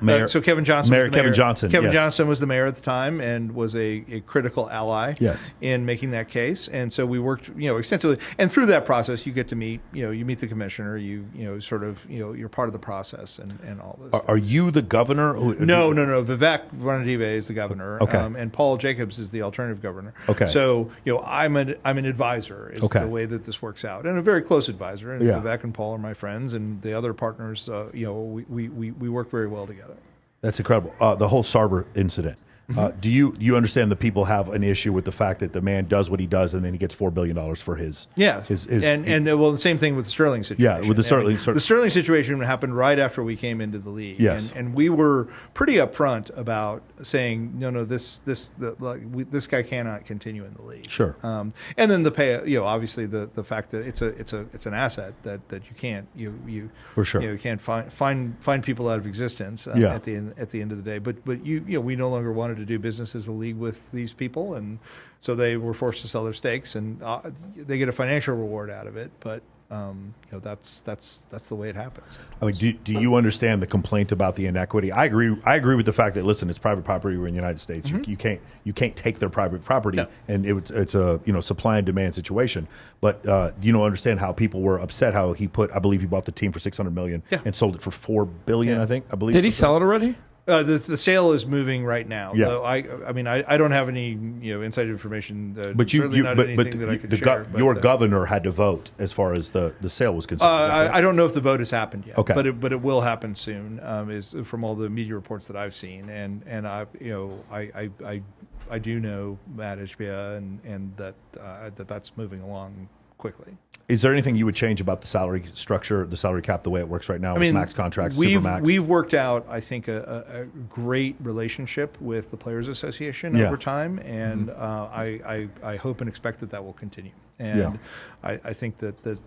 mayor. So Kevin Johnson. Kevin Johnson. Kevin Johnson was the mayor at the time and was a critical ally. Yes. In making that case, and so we worked extensively. And through that process, you get to meet you meet the commissioner. You're part of the process and all this. Are you the governor? No. Vivek Ranadive is the governor. Okay. And Paul Jacobs is the alternative governor. Okay. So I'm an advisor. Is the way that this works out, and a very close advisor. And Vivek and Paul are my friends, and the other partners. We work very well together. That's incredible. The whole Sarver incident. Do you understand that people have an issue with the fact that the man does what he does and then he gets $4 billion for his the same thing with the Sterling situation. Yeah, with the Sterling. The Sterling situation happened right after we came into the league. Yes. And we were pretty upfront about saying this guy cannot continue in the league. Sure. And then the pay, obviously the fact that it's an asset that you can't for sure you can't find people out of existence at the end of the day. But we no longer wanted to do business as a league with these people, and so they were forced to sell their stakes, and they get a financial reward out of it. But that's the way it happens. I mean, do you understand the complaint about the inequity? I agree with the fact that it's private property. We're in the United States. Mm-hmm. You can't take their private property, and it's a supply and demand situation. But do you understand how people were upset? How I believe he bought the team for $600 million and sold it for $4 billion. I believe. Did he sell it already? The sale is moving right now. Yeah. Though I mean I don't have any inside information. But your governor had to vote as far as the sale was concerned. I don't know if the vote has happened yet. Okay. But it will happen soon. Is from all the media reports that I've seen, and I do know Matt Ishbia and that's moving along quickly. Is there anything you would change about the salary structure, the salary cap, the way it works right now with max contracts, supermax? We've worked out, I think, a great relationship with the Players Association over time, and I hope and expect that will continue. And I think that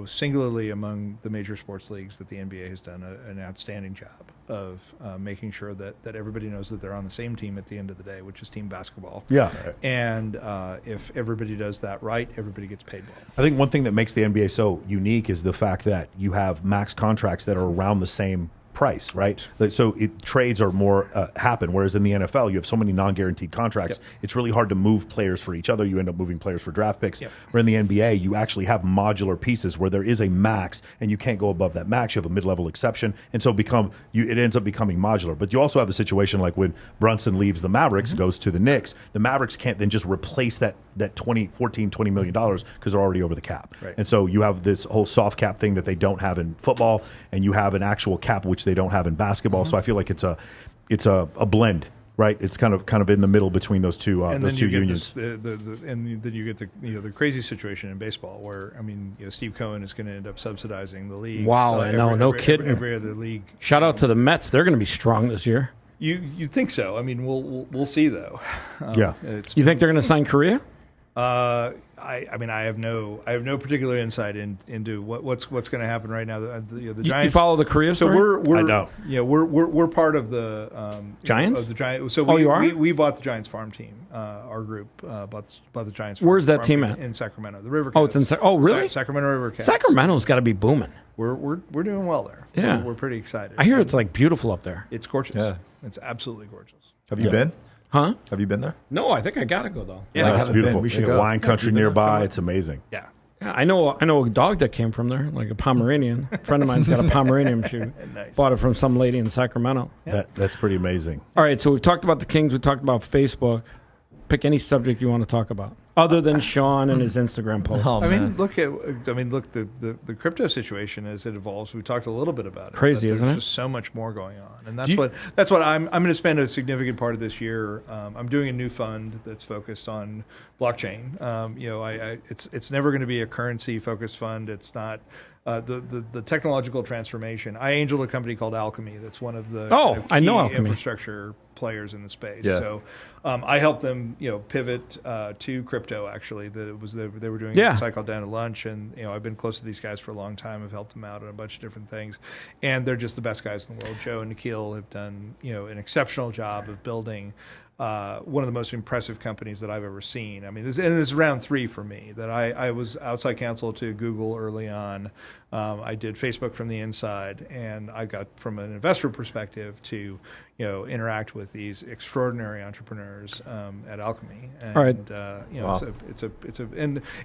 singularly among the major sports leagues, that the NBA has done an outstanding job of making sure that everybody knows that they're on the same team at the end of the day, which is team basketball. Yeah. And if everybody does that right, everybody gets paid well. I think one thing that makes the NBA so unique is the fact that you have max contracts that are around the same price, right? So trades are more happen. Whereas in the NFL, you have so many non-guaranteed contracts. It's really hard to move players for each other. You end up moving players for draft picks. Where in the NBA, you actually have modular pieces where there is a max, and you can't go above that max. You have a mid-level exception, and so it ends up becoming modular. But you also have a situation like when Brunson leaves the Mavericks, goes to the Knicks. The Mavericks can't then just replace that $20 million because they're already over the cap. Right. And so you have this whole soft cap thing that they don't have in football, and you have an actual cap which they don't have in basketball. So I feel like it's a blend, right? It's kind of in the middle between those two and those then two you unions. Get and then you get the crazy situation in baseball where Steve Cohen is going to end up subsidizing the league. Wow, I know, no kidding. Every other league. Shout out to the Mets; they're going to be strong this year. You think so? I mean, we'll see though. You think they're going to sign Korea? I have no particular insight into what's going to happen right now. The Giants. You follow the Korea story? I know. Yeah, we're part of the Giants. Of the Giants. So you are? We bought the Giants farm team. Our group bought the Giants. Where's that farm team at? In Sacramento. The River. Oh, it's in. Really? Sacramento River Cats. Sacramento's got to be booming. We're doing well there. Yeah, we're pretty excited. I hear it's like beautiful up there. It's gorgeous. Yeah. It's absolutely gorgeous. Have you been? Huh? Have you been there? No, I think I gotta go though. Yeah, it's beautiful. We should They got go. wine country nearby. It's amazing. Yeah. Yeah, I know a dog that came from there, like a Pomeranian. A friend of mine's got a Pomeranian. She bought it from some lady in Sacramento. That's pretty amazing. All right, so we've talked about the Kings. We talked about Facebook. Pick any subject you want to talk about, other than Sean and his Instagram posts. Oh, look the crypto situation as it evolves. We talked a little bit about it. Crazy, isn't it? There's just so much more going on, and that's what I'm going to spend a significant part of this year. I'm doing a new fund that's focused on blockchain. It's never going to be a currency focused fund. It's not. The technological transformation. I angel a company called Alchemy. That's one of the I know Alchemy. infrastructure players in the space. Yeah. So I helped them pivot to crypto. Actually, they were doing a site called Down to Lunch, and I've been close to these guys for a long time. I've helped them out on a bunch of different things, and they're just the best guys in the world. Joe and Nikhil have done an exceptional job of building one of the most impressive companies that I've ever seen. I mean, this is round 3 for me. That I was outside counsel to Google early on. I did Facebook from the inside, and I got from an investor perspective to interact with these extraordinary entrepreneurs at Alchemy. And, all right.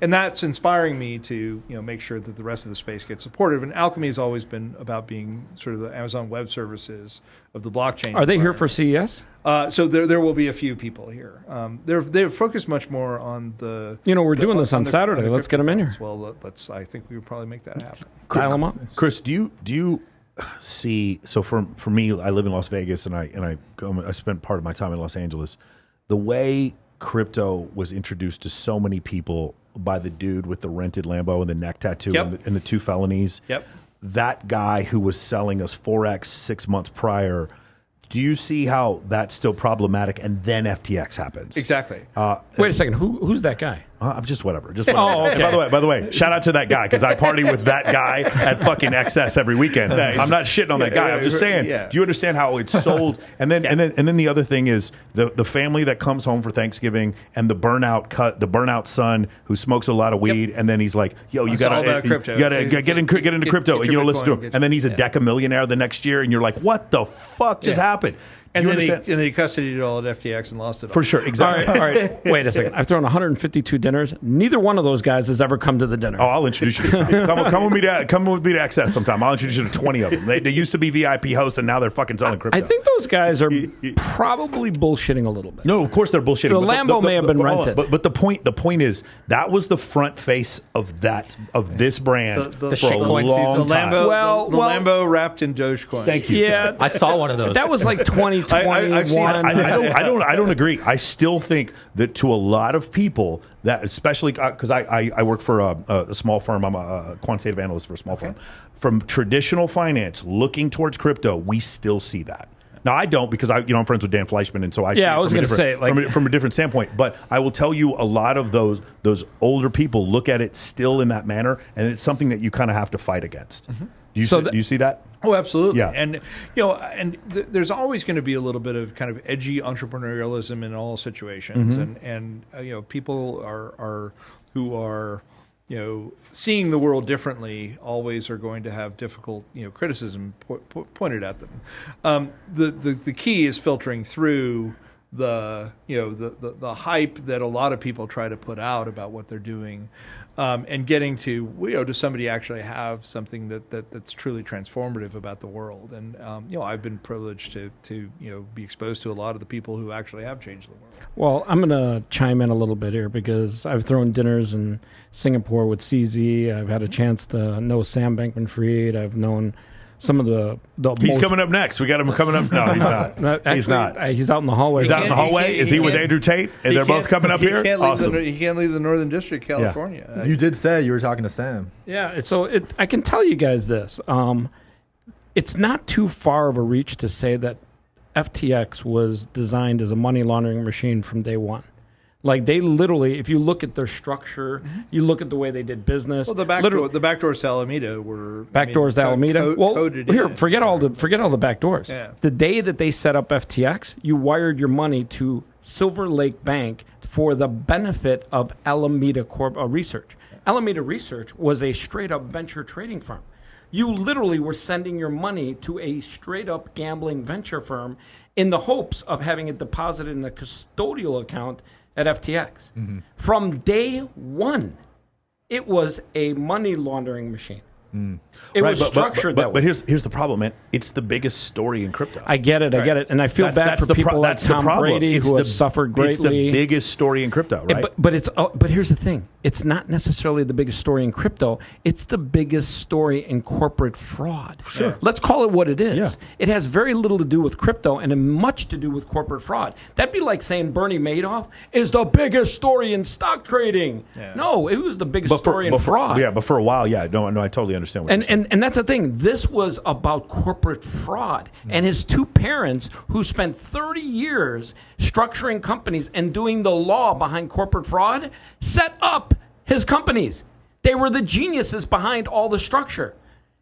And that's inspiring me to make sure that the rest of the space gets supportive. And Alchemy has always been about being sort of the Amazon Web Services of the blockchain. Are they here for CES? So there will be a few people here. They're focused much more on the. We're doing this on Saturday. Let's get them in here. Well, I think we would probably make that happen. Dial them up. Chris, do you see? So for me, I live in Las Vegas, and I spent part of my time in Los Angeles. The way crypto was introduced to so many people by the dude with the rented Lambo and the neck tattoo and the 2 felonies. Yep. That guy who was selling us Forex 6 months prior. Do you see how that's still problematic? And then FTX happens. Exactly. Wait a second. Who's that guy? I'm just whatever. Oh, okay. By the way, shout out to that guy because I party with that guy at fucking XS every weekend. Nice. I'm not shitting on that guy. I'm just saying. Yeah. Do you understand how it's sold? And then the other thing is the family that comes home for Thanksgiving and the burnout son who smokes a lot of weed, and then he's like, "Yo, you gotta get into crypto," and listen to him. And then he's a decamillionaire the next year, and you're like, "What the fuck just happened?" And then he custodied it all at FTX and lost it all. For sure, exactly. All right. Wait a second. I've thrown 152 dinners. Neither one of those guys has ever come to the dinner. Oh, I'll introduce you to some. Come with me to XS sometime. I'll introduce you to 20 of them. They used to be VIP hosts, and now they're fucking selling crypto. I think those guys are probably bullshitting a little bit. No, of course they're bullshitting. The Lambo may have been rented. But the point is that was the front face of this brand for a long time. The Lambo wrapped in Dogecoin. Thank you. Yeah, I saw one of those. That was like 2021. I don't agree. I still think that to a lot of people, that especially because I work for a small firm. I'm a quantitative analyst for a small firm. From traditional finance looking towards crypto, we still see that. Now I don't because I'm friends with Dan Fleischman, and so I see I was going to say from a different standpoint. But I will tell you, a lot of those older people look at it still in that manner, and it's something that you kind of have to fight against. Mm-hmm. Do you see that? Oh, absolutely. Yeah. And there's always going to be a little bit of kind of edgy entrepreneurialism in all situations, and people are who are seeing the world differently always are going to have difficult, criticism pointed at them. The key is filtering through the hype that a lot of people try to put out about what they're doing, and getting to does somebody actually have something that's truly transformative about the world? And I've been privileged to be exposed to a lot of the people who actually have changed the world. Well, I'm going to chime in a little bit here because I've thrown dinners in Singapore with CZ. I've had a chance to know Sam Bankman-Fried. I've known some of the he's coming up next. We got him coming up. No, he's not. Actually, he's not. He's out in the hallway. He's out in the hallway. Is he with Andrew Tate? And they're both coming up here? Awesome. He can't leave the Northern District, California. Yeah. You did say you were talking to Sam. Yeah. So I can tell you guys this. It's not too far of a reach to say that FTX was designed as a money laundering machine from day one. Like they literally, if you look at their structure, you look at the way they did business. Well, the backdoors to Alameda were backdoors to Alameda. Forget all the backdoors. Yeah. The day that they set up FTX, you wired your money to Silver Lake Bank for the benefit of Alameda Research. Alameda Research was a straight up venture trading firm. You literally were sending your money to a straight up gambling venture firm in the hopes of having it deposited in a custodial account at FTX. Mm-hmm. From day one, it was a money laundering machine. It was structured that way. But here's the problem, man. It's the biggest story in crypto. I get it. And I feel bad for people like Tom Brady who have suffered greatly. It's the biggest story in crypto, right? But here's the thing. It's not necessarily the biggest story in crypto. It's the biggest story in corporate fraud. Sure. Let's call it what it is. Yeah. It has very little to do with crypto and much to do with corporate fraud. That'd be like saying Bernie Madoff is the biggest story in stock trading. Yeah. No, it was the biggest story in fraud. Yeah, but for a while, yeah. No, I totally understand what you're saying. And that's the thing. This was about corporate fraud. And his two parents, who spent 30 years structuring companies and doing the law behind corporate fraud, set up his companies. They were the geniuses behind all the structure.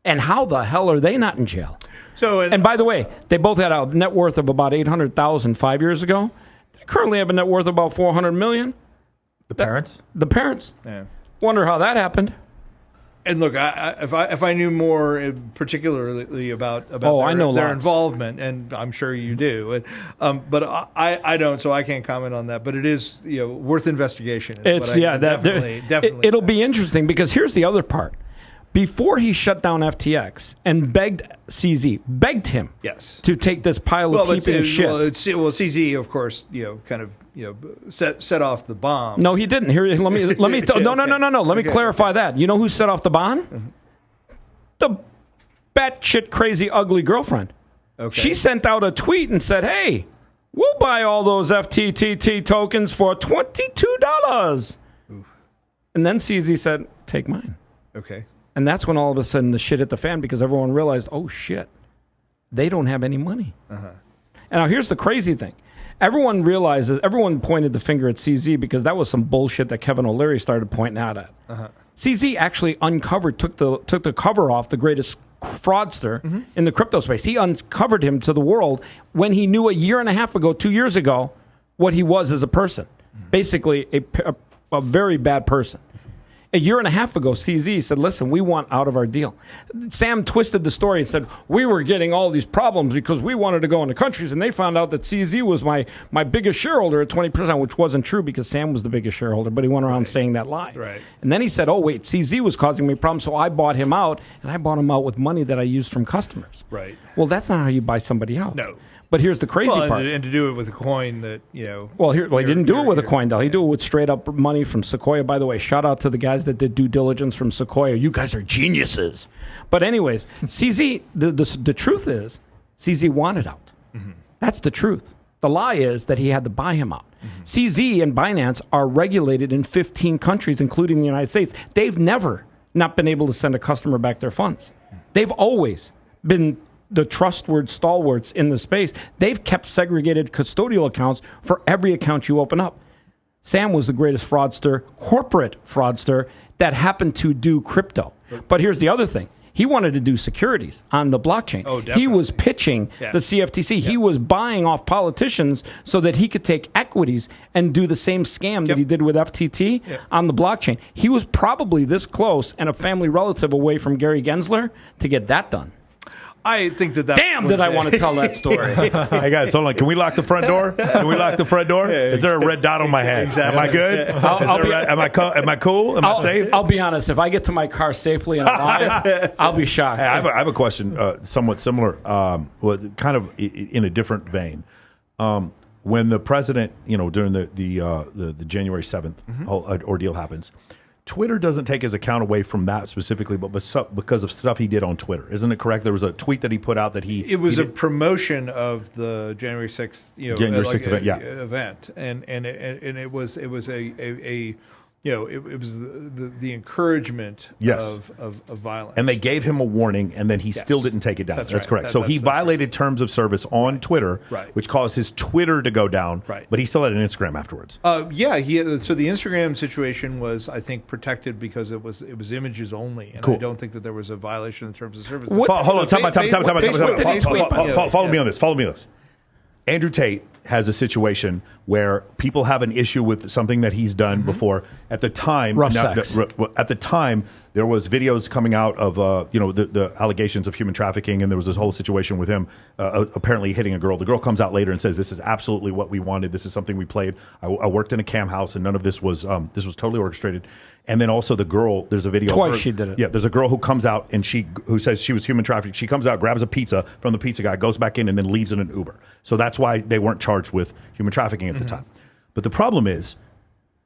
And how the hell are they not in jail? And by the way, they both had a net worth of about $800,000 5 years ago. They currently have a net worth of about $400 million. The parents? The parents. Yeah. Wonder how that happened. And look, if I knew more particularly about their involvement, and I'm sure you do, but I don't, so I can't comment on that. But it is worth investigation. It'll be interesting because here's the other part. Before he shut down FTX and begged him to take this pile of heaping shit. CZ, of course, kind of set off the bomb. No, he didn't. Here, let me. No. Let me clarify that. You know who set off the bomb? Mm-hmm. The batshit crazy ugly girlfriend. Okay. She sent out a tweet and said, "Hey, we'll buy all those FTTT tokens for $22." And then CZ said, "Take mine." Okay. And that's when all of a sudden the shit hit the fan because everyone realized, oh shit, they don't have any money. Uh-huh. And now here's the crazy thing. Everyone pointed the finger at CZ because that was some bullshit that Kevin O'Leary started pointing out at. Uh-huh. CZ actually took the cover off the greatest fraudster in the crypto space. He uncovered him to the world when he knew a year and a half ago, 2 years ago, what he was as a person. Basically a very bad person. A year and a half ago, CZ said, listen, we want out of our deal. Sam twisted the story and said, we were getting all these problems because we wanted to go into countries, and they found out that CZ was my biggest shareholder at 20%, which wasn't true because Sam was the biggest shareholder, but he went around saying that lie. Right. And then he said, oh, wait, CZ was causing me problems, so I bought him out, and I bought him out with money that I used from customers. Right. Well, that's not how you buy somebody out. No. But here's the crazy part. And to do it with a coin that, Well, he didn't do it with a coin, though. He did it with straight up money from Sequoia. By the way, shout out to the guys that did due diligence from Sequoia. You guys are geniuses. But anyways, CZ, the truth is, CZ wanted out. Mm-hmm. That's the truth. The lie is that he had to buy him out. Mm-hmm. CZ and Binance are regulated in 15 countries, including the United States. They've never not been able to send a customer back their funds. They've always been the trustworthy stalwarts in the space. They've kept segregated custodial accounts for every account you open up. Sam was the greatest fraudster, corporate fraudster, that happened to do crypto. But here's the other thing. He wanted to do securities on the blockchain. Oh, definitely. He was pitching the CFTC. He was buying off politicians so that he could take equities and do the same scam that he did with FTT on the blockchain. He was probably this close and a family relative away from Gary Gensler to get that done. I think that. Damn, did I want to tell that story? Hey guys, hold on. Can we lock the front door? Can we lock the front door? Is there a red dot on my head? Exactly. Am I good? Am I cool? Am I safe? I'll be honest. If I get to my car safely and alive, I'll be shocked. Hey, I have a question, somewhat similar, kind of in a different vein. When the president, during the January 7th ordeal happens, Twitter doesn't take his account away from that specifically, but because of stuff he did on Twitter. Isn't it correct? There was a tweet that he put out that It was a promotion of the January 6th, January 6th event, event, and it was it was the encouragement of violence. And they gave him a warning, and then he still didn't take it down. That's right. correct. So he violated terms of service on Twitter, which caused his Twitter to go down, but he still had an Instagram afterwards. So the Instagram situation was, I think, protected because it was images only, and I don't think that there was a violation in terms of service. Hold on, time out. Follow me on this. Andrew Tate has a situation where people have an issue with something that he's done before. At the time, at the time, there was videos coming out of the allegations of human trafficking, and there was this whole situation with him apparently hitting a girl. The girl comes out later and says, "This is absolutely what we wanted. This is something we played. I worked in a cam house, and none of this was totally orchestrated." And then also the girl, there's a video. Twice she did it. Yeah, there's a girl who comes out and who says she was human trafficked. She comes out, grabs a pizza from the pizza guy, goes back in, and then leaves in an Uber. So that's why they weren't charged with human trafficking at the time. But the problem is,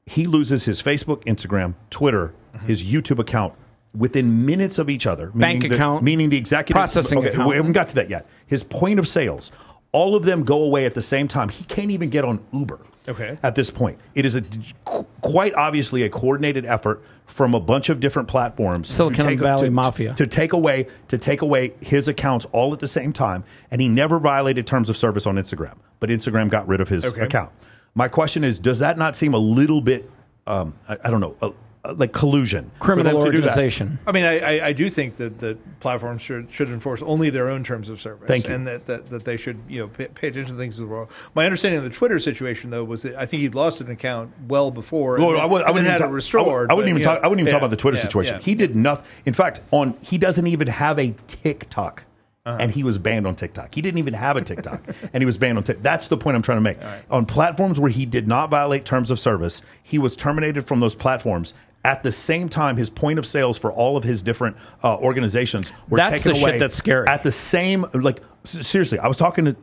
he loses his Facebook, Instagram, Twitter, his YouTube account within minutes of each other. Bank account. Meaning the executive. Processing account. We haven't got to that yet. His point of sales. All of them go away at the same time. He can't even get on Uber. Okay. At this point, it is quite obviously a coordinated effort from a bunch of different platforms. Silicon Valley Mafia to take away his accounts all at the same time, and he never violated terms of service on Instagram, but Instagram got rid of his account. My question is, does that not seem a little bit, I don't know, like collusion, criminal organization? I mean, I do think that platforms should enforce only their own terms of service. Thank you. And that they should pay attention to things in the world. My understanding of the Twitter situation though was that I think he'd lost an account well before. Well, I wouldn't had it restored. I wouldn't even talk about the Twitter situation. He did nothing. In fact, he doesn't even have a TikTok. And he was banned on TikTok. He didn't even have a TikTok, and he was banned on TikTok. That's the point I'm trying to make. On platforms where he did not violate terms of service, he was terminated from those platforms. At the same time, his point of sales for all of his different organizations were taken away. That's the shit that's scary. At the same, seriously, I was talking to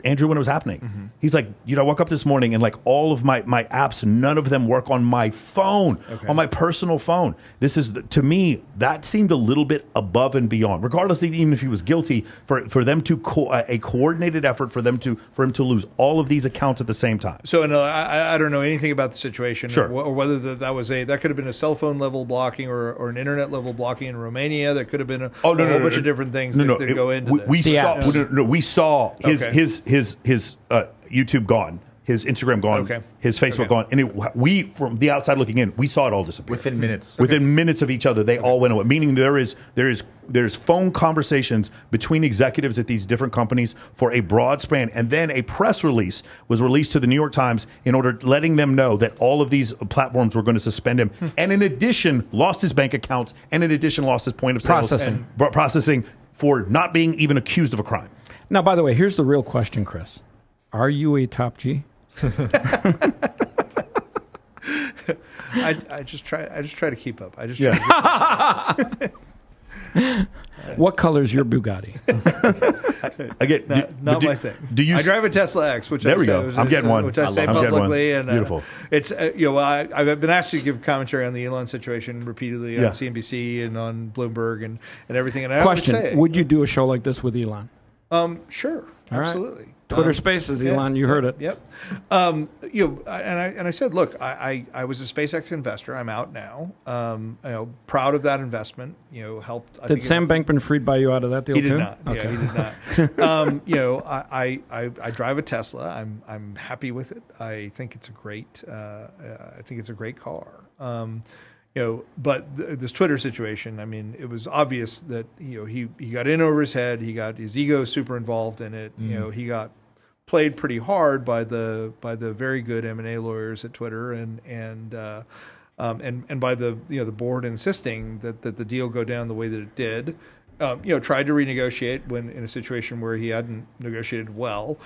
Andrew when it was happening. He's like, I woke up this morning and all of my apps, none of them work on my phone, on my personal phone. This is, to me, that seemed a little bit above and beyond. Regardless, even if he was guilty, for them to a coordinated effort for him to lose all of these accounts at the same time. So I don't know anything about the situation, sure, or whether that could have been a cell phone level blocking or an internet level blocking in Romania. That could have been a whole bunch of different things that go into this. We saw his YouTube gone, his Instagram gone, his Facebook gone, and we from the outside looking in, we saw it all disappear within minutes. Within minutes of each other, they all went away. Meaning there's phone conversations between executives at these different companies for a broad span, and then a press release was released to the New York Times in order letting them know that all of these platforms were going to suspend him, and in addition lost his bank accounts, and in addition lost his point of sales processing for not being even accused of a crime. Now, by the way, here's the real question, Chris. Are you a top G? I just try to keep up. I just try to keep up. What color is your Bugatti? Again, not my thing. I drive a Tesla X, which I'm getting one. Which I say publicly, and beautiful. It's I've been asked to give commentary on the Elon situation repeatedly on CNBC and on Bloomberg and everything. And I question: would you do a show like this with Elon? Sure, all absolutely. Right. Twitter Spaces, Elon, you heard it. Yep. And I said, look, I was a SpaceX investor. I'm out now. Proud of that investment. Helped. Did Sam Bankman-Fried buy you out of that deal too? He did not. Okay. Yeah, he did not. I drive a Tesla. I'm happy with it. I think it's a great. I think it's a great car. but this Twitter situation, I mean, it was obvious that he got in over his head. He got his ego super involved in it. He got played pretty hard by the very good M&A lawyers at Twitter and by the board insisting that the deal go down the way that it did. Tried to renegotiate when in a situation where he hadn't negotiated well,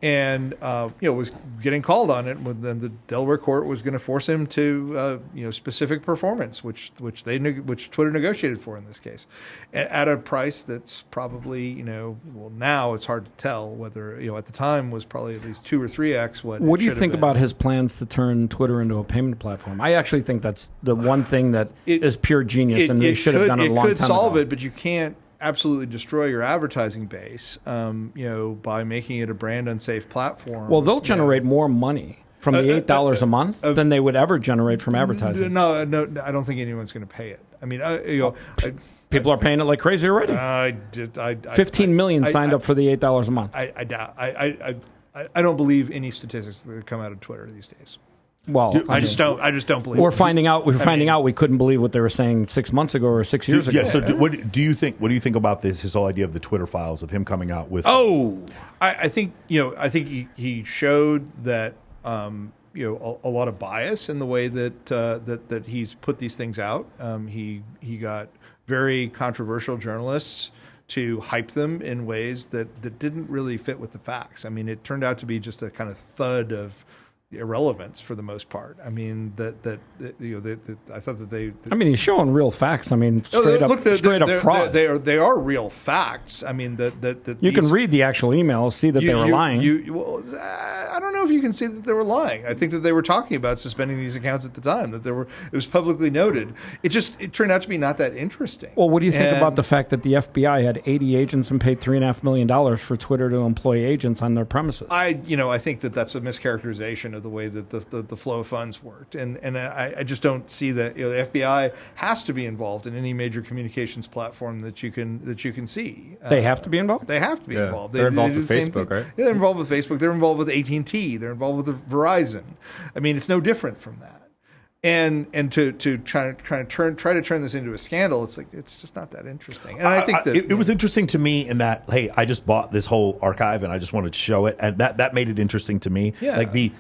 and was getting called on it. Then the Delaware court was going to force him to specific performance, which Twitter negotiated for in this case, at a price that's probably now it's hard to tell whether at the time was probably at least 2 or 3x what. What do you think about his plans to turn Twitter into a payment platform? I actually think that's the one thing that is pure genius, and they should have done it a long time ago. It could solve it, but you can't absolutely destroy your advertising base, by making it a brand unsafe platform. Well, they'll generate more money from the $8 a month than they would ever generate from advertising. No, I don't think anyone's going to pay it. I mean, people are paying it like crazy already. 15 million signed up for the $8 a month. I doubt. I don't believe any statistics that come out of Twitter these days. Well, I just don't believe. We're finding out. We couldn't believe what they were saying 6 months ago or 6 years ago. Yeah. So, what do you think about this? His whole idea of the Twitter files, of him coming out with. I think he showed that a lot of bias in the way that he's put these things out. He got very controversial journalists to hype them in ways that didn't really fit with the facts. I mean, it turned out to be just a kind of thud of irrelevance for the most part. I mean, I thought that they. I mean, he's showing real facts. I mean, straight up fraud. They are real facts. I mean, that you can read the actual emails, see that they were lying. I don't know if you can see that they were lying. I think that they were talking about suspending these accounts at the time. It was publicly noted. It turned out to be not that interesting. Well, what do you think about the fact that the FBI had 80 agents and paid $3.5 million for Twitter to employ agents on their premises? I think that's a mischaracterization of the way that the flow of funds worked, and I just don't see that. The FBI has to be involved in any major communications platform that you can see. They have to be involved. They have to be involved. They're involved with Facebook, right? Yeah, they're involved with Facebook. They're involved with AT&T. They're involved with Verizon. I mean, it's no different from that. And to try to turn this into a scandal, it's just not that interesting. And I think that it was interesting to me in that, hey, I just bought this whole archive and I just wanted to show it, and that made it interesting to me. Yeah. Like the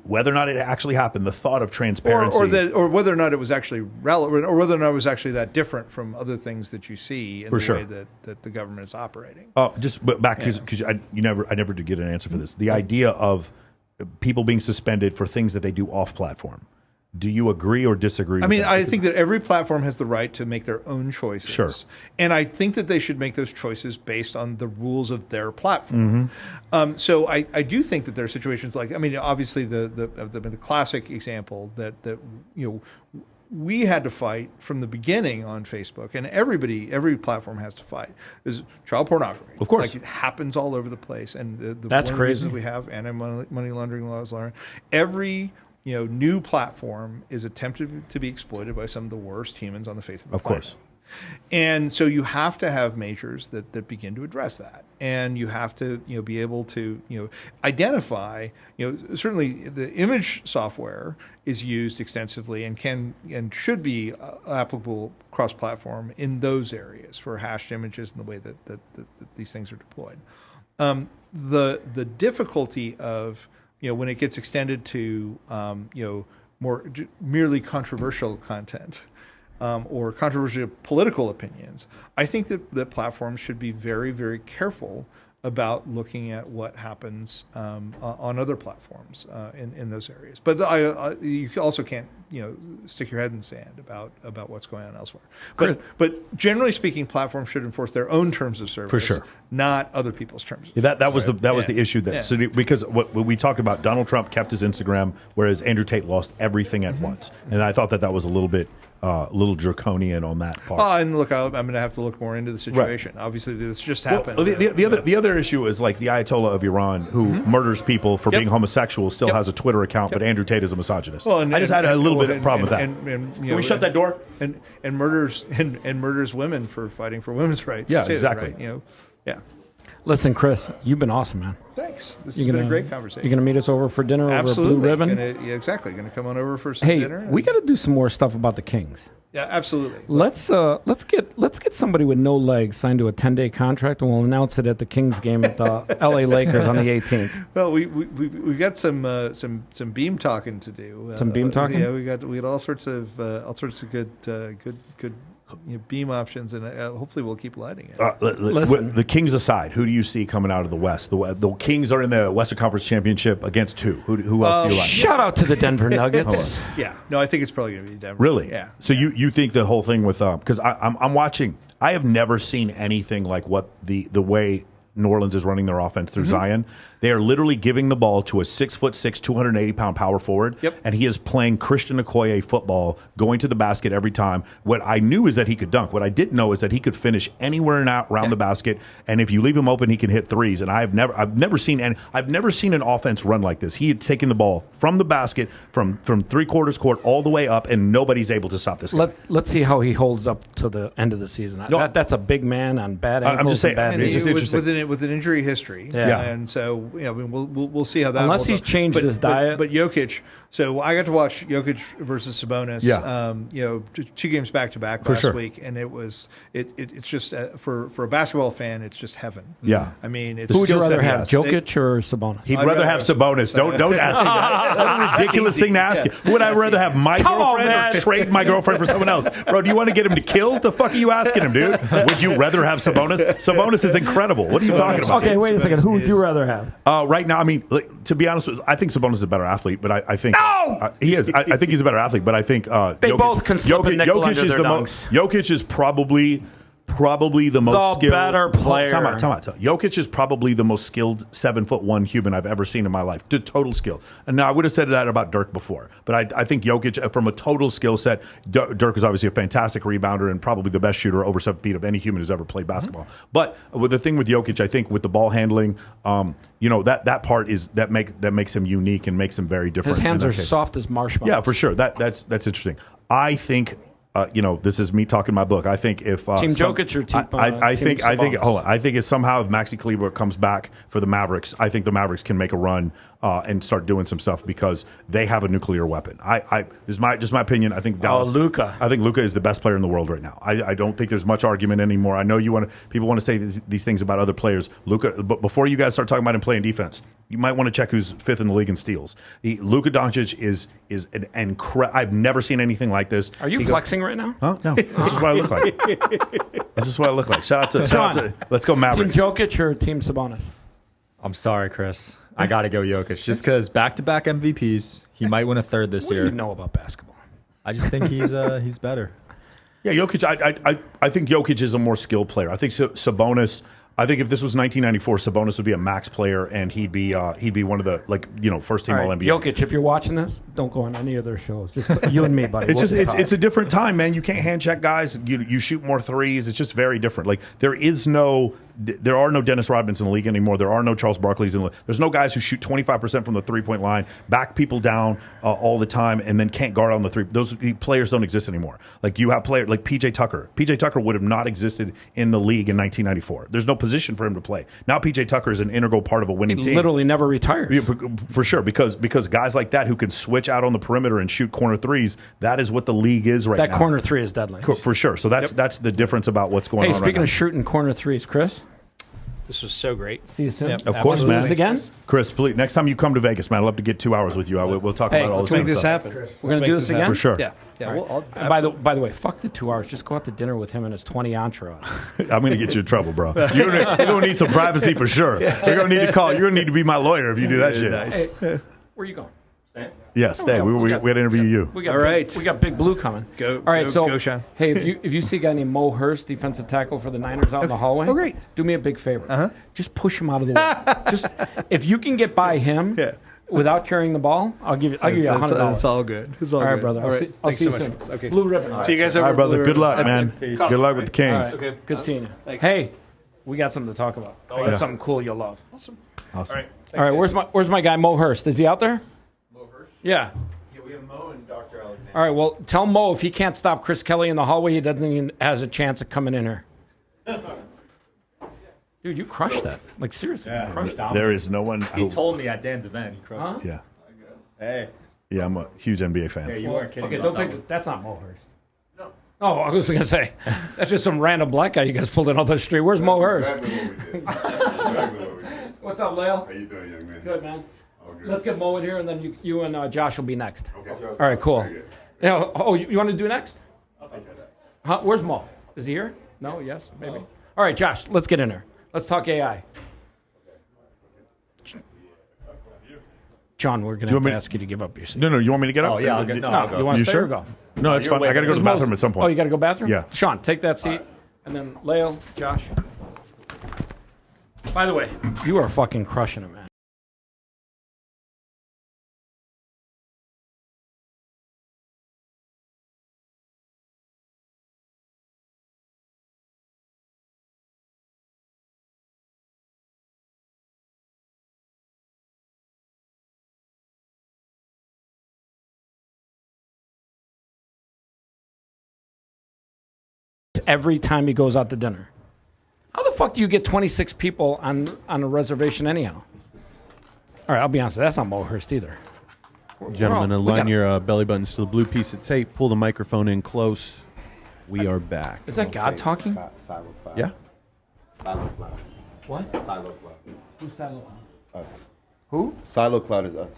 whether or not it actually happened, the thought of transparency, or whether or not it was actually relevant, or whether or not it was actually that different from other things that you see in way that the government is operating. Just back because I never did get an answer for this. The idea of people being suspended for things that they do off platform. Do you agree or disagree? I mean, I think that every platform has the right to make their own choices. Sure. And I think that they should make those choices based on the rules of their platform. So I do think that there are situations like, I mean, obviously the classic example that we had to fight from the beginning on Facebook, and every platform has to fight, is child pornography. Of course. Like, it happens all over the place. And that's one crazy. of the reasons we have anti-money laundering laws. Every new platform is attempted to be exploited by some of the worst humans on the face of the planet. Of course. And so you have to have measures that begin to address that. And you have to be able to identify, certainly the image software is used extensively and can and should be applicable cross-platform in those areas for hashed images and the way that these things are deployed. The difficulty of when it gets extended to more merely controversial content or controversial political opinions, I think that platforms should be very, very careful about looking at what happens on other platforms in those areas. But you also can't stick your head in the sand about what's going on elsewhere. But generally speaking, platforms should enforce their own terms of service, for sure, not other people's terms. Yeah, that was the issue so because what we talked about, Donald Trump kept his Instagram, whereas Andrew Tate lost everything at once, and I thought that was a little bit. Little draconian on that part. And look, I'm going to have to look more into the situation. Right. Obviously, this just happened. Well, the other issue is like the Ayatollah of Iran, who murders people for being homosexual, still has a Twitter account, but Andrew Tate is a misogynist. Well, I just had a little bit of a problem with that. Can we shut that door? And murders women for fighting for women's rights. Yeah, too, exactly. Right? Yeah. Listen, Chris, you've been awesome, man. Thanks. This has been a great conversation. You're going to meet us over for dinner Absolutely. over Blue Ribbon? Yeah, exactly. Going to come on over for some dinner. Hey, we got to do some more stuff about the Kings. Yeah, absolutely. Let's get somebody with no legs signed to a 10-day contract, and we'll announce it at the Kings game at the L.A. Lakers on the 18th. Well, we got some beam talking to do. Some beam talking. Yeah, we got all sorts of good beam options, and hopefully we'll keep lighting it. Listen, the Kings aside, who do you see coming out of the West? The Kings are in the Western Conference Championship against who? Who else do you like? Shout out to the Denver Nuggets. Yeah, no, I think it's probably going to be Denver. Really? Yeah. So you think the whole thing with because I'm watching. I have never seen anything like what the way New Orleans is running their offense through Zion. They are literally giving the ball to a 6'6", 280-pound power forward, and he is playing Christian Okoye football, going to the basket every time. What I knew is that he could dunk. What I didn't know is that he could finish anywhere and out around the basket, and if you leave him open, he can hit threes. And I've never seen an offense run like this. He had taken the ball from the basket, from 3/4 court all the way up, and nobody's able to stop this guy. Let's see how he holds up to the end of the season. That's a big man on bad ankles. I'm just saying, and bad it's just interesting. With an injury history, and so I mean, we'll see how that. Unless he's changed his diet. But Jokic. So I got to watch Jokic versus Sabonis. Yeah. 2 games back to back last week, and it's just for a basketball fan, it's just heaven. Yeah. I mean, who would you rather have, Jokic or Sabonis? He'd rather have Sabonis. Don't ask him that. That's a ridiculous thing to ask you. Would I rather have my girlfriend or trade my girlfriend for someone else? Bro, do you want to get him to kill? What the fuck are you asking him, dude? Would you rather have Sabonis? Sabonis is incredible. What are you talking about? Okay, wait a second. Who would you rather have? Right now, I mean, to be honest, I think Sabonis is a better athlete, but I think he is. I think he's a better athlete, but I think they both can slip a nickel under their dunks. Jokic is probably the most skilled better player. Time out. Jokic is probably the most skilled 7'1" human I've ever seen in my life. Total skill. And now I would have said that about Dirk before, but I think Jokic, from a total skill set, Dirk is obviously a fantastic rebounder and probably the best shooter over 7 feet of any human who's ever played basketball. But with the thing with Jokic, I think with the ball handling, that part is that makes him unique and makes him very different. His hands are soft as marshmallows. Yeah, for sure. That's interesting. I think. This is me talking my book. I think if Team Jokic or Team I think Sabonis? I think if somehow if Maxi Kleber comes back for the Mavericks, I think the Mavericks can make a run and start doing some stuff because they have a nuclear weapon. This is my opinion. I think Dallas. Luka. I think Luka is the best player in the world right now. I don't think there's much argument anymore. I know people want to say these things about other players. Luka, but before you guys start talking about him playing defense, you might want to check who's 5th in the league in steals. Luka Doncic is an incredible. I've never seen anything like this. Are you flexing right now? Huh? No. This is what I look like. This is what I look like. Shout out to let's go Mavericks. Team Jokic or Team Sabonis? I'm sorry, Chris. I got to go Jokic. Just because back-to-back MVPs, he might win a third this year. What do you know about basketball? I just think he's better. Yeah, Jokic. I think Jokic is a more skilled player. I think Sabonis. I think if this was 1994, Sabonis would be a max player, and he'd be one of the first team All NBA. Jokic, if you're watching this, don't go on any of their shows. Just you and me, buddy. It's a different time, man. You can't hand check guys. You shoot more threes. It's just very different. Like there are no Dennis Rodmans in the league anymore. There are no Charles Barkleys in the league. There's no guys who shoot 25% from the 3-point line, back people down all the time, and then can't guard on the three. Those players don't exist anymore. Like you have players like PJ Tucker. PJ Tucker would have not existed in the league in 1994. There's no position for him to play. Now PJ Tucker is an integral part of a winning team. Literally never retires. Yeah, for sure, because guys like that who can switch out on the perimeter and shoot corner threes, that is what the league is right now. That corner three is deadly. For sure. So that's the difference about what's going on right now. Hey, speaking of shooting corner threes, Chris? This was so great. See you soon. Of course, man. Again? Chris, please, next time you come to Vegas, man, I'd love to get 2 hours with you. We'll talk about all this Let's make this stuff. happen. We're going to do this again? For sure. Yeah. Right. Well, by the way, fuck the 2 hours. Just go out to dinner with him and his 20 entourage. I'm going to get you in trouble, bro. You're going to need some privacy for sure. You're going to need to call. You're going to need to be my lawyer if you do that shit. Nice. Hey, where are you going? Stay? Yeah, stay. We had to interview you. We got Big Blue coming. Go. All right, go, Sean. Hey, if you see a guy named Mo Hurst, defensive tackle for the Niners out in the hallway, great. Do me a big favor. Just push him out of the way. Just if you can get by him without carrying the ball, I'll give you $100. It's all good. It's all right, good. brother. All right. I'll Thanks see so you much. soon. Okay. Blue Ribbon. See you guys over. All right, brother. Blue Good luck, Ribbon. man. Good luck with the Kings. All right. Good seeing you. Thanks. Hey, we got something to talk about. I got something cool you'll love. Awesome. All right. Where's my guy Mo Hurst? Is he out there? Mo Hurst? Yeah. We have Mo and Dr. Alexander. All right, well, tell Mo if he can't stop Chris Kelly in the hallway, he doesn't even has a chance of coming in here. Dude, you crushed that. Like, seriously, you crushed that. There is no one. He told me at Dan's event. He crushed it. Yeah. Hey. Yeah, I'm a huge NBA fan. Yeah, you weren't kidding. Okay, don't think that's not Mo Hurst. No. Oh, I was gonna say that's just some random black guy you guys pulled in off the street. Where's Mo Hurst? Exactly what we did. What's up, Lale? How you doing, young man? Good, man. All good. Let's get Mo in here, and then you and Josh will be next. Okay. All right, cool. Very good. Yeah. Oh, you want to do next? I'll take that. Huh? Where's Mo? Is he here? No. Yes. Maybe. All right, Josh. Let's get in there. Let's talk AI. John, we're going to ask you to give up your seat. No, you want me to get up? Oh, yeah, I'll get, no, I'll go. You want to stay sure? or go? No, it's fine. I got to go to the bathroom at some point. Oh, you got to go bathroom? Yeah. Sean, take that seat. And then Lale, Josh. By the way, you are fucking crushing it, man. Every time he goes out to dinner. How the fuck do you get 26 people on a reservation anyhow? All right, I'll be honest, that's not Mo Hurst either. Gentlemen, align your belly buttons to the blue piece of tape. Pull the microphone in close. We are back. Is that God talking? Silo cloud. Yeah. Silo cloud. What? Silo cloud. Who's Silo Cloud? Us. Who? Silo cloud is us.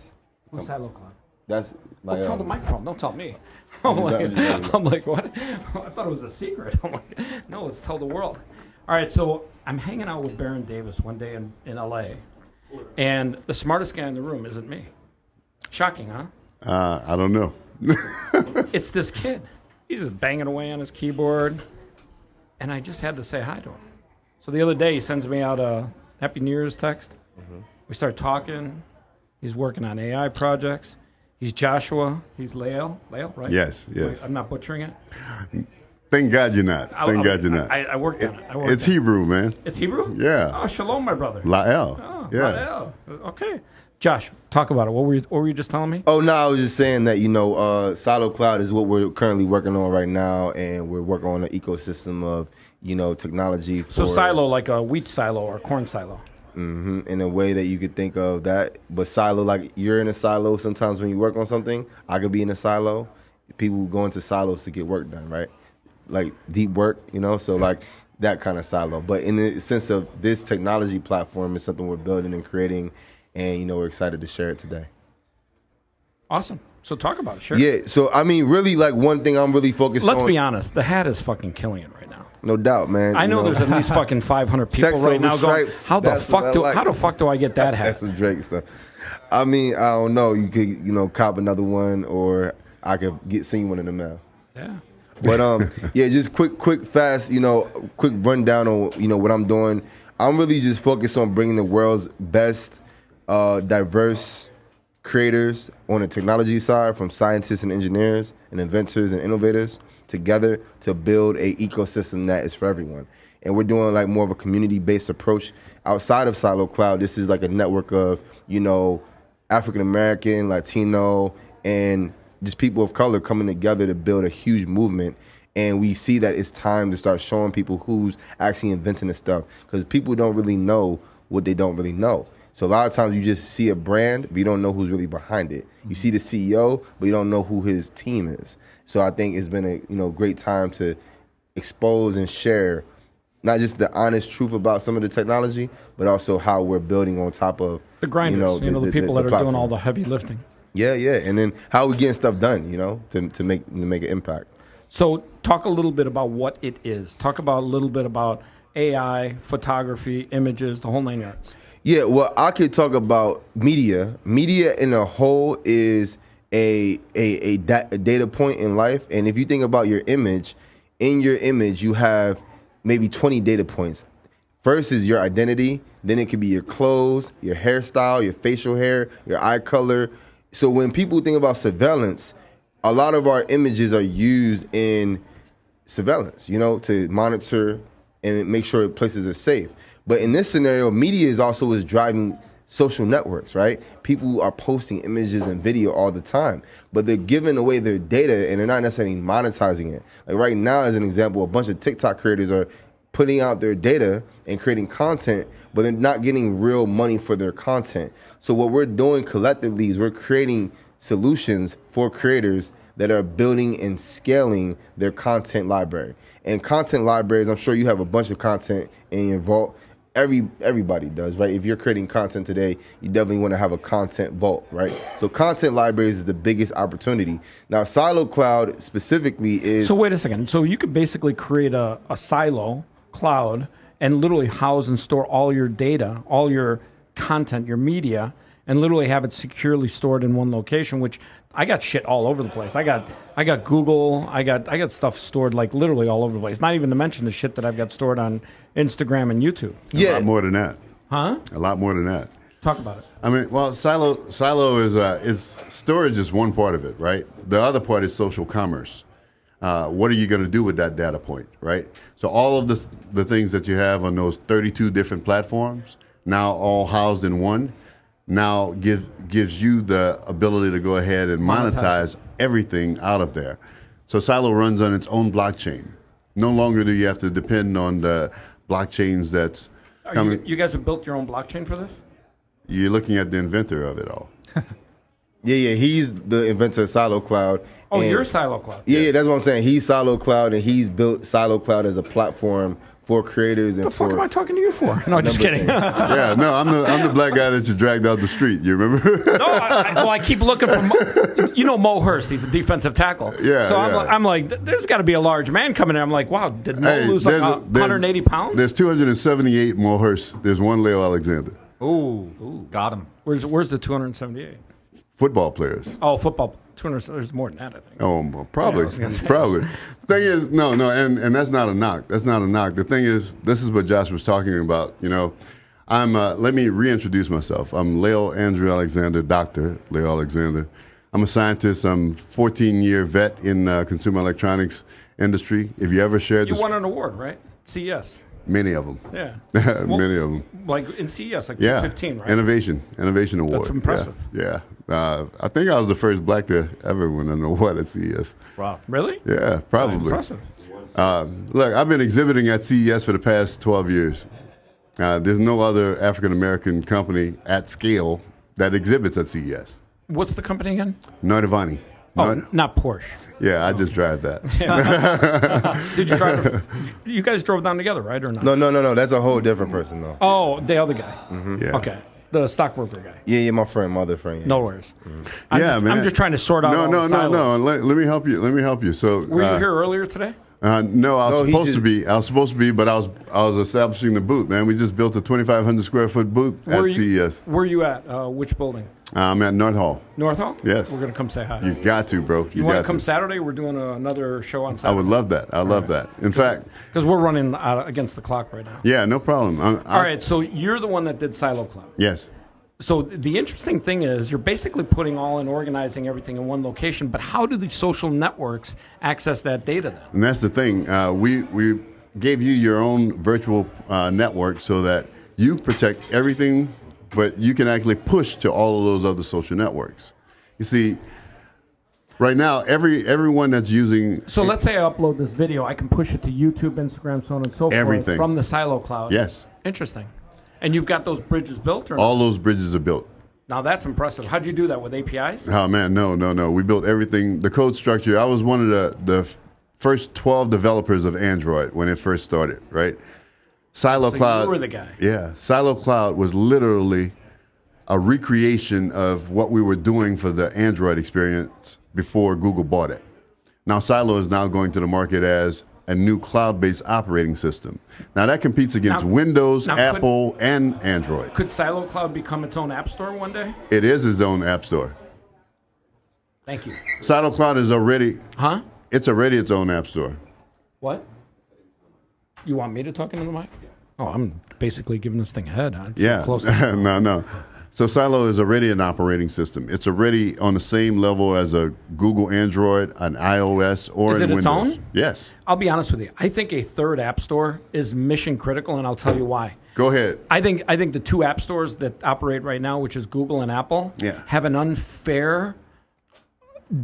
Who's Silo Cloud? That's like. Don't tell the microphone. Don't tell me. I'm like, what? I thought it was a secret. I'm like, no, let's tell the world. All right, so I'm hanging out with Baron Davis one day in L.A., and the smartest guy in the room isn't me. Shocking, huh? I don't know. It's this kid. He's just banging away on his keyboard, and I just had to say hi to him. So the other day, he sends me out a Happy New Year's text. Mm-hmm. We start talking. He's working on AI projects. He's Joshua. He's Lale. Lale, right? Yes. I'm not butchering it. Thank God you're not. Thank God you're not. I worked on it. It's Hebrew, man. It's Hebrew? Yeah. Oh, shalom, my brother. Lael. Oh, yeah. Lael. Okay. Josh, talk about it. What were you just telling me? Oh no, I was just saying that Silo Cloud is what we're currently working on right now, and we're working on an ecosystem of technology. So silo, like a wheat silo or corn silo. Mm-hmm. In a way that you could think of that, but silo, like you're in a silo. Sometimes when you work on something, I could be in a silo. People go into silos to get work done, right? Like deep work, So like that kind of silo. But in the sense of this technology platform is something we're building and creating, and we're excited to share it today. Awesome. So talk about it. Sure. Yeah. So I mean, really, like one thing I'm really focused on. Let's be honest. The hat is fucking killing it right now. No doubt, man. I know there's at least fucking 500 people right now going, how the fuck do I get that hat? That's some Drake stuff. I mean, I don't know. You could, cop another one, or I could send you one in the mail. Yeah. But yeah, just quick, fast, quick rundown on what I'm doing. I'm really just focused on bringing the world's best, diverse creators on the technology side, from scientists and engineers and inventors and innovators, together to build a ecosystem that is for everyone. And we're doing like more of a community-based approach outside of Silo Cloud. This is like a network of, African American, Latino, and just people of color coming together to build a huge movement. And we see that it's time to start showing people who's actually inventing this stuff, because people don't really know what they don't really know. So a lot of times you just see a brand, but you don't know who's really behind it. You see the CEO, but you don't know who his team is. So I think it's been a great time to expose and share not just the honest truth about some of the technology, but also how we're building on top of the grinders, the people that are platform. doing all the heavy lifting. Yeah, and then how we're getting stuff done, to make an impact. So talk a little bit about what it is. Talk about a little bit about AI, photography, images, the whole 9 yards. Yeah, well, I could talk about media. Media in a whole is a data point in life. And if you think about your image, in your image, you have maybe 20 data points. First is your identity. Then it could be your clothes, your hairstyle, your facial hair, your eye color. So when people think about surveillance, a lot of our images are used in surveillance, to monitor and make sure places are safe. But in this scenario, media is also what's driving social networks, right? People are posting images and video all the time, but they're giving away their data and they're not necessarily monetizing it. Like right now, as an example, a bunch of TikTok creators are putting out their data and creating content, but they're not getting real money for their content. So what we're doing collectively is we're creating solutions for creators that are building and scaling their content library. And content libraries, I'm sure you have a bunch of content in your vault. Everybody does, right? If you're creating content today, you definitely want to have a content vault, right? So content libraries is the biggest opportunity. Now, Silo Cloud specifically is... So wait a second. So you could basically create a silo cloud and literally house and store all your data, all your content, your media, and literally have it securely stored in one location, which I got shit all over the place. I got Google, I got stuff stored like literally all over the place. Not even to mention the shit that I've got stored on Instagram and YouTube. A lot more than that. Huh? A lot more than that. Talk about it. I mean, well, Silo is storage is one part of it, right? The other part is social commerce. What are you going to do with that data point, right? So all of the things that you have on those 32 different platforms, now all housed in one, now gives you the ability to go ahead and monetize everything out of there. So Silo runs on its own blockchain. No longer do you have to depend on the blockchains that's coming. You guys have built your own blockchain for this? You're looking at the inventor of it all. Yeah, he's the inventor of Silo Cloud. Oh, you're Silo Cloud. Yeah, that's what I'm saying. He's Silo Cloud, and he's built Silo Cloud as a platform for creators and What the fuck am I talking to you for? No, just kidding. Yeah, no, I'm the black guy that you dragged out the street. You remember? No, I keep looking for Mo Hurst. He's a defensive tackle. Yeah, so yeah. I'm like, there's got to be a large man coming in. I'm like, wow, did Mo lose like 180 pounds? There's 278 more Hursts. There's one Leo Alexander. Ooh, got him. Where's the 278? Football players. Oh, football. 200. There's more than that, I think. Oh, well, probably, Yeah, probably. The thing is, no, and that's not a knock. That's not a knock. The thing is, this is what Josh was talking about. You know, I'm. Let me reintroduce myself. I'm Leo Andrew Alexander, Dr. Leo Alexander. I'm a scientist. I'm 14-year vet in consumer electronics industry. If you ever shared You this, won an award, right? CES. many of them. Yeah. Many of them. Like in CES, like Yeah, 15, right? Innovation Award. That's impressive. Yeah. I think I was the first black to ever win an award at CES. Wow. Really? Yeah, probably. That's impressive. Look, I've been exhibiting at CES for the past 12 years. There's no other African American company at scale that exhibits at CES. What's the company again? Notivani. Oh, not Porsche. Yeah, I just drive that. Did you drive? You guys drove down together, right, or not? No. That's a whole different person, though. Oh, the other guy. Yeah. Okay, the stockbroker guy. Yeah, my other friend. Yeah. No worries. Man. I'm just trying to sort out. No. silos. Let me help you. So, Were you here earlier today? No, I was supposed to be, but I was establishing the booth, man. We just built a 2,500 square foot booth at CES. Where you at? Which building? I'm at North Hall. North Hall? Yes. We're gonna come say hi. You got to, bro. You want to come Saturday? We're doing another show on I Saturday. would love that. I love that. In fact, because we're running against the clock right now. Yeah, no problem. All right, so you're the one that did Silo Cloud. Yes. So the interesting thing is you're basically putting all and organizing everything in one location, but how do the social networks access that data then? And that's the thing. We gave you your own virtual network so that you protect everything, but you can actually push to all of those other social networks. You see, right now, everyone that's using... So let's say I upload this video. I can push it to YouTube, Instagram, so on and so Everything. forth from the Silo Cloud. Yes. Interesting. And you've got those bridges built? Or All those bridges are built. Now that's impressive. How'd you do that, with APIs? Oh, man, no. We built everything. The code structure, I was one of the first 12 developers of Android when it first started, right? Silo Cloud. You were the guy. Yeah. Silo Cloud was literally a recreation of what we were doing for the Android experience before Google bought it. Now Silo is now going to the market as a new cloud-based operating system. Now that competes against Windows, Apple, and Android. Could Silo Cloud become its own app store one day? It is its own app store. Thank you. Silo Cloud is already... Huh? It's already its own app store. What? You want me to talk into the mic? Oh, I'm basically giving this thing a head. It's Yeah. Close No. So Silo is already an operating system. It's already on the same level as a Google Android, an iOS, or Is in it its Windows. own? Yes. I'll be honest with you. I think a third app store is mission critical, and I'll tell you why. Go ahead. I think the two app stores that operate right now, which is Google and Apple, Yeah. have an unfair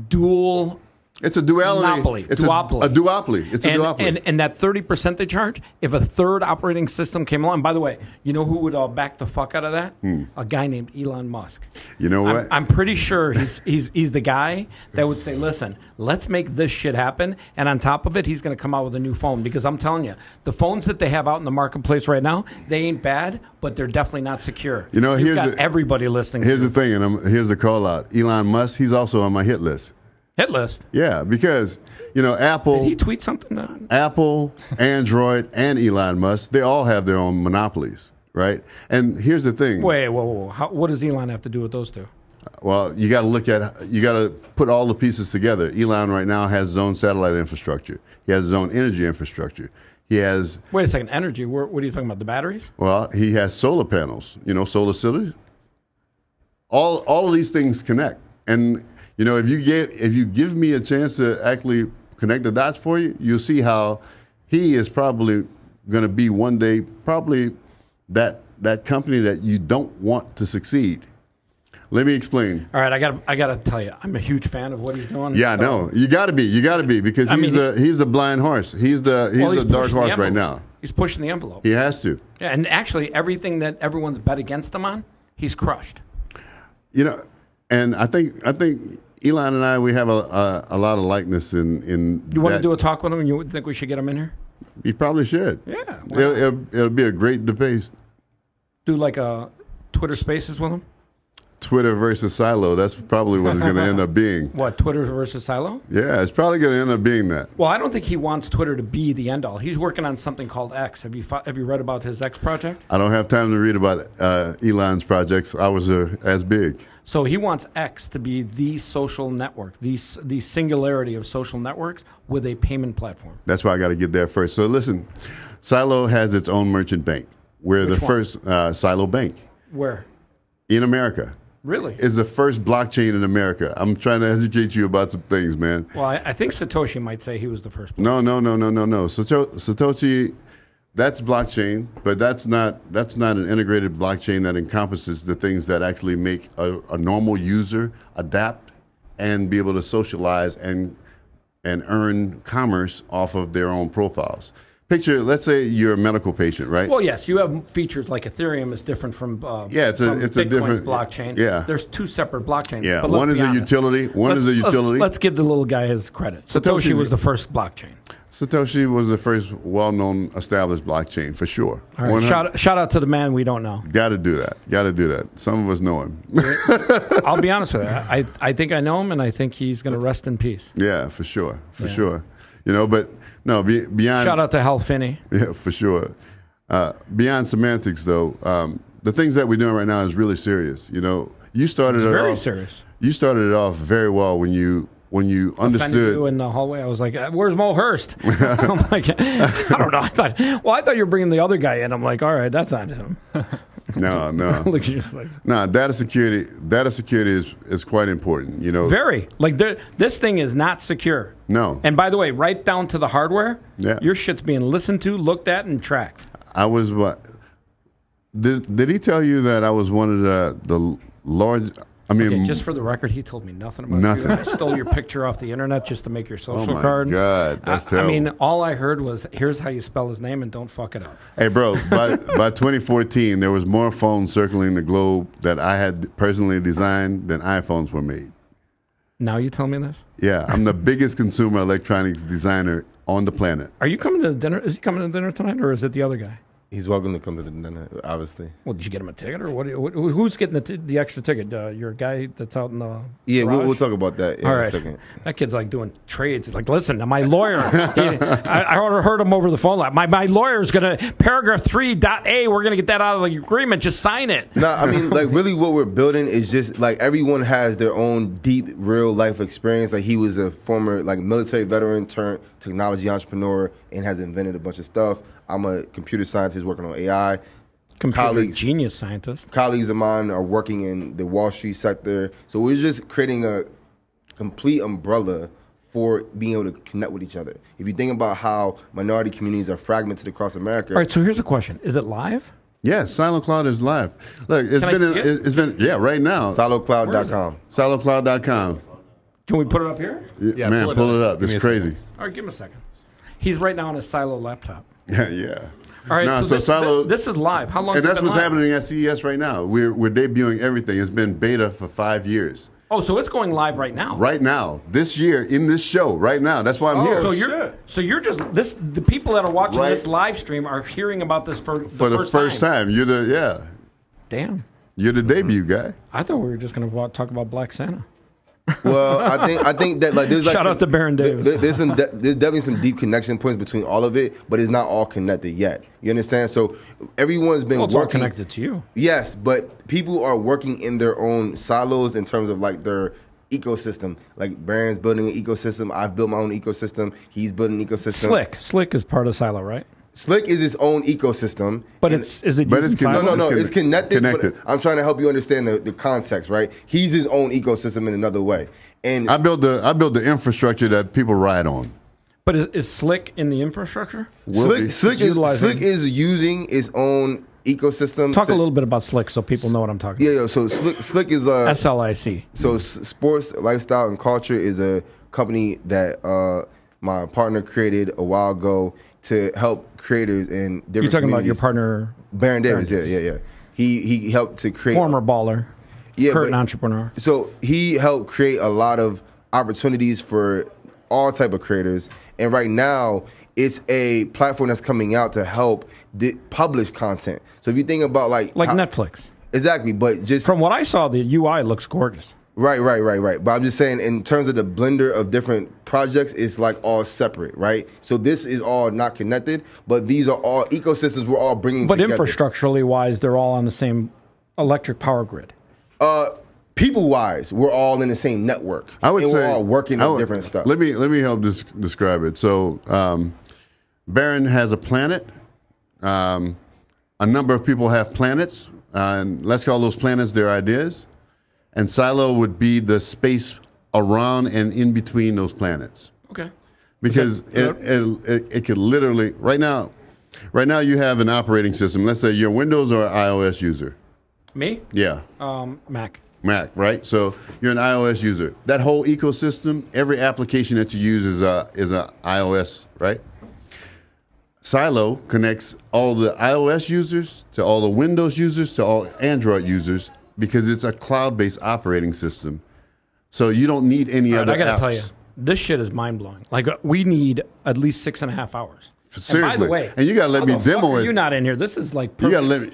dual It's a duality. Monopoly. It's duopoly. a duopoly. It's a duopoly. And that 30% they charge, if a third operating system came along, by the way, you know who would back the fuck out of that? A guy named Elon Musk. You know what? I'm pretty sure he's the guy that would say, listen, let's make this shit happen. And on top of it, he's going to come out with a new phone. Because I'm telling you, the phones that they have out in the marketplace right now, they ain't bad, but they're definitely not secure. You know, You've here's got everybody listening. Here's the thing, and here's the call out. Elon Musk, he's also on my hit list. Hit list? Yeah, because, you know, Apple. Did he tweet something? Apple, Android, and Elon Musk, they all have their own monopolies, right? And here's the thing. Wait, whoa. What does Elon have to do with those two? Well, you got to put all the pieces together. Elon right now has his own satellite infrastructure. He has his own energy infrastructure. He has. Wait a second, energy. What are you talking about? The batteries? Well, he has solar panels. You know, solar cities. All of these things connect, and you know, if you give me a chance to actually connect the dots for you, you'll see how he is probably going to be one day probably that company that you don't want to succeed. Let me explain. All right, I gotta tell you, I'm a huge fan of what he's doing. Yeah, I know. You got to be because he's the blind horse. He's the dark horse right now. He's pushing the envelope. He has to. Yeah, and actually, everything that everyone's bet against him on, he's crushed. You know, and I think Elon and I, we have a lot of likeness in. You want to do a talk with him? And you think we should get him in here? You probably should. Yeah. It'll be a great debate. Do like a Twitter Spaces with him? Twitter versus Silo. That's probably what it's going to end up being. What, Twitter versus Silo? Yeah, it's probably going to end up being that. Well, I don't think he wants Twitter to be the end all. He's working on something called X. Have you read about his X project? I don't have time to read about Elon's projects. I was as big. So he wants X to be the social network, the singularity of social networks with a payment platform. That's why I got to get there first. So listen, Silo has its own merchant bank. We're the first Silo bank. Where? In America. Really? Is the first blockchain in America. I'm trying to educate you about some things, man. Well, I think Satoshi might say he was the first. No. Satoshi, that's blockchain, but that's not an integrated blockchain that encompasses the things that actually make a normal user adapt and be able to socialize and earn commerce off of their own profiles. Picture, let's say you're a medical patient, right? Well, yes, you have features like Ethereum is different from it's a different blockchain. Yeah, there's two separate blockchains. Yeah, but one is a utility. Let's give the little guy his credit. Satoshi was the first blockchain. Satoshi was the first well-known established blockchain for sure. All right, shout out to the man we don't know. Got to do that. Some of us know him. I'll be honest with you. I think I know him, and I think he's going to rest in peace. Yeah, for sure. You know, but no, beyond. Shout out to Hal Finney. Yeah, for sure. Beyond semantics, though, the things that we're doing right now is really serious. You know, you started it very off. Serious. You started it off very well when you understood. You in the hallway, I was like, "Where's Mo Hurst?" I'm like, I don't know. I thought you were bringing the other guy in. I'm like, all right, that's not him. No. Look, just like, no, data security is quite important. You know, very like this thing is not secure. No. And by the way, right down to the hardware, your shit's being listened to, looked at, and tracked. I was what? Did he tell you that I was one of the large? I mean, okay, just for the record, he told me nothing about nothing. you. I stole your picture off the internet just to make your social card. Oh my God, that's terrible. I mean, all I heard was, "Here's how you spell his name, and don't fuck it up." Hey, bro, by 2014, there was more phones circling the globe that I had personally designed than iPhones were made. Now you tell me this? Yeah, I'm the biggest consumer electronics designer on the planet. Are you coming to dinner? Is he coming to dinner tonight, or is it the other guy? He's welcome to come to the dinner, obviously. Well, did you get him a ticket, or what? Who's getting the extra ticket? Your guy that's out in the Yeah, garage? we'll talk about that in a second. That kid's like doing trades. He's like, listen, my lawyer, I heard him over the phone. Like, my lawyer's going to, paragraph 3.A, we're going to get that out of the agreement. Just sign it. No, I mean, like, really what we're building is just, like, everyone has their own deep, real-life experience. Like, he was a former, like, military veteran turned technology entrepreneur and has invented a bunch of stuff. I'm a computer scientist working on AI. Genius scientist. Colleagues of mine are working in the Wall Street sector. So we're just creating a complete umbrella for being able to connect with each other. If you think about how minority communities are fragmented across America. All right, so here's a question. Is it live? Yes, Silent Cloud is live. Look, it's been right now. SiloCloud.com. SiloCloud.com. Can we put it up here? Yeah, man, pull it up. It's crazy. All right, give him a second. He's right now on his Silo laptop. Yeah. All right, No, so Silo, this is live. How long? and has it that's been what's live? happening at CES right now. We're debuting everything. It's been beta for 5 years. Oh, so it's going live right now. Right now, this year, in this show, right now. That's why I'm here. So you're just this. The people that are watching Right. this live stream are hearing about this for the first time. You're the Damn. You're the debut guy. I thought we were just going to talk about Black Santa. Well, I think that like there's like Shout out to Baron Davis. There's definitely some deep connection points between all of it, but it's not all connected yet. You understand? So everyone's been Well, it's all working connected to you. Yes, but people are working in their own silos in terms of like their ecosystem. Like Baron's building an ecosystem. I've built my own ecosystem. He's building an ecosystem. Slick is part of Silo, right? Slick is its own ecosystem. But is it? But it's No, it's connected. Connected. But I'm trying to help you understand the context, right? He's his own ecosystem in another way. And I built the infrastructure that people ride on. But is Slick in the infrastructure? Slick is using its own ecosystem. Talk a little bit about Slick so people know what I'm talking about. Yeah, so Slick is SLIC. So Sports, Lifestyle, and Culture is a company that my partner created a while ago to help creators in different You're talking about your communities. partner, Baron Davis. Yeah. He helped to create former baller, current entrepreneur. So he helped create a lot of opportunities for all type of creators, and right now it's a platform that's coming out to help publish content. So if you think about like Netflix, exactly, but just from what I saw, the UI looks gorgeous. Right. But I'm just saying, in terms of the blender of different projects, it's like all separate, right? So this is all not connected, but these are all ecosystems we're all bringing together. But infrastructurally wise, they're all on the same electric power grid. People wise, we're all in the same network. I would and say we're all working on different stuff. Let me help describe it. So Baron has a planet. A number of people have planets. And let's call those planets their ideas. And Silo would be the space around and in between those planets. Okay. Because it could literally right now you have an operating system. Let's say you're a Windows or iOS user. Me? Yeah. Mac, right? So you're an iOS user. That whole ecosystem, every application that you use is a iOS, right? Silo connects all the iOS users to all the Windows users to all Android users because it's a cloud-based operating system. So you don't need any other apps. I got to tell you, this shit is mind-blowing. Like, we need at least 6.5 hours. Seriously. And by the way, and you got to let me demo it. You're not in here. This is like perfect.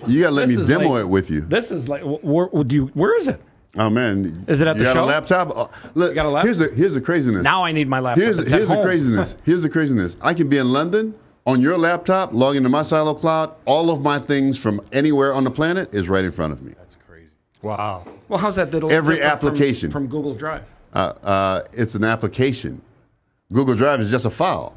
You got to let me This is demo like- it with you. This is like, where is it? Oh man, Is it at the you got show? a laptop? Look, You got a laptop? Here's the craziness. Now I need my laptop. Here's It's at the home. craziness. Here's the craziness. I can be in London on your laptop, log into my Silo cloud. All of my things from anywhere on the planet is right in front of me. That's crazy. Wow. Well, how's that Every different application from Google Drive? It's an application. Google Drive is just a file.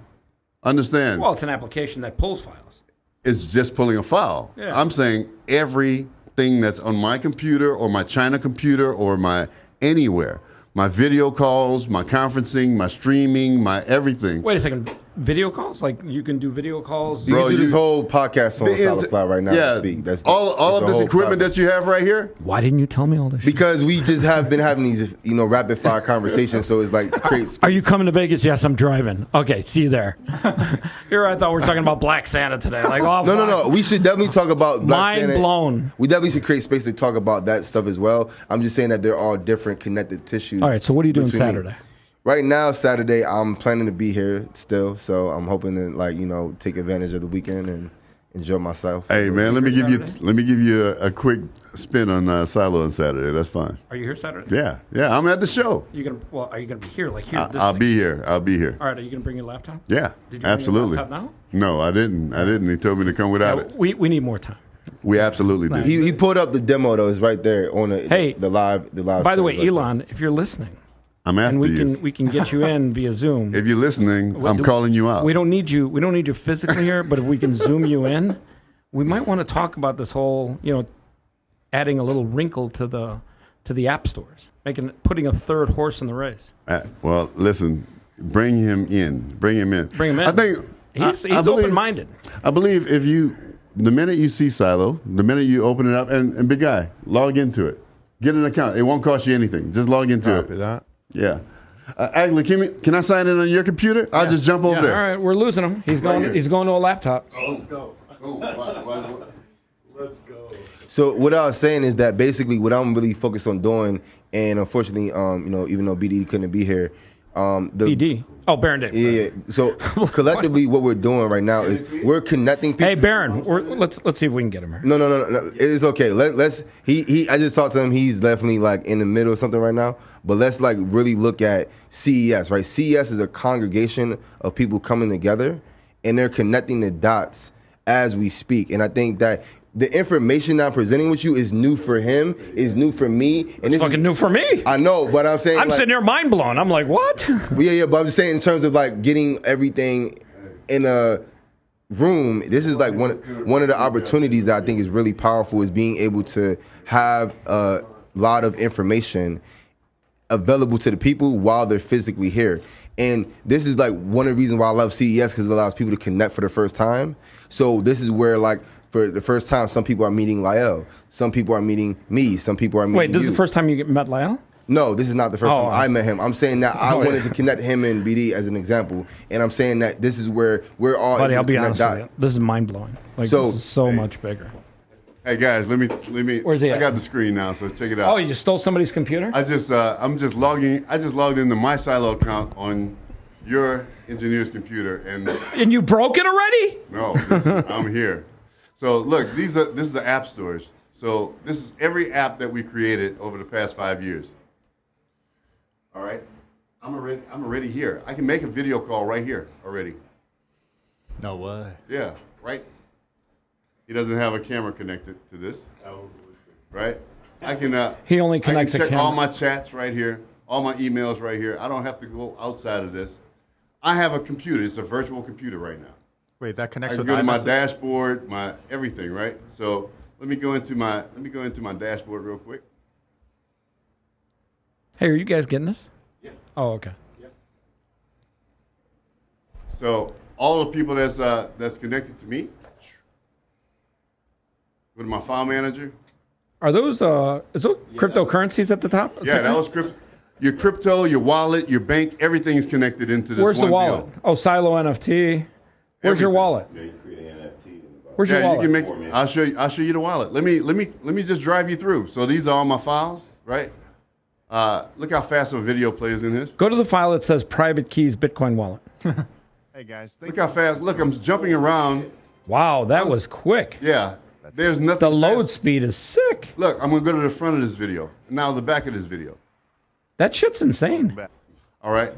Understand? Well, it's an application that pulls files. It's just pulling a file. Yeah. I'm saying everything that's on my computer or my China computer or my anywhere, my video calls, my conferencing, my streaming, my everything. Wait a second. Video calls? Like, you can do video calls? You can do this whole podcast on The Solid int- Cloud right now. yeah, To speak. That's all of the this whole equipment platform. that you have right here. Why didn't you tell me all this shit? Because we just have been having these, rapid fire conversations. So it's like create. Are you coming to Vegas? Yes, I'm driving. Okay, see you there. Here I thought we were talking about Black Santa today. Like, oh, No. We should definitely talk about Black Mind Santa. blown. We definitely should create space to talk about that stuff as well. I'm just saying that they're all different connected tissues. All right, so what are you doing between me. Saturday? Right now, Saturday, I'm planning to be here still. So I'm hoping to take advantage of the weekend and enjoy myself. Hey man, let me give you a quick spin on Silo on Saturday. That's fine. Are you here Saturday? Yeah, I'm at the show. Are you gonna be here? Like here? I'll be here. I'll be here. All right, are you gonna bring your laptop? Yeah, Did you absolutely. bring your laptop No, I didn't. He told me to come without it. We need more time. We absolutely do. He pulled up the demo though. It's right there on the live. By the way, show right Elon, if you're listening, I'm after and we can get you in via Zoom. If you're listening, I'm calling you out. We don't need you physically here, but if we can Zoom you in, we might want to talk about this whole, adding a little wrinkle to the app stores, putting a third horse in the race. Well, listen, bring him in. Bring him in. I think he's I believe, open-minded. I believe the minute you see Silo, the minute you open it up, and big guy, log into it. Get an account. It won't cost you anything. Just log into it. Copy that. Yeah. Actually, can I sign in on your computer? I'll just jump over All there. right, we're losing him. He's going. He's going to a laptop. Oh, let's go. Let's go. So what I was saying is that basically what I'm really focused on doing, and unfortunately, even though BD couldn't be here, BD. Oh, Baron did. Yeah. So collectively, what we're doing right now is we're connecting people. Hey, Baron, let's see if we can get him here. No. It's okay. Let's. I just talked to him. He's definitely like in the middle of something right now. But let's like really look at CES. Right. CES is a congregation of people coming together, and they're connecting the dots as we speak. And I think that the information I'm presenting with you is new for him, is new for me, and it's fucking new for me. I know, but I'm saying I'm sitting there mind blown. I'm like, what? Yeah, but I'm just saying in terms of like getting everything in a room. This is like one of the opportunities that I think is really powerful is being able to have a lot of information available to the people while they're physically here. And this is like one of the reasons why I love CES because it allows people to connect for the first time. So this is where like for the first time, some people are meeting Lyle. Some people are meeting me. Some people are meeting Wait, this you. is the first time you met Lyle? No, this is not the first time I met him. I'm saying that I wanted to connect him and BD as an example. And I'm saying that this is where we're all Buddy, I'll able to be connect honest with you. dots. This is mind blowing. Like So- this is so much bigger. Hey guys, let me. Where's he I at? got the screen now, so check it out. Oh, you just stole somebody's computer? I'm just logging. I just logged into my Silo account on your engineer's computer, and you broke it already? No, I'm here. So look, this is the app stores. So this is every app that we created over the past 5 years. All right, I'm already here. I can make a video call right here already. No way. Yeah, right. He doesn't have a camera connected to this. Right? I can. He only connects I a can check camera. all my chats right here, all my emails right here. I don't have to go outside of this. I have a computer. It's a virtual computer right now. Wait, that I connects can with go to my iMessage? dashboard, my everything, right? So let me go into my dashboard real quick. Hey, are you guys getting this? Yeah. Oh, okay. So all the people that's connected to me. Go to my file manager. Are those cryptocurrencies at the top? Yeah, that was crypto. Your crypto, your wallet, your bank, everything's connected into this. Where's the one wallet? deal. Oh, Silo NFT. Where's your wallet? Where's your wallet? You can make. I'll show you the wallet. Let me just drive you through. So these are all my files, right? Look how fast a video plays in this. Go to the file that says private keys Bitcoin wallet. Hey guys, look how fast. Look, I'm jumping around. Wow, that was quick. Yeah, there's nothing. The load speed is sick. Look, I'm gonna go to the front of this video. Now the back of this video. That shit's insane. All right.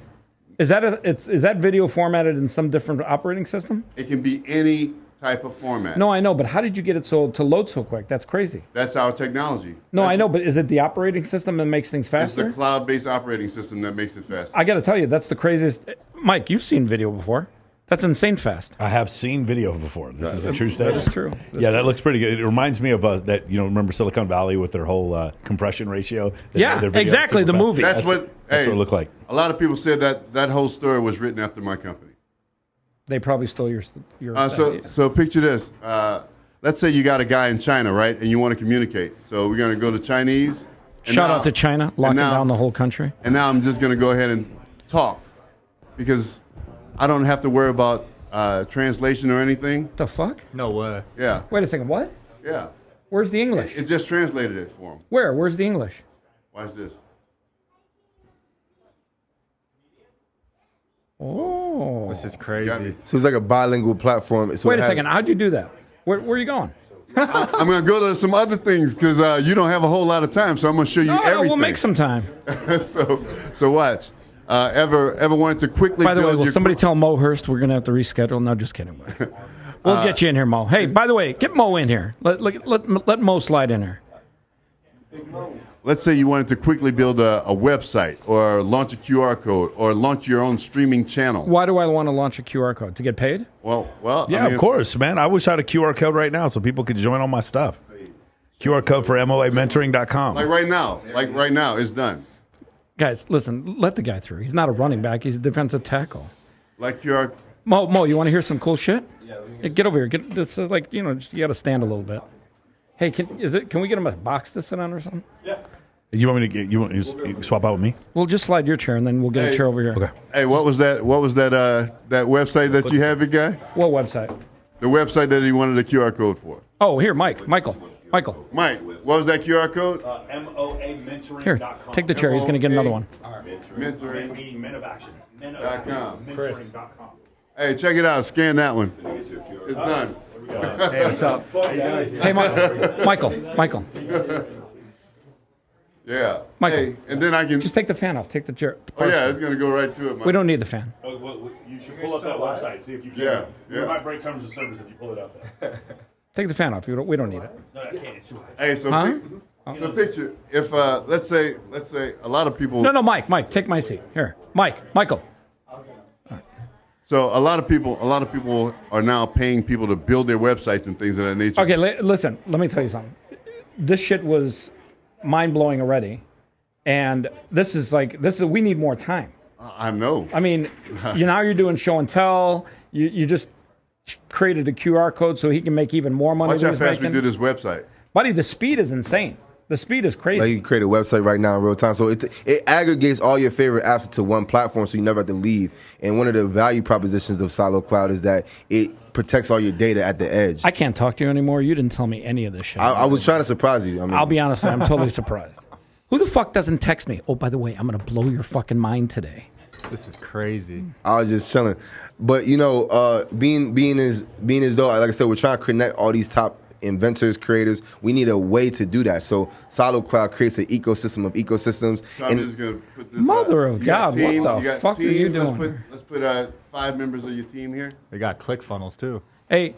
Is that video formatted in some different operating system? It can be any type of format. No, I know, but how did you get it to load so quick? That's crazy. That's our technology. No, I know, but is it the operating system that makes things It's faster? the cloud-based operating system that makes it faster. I got to tell you, that's the craziest. Mike, you've seen video before. That's insane fast. I have seen video before. This is a true statement. That is true. That looks pretty good. It reminds me of that. Remember Silicon Valley with their whole compression ratio? Yeah, their video is exactly, super the fast. movie. That's what it looked like. A lot of people said that whole story was written after my company. They probably stole your So picture this. Let's say you got a guy in China, right, and you want to communicate. So we're going to go to Chinese. Shout out to China, locking down the whole country. And now I'm just going to go ahead and talk because I don't have to worry about translation or anything. The fuck? No way. Yeah. Wait a second. What? Yeah. Where's the English? It just translated it for him. Where? Where's the English? Watch this. Oh. This is crazy. So it's like a bilingual platform. So Wait a second. How'd you do that? Where are you going? I'm going to go to some other things because you don't have a whole lot of time, so I'm going to show you everything. We'll make some time. so watch. Ever wanted to quickly By the way, build will your somebody tell Mo Hurst we're going to have to reschedule? No, just kidding. We'll get you in here, Mo. Hey, by the way, get Mo in here. Let Mo slide in here. Let's say you wanted to quickly build a website or launch a QR code or launch your own streaming channel. Why do I want to launch a QR code? To get paid? Well, Yeah, I mean, of course, man. I wish I had a QR code right now so people could join all my stuff. QR code for MOAmentoring.com. Like right now, it's done. Guys, listen, let the guy through. He's not a running back. He's a defensive tackle. Like QR. Mo, you want to hear some cool shit? Yeah, get over here. This is like, just, you got to stand a little bit. Hey, can we get him a box to sit on or something? Yeah. You want me to get you swap out with me? We'll just slide your chair, and then we'll get a chair over here. Okay. Hey, what was that that website that you have, big guy? What website? The website that he wanted a QR code for. Oh, here, Michael. Mike, what was that QR code? MOAmentoring.com. Here, take the chair. He's going to get another one. Mentoring. Meaning men of action. .com. Mentoring.com. Hey, check it out. Scan that one. It's done. Hey, what's up? Hey, Michael. Yeah. Michael. Hey, and then I can just take the fan off. Take the chair. Oh yeah, it's gonna go right to it. We don't need the fan. You should pull up that website. See if you can. Yeah. You might break terms of service if you pull it up there. Take the fan off. We don't need it. No, I can't. It's too high. Hey, so picture if let's say a lot of people. No, Mike, take my seat. Here, Michael. So a lot of people are now paying people to build their websites and things of that nature. Okay, listen. Let me tell you something. This shit was mind-blowing already, and this is we need more time. I know. I mean, now you're doing show and tell. You just created a QR code so he can make even more money. Watch how fast we do this website. Buddy, the speed is insane. The speed is crazy. Like you can create a website right now in real time. So it aggregates all your favorite apps to one platform so you never have to leave. And one of the value propositions of Silo Cloud is that it protects all your data at the edge. I can't talk to you anymore. You didn't tell me any of this shit. I was trying to surprise you. I'll be honest with you, I'm totally surprised. Who the fuck doesn't text me? Oh, by the way, I'm going to blow your fucking mind today. This is crazy. I was just chilling. But, being as though, like I said, we're trying to connect all these top inventors, creators. We need a way to do that. So Silo Cloud creates an ecosystem of ecosystems. So I'm just gonna put this. Mother of God, team, what the fuck are you doing? Let's put 5 members of your team here. They got ClickFunnels too. Hey,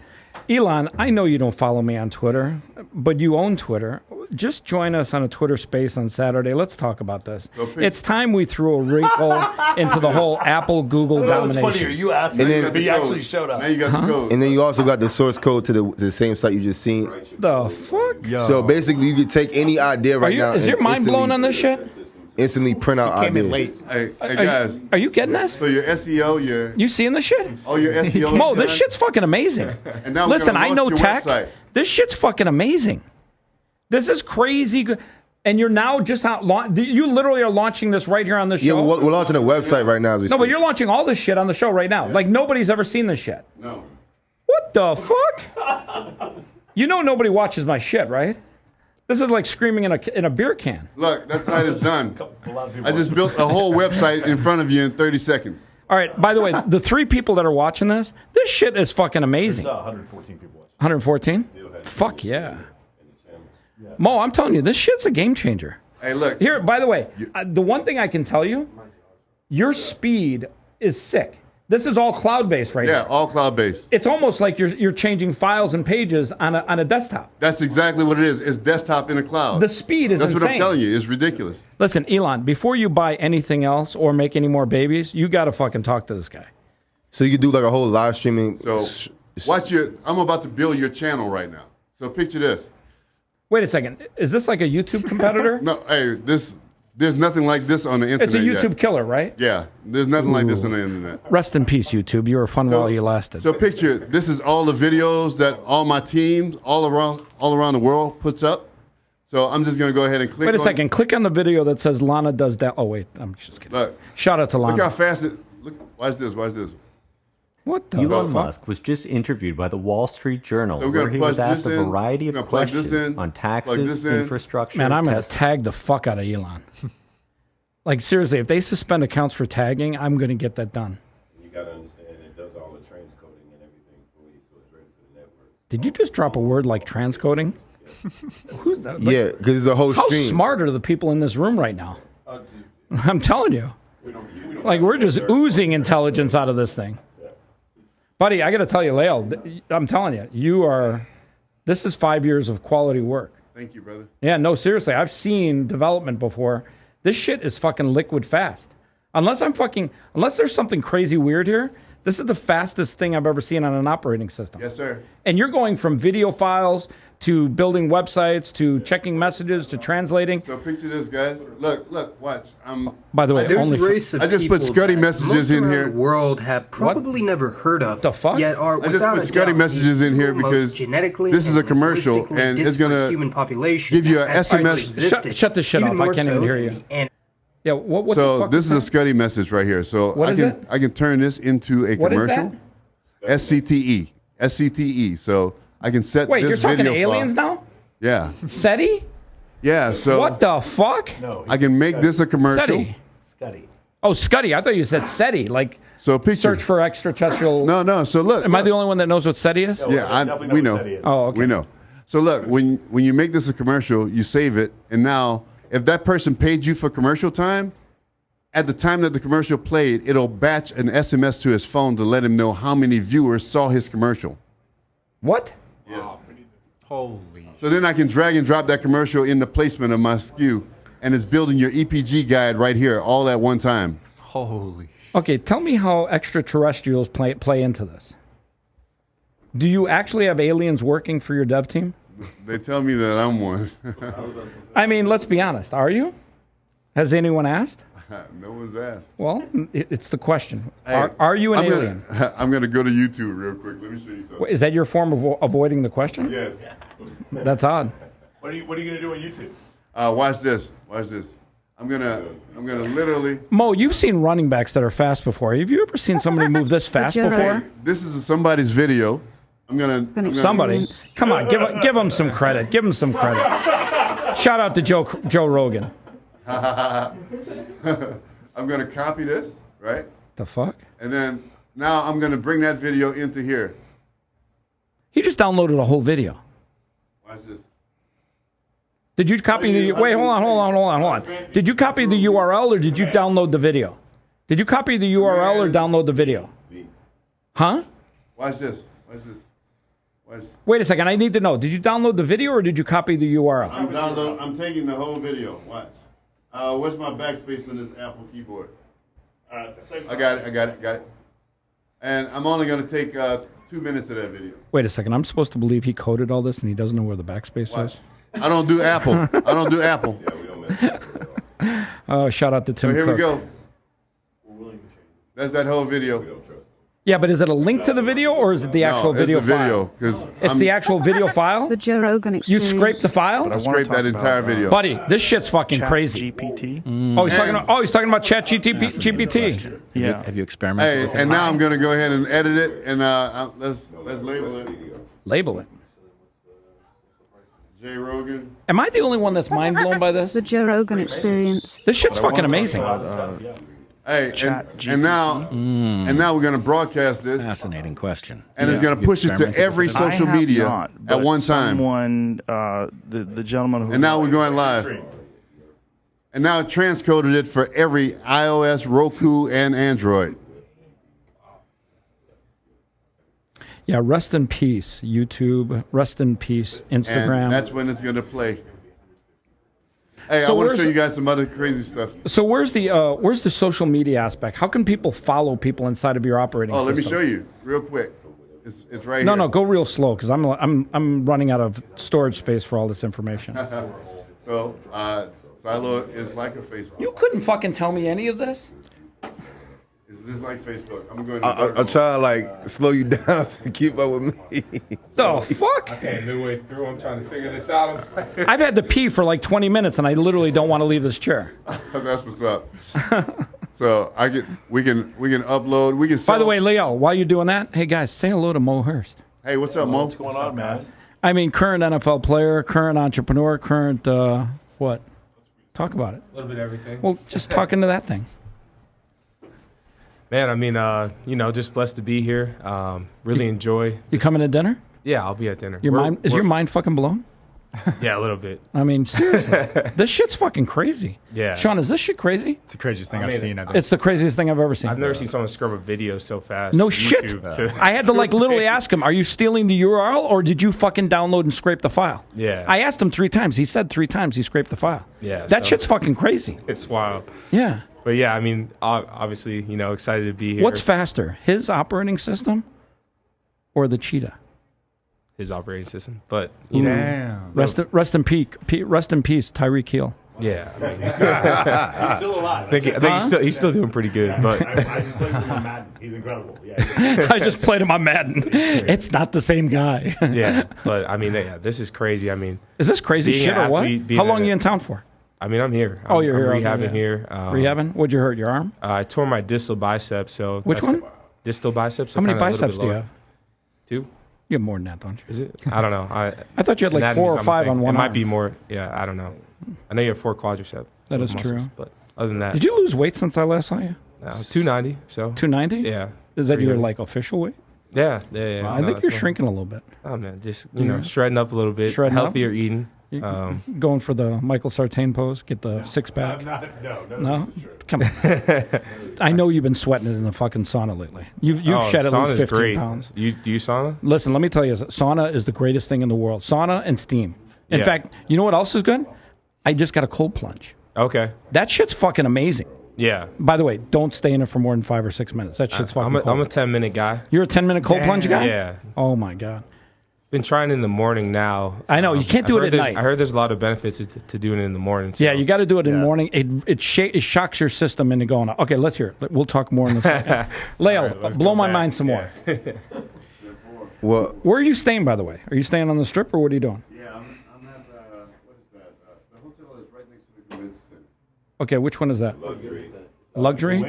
Elon, I know you don't follow me on Twitter, but you own Twitter. Just join us on a Twitter space on Saturday. Let's talk about this. It's time we threw a wrinkle into the whole Apple Google domination. What's funnier, you asked me, but he actually showed up. Now you got the code. And then you also got the source code to the same site you just seen. The fuck? Yo. So basically, you could take any idea right now. Is your mind blown on this shit? Instantly print out Came ideas. in late. Hey guys. Are you getting this? So your SEO, You seeing this shit? Oh, your SEO. Mo, this shit's fucking amazing. And now we're Listen, gonna I know launch your tech. website. This shit's fucking amazing. This is crazy good. And you're now just out. You literally are launching this right here on the show. Yeah, we're launching a website right now as we speak. No, but you're launching all this shit on the show right now. Like nobody's ever seen this shit. No. What the fuck? You know nobody watches my shit, right? This is like screaming in a beer can. Look, that site is done. I just built a whole website in front of you in 30 seconds. All right. By the way, the 3 people that are watching this shit is fucking amazing. There's 114 people watching. 114? Fuck yeah. Mo, I'm telling you, this shit's a game changer. Hey, look. Here, by the way, the one thing I can tell you, your speed is sick. This is all cloud-based right now. Yeah, all cloud-based. It's almost like you're changing files and pages on a desktop. That's exactly what it is. It's desktop in the cloud. The speed is That's insane. what I'm telling you. It's ridiculous. Listen, Elon, before you buy anything else or make any more babies, you got to fucking talk to this guy. So you could do like a whole live streaming. So watch I'm about to build your channel right now. So picture this. Wait a second. Is this like a YouTube competitor? No, hey, there's nothing like this on the internet. It's a YouTube yet. killer, right? Yeah, there's nothing like this on the internet. Rest in peace, YouTube. You were fun while you lasted. So picture, this is all the videos that all my teams all around the world puts up. So I'm just gonna go ahead and click. Wait a second. Click on the video that says Lana does that. Oh wait, I'm just kidding. Look, shout out to Lana. Look how fast it. Look, watch this. What the Elon fuck? Musk was just interviewed by the Wall Street Journal, So where he was asked a variety of questions on taxes, infrastructure, Man, I'm going to testing. tag the fuck out of Elon. Like, seriously, if they suspend accounts for tagging, I'm going to get that done. You got to understand, it does all the transcoding and everything for you, so it's ready for the network. Did you just drop a word like transcoding? Who's that? Yeah, because it's a whole stream. How smart are the people in this room right now? I'm telling you. Like, we're just oozing intelligence out of this thing. Buddy, I got to tell you, Lael, I'm telling you, this is 5 years of quality work. Thank you, brother. Yeah, no, seriously, I've seen development before. This shit is fucking liquid fast. Unless there's something crazy weird here, this is the fastest thing I've ever seen on an operating system. Yes, sir. And you're going from video files to building websites to checking messages to translating. So picture this, guys. Look, watch. By the way, I just put Scuddy messages in here. The world have probably never heard of. The fuck? Yet are I just put Scuddy messages in here because this is a commercial and it's gonna human population give you an SMS. Shut this shit off. I can't even hear you. Yeah, what so the fuck this is a Scuddy message right here. So What is I can turn this into a What is commercial. SCTE. So I can set Wait, this you're talking video aliens file. now? Yeah. SETI? Yeah. So What the fuck? I can make this a commercial. SETI. Oh, Scuddy. I thought you said SETI, like so picture. search for extraterrestrial. No. So look. Am I the only one that knows what SETI is? Yeah, we know. Oh, okay. We know. So look, when you make this a commercial, you save it, and now if that person paid you for commercial time, at the time that the commercial played, it'll batch an SMS to his phone to let him know how many viewers saw his commercial. What? Yes. Holy. So then I can drag and drop that commercial in the placement of my SKU, and it's building your EPG guide right here, all at one time. Holy. Okay, tell me how extraterrestrials play into this. Do you actually have aliens working for your dev team? They tell me that I'm one. I mean, let's be honest. Are you? Has anyone asked? No one's asked. Well, it's the question. Hey, Are you an alien? I'm going to go to YouTube real quick. Let me show you something. Is that your form of avoiding the question? Yes. That's odd. What are you going to do on YouTube? Watch this. I'm gonna literally. Mo, you've seen running backs that are fast before. Have you ever seen somebody move this fast before? This is somebody's video. Somebody. Come on, give him some credit. Give him some credit. Shout out to Joe Rogan. I'm gonna copy this, right? The fuck? And then now I'm gonna bring that video into here. He just downloaded a whole video. Watch this. Did you copy the... Wait, hold on. Did you copy the URL or did you download the video? Did you copy the URL or download the video? Huh? Watch this. Wait a second. I need to know. Did you download the video or did you copy the URL? I'm taking the whole video. Watch. Where's my backspace on this Apple keyboard? I got it. And I'm only going to take 2 minutes of that video. Wait a second. I'm supposed to believe he coded all this and he doesn't know where the backspace is? I don't do Apple. Yeah, we don't mess with Oh, shout out to Tim So here Cook. we go. That's that whole video. Yeah, but is it a link to the video or is it the actual video file? It's the actual video file? The Joe Rogan You experience. scraped the file? I scraped that entire video. Buddy, this shit's fucking crazy. GPT. He's talking about Chat GPT. Yeah. Have you experimented with it? And now I'm going to go ahead and edit it, and let's label it. Label it. J. Rogan. Am I the only one that's mind blown by this? The Joe Rogan experience. This shit's fucking amazing. Hey, and now we're going to broadcast this. Fascinating question. And it's going to push it to every social media at one time. Someone, the gentleman who... And now we're going live. And now it transcoded it for every iOS, Roku, and Android. Yeah, rest in peace, YouTube. Rest in peace, Instagram. And that's when it's going to play. Hey, So I want to where's show you guys some other crazy stuff. So where's the social media aspect? How can people follow people inside of your operating system? Let me show you real quick. It's right No, here. no, go real slow because I'm running out of storage space for all this information. So, Silo is like a Facebook. You couldn't fucking tell me any of this? Is this like Facebook? I'm going I'm trying to slow you down to keep up with me. The fuck? Okay, midway through, I'm trying to figure this out. I've had to pee for like 20 minutes and I literally don't want to leave this chair. That's what's up. So we can upload. We can. By the way, Leo, while you're doing that, hey guys, say hello to Mo Hurst. Hey, what's up, Mo? What's going on, man? I mean, current NFL player, current entrepreneur, current what? Talk about it. A little bit of everything. Well, just talk into that thing. Man, I mean, just blessed to be here. Really enjoy. You coming to dinner? Yeah, I'll be at dinner. Is your mind fucking blown? Yeah, a little bit. I mean, seriously, this shit's fucking crazy. Yeah. Sean, is this shit crazy? It's the craziest thing I've seen. It's the craziest thing I've ever seen. I've never seen someone scrub a video so fast. No on shit. YouTube I had to literally ask him, are you stealing the URL or did you fucking download and scrape the file? Yeah. I asked him 3 times. He said 3 times he scraped the file. Yeah. That shit's fucking crazy. It's wild. Yeah. But yeah, I mean, obviously, excited to be here. What's faster, his operating system or the cheetah? his operating system. But you know, Rest in peace, Tyreek Hill. yeah, I mean, He's still alive. I think he's still doing pretty good. But I just played with him on Madden. He's incredible. Yeah. I just played him on Madden. It's not the same guy. yeah, but I mean, yeah, this is crazy. I mean, Is this crazy being shit an or what? athlete, being How long a- are you in town for? I mean, I'm here. Oh, you're here. I'm Okay, rehabbing yeah. here. Rehabbing? What'd you hurt? Your arm? I tore my distal bicep. So Which one? Distal biceps. How many kinda a little biceps bit do you lower. have? 2. You have more than that, don't you? Is it? I don't know. I thought you had like anatomy 4 or is 5 something. on one It might arm. be more. Yeah, I don't know. I know you have 4 quadriceps. That is muscles, true. But other than that, Did you lose weight since I last saw you? 290. So 290? Yeah. Is that Pretty your heavy. like official weight? Yeah. Wow, I No, think that's you're fine. shrinking a little bit. Oh man, just Yeah. shredding up a little bit, Shredding up? healthier eating. You going for the Michael Sartain pose? Get the six pack? No. Come on. I know you've been sweating it in the fucking sauna lately. You've shed at least 15 great. pounds. Do you sauna? Listen, let me tell you, sauna is the greatest thing in the world. Sauna and steam. In Yeah. fact, you know what else is good? I just got a cold plunge. Okay. That shit's fucking amazing. Yeah. By the way, don't stay in it for more than 5 or 6 minutes. That shit's fucking cold. I'm a 10-minute guy. You're a 10-minute cold plunge guy? Yeah. Oh my god. Been trying in the morning now. I know, you can't do it at night. I heard there's a lot of benefits to doing it in the morning. So. Yeah, you got to do it in the morning. It shocks your system into going, okay, let's hear it. We'll talk more in a second. Leo, let's blow go my back. mind some more. Well, Where are you staying, by the way? Are you staying on the strip, or what are you doing? Yeah, I'm at, what is that? The hotel is right next to the convention center. Okay, which one is that? Luxury?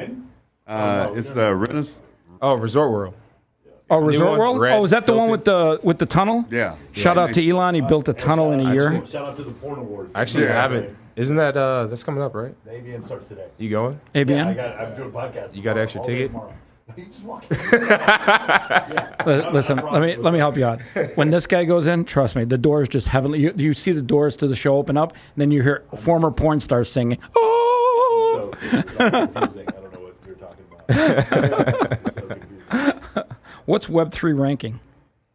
It's the Renaissance. Oh, Resort World. Oh, Resort World? red Oh, is that the one with the tunnel? Yeah. Shout out to Elon. He built a tunnel in a year. Shout out to the porn awards. Actually, I haven't. Isn't that that's coming up, right? The AVN starts today. You going? AVN? Yeah, I'm doing a podcast. You got an extra all day ticket? tomorrow. You just walk. Listen, let me help you out. When this guy goes in, trust me, the doors just heavenly. You see the doors to the show open up, and then you hear former porn stars singing. Oh! So confusing. I don't know what you're talking about. It's so confusing. What's Web3 ranking?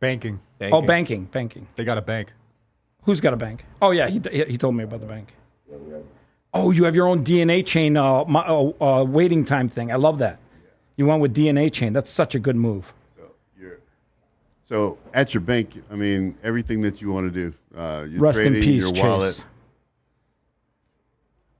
Banking. Oh, banking. They got a bank. Who's got a bank? Oh yeah, he told me about the bank. Oh, you have your own DNA chain waiting time thing. I love that. You went with DNA chain. That's such a good move. So at your bank, I mean, everything that you want to do, your Rest in trading, peace, your Chase.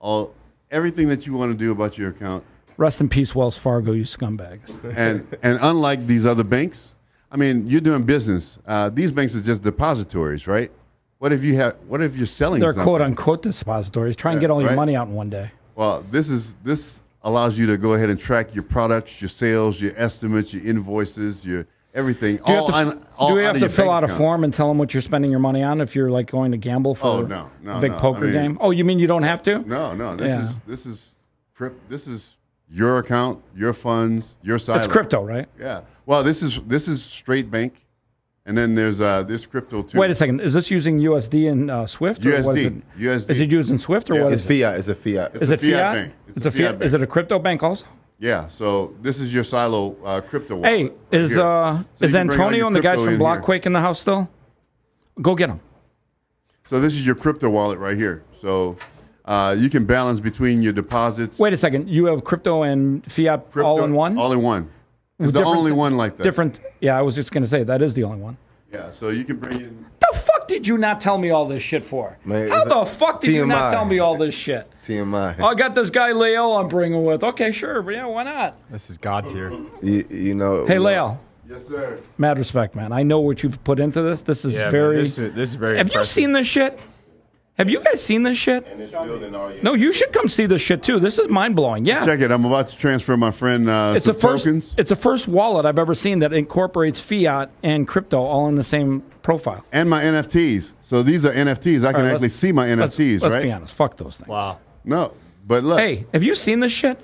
wallet, everything that you want to do about your account. Rest in peace, Wells Fargo, you scumbags. And unlike these other banks, I mean, you're doing business. These banks are just depositories, right? What if you're selling? They're something? quote unquote depositories. Try and get all your right? money out in one day. Well, this allows you to go ahead and track your products, your sales, your estimates, your invoices, your everything. Do you have to fill out a form and tell them what you're spending your money on if you're like going to gamble for a big poker game? Oh, you mean you don't have to? No. This is your account, your funds, your silo. It's crypto, right? Yeah. Well, this is straight bank, and then there's this crypto too. Wait a second. Is this using USD and Swift? Or what is it? USD. Is it using Swift or what it's is it? fiat. It's a fiat. It's a fiat bank. It's a fiat. Is it a crypto bank also? Yeah. So this is your silo crypto wallet. Hey, right is here. So you can bring all Antonio your and the guys crypto from in here. Blockquake in the house still? Go get them. So this is your crypto wallet right here. So you can balance between your deposits. Wait a second. You have crypto and fiat all in one? All in one. It's With the different- only one like that. Different. Yeah, I was just going to say that is the only one. Yeah. So you can bring in. The fuck did you not tell me all this shit for? Man, How the fuck did you not TMI. tell me all this shit? TMI. I got this guy Leo I'm bringing with. Okay, sure, but yeah, why not? This is God tier. You know. Hey, Leo. Yes, sir. Mad respect, man. I know what you've put into this. This is Yeah, very. man, this is very. Have you impressive. seen this shit? Have you guys seen this shit? No, you should come see this shit too. This is mind blowing. Yeah. Check it. I'm about to transfer my friend It's some the first. tokens. It's the first wallet I've ever seen that incorporates fiat and crypto all in the same profile. And my NFTs. So these are NFTs. I can All right, actually see my NFTs, let's right? be honest. Fuck those things. Wow. No, but look. Hey, have you seen this shit?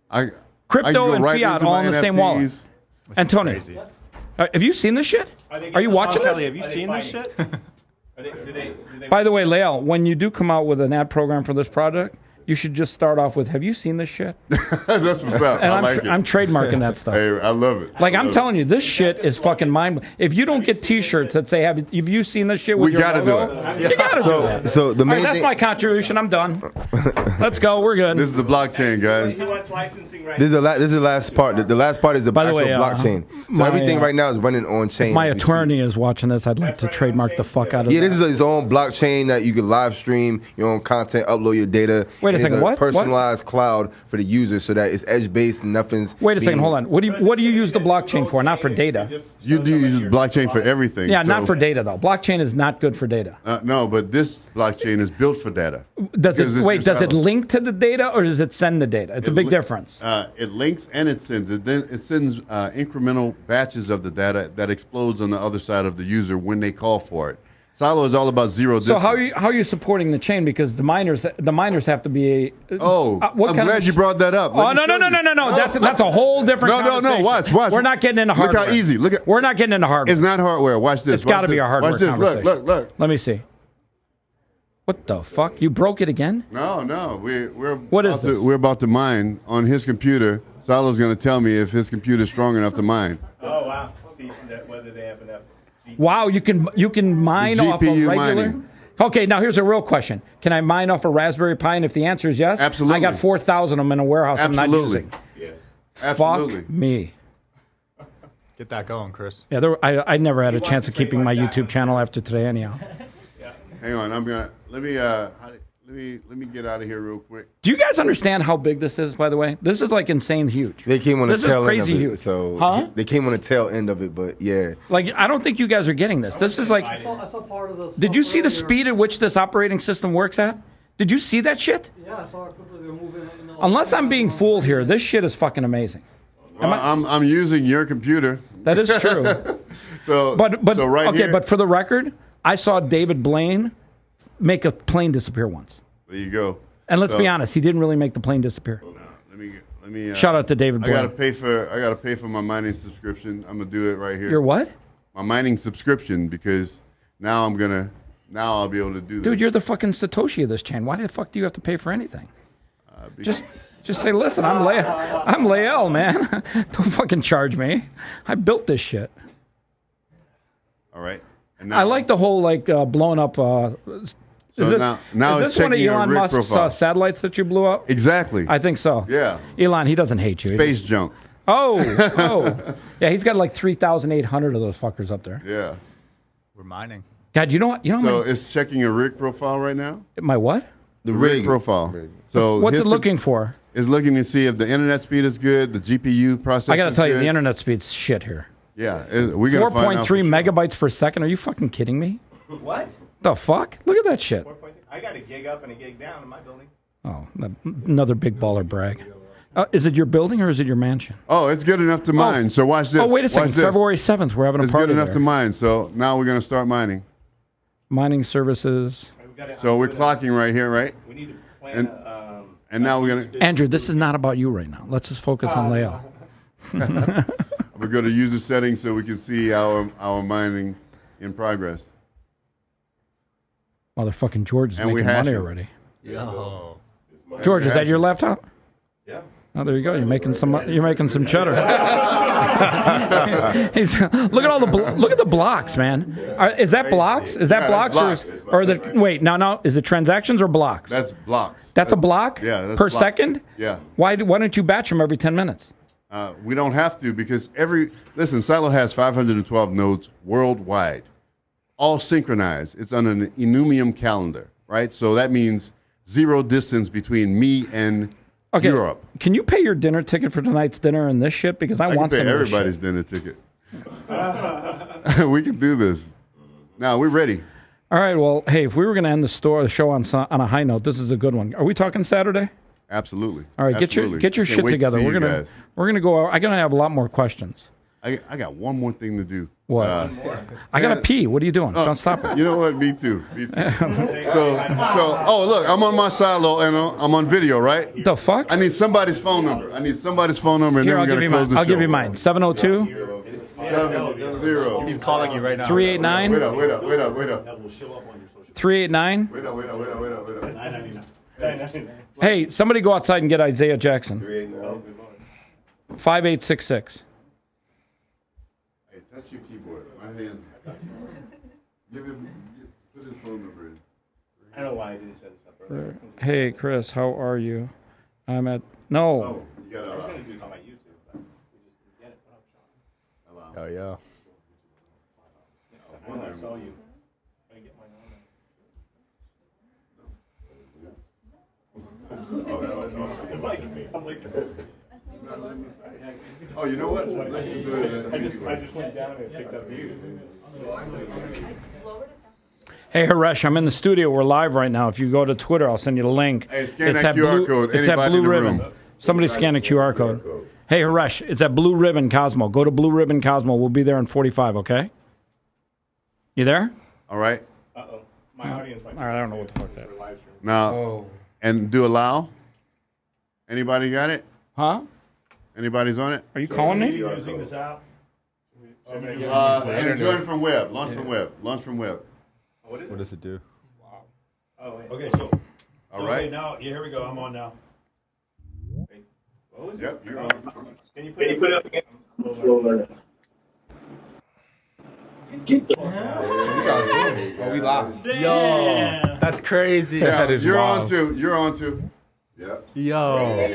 I Crypto can go and right fiat into all my in the same NFTs. wallet. Antonio, have you seen this shit? Are you watching Kelly, this? have you seen this shit? By the way, Leo, when you do come out with an ad program for this project, you should just start off with, have you seen this shit? That's what's up. And I like it. I'm trademarking that stuff. Hey, I love it. Like, I'm telling you, this shit is fucking mind. If you don't get T-shirts that say, have you seen this shit with We your gotta logo? do it. You gotta do that. So the All right, main that's thing. my contribution. I'm done. Let's go. We're good. This is the blockchain, guys. He wants licensing rights. This is the last part. The last part is the By the actual way, blockchain. So my, everything right now is running on chain. If my as we speak. attorney is watching this, I'd like to trademark the fuck out of Yeah, that. this is its own blockchain that you can live stream your own content, upload your data. Wait a And second, it's what? Personalized cloud for the user, so that it's edge based and nothing's. Wait a second, being- hold on. What do you use the blockchain for? Not for data. You do use blockchain for everything. Yeah, so- not for data though. Blockchain is not good for data. No, but this blockchain is built for data. Does Because it it's wait? your Does it silo. link to the data or does it send the data? It's a big difference. It links and it sends. It sends incremental batches of the data that explodes on the other side of the user when they call for it. Silo is all about zero So distance. how are you supporting the chain? Because the miners have to be. Oh, I'm glad you brought that up. Let Oh me no show no you. no! That's a whole different. No. conversation. Watch. We're not getting into Look hardware. how easy. Look at. We're not getting into hardware. It's not hardware. Watch this. It's got to be a hardware Watch this. conversation. Look. Let me see. What the fuck? You broke it again? No. We're What is this? We're about to mine on his computer. Silo's going to tell me if his computer is strong enough to mine. Oh wow! See whether they have enough. Wow, you can mine The off a GPU regular. mining. Okay, now here's a real question: can I mine off a Raspberry Pi? And if the answer is yes, Absolutely. I got 4,000 of them in a warehouse. Absolutely. I'm not using. Absolutely. Fuck me. Get that going, Chris. Yeah, I never had a chance of keeping my YouTube channel after today, anyhow. Hang on. Let me get out of here real quick. Do you guys understand how big this is? By the way, this is like insane huge. They came on the This is tail end crazy of it, huge. so Huh? they came on the tail end of it. But yeah, Like, I don't think you guys are getting this. This is like. I saw part of the Did you stuff see the earlier. speed at which this operating system works at? Did you see that shit? Yeah, I saw it quickly. They're moving it in the Unless I'm being fooled here, this shit is fucking amazing. Well, I'm using your computer. That is true. So But so right okay, here, but for the record, I saw David Blaine make a plane disappear once. there you go. And let's So- be honest, he didn't really make the plane disappear. Let me. Shout out to David I Blaine. gotta pay for my mining subscription. I'm gonna do it right here. Your what? My mining subscription, because now I'll be able to do this. Dude, you're the fucking Satoshi of this chain. Why the fuck do you have to pay for anything? Just say, listen, I'm Lael, man. Don't fucking charge me. I built this shit. All right. And I like the whole blown up. So is now this it's one of checking your Elon rig Musk's profile. satellites that you blew up? Exactly. I think so. Yeah. Elon, he doesn't hate you. Space junk. Oh. Yeah, he's got like 3,800 of those fuckers up there. Yeah. We're mining. God, you know what? So it's checking your rig profile right now. My what? The rig profile. So What's his it looking for? It's looking to see if the internet speed is good, the GPU processor. I got to tell you, good. the internet speed's shit here. Yeah, we're gonna find out. 4.3 megabytes per second. Are you fucking kidding me? What? The fuck? Look at that shit. I got a gig up and a gig down in my building. Oh, another big baller brag. Is it your building or is it your mansion? Oh, it's good enough to mine. So watch this. Oh, wait a second. Watch this. February 7th, we're having a It's party good enough there. to mine. So now we're gonna start mining. Mining services. So we're clocking right here, right? We need to plan and now we're gonna. Andrew, this is not about you right now. Let's just focus on Leo. We're going to use the settings so we can see our mining in progress. Motherfucking George is And we making money hash it. already. Yo. George, is that your laptop? Yeah. Oh, there you go. You're making some cheddar. Look at look at the blocks, man. Is that blocks? Is that Yeah, blocks, that's or the wait? No. Is it transactions or blocks? That's blocks. That's a block. Yeah. That's per blocks. second. Yeah. Why don't you batch them every 10 minutes? We don't have to because Silo has 512 nodes worldwide, all synchronized. It's on an Enumium calendar, right? So that means zero distance between me and Europe. Can you pay your dinner ticket for tonight's dinner and this shit? Because I want can some pay of this everybody's shit. dinner ticket. We can do this. Now we're ready. All right. Well, hey, if we were going to end the show on a high note, this is a good one. Are we talking Saturday? Absolutely. All right. Absolutely. Get your Can't shit wait to together. see We're you gonna guys. go. I'm gonna have a lot more questions. I got one more thing to do. What? I gotta pee. What are you doing? Don't stop it. You know what? Me too. Me too. Oh, look, I'm on my silo and I'm on video, right? The fuck? I need somebody's phone number. And Here, then we're I'll give gonna you close mine. the show. I'll give you mine. 702 7-0. He's calling you right now. 389 Wait up. 389 Wait up. 999. Hey, somebody go outside and get Isaiah Jackson. 5866. Hey, touch your keyboard. My hands. Put his phone number in. I don't know why I didn't set this up earlier. Hey, Chris, how are you? I'm at... No. Oh, you got I was going to do it on my YouTube, but we just didn't get it. Oh, yeah. I know I saw you. I get mine on. Oh, you know what? I just went down and picked up views. Hey, Haresh, I'm in the studio. We're live right now. If you go to Twitter, I'll send you the link. Hey, scan that QR code. It's that Anybody blue in the ribbon. room. Somebody scan a QR code. Hey, Haresh, it's at Blue Ribbon Cosmo. Go to Blue Ribbon Cosmo. We'll be there in 45, okay? You there? All right. Uh-oh. My audience might be... All right, I don't know what the fuck that is. Now, and do allow. Anybody got it? Huh? Anybody's on it? Are you calling me? Using this app? And join from web. Launch from web. Launch from web. What is it? What does it do? Oh, wait. Okay, so. All right. Okay, now, here we go. I'm on now. Wait. What was Yep, it? you're on. Can you put it up again? Slow learner. Oh, we live. Yo, that's crazy. Yeah, That is you're wild. on too. You're on too. Yep. Yo,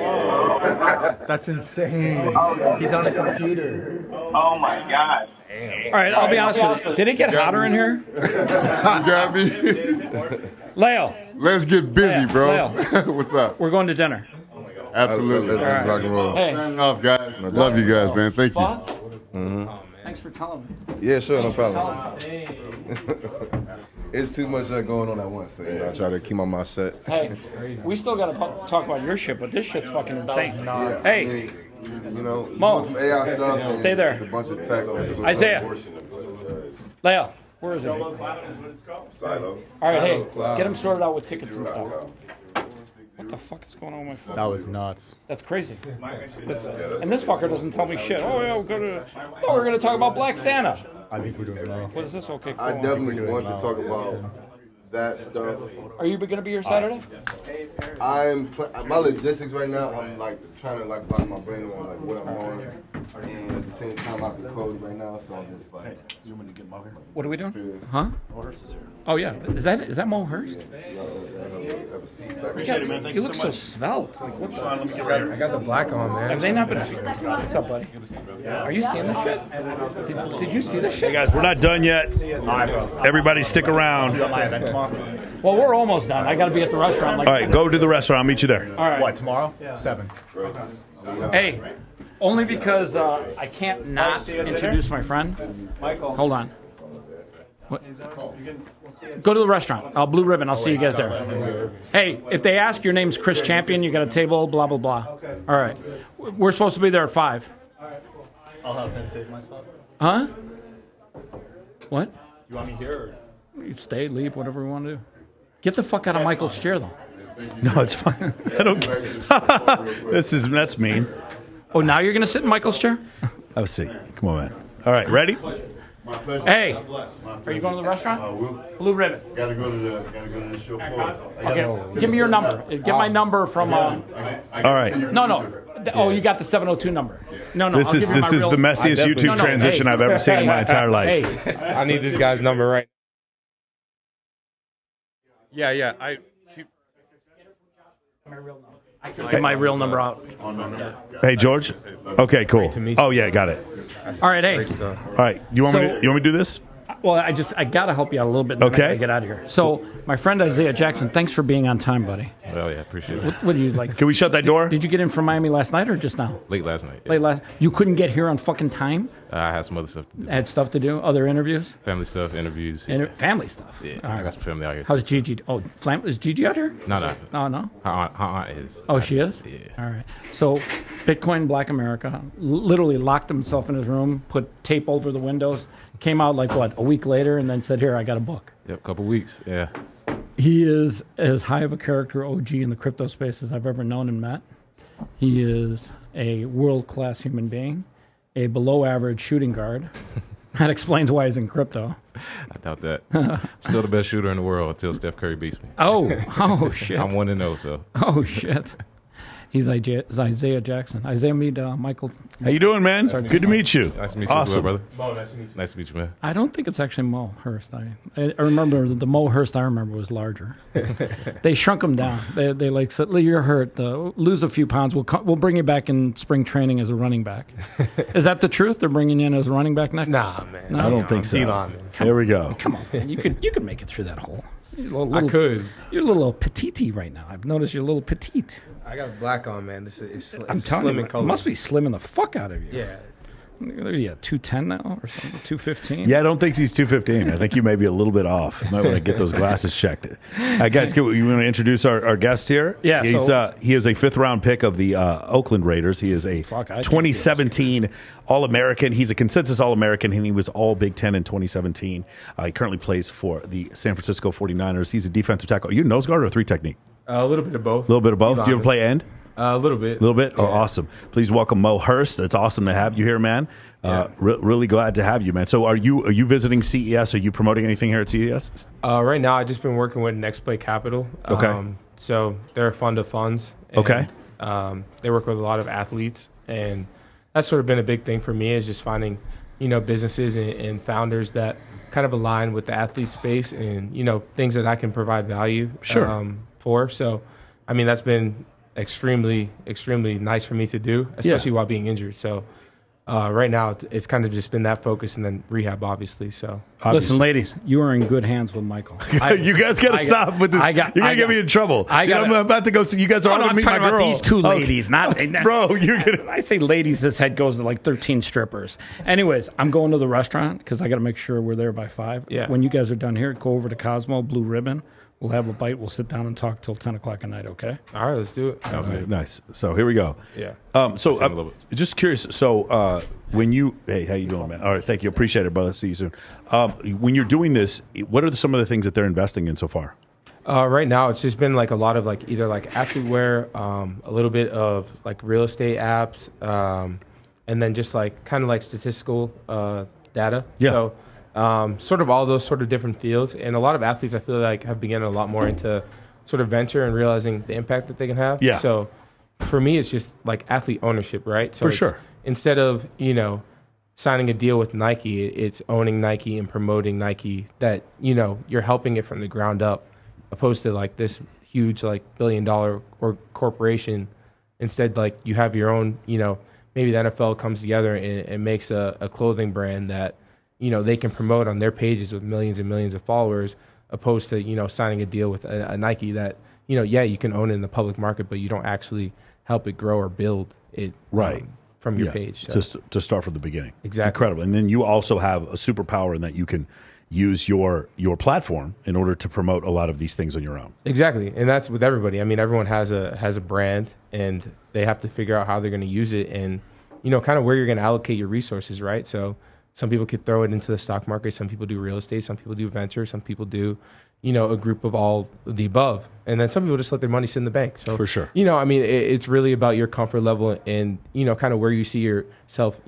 that's insane. He's on a computer. Oh my God. All right, I'll be honest with you. Did it get hotter in here? You got me. Leo. Let's get busy, bro. What's up? We're going to dinner. Absolutely. Let's rock and roll. Hey. Signing off, guys. Love you guys, man. Thank you. Mm-hmm. Thanks for telling me. Yeah, sure, no problem. Hey. It's too much going on at once, so I try to keep my mouth shut. Hey, we still got to talk about your shit, but this shit's fucking insane. Yeah, Hey, you know, Mo, some AI stuff. and stay there. It's a bunch of tech. Isaiah. Leo, where is it? Silo. All right, hey, get him sorted out with tickets and stuff. What the fuck is going on with my phone? That was nuts. That's crazy. And this fucker doesn't tell me shit. Oh, yeah, we're going to talk about Black Santa. I think we're doing well. What is this? Okay, cool. I definitely want to talk about that stuff. Are you going to be here Saturday? My logistics right now. I'm like trying to like block my brain on like what I'm doing, and at the same time I have to code right now. So I'm just like, What are we doing? Huh? Oh yeah, is that Mo Hurst? Appreciate it, man. Thank You you look so so much. svelte. Like, what the? Sean, let me get right here. I got the black on, man. Have they not been? What's up, buddy? Are you seeing this shit? Did you see this shit? Hey guys, we're not done yet. Everybody stick around. Well, we're almost done. I got to be at the restaurant. Like, All right, go to the restaurant. I'll meet you there. All right. What, tomorrow? 7. Hey, only because I can't not introduce my friend. Michael. Hold on. What? Go to the restaurant. Blue Ribbon. I'll see you guys there. Hey, if they ask your name's Chris Champion, you got a table, blah, blah, blah. All right. We're supposed to be there at 5. I'll have him take my spot. Huh? What? You want me here? You stay, leave, whatever we want to do. Get the fuck out of Michael's chair, though. No, it's fine. I don't. That's mean. Oh, now you're gonna sit in Michael's chair? Have a seat. Come on, man. All right, ready? Hey, are you going to the restaurant? Blue Ribbon. Gotta go to the show floor. Okay, give me your number. Get my number from. All right. No. Oh, you got the 702 number. No. This is the messiest YouTube transition I've ever seen in my entire life. Hey, I need this guy's number right. Yeah. I can get my real number out. Hey, George. Okay, cool. Oh yeah, got it. All right, hey. All right, you want me to do this? Well, I got to help you out a little bit. Okay. To get out of here. So, my friend Isaiah Jackson, thanks for being on time, buddy. Oh yeah, appreciate it. What do you like? Can we shut that door? Did you get in from Miami last night or just now? Late last night. Late last. You couldn't get here on fucking time. I had some other stuff to do. Had stuff to do. Other interviews. Family stuff, interviews. Family stuff. Yeah, All right. I got some family out here. How's Gigi? Oh, is Gigi out here? No. No. Her aunt is. Oh, she is? Yeah. All right. So, Bitcoin Black America literally locked himself in his room, put tape over the windows, came out like, a week later, and then said, here, I got a book. Yep, couple weeks, yeah. He is as high of a character OG in the crypto space as I've ever known and met. He is a world-class human being, a below-average shooting guard, That explains why he's in crypto. I doubt that. Still the best shooter in the world until Steph Curry beats me. Oh shit. I'm 1-0, so. Oh shit. He's Isaiah Jackson. Isaiah, meet Michael. How you doing, man? Good to meet you. Nice to meet you, awesome. brother. Mo, nice to meet you. Nice to meet you, man. I don't think it's actually Mo Hurst. I remember the Mo Hurst I remember was larger. They shrunk him down. They like said, "You're hurt. Lose a few pounds. We'll bring you back in spring training as a running back." Is that the truth? They're bringing you in as a running back next? Nah, man. No? I don't think so. Elon, man. Here we go. Come on, man. You could make it through that hole. I could. You're a little petite right now. I've noticed you're a little petite. I got black on, man. It's I'm telling slim you, in color. it must be slimming the fuck out of you. Yeah. What are you at 210 now or something? 215? Yeah, I don't think he's 215. I think you may be a little bit off. You might want to get those glasses checked. Guys, you want to introduce our guest here? Yeah. He is a fifth-round pick of the Oakland Raiders. He is a 2017 All-American. He's a consensus All-American, and he was All-Big Ten in 2017. He currently plays for the San Francisco 49ers. He's a defensive tackle. Are you a nose guard or a three-technique? A little bit of both. A little bit of both. Do you ever play end? A little bit. A little bit? Oh, awesome. Please welcome Mo Hurst. It's awesome to have you here, man. Really glad to have you, man. So are you visiting CES? Are you promoting anything here at CES? Right now, I've just been working with Next Play Capital. Okay. So they're a fund of funds. And, Okay. They work with a lot of athletes, and that's sort of been a big thing for me is just finding, businesses and founders that kind of align with the athlete space and, things that I can provide value for. So, I mean, that's been extremely, extremely nice for me to do, especially while being injured. So right now, it's kind of just been that focus and then rehab, obviously. So Listen, ladies, you are in good hands with Michael. You guys got to stop with this. You're going to get me in trouble. I'm about to go see you guys are all going to meet my girl. About these two ladies, not bro. You're gonna. I say ladies, this head goes to like 13 strippers. Anyways, I'm going to the restaurant because I got to make sure we're there by 5. Yeah. When you guys are done here, go over to Cosmo Blue Ribbon. We'll have a bite. We'll sit down and talk till 10 o'clock at night. Okay. All right, let's do it. All right, nice. So here we go. Yeah. So I'm just curious. So when you, hey, how you doing, man? All right, thank you. Appreciate it, brother. See you soon. When you're doing this, what are some of the things that they're investing in so far? Right now, it's just been like a lot of like either like athlete wear, a little bit of like real estate apps, and then just like kind of like statistical data. Yeah. So sort of all those sort of different fields, and a lot of athletes I feel like have begun a lot more into sort of venture and realizing the impact that they can have. Yeah. So for me, it's just like athlete ownership, right? So For it's, sure. Instead of signing a deal with Nike, it's owning Nike and promoting Nike. That you're helping it from the ground up, opposed to like this huge like $1 billion or corporation. Instead, like you have your own. Maybe the NFL comes together and makes a clothing brand that they can promote on their pages with millions and millions of followers, opposed to signing a deal with a Nike that you can own it in the public market, but you don't actually help it grow or build it from your page. So. To start from the beginning. Exactly. Incredible. And then you also have a superpower in that you can use your platform in order to promote a lot of these things on your own. Exactly, and that's with everybody. I mean, everyone has a brand, and they have to figure out how they're going to use it, and kind of where you're going to allocate your resources, right? So some people could throw it into the stock market, some people do real estate, some people do venture, some people do a group of all of the above, and then some people just let their money sit in the bank. So for sure, I mean, it's really about your comfort level and kind of where you see yourself,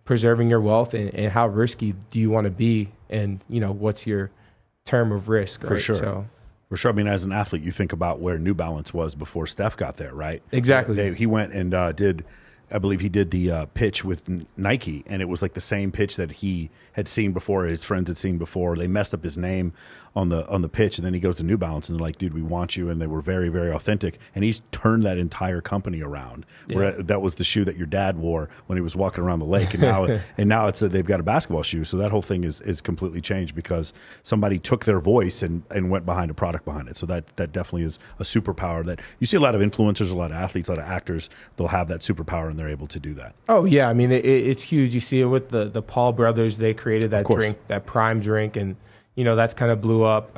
preserving your wealth and how risky do you want to be, and what's your term of risk, right? For sure. So, for sure. I mean, as an athlete, you think about where New Balance was before Steph got there, right? Exactly. He went and I believe he did the pitch with Nike, and it was like the same pitch that he had seen before, his friends had seen before. They messed up his name on the pitch, and then he goes to New Balance, and they're like, dude, we want you, and they were very, very authentic, and he's turned that entire company around. Yeah. Where that was the shoe that your dad wore when he was walking around the lake, and now it's they've got a basketball shoe, so that whole thing is completely changed because somebody took their voice and went behind a product behind it. So that definitely is a superpower that you see a lot of influencers, a lot of athletes, a lot of actors, they'll have that superpower and they're able to do that. Oh yeah, I mean it's huge. You see it with the Paul brothers. They created that drink, that Prime drink, and that's kind of blew up.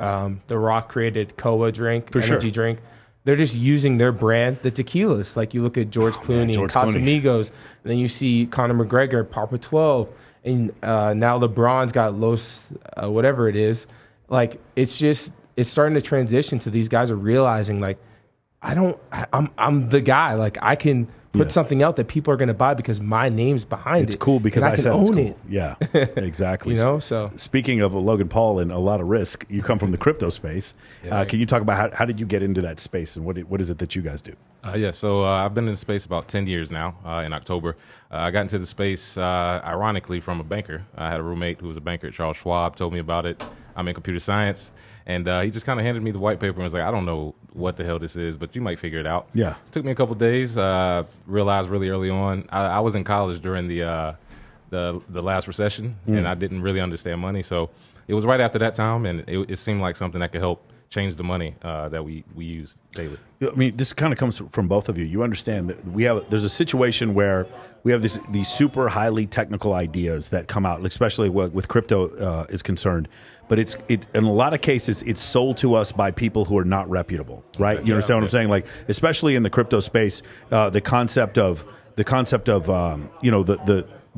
The Rock created Koa drink, energy drink. They're just using their brand, the tequilas. Like you look at George Clooney and Casamigos, and then you see Conor McGregor, Papa 12, and now LeBron's got Los, whatever it is. Like it's starting to transition to these guys are realizing like I'm the guy. Like I can put something out that people are going to buy because my name's behind it. It's cool because and I can said own it's cool. it. Yeah, exactly. So speaking of Logan Paul and a lot of risk, you come from the crypto space. Yes. Can you talk about how did you get into that space and what is it that you guys do? So I've been in the space about 10 years now. In October, I got into the space ironically from a banker. I had a roommate who was a banker at Charles Schwab, told me about it. I'm in computer science. And he just kind of handed me the white paper and was like, I don't know what the hell this is, but you might figure it out. Yeah. It took me a couple of days. Realized really early on. I was in college during the last recession, and I didn't really understand money. So it was right after that time, and it seemed like something that could help change the money that we use daily. I mean, this kind of comes from both of you. You understand that there's a situation where we have these super highly technical ideas that come out, especially with crypto is concerned. But it in a lot of cases it's sold to us by people who are not reputable, right? You understand what I'm saying? Like especially in the crypto space, the concept of the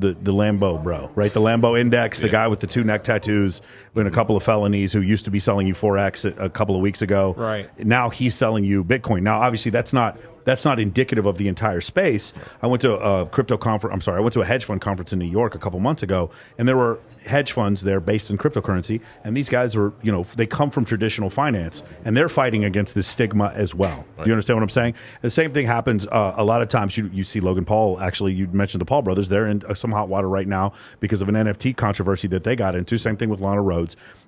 Lambo bro, right? The Lambo index, the guy with the 2 neck tattoos and a couple of felonies who used to be selling you Forex a couple of weeks ago. Right. Now he's selling you Bitcoin. Now, obviously, that's not indicative of the entire space. I went to a crypto conference. I'm sorry, I went to a hedge fund conference in New York a couple months ago, and there were hedge funds there based in cryptocurrency, and these guys were, they come from traditional finance, and they're fighting against this stigma as well. Right. You understand what I'm saying? The same thing happens a lot of times. You see Logan Paul. Actually, you mentioned the Paul brothers. They're in some hot water right now because of an NFT controversy that they got into. Same thing with Lana Rhodes.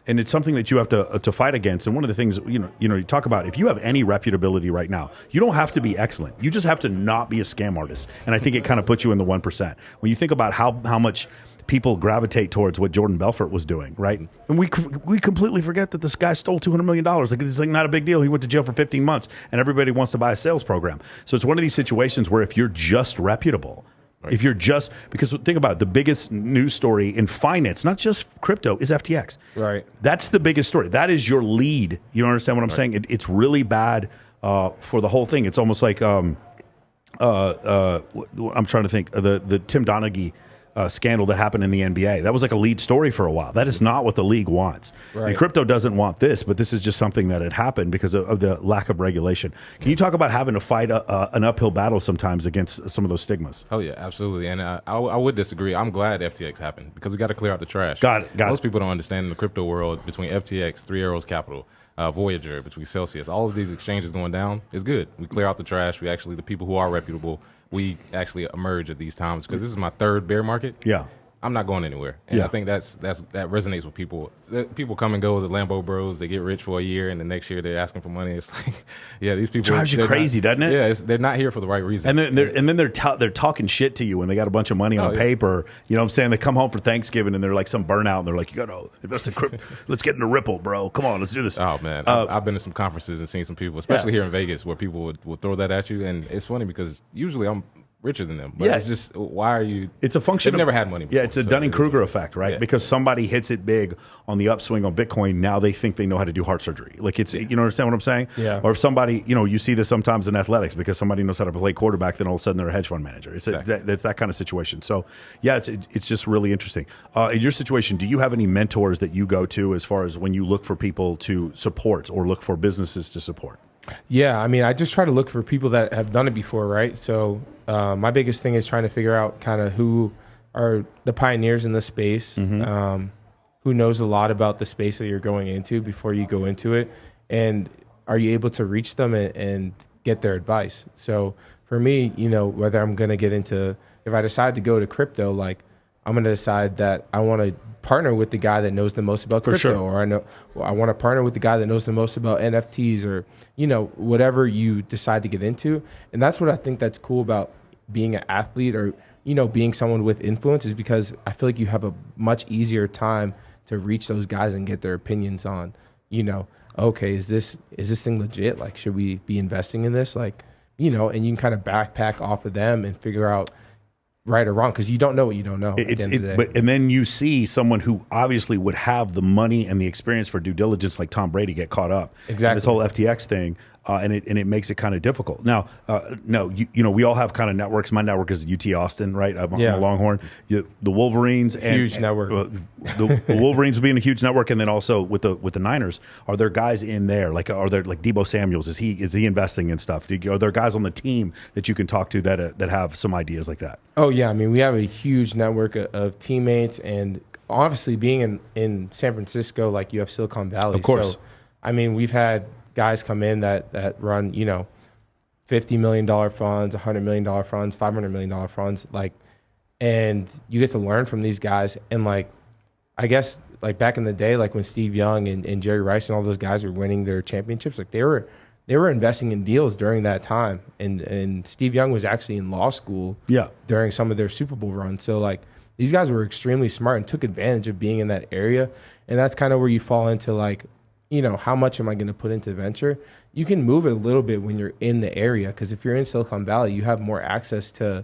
And it's something that you have to fight against. And one of the things, you talk about, if you have any reputability right now, you don't have to be excellent. You just have to not be a scam artist. And I think it kind of puts you in the 1%. When you think about how much people gravitate towards what Jordan Belfort was doing, right? And we completely forget that this guy stole $200 million. Like, it's like not a big deal. He went to jail for 15 months, and everybody wants to buy a sales program. So it's one of these situations where if you're just reputable, right. If you're just, because think about it, the biggest news story in finance, not just crypto, is FTX. Right. That's the biggest story. That is your lead. You understand what I'm saying? It's really bad for the whole thing. It's almost like I'm trying to think the Tim Donaghy scandal that happened in the NBA. That was like a lead story for a while. That is not what the league wants. Right. And crypto doesn't want this, but this is just something that had happened because of the lack of regulation. Can you talk about having to fight an uphill battle sometimes against some of those stigmas? Oh yeah, absolutely. And I would disagree. I'm glad FTX happened because we got to clear out the trash. Got it. Most people don't understand in the crypto world between FTX, 3 Arrows Capital, Voyager, between Celsius, all of these exchanges going down is good. We clear out the trash. We actually, the people who are reputable, we actually emerge at these times because this is my 3rd bear market. Yeah. I'm not going anywhere. And I think that resonates with people. People come and go, the Lambo bros, they get rich for a year and the next year they're asking for money. It's like, yeah, these people drives you crazy, doesn't it? Yeah, they're not here for the right reason. And then they're talking shit to you when they got a bunch of money on paper. You know what I'm saying? They come home for Thanksgiving and they're like some burnout and they're like, you got to invest in crypto. Let's get into Ripple, bro. Come on, let's do this. Oh man, I've been to some conferences and seen some people, especially here in Vegas, where people would throw that at you. And it's funny because usually I'm richer than them. But it's just, why are you? It's a function. They've never had money before, it's a Dunning-Kruger effect, right? Yeah. Because somebody hits it big on the upswing on Bitcoin. Now they think they know how to do heart surgery. Like understand what I'm saying? Yeah. Or if somebody, you see this sometimes in athletics because somebody knows how to play quarterback, then all of a sudden they're a hedge fund manager. It's that kind of situation. So yeah, it's just really interesting. In your situation, do you have any mentors that you go to as far as when you look for people to support or look for businesses to support? Yeah, I mean, I just try to look for people that have done it before, right? So my biggest thing is trying to figure out kind of who are the pioneers in the space, who knows a lot about the space that you're going into before you go into it, and are you able to reach them and get their advice? So for me, whether I'm going to get into, if I decide to go to crypto, like I'm going to decide that I want to partner with the guy that knows the most about crypto, or I want to partner with the guy that knows the most about NFTs, or whatever you decide to get into. And that's what I think that's cool about being an athlete, or being someone with influence, is because I feel like you have a much easier time to reach those guys and get their opinions on, okay, is this thing legit? Like, should we be investing in this? Like, and you can kind of backpack off of them and figure out right or wrong, because you don't know what you don't know at the end of the day. And then you see someone who obviously would have the money and the experience for due diligence, like Tom Brady, get caught up in this whole FTX thing. And it makes it kind of difficult. Now, we all have kind of networks. My network is UT Austin, right? I'm a Longhorn. The Wolverines, huge network. The Wolverines will be in a huge network, and then also with the Niners, are there guys in there? Like, are there like Debo Samuels? Is he investing in stuff? Are there guys on the team that you can talk to that have some ideas like that? Oh yeah, I mean we have a huge network of teammates, and obviously being in San Francisco, like you have Silicon Valley. Of course. So, I mean we've had guys come in that run, $50 million funds, $100 million funds, $500 million funds, and you get to learn from these guys. And I guess back in the day, when Steve Young and Jerry Rice and all those guys were winning their championships, they were investing in deals during that time. And Steve Young was actually in law school during some of their Super Bowl runs. So these guys were extremely smart and took advantage of being in that area. And that's kind of where you fall into how much am I going to put into venture? You can move it a little bit when you're in the area, because if you're in Silicon Valley, you have more access to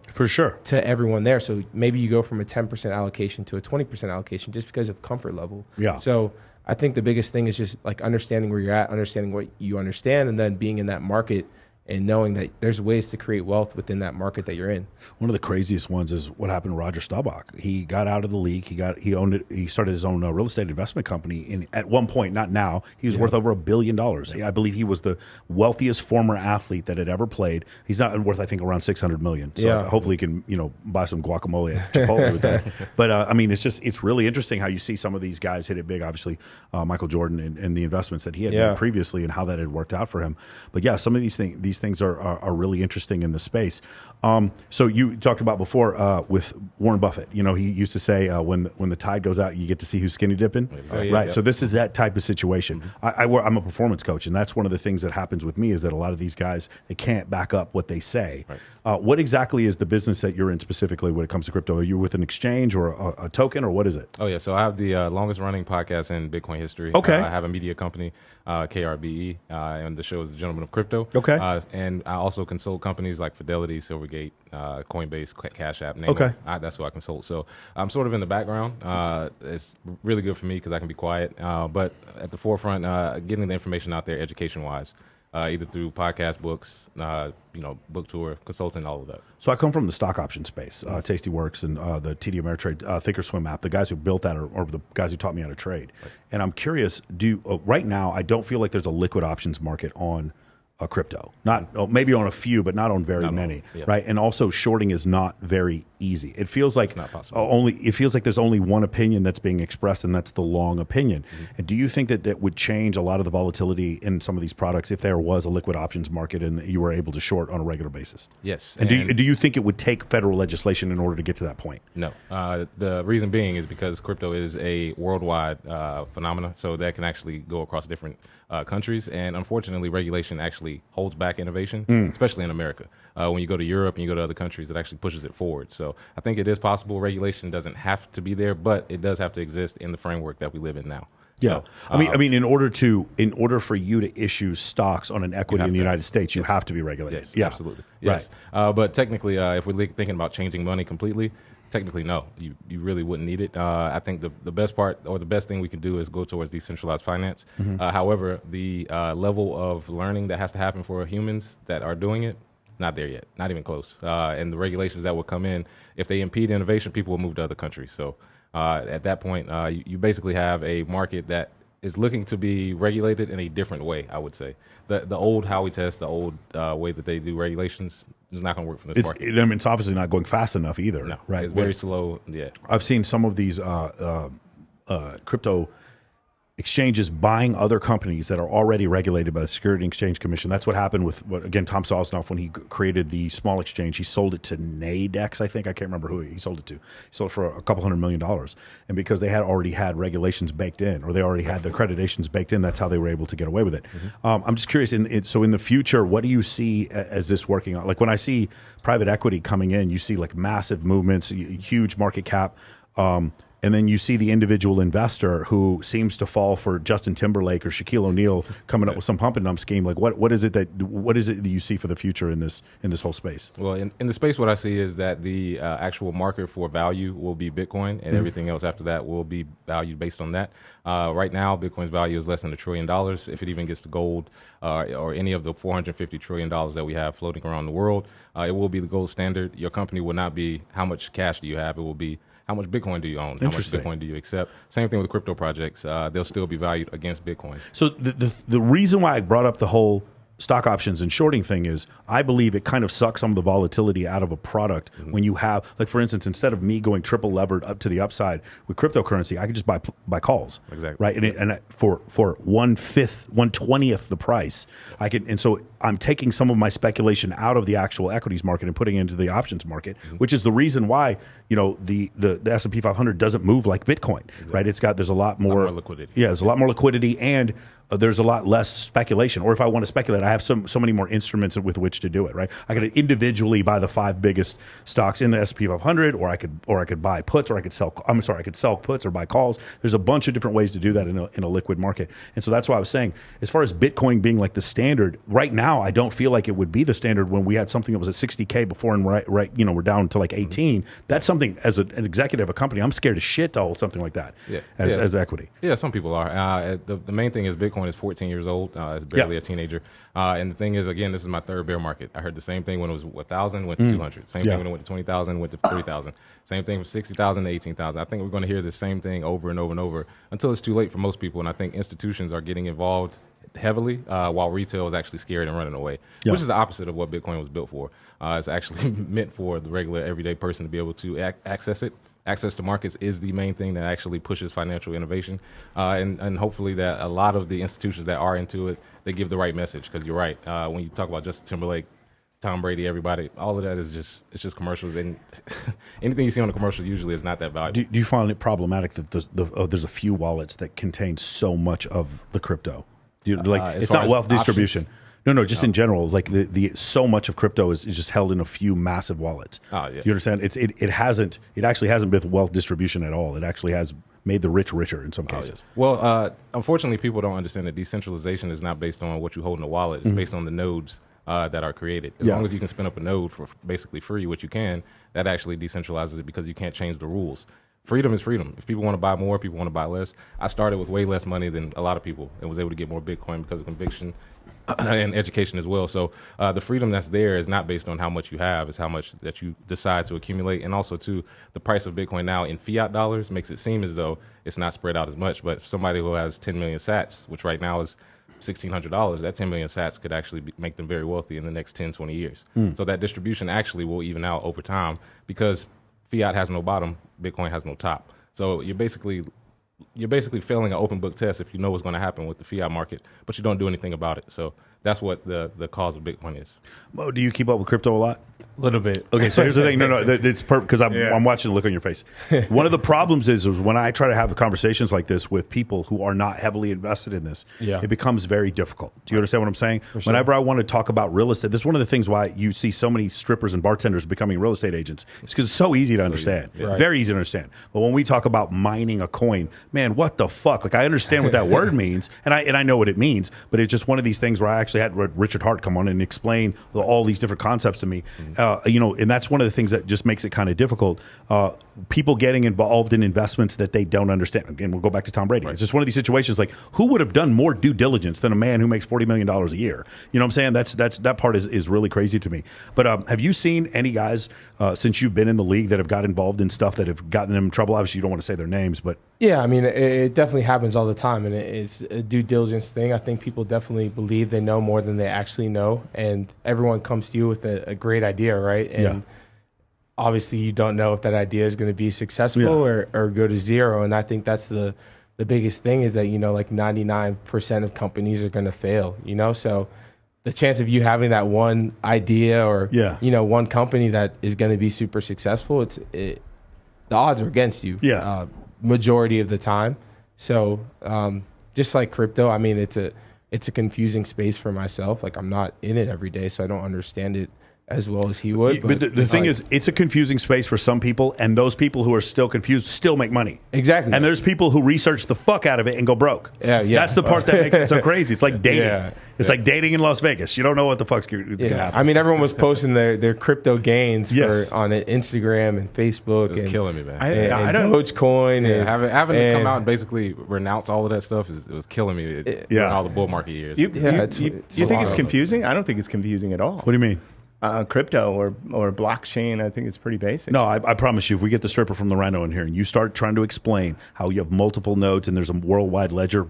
everyone there. So maybe you go from a 10% allocation to a 20% allocation just because of comfort level. Yeah. So I think the biggest thing is just understanding where you're at, understanding what you understand, and then being in that market and knowing that there's ways to create wealth within that market that you're in. One of the craziest ones is what happened to Roger Staubach. He got out of the league. He owned it. He started his own real estate investment company. And at one point, not now, he was worth over $1 billion. I believe he was the wealthiest former athlete that had ever played. He's not worth, I think, around $600 million. So hopefully he can, buy some guacamole at Chipotle with that. But I mean, it's really interesting how you see some of these guys hit it big. Obviously, Michael Jordan and the investments that he had made previously and how that had worked out for him. But yeah, some of these things are really interesting in the space. So you talked about before with Warren Buffett. He used to say when the tide goes out, you get to see who's skinny dipping. Exactly. Right. So this is that type of situation. I'm a performance coach, and that's one of the things that happens with me is that a lot of these guys, they can't back up what they say. Right. What exactly is the business that you're in specifically when it comes to crypto? Are you with an exchange or a token, or what is it? Oh yeah. So I have the longest running podcast in Bitcoin history. Okay. I have a media company, KRBE, and the show is The Gentleman of Crypto. Okay. And I also consult companies like Fidelity, Silvergate, Coinbase, Cash App, name them. That's who I consult. So I'm sort of in the background. It's really good for me because I can be quiet. But at the forefront, getting the information out there education-wise, either through podcast, books, book tour, consulting, all of that. So I come from the stock option space, Tastyworks and the TD Ameritrade Thinkorswim app. The guys who built that are the guys who taught me how to trade. Right. And I'm curious, right now, I don't feel like there's a liquid options market on crypto. Not maybe on a few, but not on very many, right? And also, shorting is not very easy. It feels like it feels like there's only one opinion that's being expressed, and that's the long opinion. And do you think that would change a lot of the volatility in some of these products if there was a liquid options market and you were able to short on a regular basis? Yes. And do you think it would take federal legislation in order to get to that point? No. The reason being is because crypto is a worldwide phenomenon, so that can actually go across different countries, and unfortunately, regulation actually holds back innovation, especially in America. When you go to Europe and you go to other countries, it actually pushes it forward. So I think it is possible. Regulation doesn't have to be there, but it does have to exist in the framework that we live in now. Yeah, so, I mean, in order for you to issue stocks on an equity in the United States, you have to be regulated. Yes, yeah, absolutely. Yes, right. But technically, if we're thinking about changing money completely, technically, no, you really wouldn't need it. I think the best part or the best thing we can do is go towards decentralized finance. However, the level of learning that has to happen for humans that are doing it, not there yet, not even close. And the regulations that will come in, if they impede innovation, people will move to other countries. So at that point, you basically have a market that is looking to be regulated in a different way, I would say. The old Howey test, the old way that they do regulations, is not going to work for this market. I mean, it's obviously not going fast enough either. No, right? It's very slow. Yeah, I've seen some of these crypto exchanges buying other companies that are already regulated by the Security and Exchange Commission. That's what happened with, Tom Sosnoff, when he created the small exchange. He sold it to Nadex, I think. I can't remember who he sold it to. He sold it for a couple $100 million. And because they had already had regulations baked in, or they already had the accreditations baked in, that's how they were able to get away with it. I'm just curious, so in the future, what do you see as this working on? Like when I see private equity coming in, you see like massive movements, huge market cap. and then you see the individual investor who seems to fall for Justin Timberlake or Shaquille O'Neal coming up with some pump and dump scheme. Like what is it that you see for the future in this whole space? Well, in the space, what I see is that the actual market for value will be Bitcoin, and everything else after that will be valued based on that. Right now, Bitcoin's value is less than $1 trillion. If it even gets to gold or any of the $450 trillion that we have floating around the world, it will be the gold standard. Your company will not be how much cash do you have. It will be how much Bitcoin do you own? How much Bitcoin do you accept? Same thing with crypto projects. They'll still be valued against Bitcoin. So the reason why I brought up the whole stock options and shorting thing is I believe it kind of sucks some of the volatility out of a product when you have, like for instance, instead of me going triple levered up to the upside with cryptocurrency, I could just buy calls. Exactly. Right. And for 1/20th the price, I can, and so I'm taking some of my speculation out of the actual equities market and putting it into the options market, which is the reason why, you know, the S&P 500 doesn't move like Bitcoin, right? There's a lot more liquidity. Yeah, there's a lot more liquidity, and there's a lot less speculation. Or if I want to speculate, I have so many more instruments with which to do it, right? I could individually buy the 5 biggest stocks in the S&P 500, or I could buy puts, or I could sell puts or buy calls. There's a bunch of different ways to do that in a liquid market. And so that's why I was saying, as far as Bitcoin being like the standard, right now I don't feel like it would be the standard when we had something that was at 60K before, and right, you know, we're down to like 18. That's something, as an executive of a company, I'm scared as shit to hold something like that as equity. Yeah, some people are. The main thing is Bitcoin is 14 years old. It's barely a teenager. And the thing is, again, this is my third bear market. I heard the same thing when it was 1,000, went to 200. Same thing when it went to 20,000, went to 3,000. Same thing from 60,000 to 18,000. I think we're going to hear the same thing over and over and over until it's too late for most people. And I think institutions are getting involved heavily while retail is actually scared and running away, which is the opposite of what Bitcoin was built for. It's actually meant for the regular everyday person to be able to access it. Access to markets is the main thing that actually pushes financial innovation, and hopefully that a lot of the institutions that are into it, they give the right message. Because you're right, when you talk about Justin Timberlake, Tom Brady, everybody, all of that is just commercials, and anything you see on the commercials usually is not that valuable. Do you find it problematic that there's a few wallets that contain so much of the crypto? It's not wealth distribution. No, just in general, like the so much of crypto is just held in a few massive wallets. Oh, yeah. You understand? It actually hasn't been wealth distribution at all. It actually has made the rich richer in some cases. Yeah. Well, unfortunately, people don't understand that decentralization is not based on what you hold in a wallet. It's based on the nodes that are created. As long as you can spin up a node for basically free, which you can, that actually decentralizes it because you can't change the rules. Freedom is freedom. If people want to buy more, people want to buy less. I started with way less money than a lot of people and was able to get more Bitcoin because of conviction and education as well. So the freedom that's there is not based on how much you have, it's how much that you decide to accumulate. And also, too, the price of Bitcoin now in fiat dollars makes it seem as though it's not spread out as much. But somebody who has 10 million sats, which right now is $1,600, that 10 million sats could actually make them very wealthy in the next 10, 20 years. So that distribution actually will even out over time because fiat has no bottom, Bitcoin has no top. So you're basically failing an open book test if you know what's going to happen with the fiat market, but you don't do anything about it. So that's what the cause of Bitcoin is. Mo, do you keep up with crypto a lot? A little bit. Okay, so here's the thing. No, it's perfect because I'm watching the look on your face. One of the problems is when I try to have conversations like this with people who are not heavily invested in this, it becomes very difficult. Do you understand what I'm saying? Whenever I want to talk about real estate, this is one of the things why you see so many strippers and bartenders becoming real estate agents. It's because it's so easy to understand. Very easy to understand. But when we talk about mining a coin, man, what the fuck? Like I understand what that word means, and I know what it means, but it's just one of these things where I actually had Richard Hart come on and explain all these different concepts to me. And that's one of the things that just makes it kind of difficult. People getting involved in investments that they don't understand. Again, we'll go back to Tom Brady. It's just one of these situations like who would have done more due diligence than a man who makes $40 million a year? You know what I'm saying? That part is really crazy to me. But have you seen any guys since you've been in the league that have got involved in stuff that have gotten them in trouble? Obviously, you don't want to say their names, but yeah, I mean, it definitely happens all the time, and it's a due diligence thing. I think people definitely believe they know more than they actually know, and everyone comes to you with a great idea, right? And obviously, you don't know if that idea is going to be successful or go to zero, and I think that's the biggest thing is that, like 99% of companies are going to fail, so the chance of you having that one idea or, one company that is going to be super successful, the odds are against you. Majority of the time. So just like crypto, I mean, it's a confusing space for myself. Like I'm not in it every day, so I don't understand it as well as he would. But the thing is, it's a confusing space for some people, and those people who are still confused still make money. Exactly. And there's people who research the fuck out of it and go broke. Yeah. That's the part that makes it so crazy. It's like dating. It's like dating in Las Vegas. You don't know what the fuck's going to happen. I mean, everyone was posting their crypto gains on Instagram and Facebook. It was killing me, man. I don't Dogecoin. Yeah, having to come out and basically renounce all of that stuff it was killing me. All the bull market years. You think it's confusing? I don't think it's confusing at all. What do you mean? Crypto or blockchain, I think it's pretty basic. No, I promise you, if we get the stripper from the Rhino in here and you start trying to explain how you have multiple nodes and there's a worldwide ledger,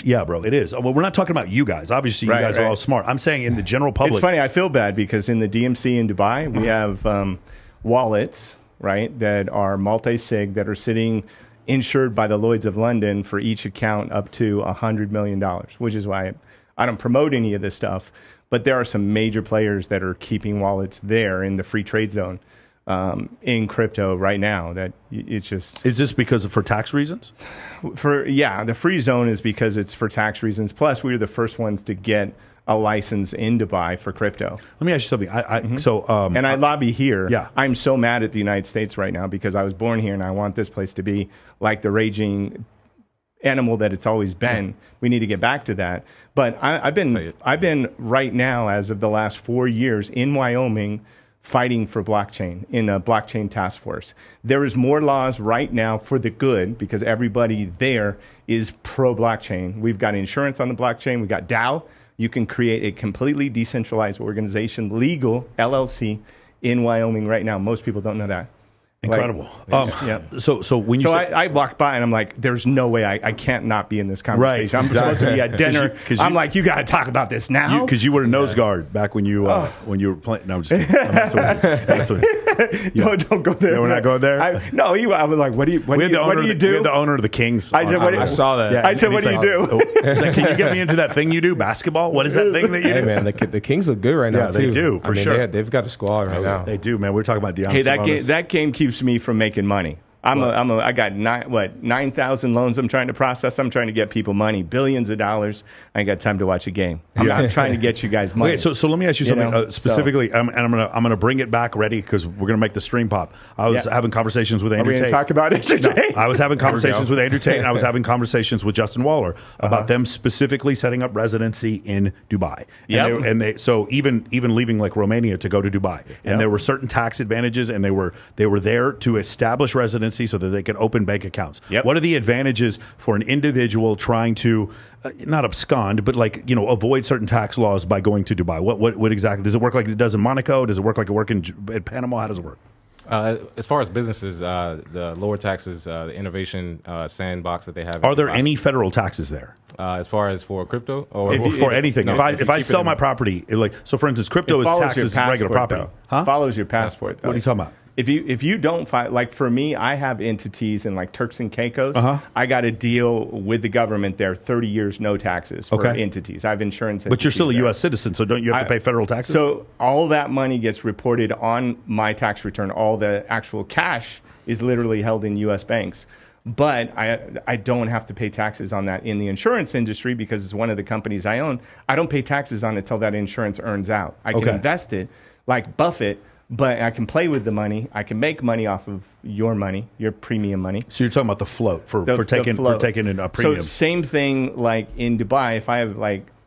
yeah, bro, it is. Well, we're not talking about you guys. Obviously, you guys are all smart. I'm saying in the general public. It's funny. I feel bad because in the DMC in Dubai, we have wallets, right, that are multi-sig that are sitting insured by the Lloyds of London for each account up to $100 million, which is why I don't promote any of this stuff. But there are some major players that are keeping wallets there in the free trade zone in crypto right now. That it's just. Is this because for tax reasons? The free zone is because it's for tax reasons. Plus, we were the first ones to get a license in Dubai for crypto. Let me ask you something. And I lobby here. Yeah. I'm so mad at the United States right now because I was born here and I want this place to be like the raging animal that it's always been. We need to get back to that. But I've been right now, as of the last 4 years, in Wyoming fighting for blockchain in a blockchain task force. There is more laws right now for the good because everybody there is pro blockchain. We've got insurance on the blockchain. We've got DAO. You can create a completely decentralized organization, legal LLC in Wyoming right now. Most people don't know that. Incredible. So when you I walked by and I'm like, there's no way I can't not be in this conversation. I'm supposed to be at dinner. I'm like, you got to talk about this now. Because you were a nose guard back when you were playing. No, I'm just kidding. I'm messing with you. Don't go there. No, we're not going there. I was like, what do you do? We had the owner of the Kings. I said, I saw that. Yeah, I said, what do you do? He's like, can you get me into that thing you do, basketball? What is that thing that you do? Hey man, the Kings look good right now too. They do for sure. They've got a squad right now. They do, man. We're talking about Deion. Hey, that game keeps me from making money. I got 9,000 loans I'm trying to process. I'm trying to get people money, billions of dollars. I ain't got time to watch a game. I'm trying to get you guys money. Okay, so let me ask you something specifically, and I'm gonna bring it back ready because we're gonna make the stream pop. I was having conversations with Andrew Tate. Are we gonna talk about it today? No, I was having conversations with Andrew Tate, and I was having conversations with Justin Waller about them specifically setting up residency in Dubai. And they so even leaving like Romania to go to Dubai, and there were certain tax advantages, and they were there to establish residency so that they could open bank accounts. What are the advantages for an individual trying to not abscond, but avoid certain tax laws by going to Dubai? What exactly does it work like it does in Monaco? Does it work like it work in Panama? How does it work? As far as businesses, the lower taxes, the innovation sandbox that they have. Are there any federal taxes there? As far as for crypto or for anything? No, if I sell my property, so for instance, crypto is taxes as regular property. Follows your passport. What are you talking about? If you don't file, like for me, I have entities in like Turks and Caicos. I got a deal with the government there, 30 years, no taxes for entities. I have insurance. But you're still a U.S. citizen, so don't you have to pay federal taxes? So all that money gets reported on my tax return. All the actual cash is literally held in U.S. banks. But I don't have to pay taxes on that in the insurance industry because it's one of the companies I own. I don't pay taxes on it until that insurance earns out. I can invest it like Buffett. But I can play with the money. I can make money off of your money, your premium money. So you're talking about the float for taking in a premium. So same thing like in Dubai. If I have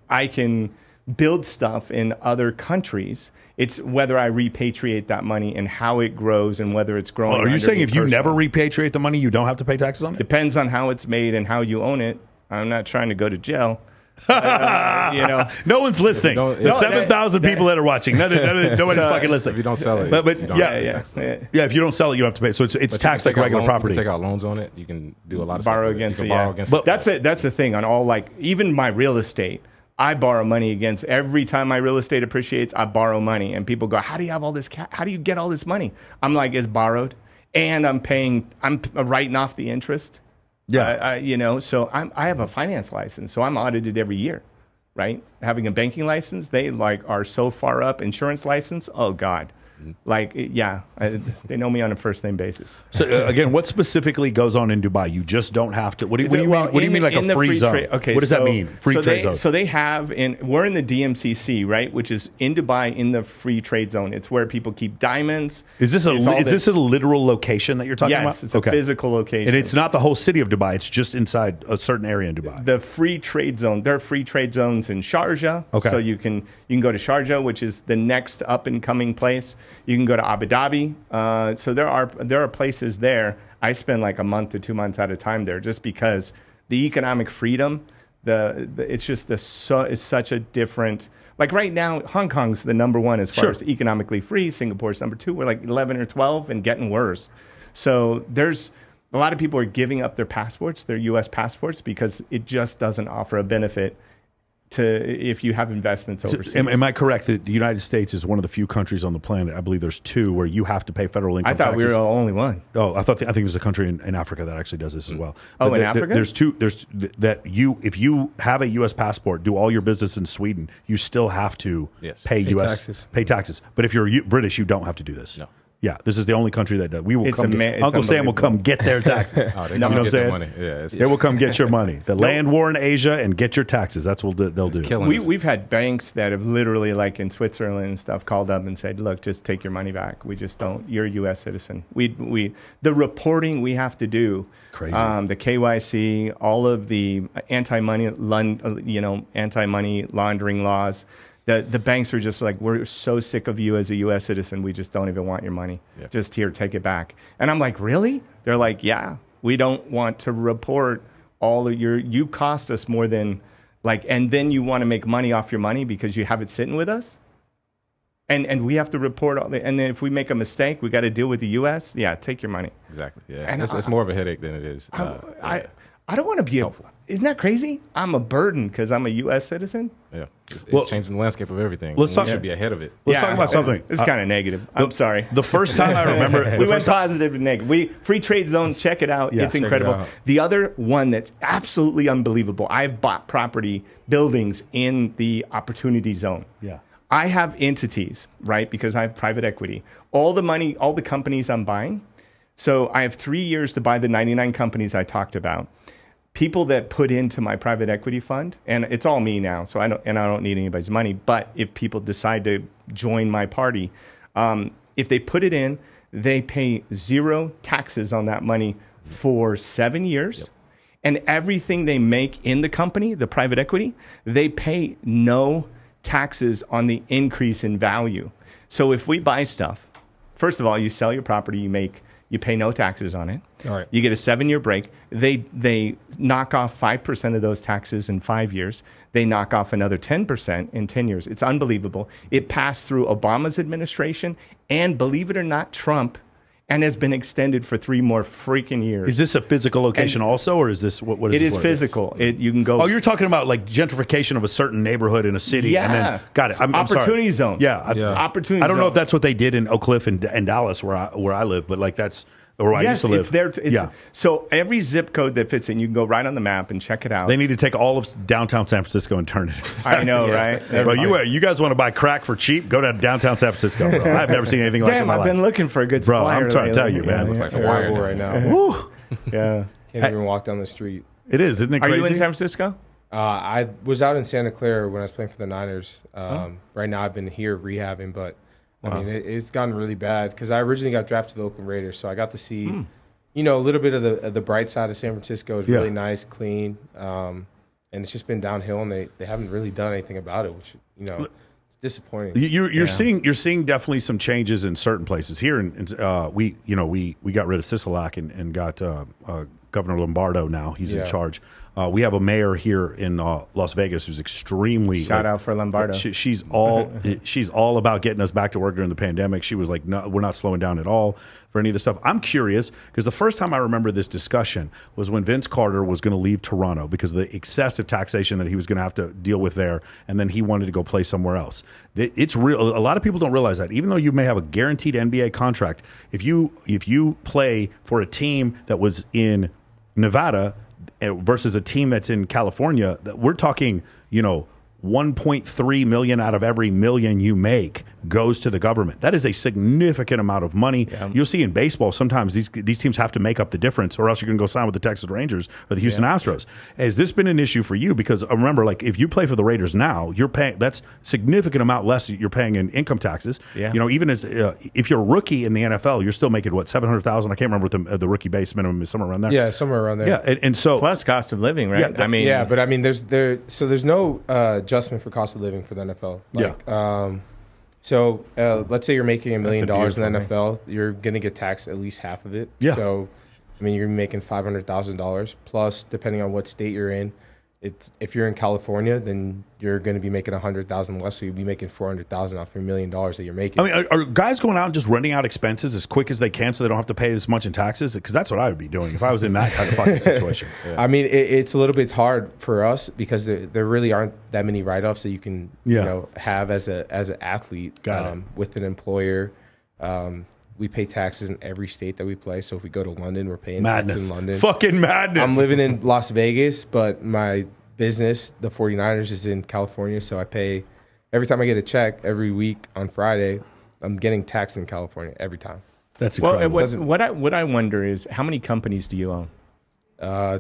I can build stuff in other countries. It's whether I repatriate that money and how it grows and whether it's growing. Are you saying if you never repatriate the money, you don't have to pay taxes on it? Depends on how it's made and how you own it. I'm not trying to go to jail. No one's listening. The 7,000 people that are watching, nobody's fucking listening. If you don't sell it, if you don't sell it, you don't have to pay. So it's taxed like regular property. You can take out loans on it. You can do a lot of borrow stuff against it. Borrow against but that's the thing on all even my real estate. I borrow money against every time my real estate appreciates. I borrow money, and people go, "How do you have all this? How do you get all this money?" I'm like, "It's borrowed, and I'm writing off the interest." Yeah, so I have a finance license, so I'm audited every year, right? Having a banking license, they are so far up. Insurance license, oh God, Like, they know me on a first name basis. So again, what specifically goes on in Dubai? You just don't have to. What do you mean? What do you mean, like a free zone? Okay, what does that mean? Free trade zone. So they have we're in the DMCC, right, which is in Dubai in the free trade zone. It's where people keep diamonds. Is this a literal location that you're talking about? Yes, it's a physical location. And it's not the whole city of Dubai. It's just inside a certain area in Dubai. The free trade zone. There are free trade zones in Sharjah. Okay. So you can go to Sharjah, which is the next up and coming place. You can go to Abu Dhabi. So there are places there. I spend like a month to 2 months at a time there, just because the economic freedom, it's just it's such a different. Like right now, Hong Kong's the number one as far as economically free. Singapore's number 2. We're like 11 or 12 and getting worse. So there's a lot of people are giving up their passports, their U.S. passports, because it just doesn't offer a benefit to if you have investments overseas. Am I correct that the United States is one of the few countries on the planet, I believe there's 2, where you have to pay federal income taxes? I thought we were the only one. Oh, I think there's a country in Africa that actually does this as well. Oh, in Africa? There's 2. If you have a U.S. passport, do all your business in Sweden, you still have to pay taxes. But if you're British, you don't have to do this. No. Yeah, this is the only country that does. Uncle Sam will come get their taxes. They come get their money. They will come get your money. The land war in Asia and get your taxes. That's what they'll do. We've had banks that have literally, like in Switzerland and stuff, called up and said, "Look, just take your money back. We just don't. You're a U.S. citizen. The reporting we have to do, crazy. The KYC, all of the anti-money laundering laws." The banks are just like, we're so sick of you as a U.S. citizen, we just don't even want your money. Yeah. Just here, take it back. And I'm like, really? They're like, yeah, we don't want to report all of you cost us more than, and then you want to make money off your money because you have it sitting with us? And we have to report and then if we make a mistake, we got to deal with the U.S.? Yeah, take your money. Exactly, yeah. And it's more of a headache than it is. I don't want to be isn't that crazy? I'm a burden because I'm a U.S. citizen? Yeah. It's changing the landscape of everything. We should be ahead of it. Let's talk about something. It's kind of negative. I'm sorry. The first time I remember... we went positive to negative. Free trade zone, check it out. It's incredible. The other one that's absolutely unbelievable, I've bought property, buildings in the opportunity zone. Yeah. I have entities, right, because I have private equity. All the money, all the companies I'm buying. So I have 3 years to buy the 99 companies I talked about. People that put into my private equity fund, and it's all me now, so I don't need anybody's money. But if people decide to join my party, if they put it in, they pay 0 taxes on that money for 7 years. Yep. And everything they make in the company, the private equity, they pay no taxes on the increase in value. So if we buy stuff, first of all, you sell your property, you pay no taxes on it. All right. You get a 7-year break. They knock off 5% of those taxes in 5 years. They knock off another 10% in 10 years. It's unbelievable. It passed through Obama's administration and, believe it or not, Trump, and has been extended for 3 more freaking years. Is this a physical location also, or is this what is it? It is physical. You can go. Oh, you're talking about like gentrification of a certain neighborhood in a city. Yeah. And then, got it. I'm opportunity sorry. zone. Yeah. Opportunity. I don't know zone. if that's what they did in Oak Cliff and Dallas, where I live, but like that's. Or I used to live. It's there. So every zip code that fits in, you can go right on the map and check it out. They need to take all of downtown San Francisco and turn it. I know, right? Bro, you guys want to buy crack for cheap? Go to downtown San Francisco, bro. I've never seen anything like it in my life. I've been looking for a good supplier. Bro, I'm trying to tell you, man. It's like a wire right now. Woo. Yeah. Can't even walk down the street. It is, isn't it crazy? Are you in San Francisco? I was out in Santa Clara when I was playing for the Niners. Right now I've been here rehabbing, but I mean, it's gotten really bad because I originally got drafted to the Oakland Raiders, so I got to see... a little bit of the bright side of San Francisco is really nice, clean, and it's just been downhill, and they haven't really done anything about it, which it's disappointing. You're seeing definitely some changes in certain places. Here, we got rid of Sisolak and got Governor Lombardo now. He's in charge. We have a mayor here in Las Vegas who's extremely shout out for Lombardo. She's all about getting us back to work during the pandemic. She was like, no, we're not slowing down at all for any of this stuff. I'm curious because the first time I remember this discussion was when Vince Carter was going to leave Toronto because of the excessive taxation that he was going to have to deal with there, and then he wanted to go play somewhere else. It's real. A lot of people don't realize that even though you may have a guaranteed NBA contract, if you play for a team that was in Nevada versus a team that's in California, we're talking, 1.3 million out of every million you make goes to the government. That is a significant amount of money. Yeah. You'll see in baseball sometimes these teams have to make up the difference, or else you're going to go sign with the Texas Rangers or the Houston Astros. Has this been an issue for you? Because remember, like if you play for the Raiders now, you're paying that's significant amount less you're paying in income taxes. Yeah. You know, even as if you're a rookie in the NFL, you're still making what, $700,000? I can't remember what the rookie base minimum is, somewhere around there. Yeah, somewhere around there. Yeah, and so plus cost of living, right? Yeah, I mean, yeah, but I mean, there's no adjustment for cost of living for the NFL. Like, so let's say you're making $1 million in the NFL, you're gonna get taxed at least half of it. Yeah. So, I mean, you're making $500,000 plus, depending on what state you're in. If you're in California, then you're going to be making $100,000 less, so you'll be making $400,000 off your $1 million that you're making. I mean, are guys going out and just renting out expenses as quick as they can so they don't have to pay as much in taxes? Because that's what I would be doing if I was in that kind of fucking situation. I mean, it's a little bit hard for us because there really aren't that many write-offs that you can you know, have as an athlete with an employer. We pay taxes in every state that we play. So if we go to London, we're paying taxes in London. Fucking madness. I'm living in Las Vegas, but my business, the 49ers, is in California. So I pay, every time I get a check every week on Friday, I'm getting taxed in California every time. That's incredible. Well, what I wonder is, how many companies do you own?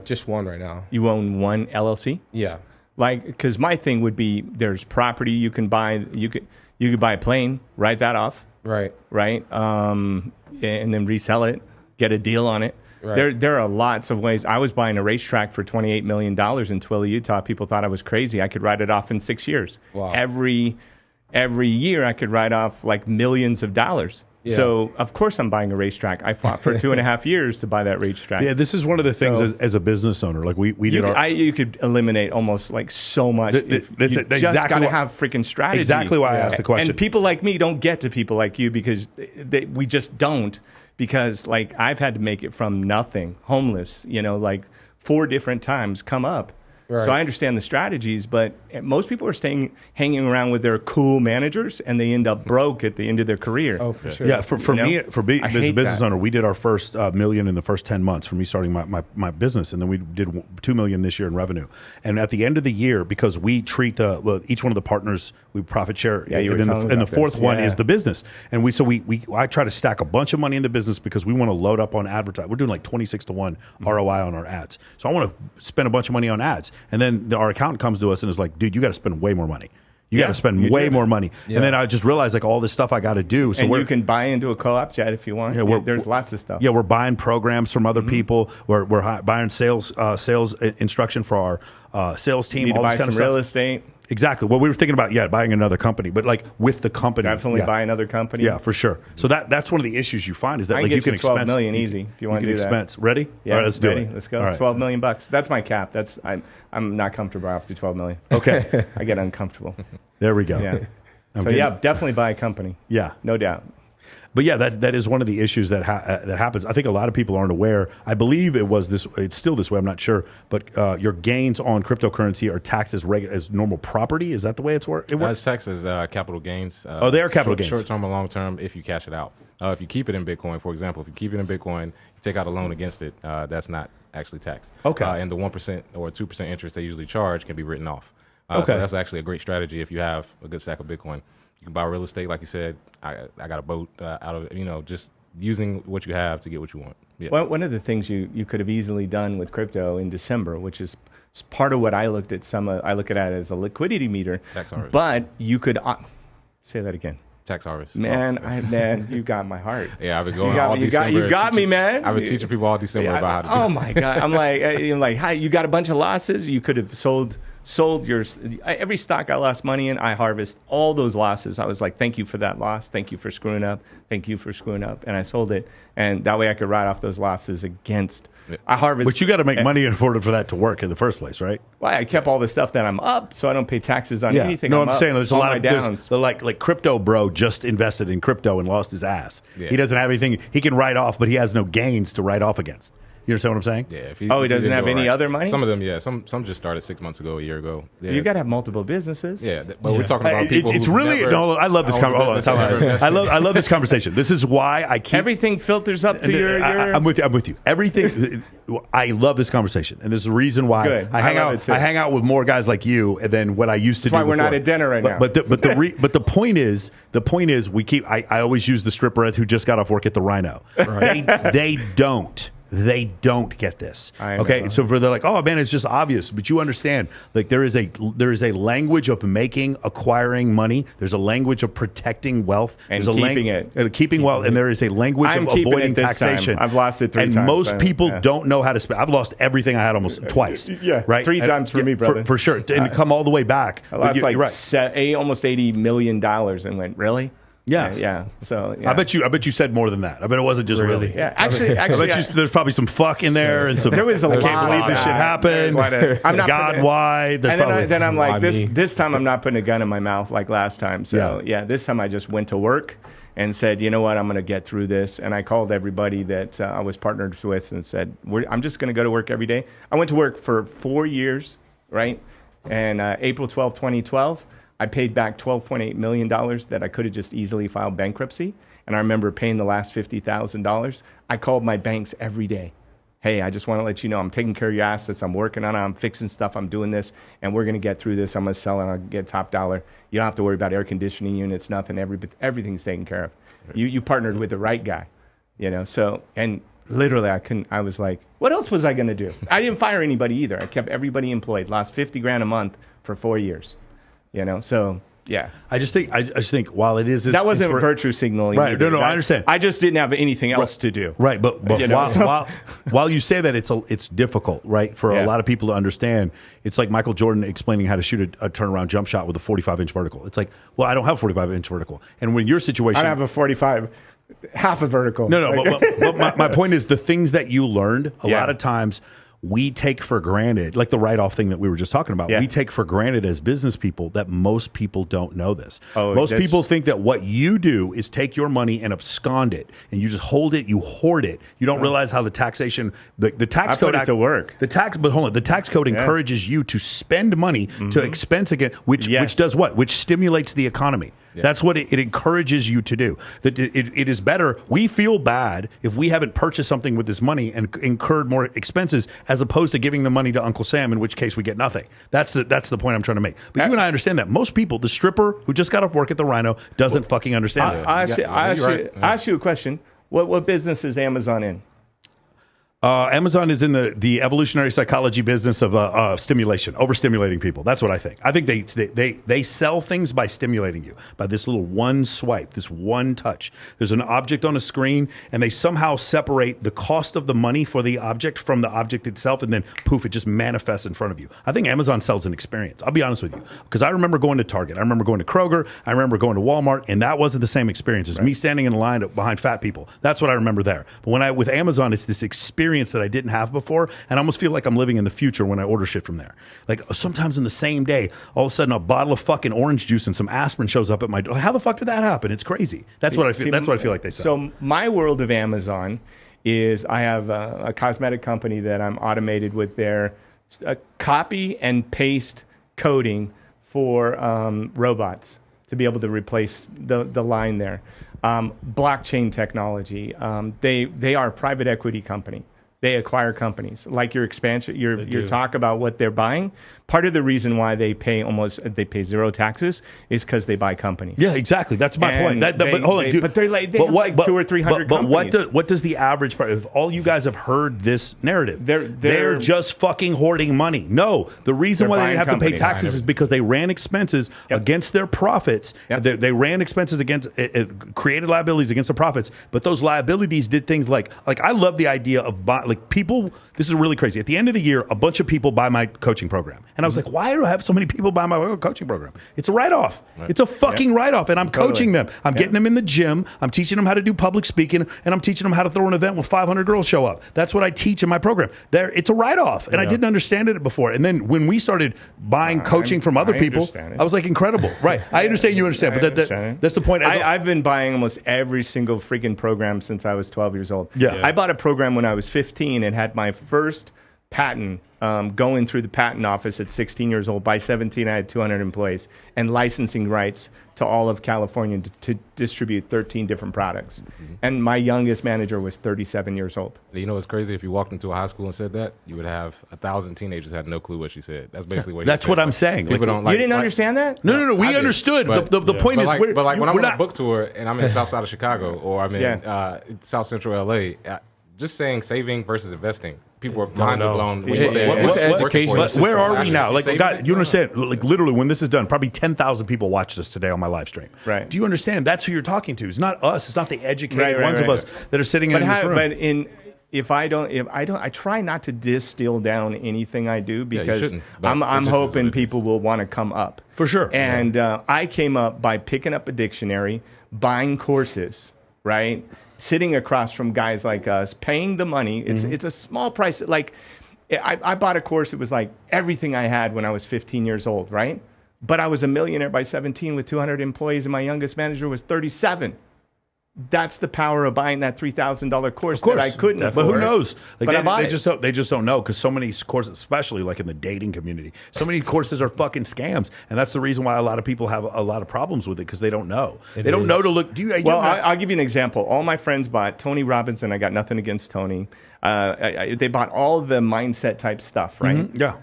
Just one right now. You own one LLC? Yeah. Like, because my thing would be, there's property you can buy. You could buy a plane, write that off. Right. And then resell it, get a deal on it. Right. There are lots of ways. I was buying a racetrack for $28 million in Twilla, Utah. People thought I was crazy. I could write it off in 6 years. Wow. Every year I could write off like millions of dollars. Yeah. So, of course, I'm buying a racetrack. I fought for 2.5 years to buy that racetrack. Yeah, this is one of the things as a business owner. Like we did you could eliminate almost like so much. You just got to have freaking strategy. Exactly why I asked the question. And people like me don't get to people like you because we just don't. Because like I've had to make it from nothing, homeless, like 4 different times, come up. Right. So I understand the strategies, but most people are hanging around with their cool managers, and they end up broke at the end of their career. Oh, for sure. Yeah, for me, as a business owner, we did our first $1 million in the first 10 months for me starting my business, and then we did $2 million this year in revenue. And at the end of the year, because we treat each one of the partners, we profit share. Yeah, and the fourth one is the business. And I try to stack a bunch of money in the business because we want to load up on advertising. We're doing like 26-to-1 ROI on our ads. So I want to spend a bunch of money on ads. And then our accountant comes to us and is like, dude, you got to spend way more money. You got to spend way more money. Yeah. And then I just realized like all this stuff I got to do. So you can buy into a co-op chat if you want. Yeah, there's lots of stuff. Yeah, we're buying programs from other people. We're buying sales instruction for our sales team. You need to buy some real estate. Exactly. Well, we were thinking about buying another company, but like with the company, definitely buy another company. Yeah, for sure. So that's one of the issues you find is that like you can expense $12 million easy if you want to do expense. that. Ready? Yeah, all right, let's do it. Let's go. Right. $12 million. That's my cap. I'm not comfortable after $12 million. Okay. I get uncomfortable. There we go. Yeah. Definitely buy a company. Yeah, no doubt. But yeah, that is one of the issues that happens. I think a lot of people aren't aware. I believe it's still this way. I'm not sure. But your gains on cryptocurrency are taxed as normal property. Is that the way it works? It's taxed as capital gains. They are capital gains. Short term or long term if you cash it out. If you keep it in Bitcoin, for example, if you keep it in Bitcoin, you take out a loan against it, that's not actually taxed. Okay. And the 1% or 2% interest they usually charge can be written off. So that's actually a great strategy if you have a good stack of Bitcoin. You can buy real estate, like you said. I got a boat out of it, just using what you have to get what you want. Yeah. Well, one of the things you could have easily done with crypto in December, which is part of what I looked at. I look at it as a liquidity meter. Tax harvest. But you could say that again. Tax harvest. Man, you got my heart. Yeah, I've been going all December. You got me, man. I've been teaching people all December about how to do it. Oh my God. I'm like, hi, you got a bunch of losses. You could have sold every stock I lost money in. I harvest all those losses. I was like, thank you for that loss. Thank you for screwing up. Thank you for screwing up. And I sold it. And that way I could write off those losses against. I harvest. But you got to make money in order for that to work in the first place, right? Well, I kept all the stuff that I'm up, so I don't pay taxes on anything. No, I'm saying there's a lot of downs. Like crypto bro just invested in crypto and lost his ass. Yeah. He doesn't have anything he can write off, but he has no gains to write off against. You understand what I'm saying? Yeah. If he doesn't have any other money? Some of them, yeah. Some just started 6 months ago, a year ago. Yeah. You got to have multiple businesses. Yeah, but we're talking about people. It's really no. I love this conversation. I love this conversation. This is why I keep everything filters up to your. I'm with you. I'm with you. Everything. I love this conversation, and this is the reason why I hang out with more guys like you than what I used to do. That's why we're before. not at dinner right now. But the point is we keep. I always use the stripper who just got off work at the Rhino. Right. They don't get this. Okay, so they're like, oh man, it's just obvious, but you understand, like there is a language of acquiring money. There's a language of protecting wealth. And there's keeping wealth, and there is a language of avoiding taxation. I've lost it 3 times. And most people don't know how to spend. I've lost everything I had almost twice. Yeah, right. 3 times for me, brother. For sure, and come all the way back. I lost almost $80 million, and went really. Yeah. So I bet you said more than that. I bet it wasn't just really. Yeah, actually, I bet you there's probably some fuck in there and some. There was a lot. I can't believe this shit happened. I'm not God, why? Then I'm like, this time I'm not putting a gun in my mouth like last time. So this time I just went to work and said, you know what, I'm going to get through this. And I called everybody that I was partnered with and said, I'm just going to go to work every day. I went to work for 4 years, right? And April 12, 2012. I paid back $12.8 million that I could have just easily filed bankruptcy. And I remember paying the last $50,000. I called my banks every day. Hey, I just want to let you know I'm taking care of your assets. I'm working on it. I'm fixing stuff. I'm doing this. And we're going to get through this. I'm going to sell it. I'll get top dollar. You don't have to worry about air conditioning units, nothing. Everything's taken care of. You partnered with the right guy, So, and literally I was like, what else was I going to do? I didn't fire anybody either. I kept everybody employed. Lost $50,000 a month for 4 years. So yeah. I just think while it is that wasn't virtue signaling, right? Either, no, right? I understand. I just didn't have anything else to do, right? But while you say that it's difficult, right, for a lot of people to understand. It's like Michael Jordan explaining how to shoot a turnaround jump shot with a 45-inch vertical. It's like, well, I don't have a 45-inch vertical, and when your situation, I have a 45. Half a vertical. No. But my point is the things that you learned a lot of times. We take for granted, like the write-off thing that we were just talking about. We take for granted as business people that most people don't know this. Most people think that what you do is take your money and abscond it, and you just hold it, you hoard it. You don't realize how the taxation, the tax code put it to work. The tax code encourages you to spend money to expense again, which does what? Which stimulates the economy. Yeah. That's what it encourages you to do. That it is better. We feel bad if we haven't purchased something with this money and incurred more expenses, as opposed to giving the money to Uncle Sam, in which case we get nothing. That's the point I'm trying to make. But you and I understand that. Most people, the stripper who just got off work at the Rhino, doesn't fucking understand that. I ask you a question. What business is Amazon in? Amazon is in the evolutionary psychology business of stimulation, overstimulating people. That's what I think. I think they sell things by stimulating you, by this little one swipe, this one touch. There's an object on a screen, and they somehow separate the cost of the money for the object from the object itself, and then poof, it just manifests in front of you. I think Amazon sells an experience. I'll be honest with you, because I remember going to Target, I remember going to Kroger, I remember going to Walmart, and that wasn't the same experience as me standing in a line behind fat people. That's what I remember there. But with Amazon, it's this experience that I didn't have before, and I almost feel like I'm living in the future when I order shit from there. Like sometimes in the same day, all of a sudden a bottle of fucking orange juice and some aspirin shows up at my door. How the fuck did that happen? It's crazy. That's what I feel. That's what I feel like they sell. So my world of Amazon is I have a cosmetic company that I'm automated with their copy and paste coding for robots to be able to replace the line there. Blockchain technology. They are a private equity company. They acquire companies. Like your expansion, your talk about what they're buying. Part of the reason why they pay zero taxes is because they buy companies. Yeah, exactly. That's my point. But hold on, but they have like 200 or 300 companies. But what does the average? If all you guys have heard this narrative, they're just fucking hoarding money. No, the reason why they didn't have to pay taxes is because they ran expenses against their profits. They ran expenses against created liabilities against the profits. But those liabilities did things like I love the idea of people. This is really crazy. At the end of the year, a bunch of people buy my coaching program. And I was like, why do I have so many people buy my coaching program? It's a write-off. Right. It's a fucking write-off. And I'm coaching them. I'm getting them in the gym. I'm teaching them how to do public speaking. And I'm teaching them how to throw an event with 500 girls show up. That's what I teach in my program. It's a write-off. And I didn't understand it before. And then when we started buying coaching from other people, I was like, incredible. Right. I understand you understand. But that's the point. I've been buying almost every single freaking program since I was 12 years old. Yeah. I bought a program when I was 15. 15 and had my first patent going through the patent office at 16 years old. By 17, I had 200 employees and licensing rights to all of California to distribute 13 different products. And my youngest manager was 37 years old. You know what's crazy? If you walked into a high school and said that, you would have 1,000 teenagers had no clue what she said. That's basically what. That's what I'm saying. People don't you didn't understand that? No. We understood. The point is, but like when I'm on a book tour and I'm in the South Side of Chicago or I'm in South Central LA, just saying saving versus investing. People are minds are blown when you say what's education. Where are we now? Like, God, you understand? Like, literally, when this is done, probably 10,000 people watched us today on my live stream. Right? Do you understand? That's who you're talking to. It's not us. It's not the educated ones of us that are sitting in this room. But I try not to distill down anything I do because I'm hoping people will want to come up for sure. And I came up by picking up a dictionary, buying courses, right? Sitting across from guys like us, paying the money. It's a small price. Like, I bought a course. It was like everything I had when I was 15 years old, right? But I was a millionaire by 17 with 200 employees, and my youngest manager was 37. That's the power of buying that $3,000 course that I couldn't afford. But who knows? Like, but they just don't know, because so many courses, especially like in the dating community, so many courses are fucking scams, and that's the reason why a lot of people have a lot of problems with it, because they don't know. They don't know to look. I'll give you an example. All my friends bought Tony Robbins, and I got nothing against Tony. They bought all the mindset type stuff, right? Yeah.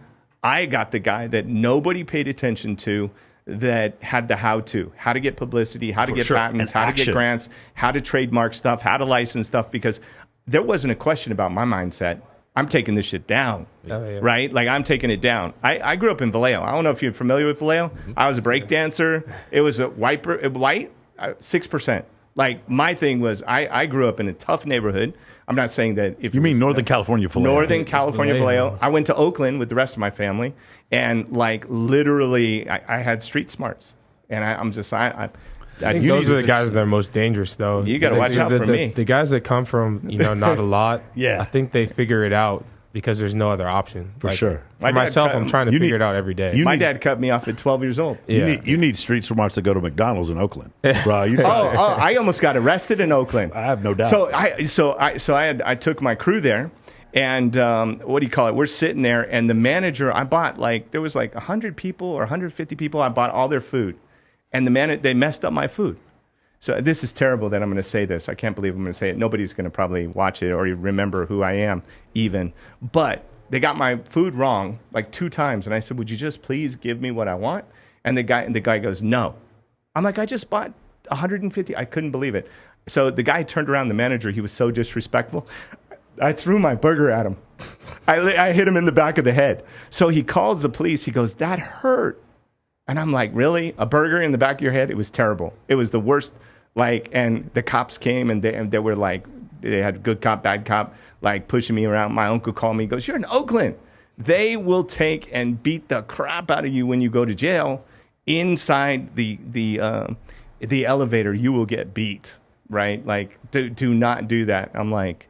I got the guy that nobody paid attention to, that had the how to get publicity, how to get patents, how to get grants, how to trademark stuff, how to license stuff, because there wasn't a question about my mindset. I'm taking this shit down, right? Like, I'm taking it down. I grew up in Vallejo. I don't know if you're familiar with Vallejo. I was a break dancer. It was a white, 6%. Like, my thing was, I grew up in a tough neighborhood. I'm not saying that if you mean Northern California, Vallejo. Northern California, Vallejo. I went to Oakland with the rest of my family, and like literally, I had street smarts, and I'm just I think those are the guys that are most dangerous, though. You got to watch out for me. The guys that come from not a lot, I think they figure it out because there's no other option. For sure. For myself, I'm trying to figure it out every day. My dad cut me off at 12 years old. You need street smarts to go to McDonald's in Oakland. Bro, I almost got arrested in Oakland. I have no doubt. So I took my crew there, and what do you call it? We're sitting there, and the manager, I bought there was 100 people or 150 people. I bought all their food, and they messed up my food. So this is terrible that I'm going to say this. I can't believe I'm going to say it. Nobody's going to probably watch it or remember who I am even. But they got my food wrong like 2 times. And I said, would you just please give me what I want? And the guy goes, no. I'm like, I just bought 150. I couldn't believe it. So the guy turned around, the manager, he was so disrespectful. I threw my burger at him. I hit him in the back of the head. So he calls the police. He goes, that hurt. And I'm like, really? A burger in the back of your head? It was terrible. It was the worst. And the cops came, and they were like, they had good cop, bad cop, like pushing me around. My uncle called me, he goes, you're in Oakland. They will take and beat the crap out of you when you go to jail. Inside the elevator, you will get beat, right? Like, do not do that. I'm like,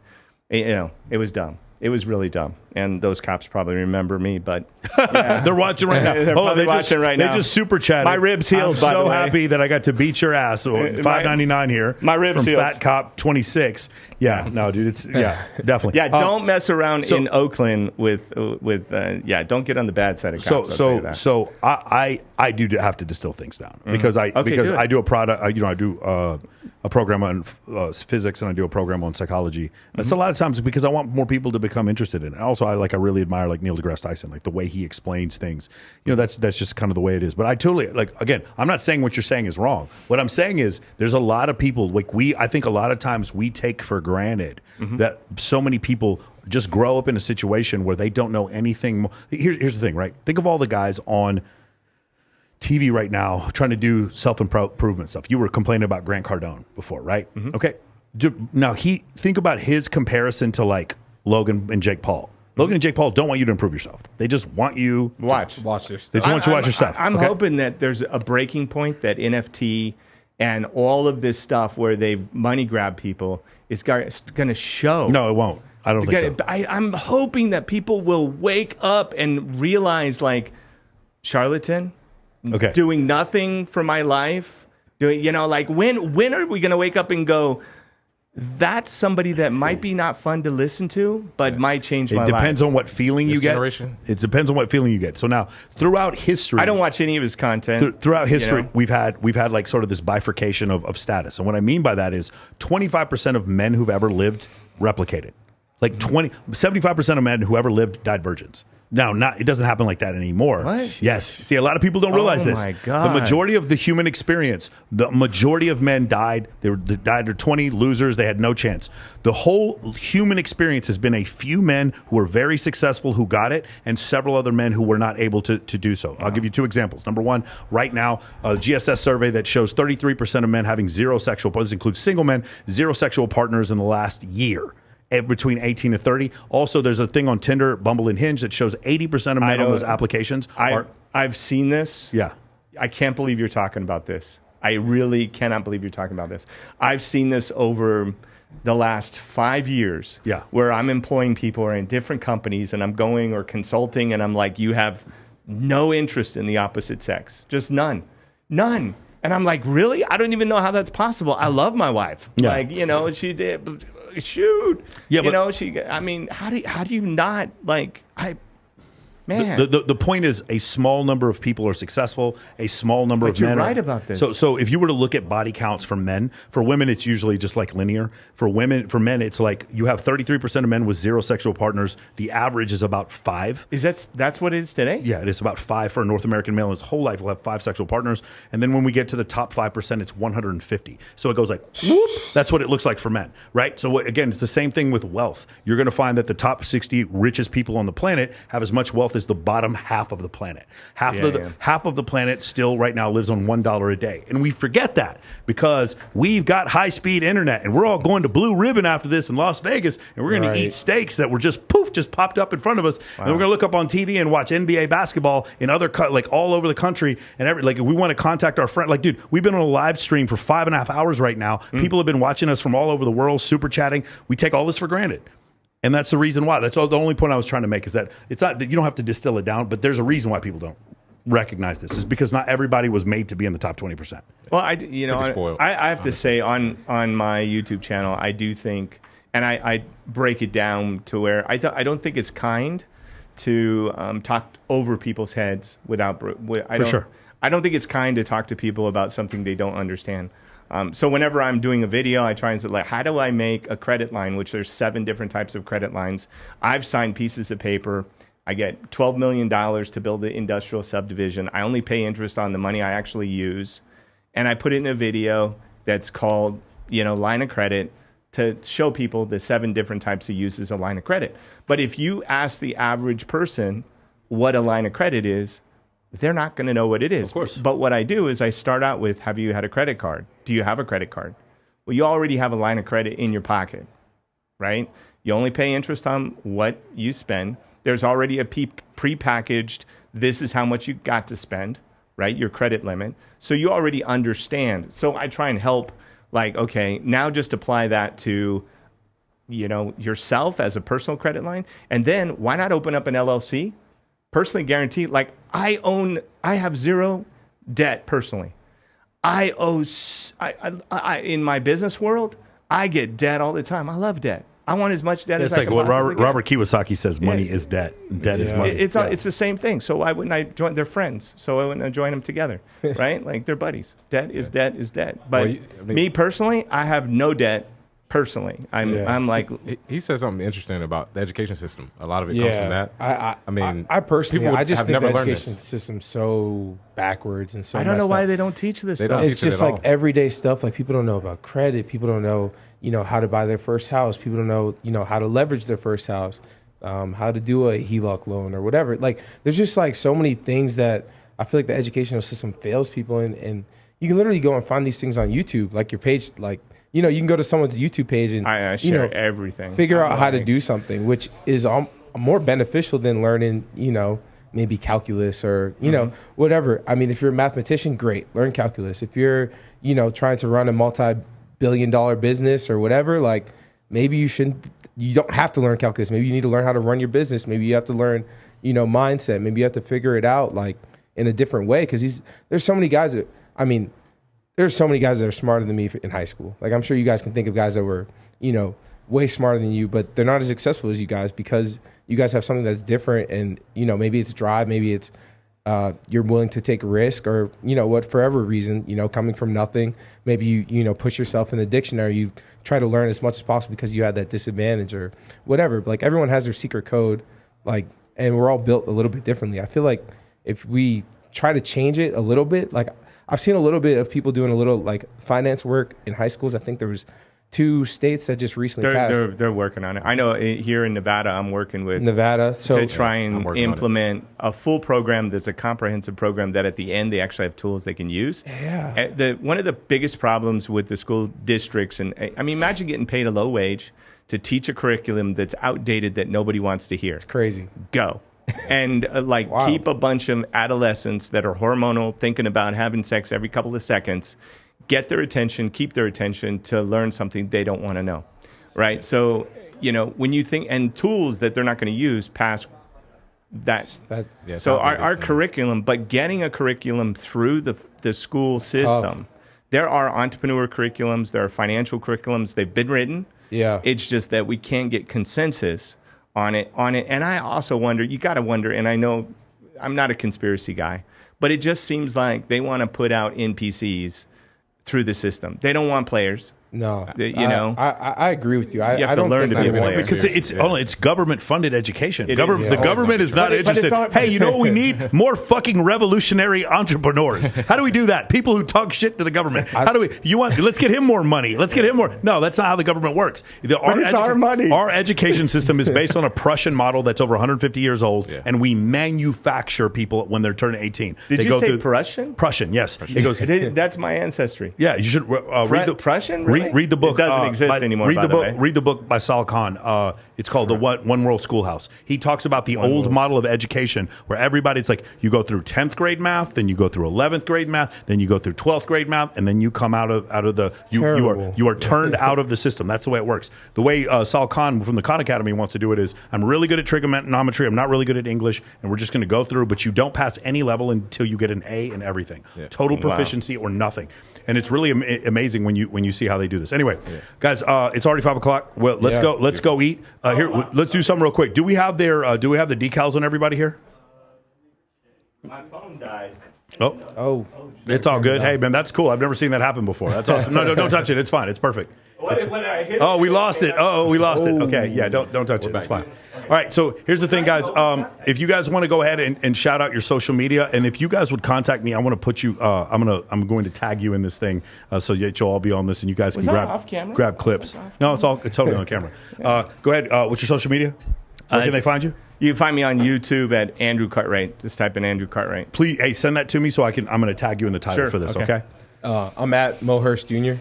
it was dumb. It was really dumb. And those cops probably remember me, but they're watching right now. They're probably watching right now. They just super chatted. My ribs healed. I'm by the way. happy that I got to beat your ass. $5.99 here. My ribs from healed. Fat Cop 26. Yeah, no, dude, it's definitely. Yeah, don't mess around in Oakland with don't get on the bad side of cops. So I do have to distill things down because I do a product. I do a program on physics, and I do a program on psychology. It's a lot of times because I want more people to become interested in it. Also, I really admire Neil deGrasse Tyson, the way he explains things. That's just kind of the way it is. But I totally again, I'm not saying what you're saying is wrong. What I'm saying is there's a lot of people I think a lot of times we take for granted that so many people just grow up in a situation where they don't know anything more. Here's the thing, right? Think of all the guys on TV right now trying to do self-improvement stuff. You were complaining about Grant Cardone before, right? Okay. Now think about his comparison to Logan and Jake Paul. Logan and Jake Paul don't want you to improve yourself. They just want you to watch their stuff. They just want you to watch your stuff. I'm hoping that there's a breaking point that NFT and all of this stuff where they've money grab people is going to show. No, it won't. I don't think so. I'm hoping that people will wake up and realize, charlatan, doing nothing for my life. When are we going to wake up and go, that's somebody that might be not fun to listen to, but might change my life. It depends on what feeling you get. Generation. It depends on what feeling you get. So now, throughout history, I don't watch any of his content. Throughout history, you know? we've had like sort of this bifurcation of status. And what I mean by that is 25% of men who've ever lived replicated. Like 75% of men who ever lived died virgins. Now, it doesn't happen like that anymore. What? Yes. See, a lot of people don't realize this. Oh, my God. The majority of the human experience, the majority of men died. They died at 20 losers. They had no chance. The whole human experience has been a few men who were very successful who got it, and several other men who were not able to do so. I'll give you two examples. Number one, right now, a GSS survey that shows 33% of men having zero sexual partners, includes single men, zero sexual partners in the last year. Between 18 to 30. Also, there's a thing on Tinder, Bumble, and Hinge that shows 80% of men on those applications are... I've seen this. Yeah. I can't believe you're talking about this. I really cannot believe you're talking about this. I've seen this over the last 5 years. Yeah. Where I'm employing people who are in different companies, and I'm going or consulting, and I'm like, you have no interest in the opposite sex. Just none. None. And I'm like, really? I don't even know how that's possible. I love my wife. Yeah. Like, you know, she did... Shoot, yeah, but, you know, I mean, how do you not man? The point is, a small number of people are successful. A small number of men. You're right about this. So if you were to look at body counts for men, for women, it's usually just like linear. For men, it's like you have 33% of men with zero sexual partners. The average is about 5. That's what it is today? Yeah, it is about 5 for a North American male. His whole life will have 5 sexual partners, and then when we get to the top 5%, it's 150. So it goes like whoop. That's what it looks like for men, right? So again, it's the same thing with wealth. You're going to find that the top 60 richest people on the planet have as much wealth as the bottom half of the planet. Half of the planet still right now lives on $1 a day. And we forget that because we've got high-speed internet and we're all going to Blue Ribbon after this in Las Vegas, and we're going to eat steaks that were just popped up in front of us. Wow. And then we're going to look up on TV and watch NBA basketball in other like all over the country. And like if we want to contact our friend, like dude, we've been on a live stream for 5.5 hours right now. People have been watching us from all over the world, super chatting. We take all this for granted. And that's the reason why. That's all, the only point I was trying to make is that it's not that you don't have to distill it down, but there's a reason why people don't recognize this. Is because not everybody was made to be in the top 20%. Well, I have to say on my YouTube channel, I do think, and I break it down to where I don't think it's kind to talk over people's heads without. I don't think it's kind to talk to people about something they don't understand. So whenever I'm doing a video, I try and say, like, how do I make a credit line, which there's 7 different types of credit lines. I've signed pieces of paper. I get $12 million to build an industrial subdivision. I only pay interest on the money I actually use. And I put it in a video that's called, line of credit to show people the 7 different types of uses of line of credit. But if you ask the average person what a line of credit is, they're not going to know what it is. Of course. But what I do is I start out with, have you had a credit card? Do you have a credit card? Well, you already have a line of credit in your pocket, right? You only pay interest on what you spend. There's already a pre-packaged, this is how much you got to spend, right? Your credit limit. So you already understand. So I try and help, like, okay, now just apply that to, yourself as a personal credit line. And then why not open up an LLC? Personally guaranteed, like I have 0 debt personally. I in my business world, I get debt all the time. I love debt. I want as much debt as I can. It's like what Robert Kiyosaki says, money is debt. Debt is money. It's the same thing. So why wouldn't I join? They're friends. So why wouldn't I join them together? Right? Like they're buddies. Debt is debt is debt. But me personally, I have no debt. Personally, I'm like he said something interesting about the education system. A lot of it comes from that. I personally, I just think the education education system's so backwards and so. I don't know why they don't teach this stuff. It's just like everyday stuff. Like people don't know about credit. People don't know, how to buy their first house. People don't know, how to leverage their first house, how to do a HELOC loan or whatever. Like there's just like so many things that I feel like the educational system fails people in, and you can literally go and find these things on YouTube, like your page, like. You can go to someone's YouTube page and I share everything. Figure out how to do something, which is more beneficial than learning, maybe calculus or, whatever. I mean, if you're a mathematician, great, learn calculus. If you're, trying to run a multi-billion-dollar business or whatever, like maybe you don't have to learn calculus. Maybe you need to learn how to run your business. Maybe you have to learn, mindset. Maybe you have to figure it out like in a different way. Because there's so many guys that, there's so many guys that are smarter than me in high school. Like I'm sure you guys can think of guys that were way smarter than you, but they're not as successful as you guys because you guys have something that's different. And, maybe it's drive, maybe it's you're willing to take a risk or, for whatever reason, coming from nothing, maybe you push yourself in the dictionary, you try to learn as much as possible because you had that disadvantage or whatever. Like everyone has their secret code, and we're all built a little bit differently. I feel like if we try to change it a little bit, I've seen a little bit of people doing a little finance work in high schools. I think there was 2 states that just recently passed. They're working on it. I know here in Nevada, I'm working with Nevada to try and implement a full program that's a comprehensive program that at the end they actually have tools they can use. Yeah. One of the biggest problems with the school districts, and I mean, imagine getting paid a low wage to teach a curriculum that's outdated that nobody wants to hear. It's crazy. Go. And keep a bunch of adolescents that are hormonal, thinking about having sex every couple of seconds, get their attention, keep their attention to learn something they don't want to know, right? So, when you think, and tools that they're not going to use past that. So our curriculum, but getting a curriculum through the school system, there are entrepreneur curriculums, there are financial curriculums, they've been written. Yeah. It's just that we can't get consensus on it. And I also wonder, you got to wonder, and I know I'm not a conspiracy guy, but it just seems like they want to put out NPCs through the system. They don't want players. No, I agree with you. You have to learn to be a player because it's government-funded education. The government is not interested. Hey, you know what we need? More fucking revolutionary entrepreneurs. How do we do that? People who talk shit to the government. Let's get him more money. Let's get him more. No, that's not how the government works. Our money. Our education system is based on a Prussian model that's over 150 years old, and we manufacture people when they're turning 18. Did you say Prussian? Prussian, yes. It goes. That's my ancestry. Yeah, you should read the Prussian. Really? Read the book. It doesn't exist anymore. Read the book by Sal Khan. It's called The One World Schoolhouse. He talks about the old model of education where everybody's like, you go through 10th grade math, then you go through 11th grade math, then you go through 12th grade math, and then you come out of the you are turned out of the system. That's the way it works. The way Sal Khan from the Khan Academy wants to do it is, I'm really good at trigonometry, I'm not really good at English, and we're just going to go through, but you don't pass any level until you get an A in everything. Total proficiency or nothing. And it's really amazing when you see how they do this. Anyway, guys, it's already 5 o'clock. Well, let's go. Let's go eat. Here, let's do something real quick. Do we have the decals on everybody here? My phone died. Oh, it's all good. Hey, man, that's cool. I've never seen that happen before. That's awesome. No, don't touch it. It's fine. It's perfect. We lost it. We lost it. Okay, yeah, don't touch it. It's fine. All right, so here's the thing, guys. If you guys want to go ahead and shout out your social media, and if you guys would contact me, I want to put you. I'm going to tag you in this thing so that you'll all be on this, and you guys can grab clips. No, it's totally on camera. Go ahead. What's your social media? Where can they find you? You can find me on YouTube at Andrew Cartwright. Just type in Andrew Cartwright. Please, hey, send that to me so I'm going to tag you in the title for this. Okay. I'm at Mo Hurst Jr.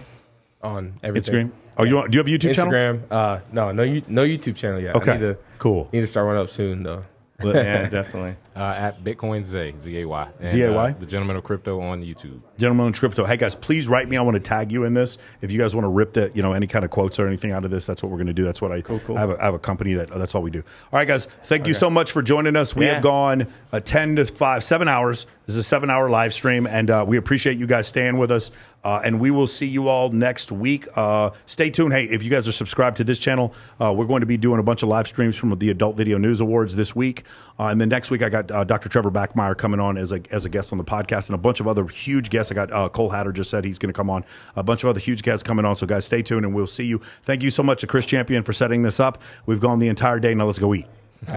on everything. Instagram. Oh, do you have a YouTube channel? Instagram. No YouTube channel yet. Okay. I need to start one up soon though. Yeah, definitely. At Bitcoin Zay, Z-A-Y. Z-A-Y? The Gentleman of Crypto on YouTube. Gentleman of Crypto. Hey, guys, please write me. I want to tag you in this. If you guys want to rip any kind of quotes or anything out of this, that's what we're going to do. That's what I have a company that's all we do. All right, guys, thank you so much for joining us. We have gone 10 to 5, 7 hours. This is a 7-hour live stream, and we appreciate you guys staying with us. And we will see you all next week. Stay tuned. Hey, if you guys are subscribed to this channel, we're going to be doing a bunch of live streams from the Adult Video News Awards this week. And then next week, I got Dr. Trevor Backmeyer coming on as a guest on the podcast, and a bunch of other huge guests. I got Cole Hatter just said he's going to come on. A bunch of other huge guests coming on. So, guys, stay tuned, and we'll see you. Thank you so much to Chris Champion for setting this up. We've gone the entire day. Now let's go eat.